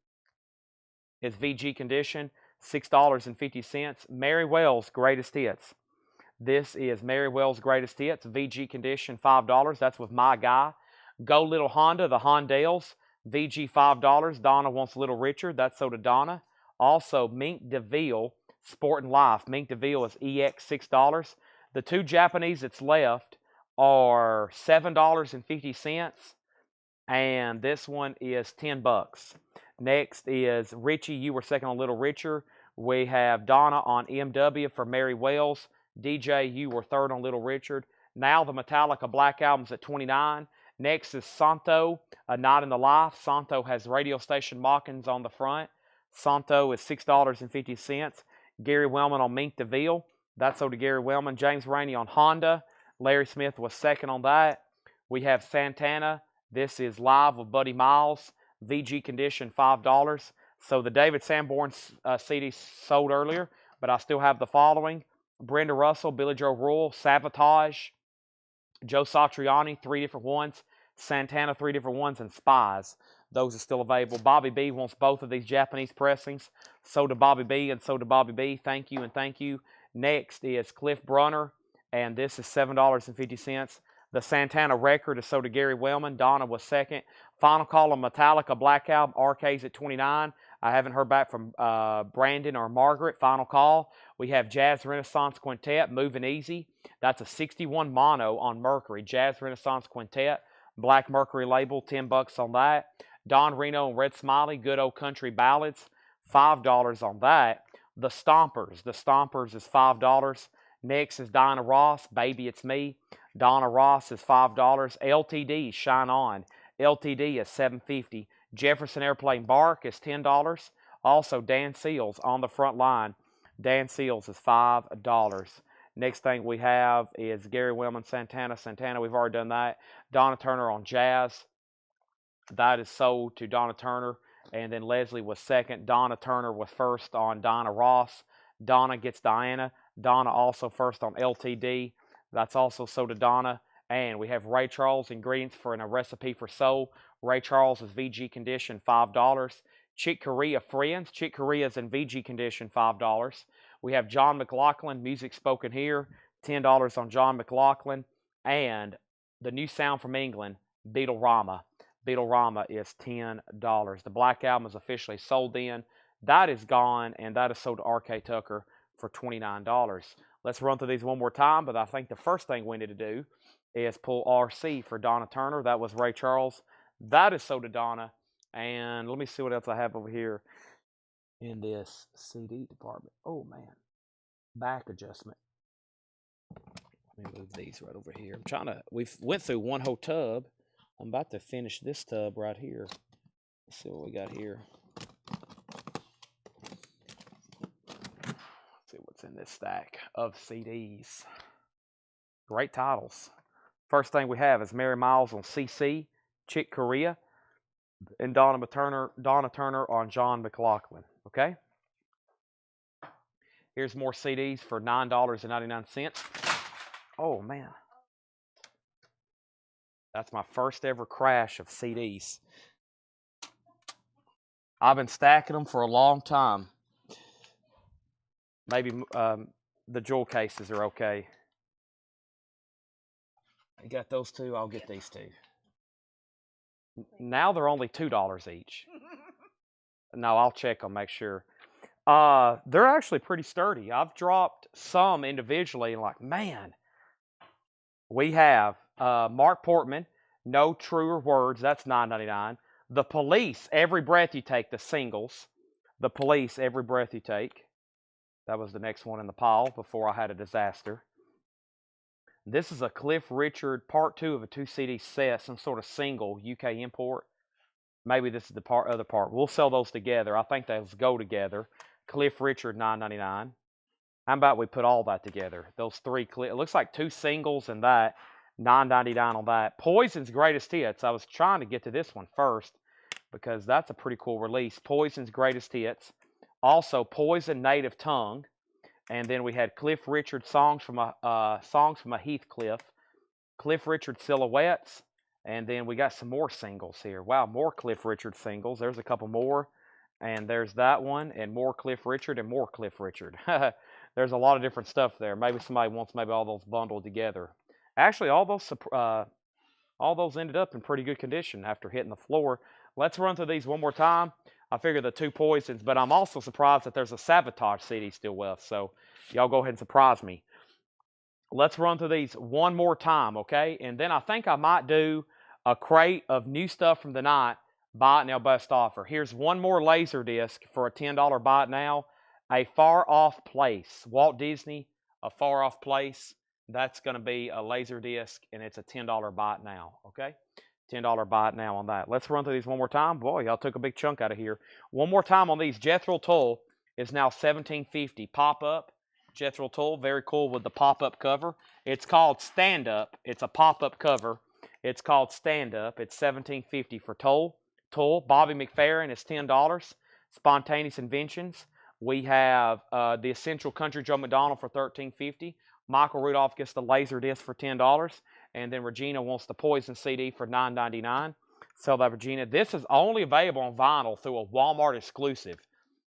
is VG condition, $6.50. Mary Wells, Greatest Hits. This is Mary Wells' Greatest Hits, VG condition, $5. That's with My Guy. Go Little Honda, the Hondells, VG, $5. Donna wants Little Richard. That's so to Donna. Also, Mink DeVille, Sport and Life. Mink DeVille is EX, $6. The two Japanese that's left are $7.50, and this one is $10. Next is Richie. You were second on Little Richard. We have Donna on MW for Mary Wells. DJ, you were third on Little Richard. Now the Metallica Black Album's at $29, Next is Santo, A Night in the Life. Santo has radio station mockings on the front. Santo is $6.50. Gary Wellman on Mink DeVille. That's sold to Gary Wellman. James Rainey on Honda. Larry Smith was second on that. We have Santana. This is live with Buddy Miles. VG condition, $5. So the David Sanborn CD sold earlier, but I still have the following. Brenda Russell, Billy Joe Rule, Sabotage, Joe Satriani, 3 different ones. Santana, 3 different ones, and Spies. Those are still available. Bobby B wants both of these Japanese pressings. So to Bobby B and so to Bobby B. Thank you and thank you. Next is Cliff Brunner, and this is $7.50. The Santana record is sold to Gary Wellman. Donna was second. Final call on Metallica Black Album. RK's at $29. I haven't heard back from Brandon or Margaret. Final call. We have Jazz Renaissance Quintet, Moving Easy. That's a 61 mono on Mercury. Jazz Renaissance Quintet, Black Mercury label, $10 on that. Don Reno and Red Smiley, Good Old Country Ballads, $5 on that. The Stompers is $5. Next is Dinah Ross, Baby It's Me. Donna Ross is $5. LTD, Shine On. LTD is $7.50. Jefferson Airplane Bark is $10. Also, Dan Seals on the front line. Dan Seals is $5. Next thing we have is Gary Wellman Santana. Santana, we've already done that. Donna Turner on Jazz. That is sold to Donna Turner. And then Leslie was second. Donna Turner was first on Donna Ross. Donna gets Diana. Donna also first on LTD. That's also sold to Donna. And we have Ray Charles, Ingredients for a Recipe for Soul. Ray Charles is VG condition, $5. Chick Corea Friends. Chick Corea is in VG condition, $5. We have John McLaughlin, Music Spoken Here, $10 on John McLaughlin. And the new sound from England, Beatle-Rama. Beatle-Rama is $10. The Black Album is officially sold in. That is gone, and that is sold to RK Tucker for $29. Let's run through these one more time, but I think the first thing we need to do is pull RC for Donna Turner. That was Ray Charles. That is sold to Donna. And let me see what else I have over here in this CD department. Oh, man. Back adjustment. Let me move these right over here. We've went through one whole tub. I'm about to finish this tub right here. Let's see what we got here. Let's see what's in this stack of CDs. Great titles. First thing we have is Mary Miles on CC, Chick Corea, and Donna Turner on John McLaughlin. Okay? Here's more CDs for $9.99. Oh, man. That's my first ever crash of CDs. I've been stacking them for a long time. Maybe the jewel cases are okay. You got those two, I'll get these two. Now they're only $2 each. No, I'll check them, make sure. They're actually pretty sturdy. I've dropped some individually and like, man. We have Mark Portman, No Truer Words, that's $9.99. The Police, Every Breath You Take, the singles. The Police, Every Breath You Take. That was the next one in the pile before I had a disaster. This is a Cliff Richard part 2 of a 2 CD set, some sort of single UK import. Maybe this is the other part. We'll sell those together. I think those go together. Cliff Richard, $9.99. How about we put all that together? Those three, it looks like 2 singles and that, $9.99 on that. Poison's Greatest Hits. I was trying to get to this one first because that's a pretty cool release. Poison's Greatest Hits. Also, Poison Native Tongue. And then we had Cliff Richard songs from a Heathcliff. Cliff Richard Silhouettes. And then we got some more singles here. Wow, more Cliff Richard singles. There's a couple more. And there's that one, and more Cliff Richard, and more Cliff Richard. There's a lot of different stuff there. Maybe somebody wants all those bundled together. Actually, all those ended up in pretty good condition after hitting the floor. Let's run through these one more time. I figure the 2 Poisons, but I'm also surprised that there's a Sabotage CD still left. So y'all go ahead and surprise me. Let's run through these one more time, okay? And then I think I might do a crate of new stuff from the night. Buy it now, best offer. Here's one more laser disc for a $10 buy it now. A Far Off Place. Walt Disney, A Far Off Place. That's going to be a laser disc, and it's a $10 buy it now. Okay? $10 buy it now on that. Let's run through these one more time. Boy, y'all took a big chunk out of here. One more time on these. Jethro Tull is now $17.50. Pop-up. Jethro Tull, very cool with the pop-up cover. It's called stand-up. It's a pop-up cover. It's called stand-up. It's $17.50 for Tull. Bobby McFerrin is $10. Spontaneous Inventions. We have the Essential Country Joe McDonald for $13.50. Michael Rudolph gets the laser disc for $10. And then Regina wants the Poison CD for $9.99. Sell that, Regina. This is only available on vinyl through a Walmart exclusive.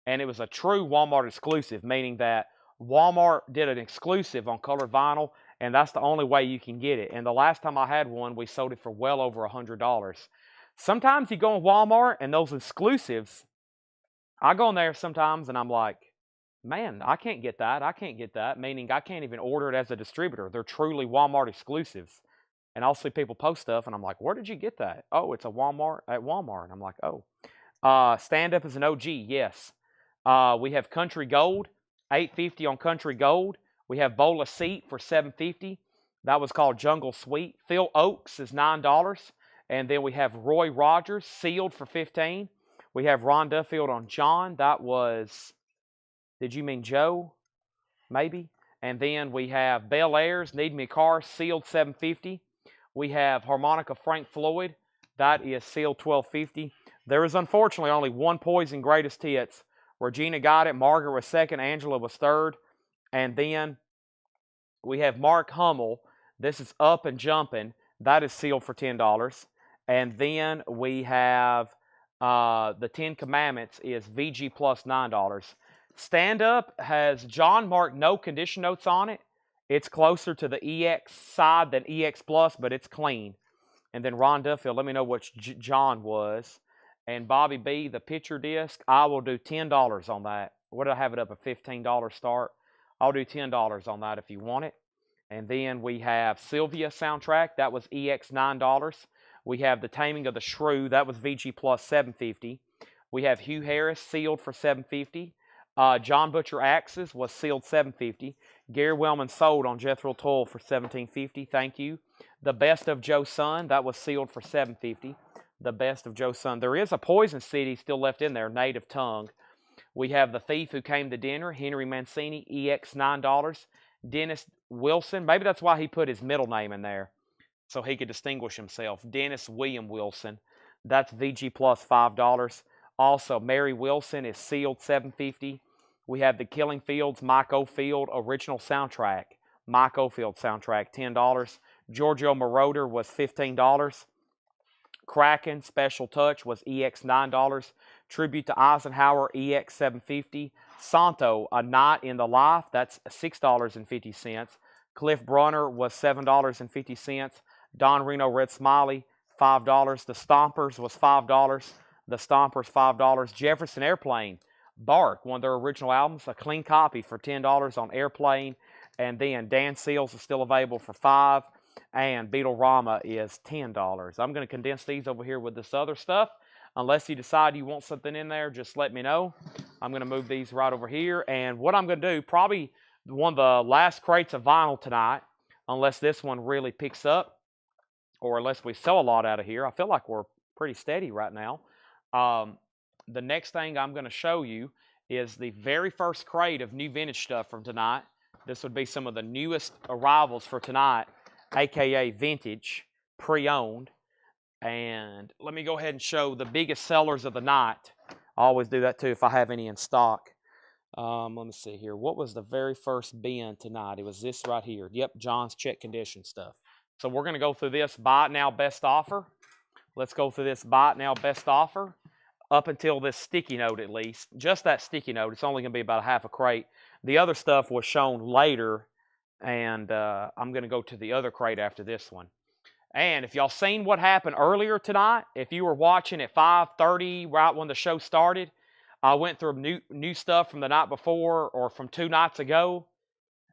And it was a true Walmart exclusive, meaning that Walmart did an exclusive on colored vinyl, and that's the only way you can get it. And the last time I had one, we sold it for well over $100. Sometimes you go on Walmart, and those exclusives, I go in there sometimes, and I'm like, man, I can't get that. I can't get that, meaning I can't even order it as a distributor. They're truly Walmart exclusives. And I'll see people post stuff, and I'm like, where did you get that? Oh, it's a Walmart at Walmart. And I'm like, oh. Stand Up is an OG, yes. We have Country Gold, $8.50 on Country Gold. We have Bola Seat for $7.50. That was called Jungle Sweet. Phil Oaks is $9. And then we have Roy Rogers, sealed for $15. We have Ron Duffield on John. That was, did you mean Joe? Maybe. And then we have Bel Airs, Need Me a Car, sealed $7.50. We have Harmonica Frank Floyd. That is sealed $12.50. There is unfortunately only one Poison Greatest Hits. Regina got it. Margaret was second. Angela was third. And then we have Mark Hummel. This is Up and Jumping. That is sealed for $10. And then we have the Ten Commandments is VG plus $9. Stand Up has John Mark no condition notes on it. It's closer to the EX side than EX Plus, but it's clean. And then Ron Duffield, let me know what John was. And Bobby B, the picture disc, I will do $10 on that. What did I have it up, a $15 start? I'll do $10 on that if you want it. And then we have Sylvia soundtrack. That was EX $9. We have The Taming of the Shrew. That was VG plus $7.50. We have Hugh Harris sealed for $7.50. John Butcher Axes was sealed $7.50. Gary Wellman sold on Jethro Tull for $17.50. Thank you. The Best of Joe Son. That was sealed for $7.50. The Best of Joe Son. There is a Poison CD still left in there, Native Tongue. We have The Thief Who Came to Dinner, Henry Mancini, EX $9. Dennis Wilson, maybe that's why he put his middle name in there, so he could distinguish himself. Dennis William Wilson, that's VG plus $5. Also, Mary Wilson is sealed $7.50. We have The Killing Fields, Mike Oldfield original soundtrack. Mike Oldfield soundtrack, $10. Giorgio Moroder was $15. Kraken Special Touch was EX $9. Tribute to Eisenhower, EX $7.50. Santo, A Night in the Life, that's $6.50. Cliff Brunner was $7.50. Don Reno Red Smiley, $5. The Stompers was $5. The Stompers, $5. Jefferson Airplane, Bark, one of their original albums, a clean copy for $10 on Airplane. And then Dan Seals is still available for $5. And Beatle-Rama is $10. I'm going to condense these over here with this other stuff. Unless you decide you want something in there, just let me know. I'm going to move these right over here. And what I'm going to do, probably one of the last crates of vinyl tonight, unless this one really picks up, or unless we sell a lot out of here. I feel like we're pretty steady right now. The next thing I'm going to show you is the very first crate of new vintage stuff from tonight. This would be some of the newest arrivals for tonight, aka vintage, pre-owned. And let me go ahead and show the biggest sellers of the night. I always do that too if I have any in stock. Let me see here. What was the very first bin tonight? It was this right here. Yep, John's check condition stuff. So we're going to go through this buy it now best offer. Let's go through this buy it now best offer up until this sticky note at least. Just that sticky note. It's only going to be about half a crate. The other stuff was shown later, and I'm going to go to the other crate after this one. And if y'all seen what happened earlier tonight, if you were watching at 5:30 right when the show started, I went through new stuff from the night before or from 2 nights ago,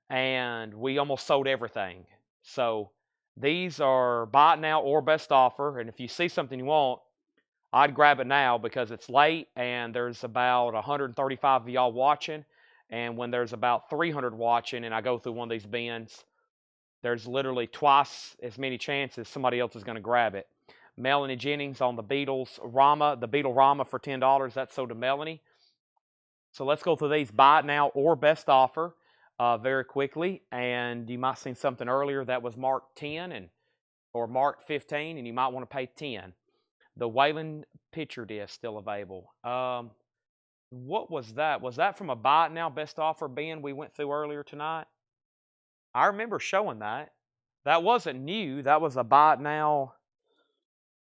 and we almost sold everything. So these are buy it now or best offer, and if you see something you want, I'd grab it now because it's late and there's about 135 of y'all watching, and when there's about 300 watching and I go through one of these bins, there's literally twice as many chances somebody else is going to grab it. Melanie Jennings on the Beatles Rama, the Beatle Rama for $10. That's sold to Melanie. So let's go through these buy it now or best offer very quickly. And you might have seen something earlier that was marked 10 or marked 15, and you might want to pay 10. The Wayland picture disc still available. What was that? Was that from a buy it now best offer, Ben, we went through earlier tonight? I remember showing that. That wasn't new. That was a buy it now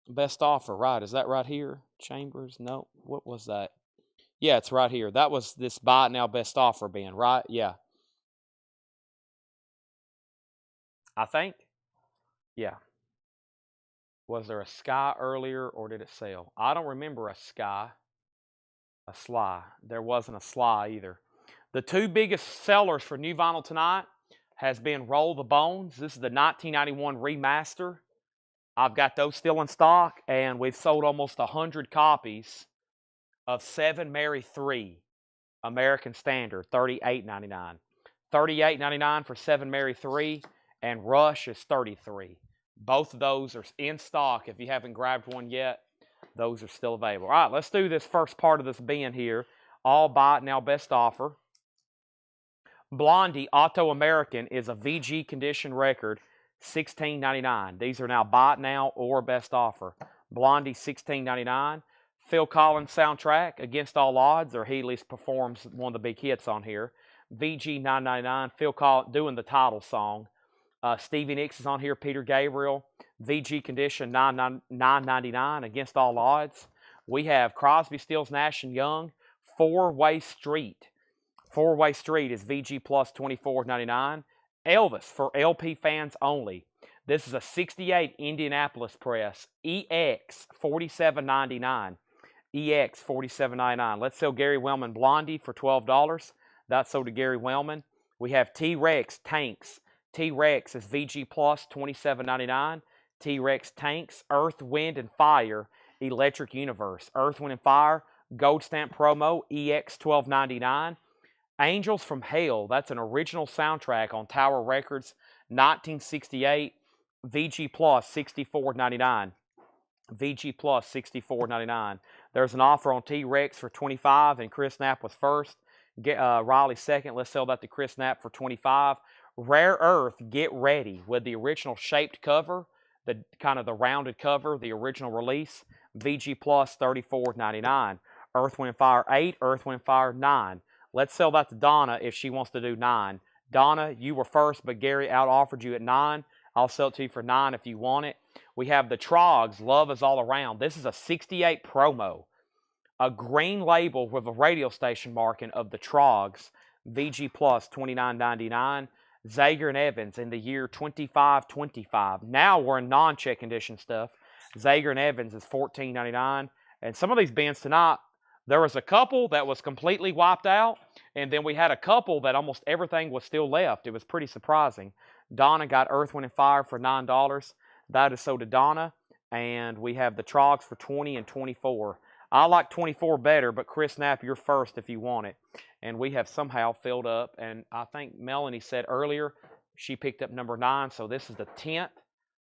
best offer, right? Is that right here? Chambers? No. What was that? Yeah, it's right here. That was this buy it now best offer, Ben, right? Yeah. I think. Yeah. Was there a Sky earlier or did it sell? I don't remember a Sky. A Sly. There wasn't a Sly either. The two biggest sellers for new vinyl tonight has been Roll the Bones. This is the 1991 remaster. I've got those still in stock, and we've sold almost 100 copies of 7 Mary 3 American Standard, $38.99. $38.99 for 7 Mary 3, and Rush is $33. Both of those are in stock. If you haven't grabbed one yet, those are still available. All right, let's do this first part of this bin here. All buy it now best offer. Blondie Auto American is a VG condition record, $16.99. These are now buy it now or best offer. Blondie, $16.99. Phil Collins soundtrack, Against All Odds, or he at least performs one of the big hits on here. VG, $9.99. Phil Collins doing the title song. Stevie Nicks is on here. Peter Gabriel. VG condition, $9.99. Against All Odds. We have Crosby, Stills, Nash & Young. Four-Way Street. Four-Way Street is VG plus $24.99. Elvis for LP fans only. This is a 68 Indianapolis press. EX $47.99. EX $47.99. Let's sell Gary Wellman Blondie for $12. That's sold to Gary Wellman. We have T-Rex Tanks. T-Rex is VG plus $27.99. T-Rex Tanks, Earth, Wind, and Fire, Electric Universe. Earth, Wind, and Fire, Gold Stamp Promo, EX $12.99. Angels from Hell, that's an original soundtrack on Tower Records, 1968, VG plus $64.99. VG plus $64.99. There's an offer on T-Rex for $25, and Chris Knapp was first. Riley second. Let's sell that to Chris Knapp for $25. Rare Earth, Get Ready, with the original shaped cover, the kind of the rounded cover, the original release, VG plus $34.99. Earth, Wind, Fire 8, Earth, Wind, Fire 9. Let's sell that to Donna if she wants to do 9. Donna, you were first, but Gary out-offered you at 9. I'll sell it to you for 9 if you want it. We have the Trogs, Love Is All Around. This is a 68 promo. A green label with a radio station marking of the Trogs, VG plus $29.99. Zager and Evans in the year 2525. Now we're in non-check condition stuff. Zager and Evans is $14.99. And some of these bins tonight, there was a couple that was completely wiped out, and then we had a couple that almost everything was still left. It was pretty surprising. Donna got Earth, Wind, and Fire for $9. That is sold to Donna. And we have the Trogs for $20 and $24. I like 24 better, but Chris Knapp, you're first if you want it. And we have somehow filled up, and I think Melanie said earlier she picked up number 9, so this is the 10th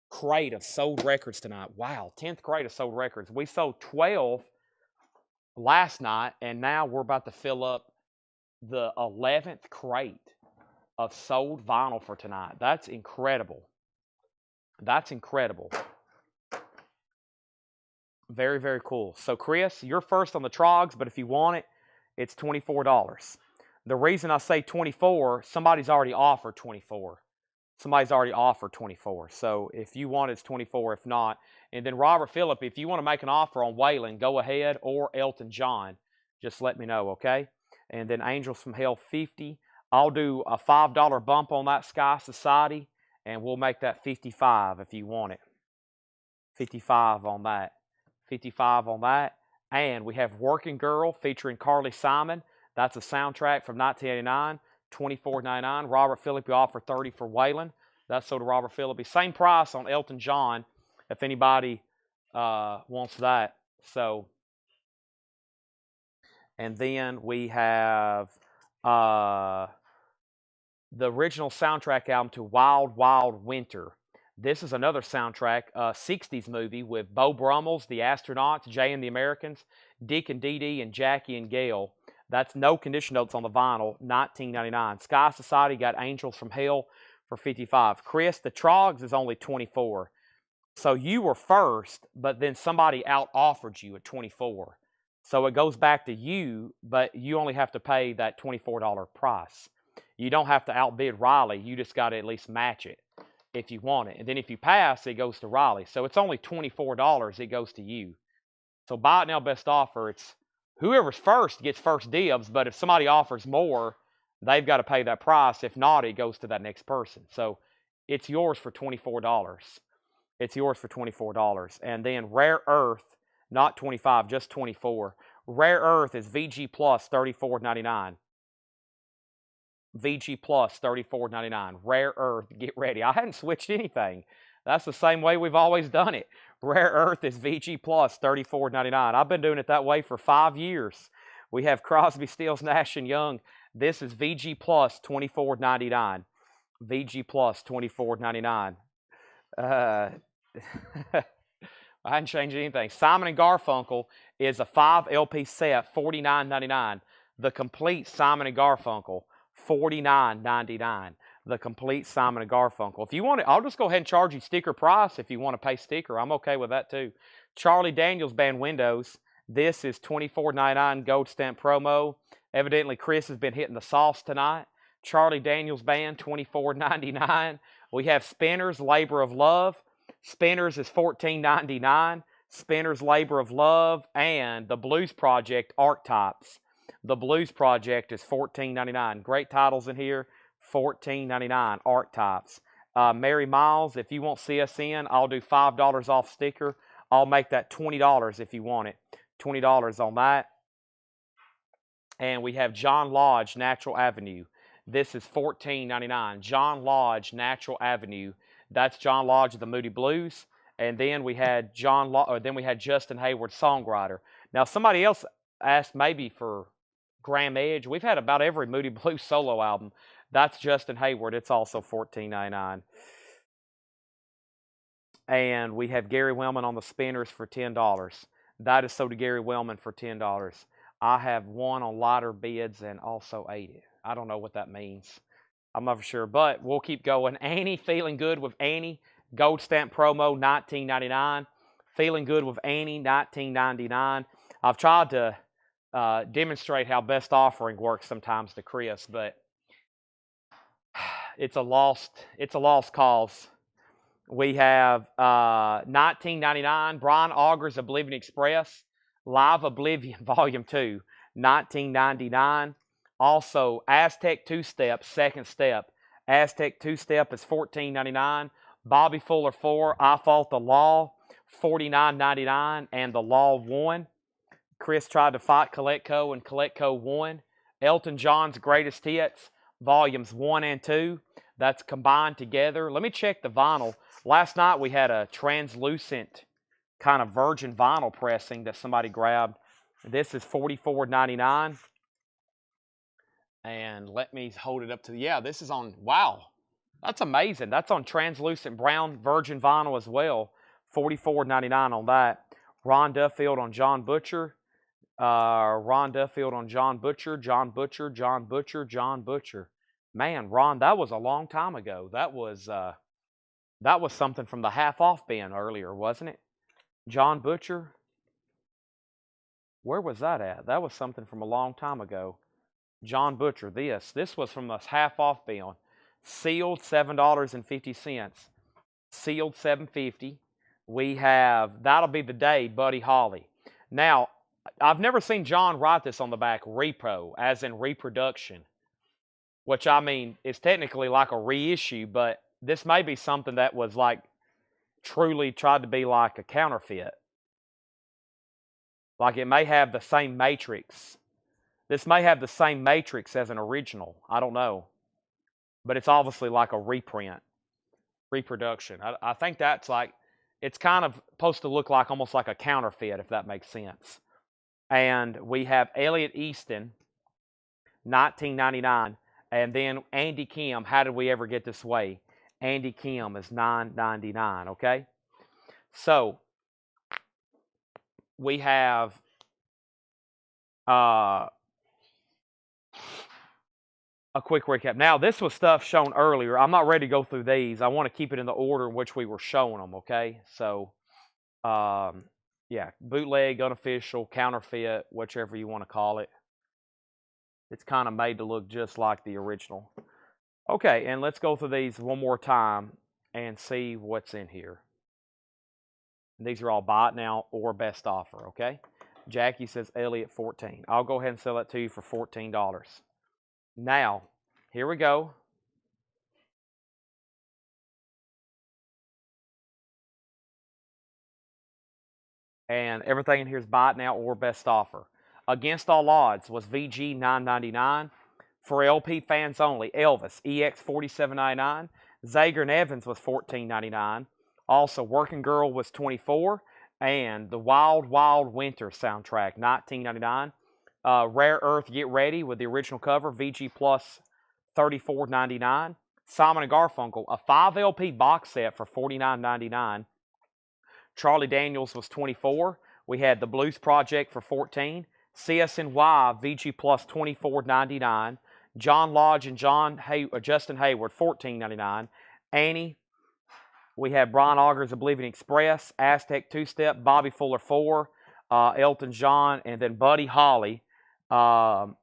crate of sold records tonight. Wow, 10th crate of sold records. We sold 12 last night, and now we're about to fill up the 11th crate of sold vinyl for tonight. That's incredible. That's incredible. Very, very cool. So, Chris, you're first on the Trogs, but if you want it, it's $24. The reason I say 24, somebody's already offered 24. Somebody's already offered 24. So, if you want it, it's 24. If not, and then Robert Phillip, if you want to make an offer on Waylon, go ahead, or Elton John, just let me know, okay? And then Angels from Hell, 50. I'll do a $5 bump on that Sky Society, and we'll make that 55 if you want it. 55 on that. 55 on that. And we have Working Girl featuring Carly Simon. That's a soundtrack from 1989, $24.99. Robert Phillippe offered $30 for Waylon. That's sold to Robert Phillippe. Same price on Elton John if anybody wants that. So, and then we have the original soundtrack album to Wild Wild Winter. This is another soundtrack, 60s movie with Beau Brummels, the astronauts, Jay and the Americans, Dick and Dee Dee, and Jackie and Gail. That's no condition notes on the vinyl, $19.99. Sky Society got Angels from Hell for $55. Chris, the Trogs is only $24. So you were first, but then somebody out offered you at $24. So it goes back to you, but you only have to pay that $24 price. You don't have to outbid Riley. You just got to at least match it if you want it. And then if you pass, it goes to Riley. So it's only $24. It goes to you. So buy it now, best offer. It's whoever's first gets first dibs, but if somebody offers more, they've got to pay that price. If not, it goes to that next person. So it's yours for $24. It's yours for $24. And then Rare Earth, not 25, just 24. Rare Earth is VG Plus, $34.99. VG Plus, $34.99. Rare Earth, get ready. I hadn't switched anything. That's the same way we've always done it. Rare Earth is VG Plus, $34.99. I've been doing it that way for 5 years. We have Crosby, Stills, Nash & Young. This is VG Plus, $24.99. VG Plus, $24.99. I hadn't changed anything. Simon & Garfunkel is a 5 LP set, $49.99. The complete Simon & Garfunkel, $49.99. The complete Simon & Garfunkel. If you want it, I'll just go ahead and charge you sticker price if you want to pay sticker. I'm okay with that too. Charlie Daniels Band Windows. This is $24.99 gold stamp promo. Evidently, Chris has been hitting the sauce tonight. Charlie Daniels Band, $24.99. We have Spinners, Labor of Love. Spinners is $14.99. Spinners, Labor of Love. And the Blues Project, Archetypes. The Blues Project is $14.99. Great titles in here. $14.99. Archetypes. Mary Miles, if you want CSN, I'll do $5 off sticker. I'll make that $20 if you want it. $20 on that. And we have John Lodge, Natural Avenue. This is $14.99. John Lodge, Natural Avenue. That's John Lodge of the Moody Blues. And then we had Justin Hayward, Songwriter. Now somebody else asked maybe for Graham Edge. We've had about every Moody Blues solo album. That's Justin Hayward. It's also $14.99. And we have Gary Wellman on the Spinners for $10. That is so to Gary Wellman for $10. I have one on lighter bids and also 80. I don't know what that means. I'm not for sure, but we'll keep going. Annie, Feeling Good with Annie. Gold stamp promo, $19.99. Feeling Good with Annie, $19.99. I've tried to demonstrate how best offering works sometimes to Chris, but it's a lost cause. We have $19.99. Brian Auger's Oblivion Express, Live Oblivion Volume 2, $19.99. Also, Aztec Two-Step, Second Step. Aztec Two-Step is $14.99. Bobby Fuller 4, I Fought the Law, $49.99. And The Law won. Chris tried to fight Collectco, and Collectco won. Elton John's Greatest Hits, Volumes 1 and 2. That's combined together. Let me check the vinyl. Last night we had a translucent kind of virgin vinyl pressing that somebody grabbed. This is $44.99. And let me hold it up to this is on, wow. That's amazing. That's on translucent brown virgin vinyl as well. $44.99 on that. Ron Duffield on John Butcher. Ron Duffield on John Butcher. John Butcher. John Butcher. John Butcher. Man, Ron, that was a long time ago. That was something from the half off bin earlier, wasn't it? John Butcher. Where was that at? That was something from a long time ago. John Butcher, this was from the half off bin. Sealed, $7.50. Sealed, $7.50. We have That'll Be the Day, Buddy Holly. Now, I've never seen John write this on the back, repro, as in reproduction, which I mean is technically like a reissue, but this may be something that was like truly tried to be like a counterfeit. Like it may have the same matrix. This may have the same matrix as an original. I don't know. But it's obviously like a reprint, reproduction. I think that's like, it's kind of supposed to look like almost like a counterfeit, if that makes sense. And we have Elliot Easton, $19.99. And then Andy Kim, How Did We Ever Get This Way? Andy Kim is $9.99, okay? So we have a quick recap. Now, this was stuff shown earlier. I'm not ready to go through these. I want to keep it in the order in which we were showing them, okay? So, yeah, bootleg, unofficial, counterfeit, whichever you want to call it. It's kind of made to look just like the original. Okay, and let's go through these one more time and see what's in here. These are all buy it now or best offer, okay? Jackie says Elliot 14. I'll go ahead and sell that to you for $14. Now, here we go. And everything in here is buy it now or best offer. Against all odds was VG $9.99. For LP fans only, Elvis EX $47.99. Zager and Evans was $14.99. Also, Working Girl was $24. And the Wild Wild Winter soundtrack, $19.99. Rare Earth Get Ready with the original cover, VG Plus $34.99. Simon and Garfunkel, a 5 LP box set for $49.99. Charlie Daniels was $24. We had the Blues Project for $14. CSNY VG Plus $24.99. John Lodge and Justin Hayward $14.99. Annie. We had Brian Auger's Oblivion Express, Aztec 2-Step, Bobby Fuller 4, Elton John, and then Buddy Holly. Bobby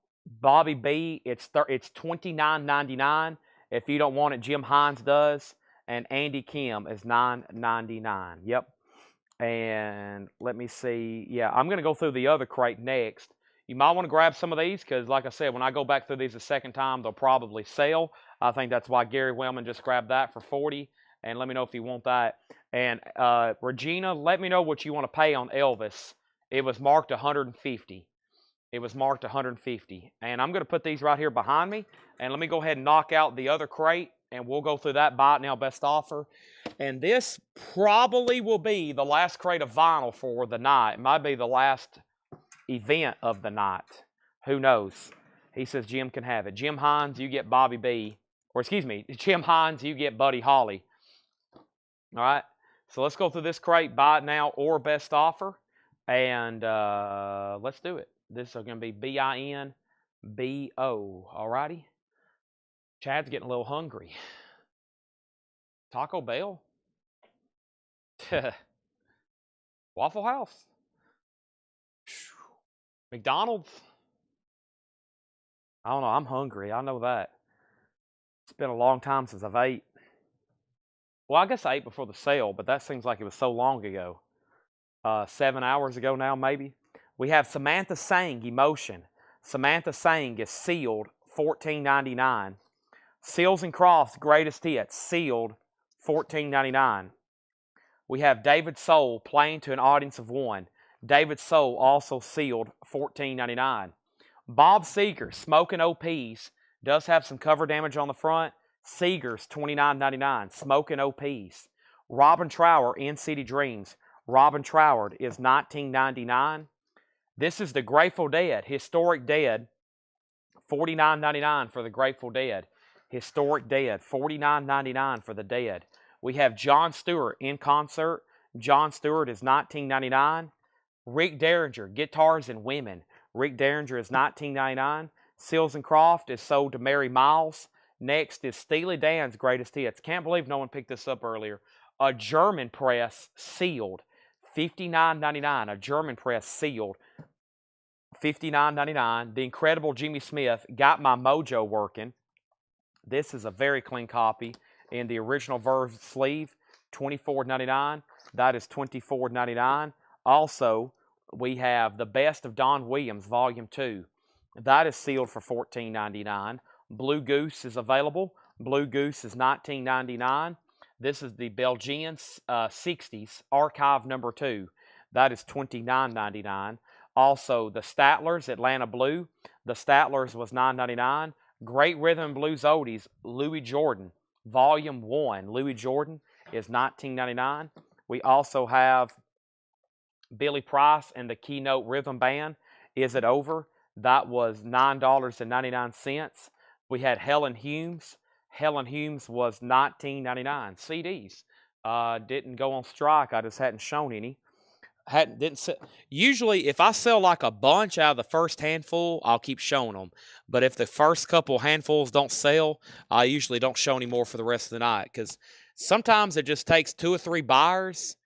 B, it's $29.99. If you don't want it, Jim Hines does. And Andy Kim is $9.99. Yep. And let me see. Yeah, I'm going to go through the other crate next. You might want to grab some of these because, like I said, when I go back through these a second time, they'll probably sell. I think that's why Gary Wellman just grabbed that for $40. And let me know if you want that. And Regina, let me know what you want to pay on Elvis. It was marked $150. It was marked $150. And I'm going to put these right here behind me. And let me go ahead and knock out the other crate. And we'll go through that buy it now best offer. And this probably will be the last crate of vinyl for the night. It might be the last event of the night. Who knows? He says Jim can have it. Jim Hines, you get Bobby B. Or excuse me, Jim Hines, you get Buddy Holly. All right. So let's go through this crate, buy it now or best offer. And let's do it. This is going to be BINBO. All righty. Chad's getting a little hungry. Taco Bell? Waffle House? McDonald's? I don't know. I'm hungry. I know that. It's been a long time since I've ate. Well, I guess I ate before the sale, but that seems like it was so long ago. 7 hours ago now, maybe. We have Samantha Sang, Emotion. Samantha Sang is sealed, $14.99. Seals and Crofts, Greatest Hits, sealed, $14.99. We have David Soul, Playing to an Audience of One. David Soul, also sealed, $14.99. Bob Seger, Smoking OPs, does have some cover damage on the front. Seegers, $29.99. Smoking OPs. Robin Trower, In City Dreams. Robin Trower is $19.99. This is the Grateful Dead, Historic Dead, $49.99 for the Grateful Dead. Historic Dead, $49.99 for the Dead. We have Jon Stewart in concert. Jon Stewart is $19.99. Rick Derringer, Guitars and Women. Rick Derringer is $19.99. Seals and Croft is sold to Mary Miles. Next is Steely Dan's Greatest Hits. Can't believe no one picked this up earlier. A German press sealed, $59.99. A German press sealed, $59.99. The Incredible Jimmy Smith, Got My Mojo Working. This is a very clean copy in the original Verve sleeve, $24.99. That is $24.99. Also, we have The Best of Don Williams, Volume 2. That is sealed for $14.99. Blue Goose is available. Blue Goose is $19.99. This is the Belgian 60s Archive number 2. That is $29.99. Also, the Statlers, Atlanta Blue. The Statlers was $9.99. Great Rhythm and Blues Oldies, Louis Jordan, Volume 1. Louis Jordan is $19.99. We also have Billy Price and the Keynote Rhythm Band, Is It Over? That was $9.99. We had Helen Humes. Helen Humes was $19.99. CDs didn't go on strike. I just hadn't shown any. Didn't sell. Usually, if I sell like a bunch out of the first handful, I'll keep showing them. But if the first couple handfuls don't sell, I usually don't show any more for the rest of the night, because sometimes it just takes 2 or 3 buyers,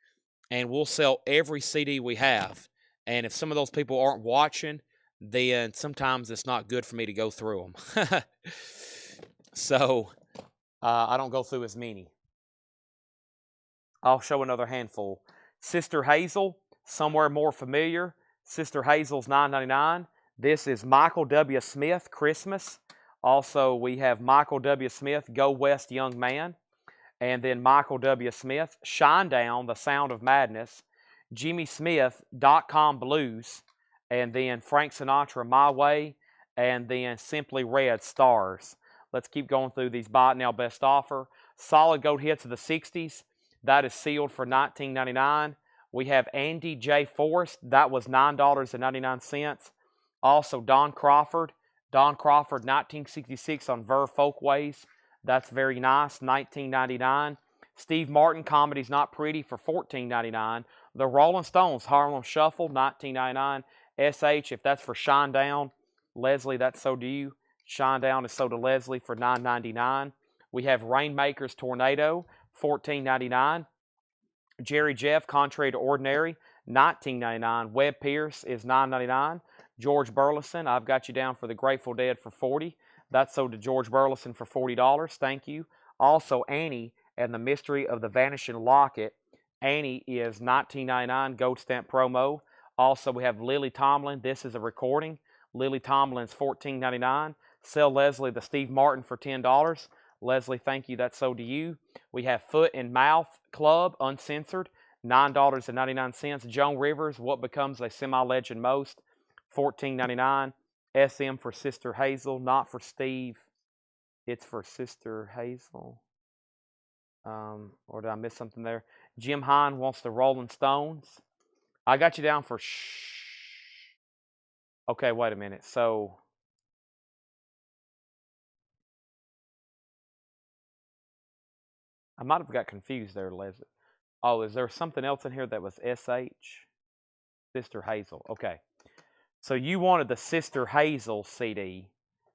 and we'll sell every CD we have. And if some of those people aren't watching, then sometimes it's not good for me to go through them. So I don't go through as many. I'll show another handful. Sister Hazel, somewhere more familiar. Sister Hazel's $9.99. This is Michael W. Smith, Christmas. Also, we have Michael W. Smith, Go West Young Man. And then Michael W. Smith, Shinedown, The Sound of Madness. Jimmy Smith, .com Blues. And then Frank Sinatra, My Way. And then Simply Red, Stars. Let's keep going through these buy it now best offer. Solid Gold Hits of the 60s. That is sealed for $19.99. We have Andy J. Forrest. That was $9.99. Also, Don Crawford. Don Crawford, 1966 on Verve Folkways. That's very nice, $19.99. Steve Martin, Comedy's Not Pretty, for $14.99. The Rolling Stones, Harlem Shuffle, $19.99. SH, if that's for Shinedown. Leslie, that's so to you. Shinedown is so to Leslie for $9.99. We have Rainmaker's Tornado, $14.99. Jerry Jeff, Contrary to Ordinary, $19.99. Webb Pierce is $9.99. George Burleson, I've got you down for the Grateful Dead for $40. That's sold to George Burleson for $40. Thank you. Also, Annie and the Mystery of the Vanishing Locket. Annie is $19.99, gold stamp promo. Also, we have Lily Tomlin. This is a recording. Lily Tomlin's $14.99. Sell Leslie the Steve Martin for $10. Leslie, thank you. That's sold to you. We have Foot and Mouth Club, uncensored, $9.99. Joan Rivers, What Becomes a Semi-Legend Most, $14.99. SM for Sister Hazel, not for Steve. It's for Sister Hazel. Or did I miss something there? Jim Hine wants the Rolling Stones. I got you down for Okay, wait a minute. So I might have got confused there, Leslie. Oh, is there something else in here that was SH? Sister Hazel. Okay. So you wanted the Sister Hazel CD,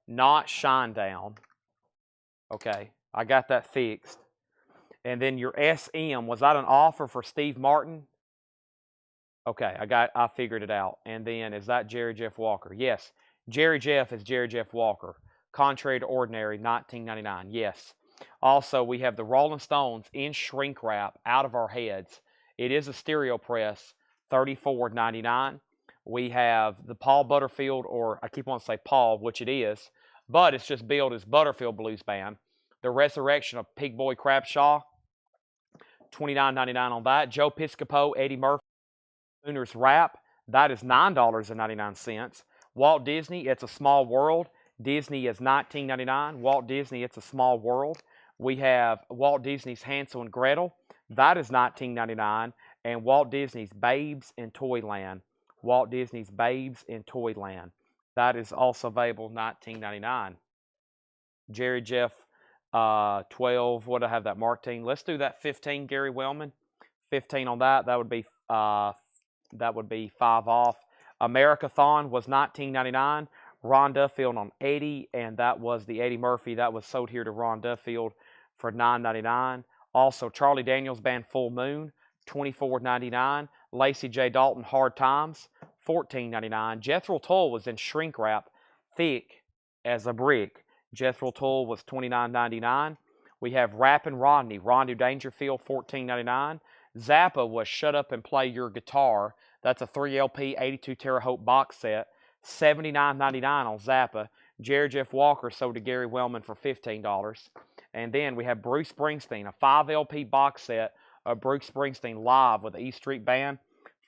not Shinedown. Okay. I got that fixed. And then your SM, was that an offer for Steve Martin? Okay, I figured it out. And then is that Jerry Jeff Walker? Yes. Jerry Jeff is Jerry Jeff Walker. Contrary to Ordinary, $19.99. Yes. Also, we have the Rolling Stones in shrink wrap, Out of Our Heads. It is a stereo press, $34.99. We have the Paul Butterfield, or I keep wanting to say Paul, which it is, but it's just billed as Butterfield Blues Band. The Resurrection of Pig Boy Crabshaw, $29.99 on that. Joe Piscopo, Eddie Murphy, Spooner's Rap, that is $9.99. Walt Disney, It's a Small World. Disney is $19.99. Walt Disney, It's a Small World. We have Walt Disney's Hansel and Gretel. That is $19.99. And Walt Disney's Babes in Toyland. Walt Disney's Babes in Toyland. That is also available, $19.99. Jerry Jeff, 12. What do I have that marked? Let's do that 15, Gary Wellman. 15 on that. That would be 5 off. Americathon was $19.99. Ron Duffield on 80, and that was the Eddie Murphy. That was sold here to Ron Duffield for $9.99. Also, Charlie Daniels Band Full Moon, $24.99. Lacey J. Dalton Hard Times, $14.99. Jethro Tull was in shrink wrap, thick as a brick. Jethro Tull was $29.99. We have Rappin' Rodney, Rodney Dangerfield, $14.99. Zappa was Shut Up and Play Your Guitar. That's a 3LP 82 Terre-Haute box set, $79.99 on Zappa. Jerry Jeff Walker sold to Gary Wellman for $15. And then we have Bruce Springsteen, a 5LP box set of Bruce Springsteen live with the E Street Band,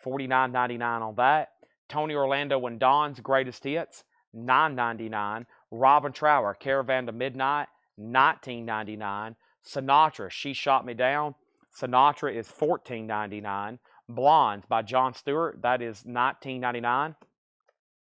$49.99 on that. Tony Orlando and Don's Greatest Hits, $9.99. Robin Trower, Caravan to Midnight, $19.99. Sinatra, She Shot Me Down. Sinatra is $14.99. Blondes by Jon Stewart, that is $19.99.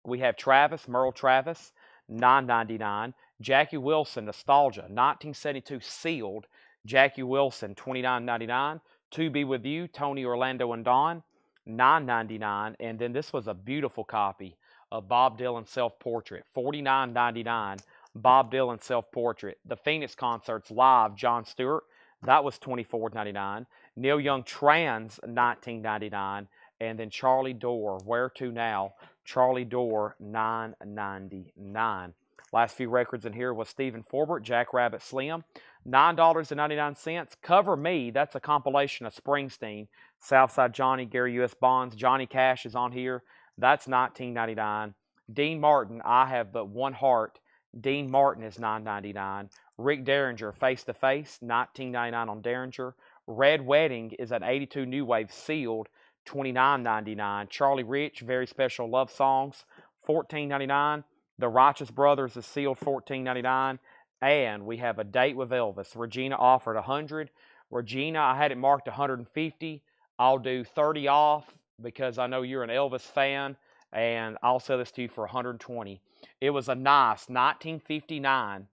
We have Travis, Merle Travis, $9.99. Jackie Wilson, Nostalgia, 1972 sealed. Jackie Wilson, $29.99. To Be With You, Tony, Orlando, and Dawn, $9.99. And then this was a beautiful copy of Bob Dylan Self-Portrait, $49.99. Bob Dylan Self-Portrait. The Phoenix Concerts Live, Jon Stewart, that was $24.99. Neil Young Trans, $19.99. And then Charlie Dorr, Where To Now, Charlie Dorr, $9.99. Last few records in here was Stephen Forbert, Jackrabbit Slim, $9.99. Cover Me, that's a compilation of Springsteen, Southside Johnny, Gary U.S. Bonds, Johnny Cash is on here, that's $19.99. Dean Martin, I Have But One Heart, Dean Martin is $9.99. Rick Derringer, Face to Face, $19.99 on Derringer. Red Wedding is an 82 New Wave sealed, $29.99. Charlie Rich, Very Special Love Songs, $14.99. The Righteous Brothers is sealed, $14.99. And we have A Date with Elvis. Regina offered $100. Regina, I had it marked $150. I'll do $30 off because I know you're an Elvis fan, and I'll sell this to you for $120. It was a nice 1959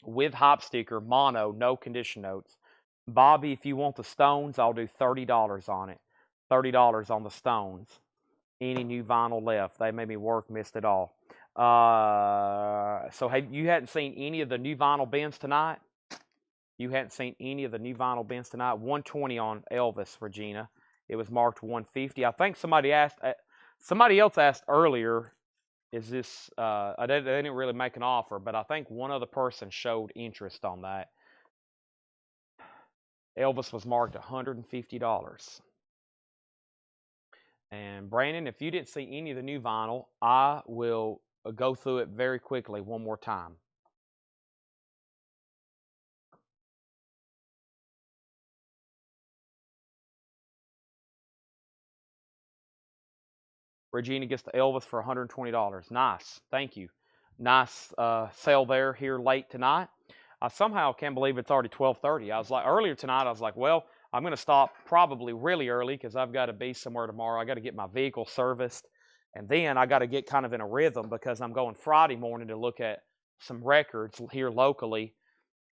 with hop sticker, mono, no condition notes. Bobby, if you want the Stones, I'll do $30 on it. $30 on the Stones. Any new vinyl left? They made me work, missed it all. So hey, you hadn't seen any of the new vinyl bins tonight? You hadn't seen any of the new vinyl bins tonight? 120 on Elvis, Regina. It was marked 150. I think somebody else asked earlier, is this, they didn't really make an offer, but I think one other person showed interest on that. Elvis was marked $150. And Brandon, if you didn't see any of the new vinyl, I will go through it very quickly one more time. Regina gets the Elvis for $120. Nice. Thank you. Nice sale there here late tonight. I somehow can't believe it's already 12:30. I was like, earlier tonight, I was like, well, I'm going to stop probably really early because I've got to be somewhere tomorrow. I got to get my vehicle serviced. And then I got to get kind of in a rhythm because I'm going Friday morning to look at some records here locally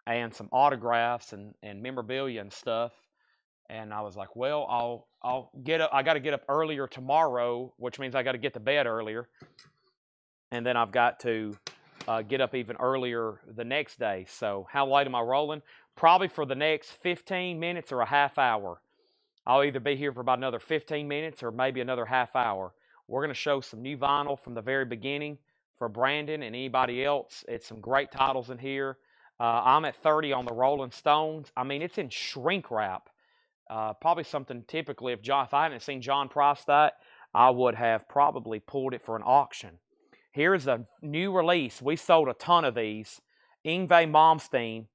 and some autographs and memorabilia and stuff. And I was like, well, I'll get up. I got to get up earlier tomorrow, which means I got to get to bed earlier. And then I've got to get up even earlier the next day. So how late am I rolling? Probably for the next 15 minutes or a half hour. I'll either be here for about another 15 minutes or maybe another half hour. We're going to show some new vinyl from the very beginning for Brandon and anybody else. It's some great titles in here. I'm at 30 on the Rolling Stones. I mean, it's in shrink wrap. Probably something typically, if I hadn't seen John price that, I would have probably pulled it for an auction. Here's a new release. We sold a ton of these. Yngwie Malmsteen.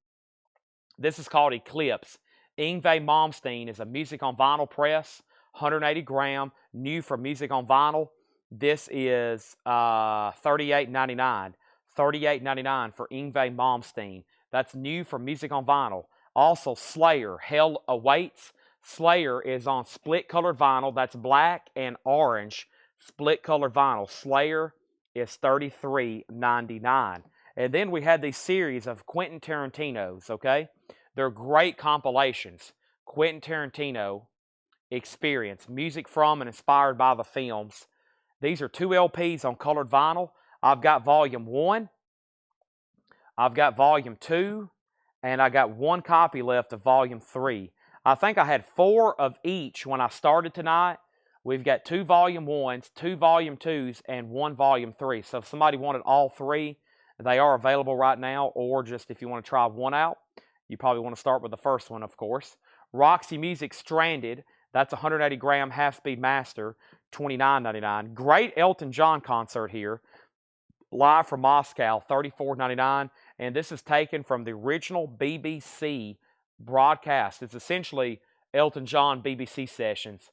This is called Eclipse. Yngwie Malmsteen is a music on vinyl press, 180 gram, new for music on vinyl. This is $38.99. $38.99 for Yngwie Malmsteen. That's new for music on vinyl. Also, Slayer, Hell Awaits. Slayer is on split colored vinyl. That's black and orange split colored vinyl. Slayer is $33.99. And then we had these series of Quentin Tarantino's, okay? They're great compilations. Quentin Tarantino Experience, music from and inspired by the films. These are 2 LPs on colored vinyl. I've got volume 1. I've got volume 2. And I got 1 copy left of volume 3. I think I had 4 of each when I started tonight. We've got 2 volume 1s, 2 volume 2s, and 1 volume 3. So if somebody wanted all 3, they are available right now. Or just if you want to try one out, you probably want to start with the first one, of course. Roxy Music Stranded. That's 180 gram half-speed master, $29.99. Great Elton John concert here. Live from Moscow, $34.99. And this is taken from the original BBC broadcast. It's essentially Elton John BBC sessions.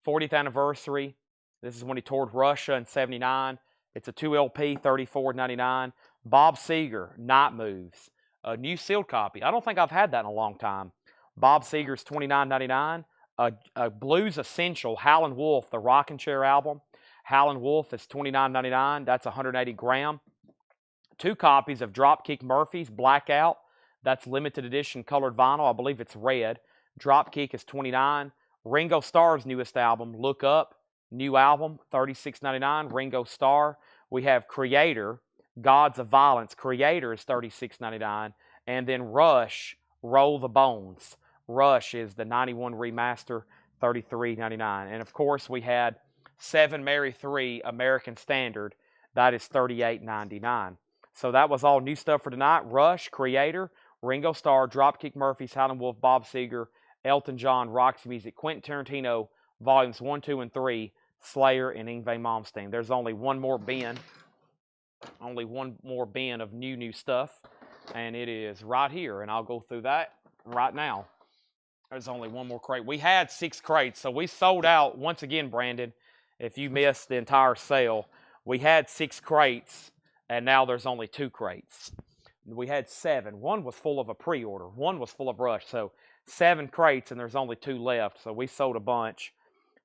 40th anniversary. This is when he toured Russia in '79. It's a 2 LP, $34.99. Bob Seger, Night Moves. A new sealed copy. I don't think I've had that in a long time. Bob Seger's $29.99. A Blues Essential, Howlin' Wolf, the Rockin' Chair album. Howlin' Wolf is $29.99. That's 180 gram. 2 copies of Dropkick Murphys Blackout. That's limited edition colored vinyl. I believe it's red. Dropkick is $29. Ringo Starr's newest album, Look Up, new album, $36.99. Ringo Starr. We have Creator, Gods of Violence. Creator is $36.99. And then Rush, Roll the Bones. Rush is the 91 remaster, $33.99. And of course, we had 7 Mary 3 American Standard. That is $38.99. So that was all new stuff for tonight. Rush, Creator, Ringo Starr, Dropkick Murphys, Howlin' Wolf, Bob Seger, Elton John, Roxy Music, Quentin Tarantino, Volumes 1, 2, and 3, Slayer, and Yngwie Malmsteen. There's only one more bin. Only one more bin of new stuff. And it is right here. And I'll go through that right now. There's only one more crate. We had 6 crates. So we sold out, once again, Brandon, if you missed the entire sale. We had 6 crates. And now there's only 2 crates. We had 7. One was full of a pre-order. One was full of Rush. So 7 crates, and there's only 2 left. So we sold a bunch.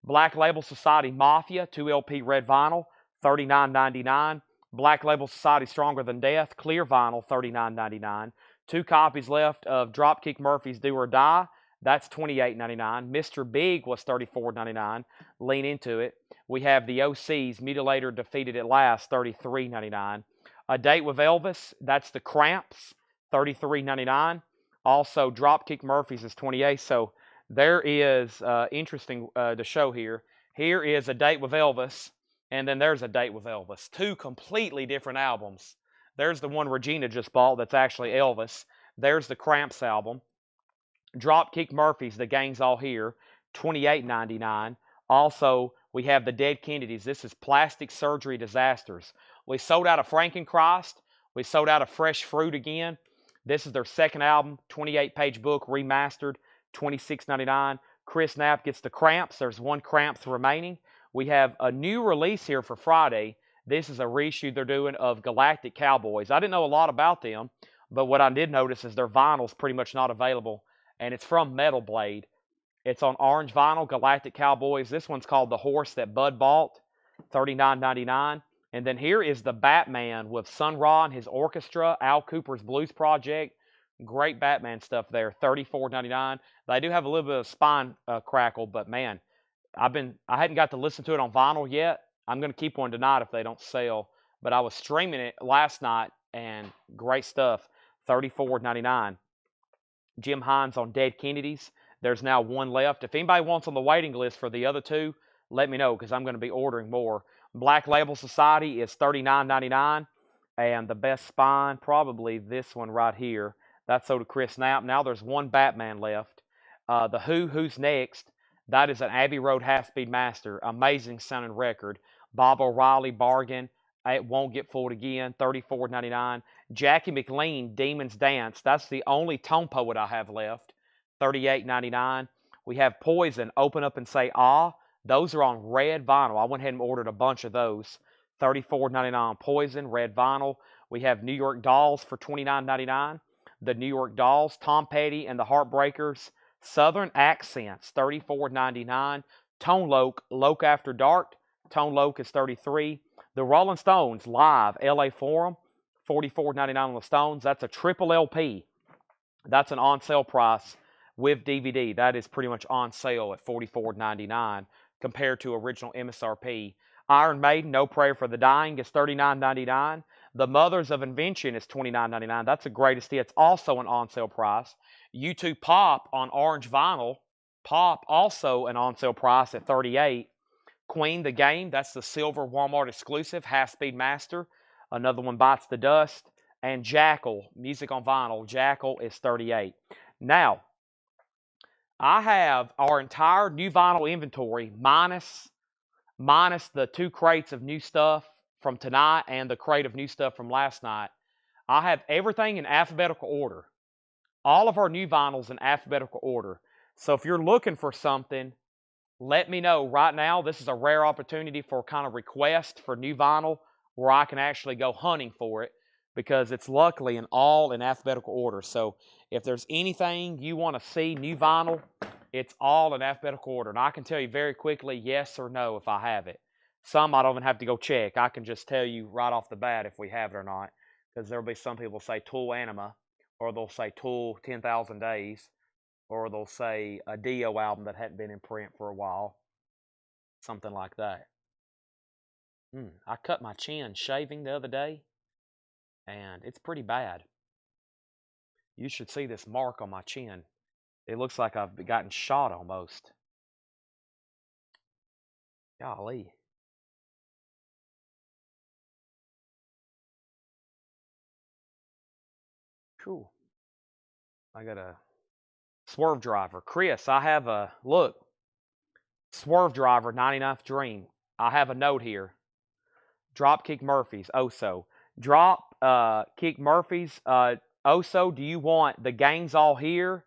Black Label Society Mafia, 2 LP red vinyl, $39.99. Black Label Society Stronger Than Death, clear vinyl, $39.99. 2 copies left of Dropkick Murphys Do or Die. That's $28.99. Mr. Big was $34.99. Lean into it. We have the OC's Mutilator Defeated at Last, $33.99. A Date with Elvis, that's the Cramps, $33.99. Also, Dropkick Murphys is $28. So there is interesting to show here. Here is A Date with Elvis, and then there's A Date with Elvis. 2 completely different albums. There's the one Regina just bought that's actually Elvis. There's the Cramps album. Dropkick Murphys, The Gang's All Here, $28.99. Also, we have the Dead Kennedys. This is Plastic Surgery Disasters. We sold out of Frankenchrist. We sold out of Fresh Fruit again. This is their second album, 28-page book, remastered, $26.99. Chris Knapp gets the Cramps. There's 1 Cramps remaining. We have a new release here for Friday. This is a reissue they're doing of Galactic Cowboys. I didn't know a lot about them, but what I did notice is their vinyl's pretty much not available, and it's from Metal Blade. It's on orange vinyl, Galactic Cowboys. This one's called The Horse That Bud Bought, $39.99. And then here is the Batman with Sun Ra and his orchestra, Al Cooper's Blues Project. Great Batman stuff there, $34.99. They do have a little bit of spine crackle, but man, I hadn't got to listen to it on vinyl yet. I'm going to keep one tonight if they don't sell. But I was streaming it last night, and great stuff, $34.99. Jim Hines on Dead Kennedys. There's now 1 left. If anybody wants on the waiting list for the other 2, let me know because I'm going to be ordering more. Black Label Society is $39.99. And the best spine, probably this one right here. That's sold to Chris Knapp. Now there's 1 Batman left. The Who's Next? That is an Abbey Road half-speed master. Amazing sounding record. Bob O'Reilly, bargain. It won't get fooled again. $34.99. Jackie McLean, Demon's Dance. That's the only Tone Poet I have left. $38.99. We have Poison, Open Up and Say Ah. Those are on red vinyl. I went ahead and ordered a bunch of those. $34.99 Poison, red vinyl. We have New York Dolls for $29.99. The New York Dolls, Tom Petty and the Heartbreakers. Southern Accents, $34.99. Tone Loc, Loc After Dark. Tone Loc is $33. The Rolling Stones, live, LA Forum, $44.99 on the Stones. That's a triple LP. That's an on-sale price with DVD. That is pretty much on sale at $44.99 compared to original MSRP. Iron Maiden, No Prayer for the Dying is $39.99. The Mothers of Invention is $29.99. That's the greatest hits. Also an on-sale price. U2 Pop on orange vinyl. Pop also an on-sale price at $38. Queen, The Game, that's the silver Walmart exclusive, half-speed master. Another one, Bites the Dust. And Jackal, music on vinyl. Jackal is $38. Now, I have our entire new vinyl inventory minus the 2 crates of new stuff from tonight and the crate of new stuff from last night. I have everything in alphabetical order. All of our new vinyls in alphabetical order. So if you're looking for something, let me know right now. This is a rare opportunity for kind of request for new vinyl where I can actually go hunting for it because it's luckily all in alphabetical order. So if there's anything you want to see, new vinyl, it's all in alphabetical order. And I can tell you very quickly yes or no if I have it. Some I don't even have to go check. I can just tell you right off the bat if we have it or not. because there'll be some people say Tool Anima, or they'll say Tool 10,000 Days, or they'll say a Dio album that hadn't been in print for a while, something like that. I cut my chin shaving the other day, and it's pretty bad. You should see this mark on my chin. It looks like I've gotten shot almost. Golly. Cool. I got a Swerve Driver. Chris, I have a, look, Swerve Driver, 99th Dream. I have a note here. Dropkick Murphys, Oso. Kick Murphys, Oso, do you want the gang's all here?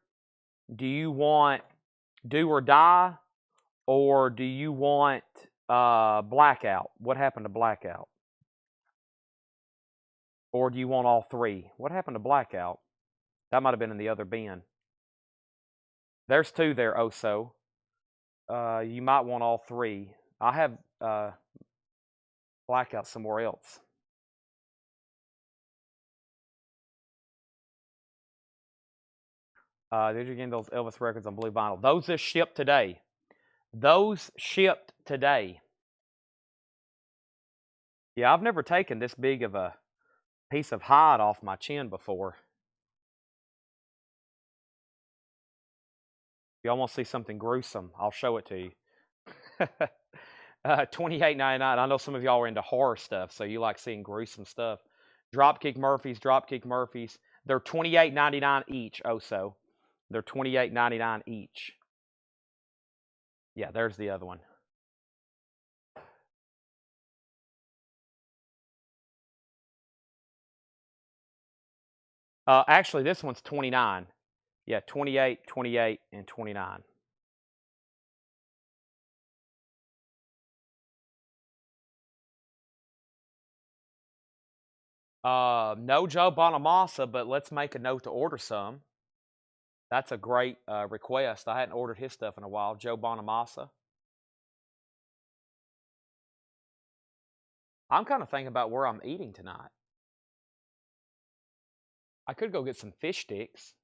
Do you want Do or Die? Or do you want Blackout? What happened to Blackout? Or do you want all three? What happened to Blackout? That might have been in the other bin. There's two there, Oso. You might want all three. I have Blackout somewhere else. Did you get those Elvis records on blue vinyl? Those are shipped today. Those shipped today. Yeah, I've never taken this big of a piece of hide off my chin before. If y'all want to see something gruesome, I'll show it to you. $28.99. I know some of y'all are into horror stuff, so you like seeing gruesome stuff. Dropkick Murphys. They're $28.99 each, Oso. They're $28.99 each. Yeah, there's the other one. Actually, this one's 29. Yeah, 28, 28, and 29. No Joe Bonamassa, but let's make a note to order some. That's a great request. I hadn't ordered his stuff in a while. Joe Bonamassa. I'm kind of thinking about where I'm eating tonight. I could go get some fish sticks.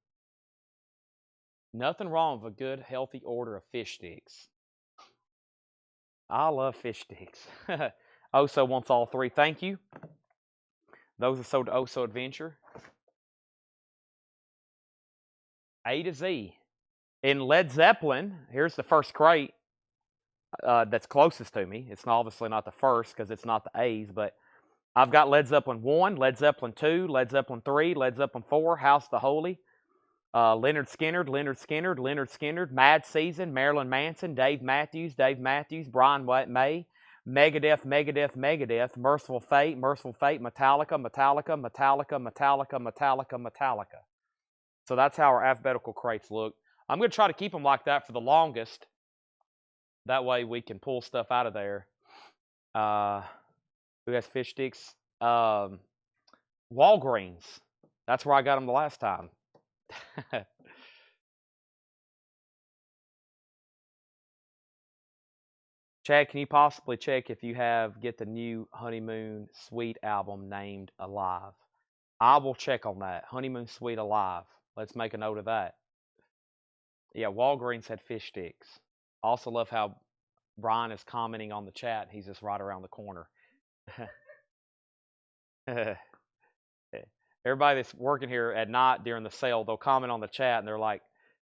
Nothing wrong with a good, healthy order of fish sticks. I love fish sticks. Oso wants all three. Thank you. Those are sold to Oso Adventure. A to Z. In Led Zeppelin, here's the first crate that's closest to me. It's obviously not the first because it's not the A's, but I've got Led Zeppelin 1, Led Zeppelin 2, Led Zeppelin 3, Led Zeppelin 4, House the Holy, Leonard Skinner, Mad Season, Marilyn Manson, Dave Matthews, Brian May, Megadeth, Merciful Fate, Metallica. So that's how our alphabetical crates look. I'm going to try to keep them like that for the longest. That way we can pull stuff out of there. Who has fish sticks? Walgreens. That's where I got them the last time. Chad, can you possibly check if you get the new Honeymoon Suite album named Alive? I will check on that. Honeymoon Suite Alive. Let's make a note of that. Yeah, Walgreens had fish sticks. Also love how Brian is commenting on the chat. He's just right around the corner. Everybody that's working here at night during the sale, they'll comment on the chat and they're like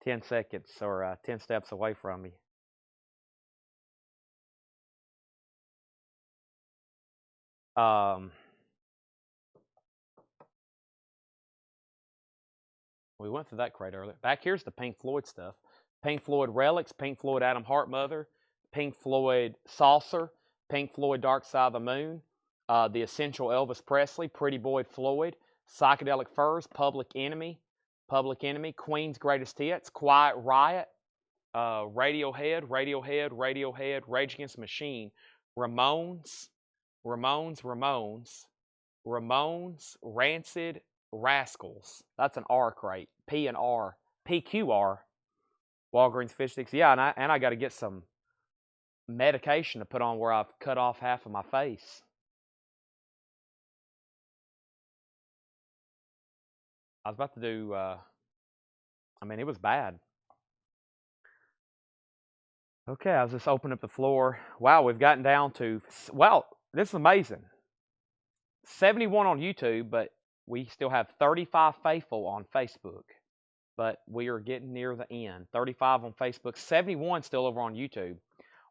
10 seconds or 10 steps away from me. We went through that crate earlier. Back here's the Pink Floyd stuff. Pink Floyd Relics, Pink Floyd Adam Hart Mother, Pink Floyd Saucer, Pink Floyd Dark Side of the Moon, The Essential Elvis Presley, Pretty Boy Floyd, Psychedelic Furs, Public Enemy, Queen's Greatest Hits, Quiet Riot, Radiohead, Rage Against the Machine, Ramones, Rancid, Rascals. That's an R crate. P and R. PQR. Walgreens fish sticks. Yeah, and I got to get some medication to put on where I've cut off half of my face. I was about to do, I mean, it was bad. Okay, I was just opening up the floor. Wow, we've gotten down to, wow, this is amazing. 71 on YouTube, but we still have 35 faithful on Facebook. But we are getting near the end. 35 on Facebook, 71 still over on YouTube.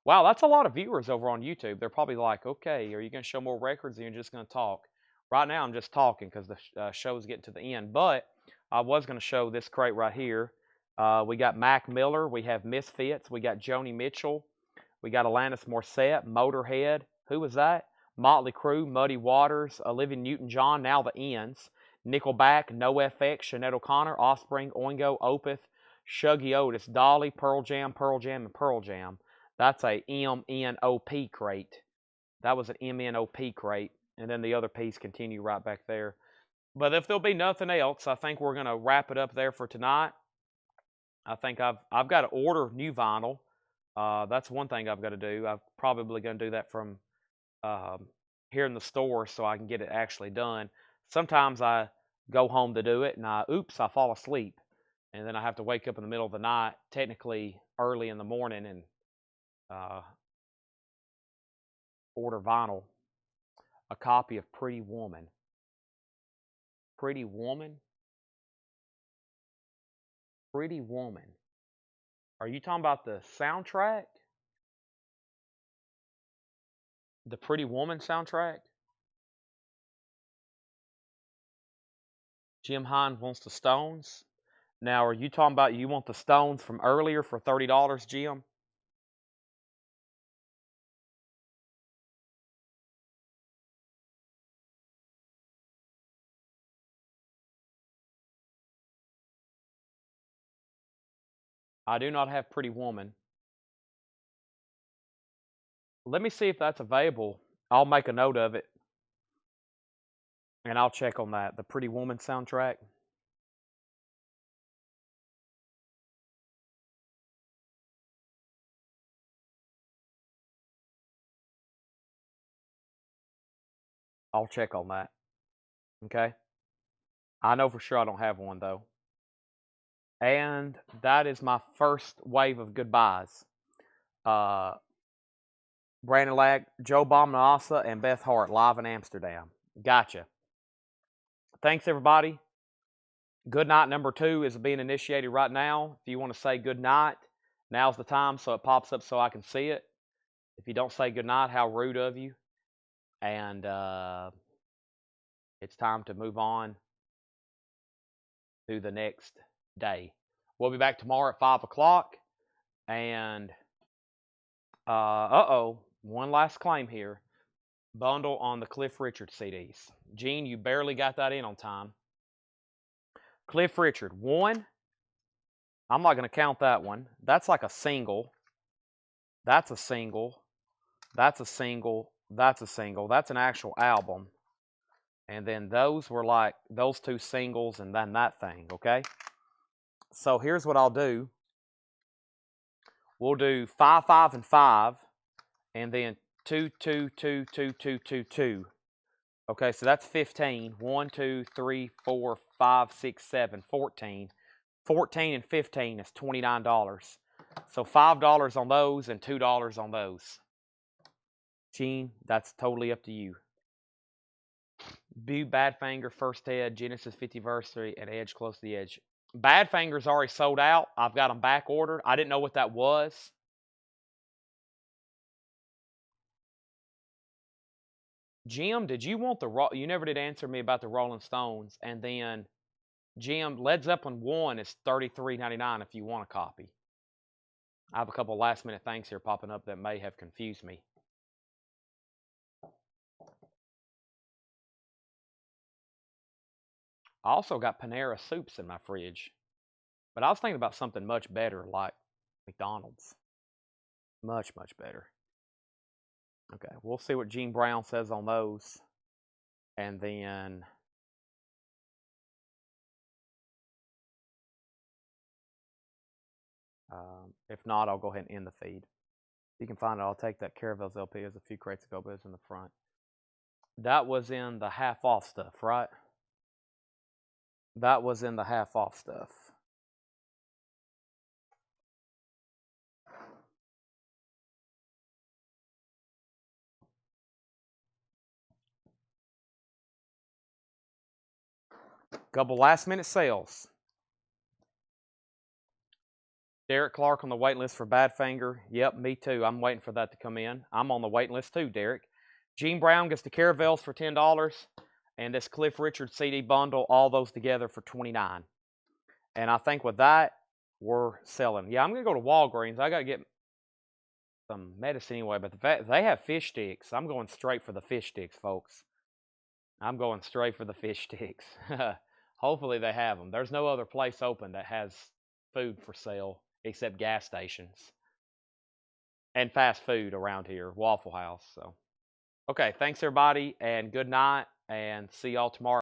Wow, that's a lot of viewers over on YouTube. They're probably like, okay, are you going to show more records or you're just going to talk? Right now, I'm just talking because the show's getting to the end. But I was going to show this crate right here. We got Mac Miller. We have Misfits. We got Joni Mitchell. We got Alanis Morissette, Motorhead. Who was that? Motley Crue, Muddy Waters, Olivia Newton-John, now the Ends. Nickelback, NoFX, Sinead O'Connor, Offspring, Oingo, Opeth, Shuggy Otis, Dolly, Pearl Jam, and Pearl Jam. That's a MNOP crate. That was an MNOP crate. And then the other piece continue right back there. But if there'll be nothing else, I think we're going to wrap it up there for tonight. I think I've got to order new vinyl. That's one thing I've got to do. I'm probably going to do that from here in the store so I can get it actually done. Sometimes I go home to do it and I fall asleep. And then I have to wake up in the middle of the night, technically early in the morning, and order vinyl. A copy of Pretty Woman. Pretty Woman? Pretty Woman. Are you talking about the soundtrack? The Pretty Woman soundtrack? Jim Hines wants the Stones. Now, are you talking about you want the Stones from earlier for $30, Jim? I do not have Pretty Woman. Let me see if that's available. I'll make a note of it. And I'll check on that. The Pretty Woman soundtrack. I'll check on that. Okay? I know for sure I don't have one, though. And that is my first wave of goodbyes. Brandon Lack, Joe Bomanassa, and Beth Hart live in Amsterdam. Gotcha. Thanks, everybody. Good night number 2 is being initiated right now. If you want to say good night, now's the time so it pops up so I can see it. If you don't say good night, how rude of you. And it's time to move on to the next day. We'll be back tomorrow at 5 o'clock. And, one last claim here. Bundle on the Cliff Richard CDs. Gene, you barely got that in on time. Cliff Richard, 1. I'm not going to count that one. That's like a single. That's a single. That's a single. That's a single. That's an actual album. And then those were like those 2 singles and then that thing, okay? So here's what I'll do. We'll do 5, 5, and 5, and then 2, 2, 2, 2, 2, 2, 2. Okay, so that's 15. 1, 2, 3, 4, 5, 6, 7, 14. 14 and 15 is $29. So $5 on those and $2 on those. Gene, that's totally up to you. Badfinger, First Head, Genesis 50th, and Edge Close to the Edge. Badfinger's already sold out. I've got them back ordered. I didn't know what that was. Jim, did you want you never did answer me about the Rolling Stones. And then, Jim, Led Zeppelin 1 is $33.99 if you want a copy. I have a couple last minute things here popping up that may have confused me. I also got Panera soups in my fridge. But I was thinking about something much better like McDonald's. Much, much better. Okay, we'll see what Gene Brown says on those. And then if not, I'll go ahead and end the feed. You can find it. I'll take that Caravels LP. There's a few crates of Go-Biz in the front. That was in the half-off stuff, right? That was in the half off stuff. Couple last minute sales. Derek Clark on the waiting list for Badfinger. Yep, me too. I'm waiting for that to come in. I'm on the waiting list too, Derek. Gene Brown gets the Caravels for $10. And this Cliff Richard CD bundle, all those together for $29. And I think with that, we're selling. Yeah, I'm going to go to Walgreens. I got to get some medicine anyway, but the fact they have fish sticks. I'm going straight for the fish sticks, folks. I'm going straight for the fish sticks. Hopefully they have them. There's no other place open that has food for sale except gas stations and fast food around here, Waffle House. So, okay, thanks everybody, and good night, and see y'all tomorrow.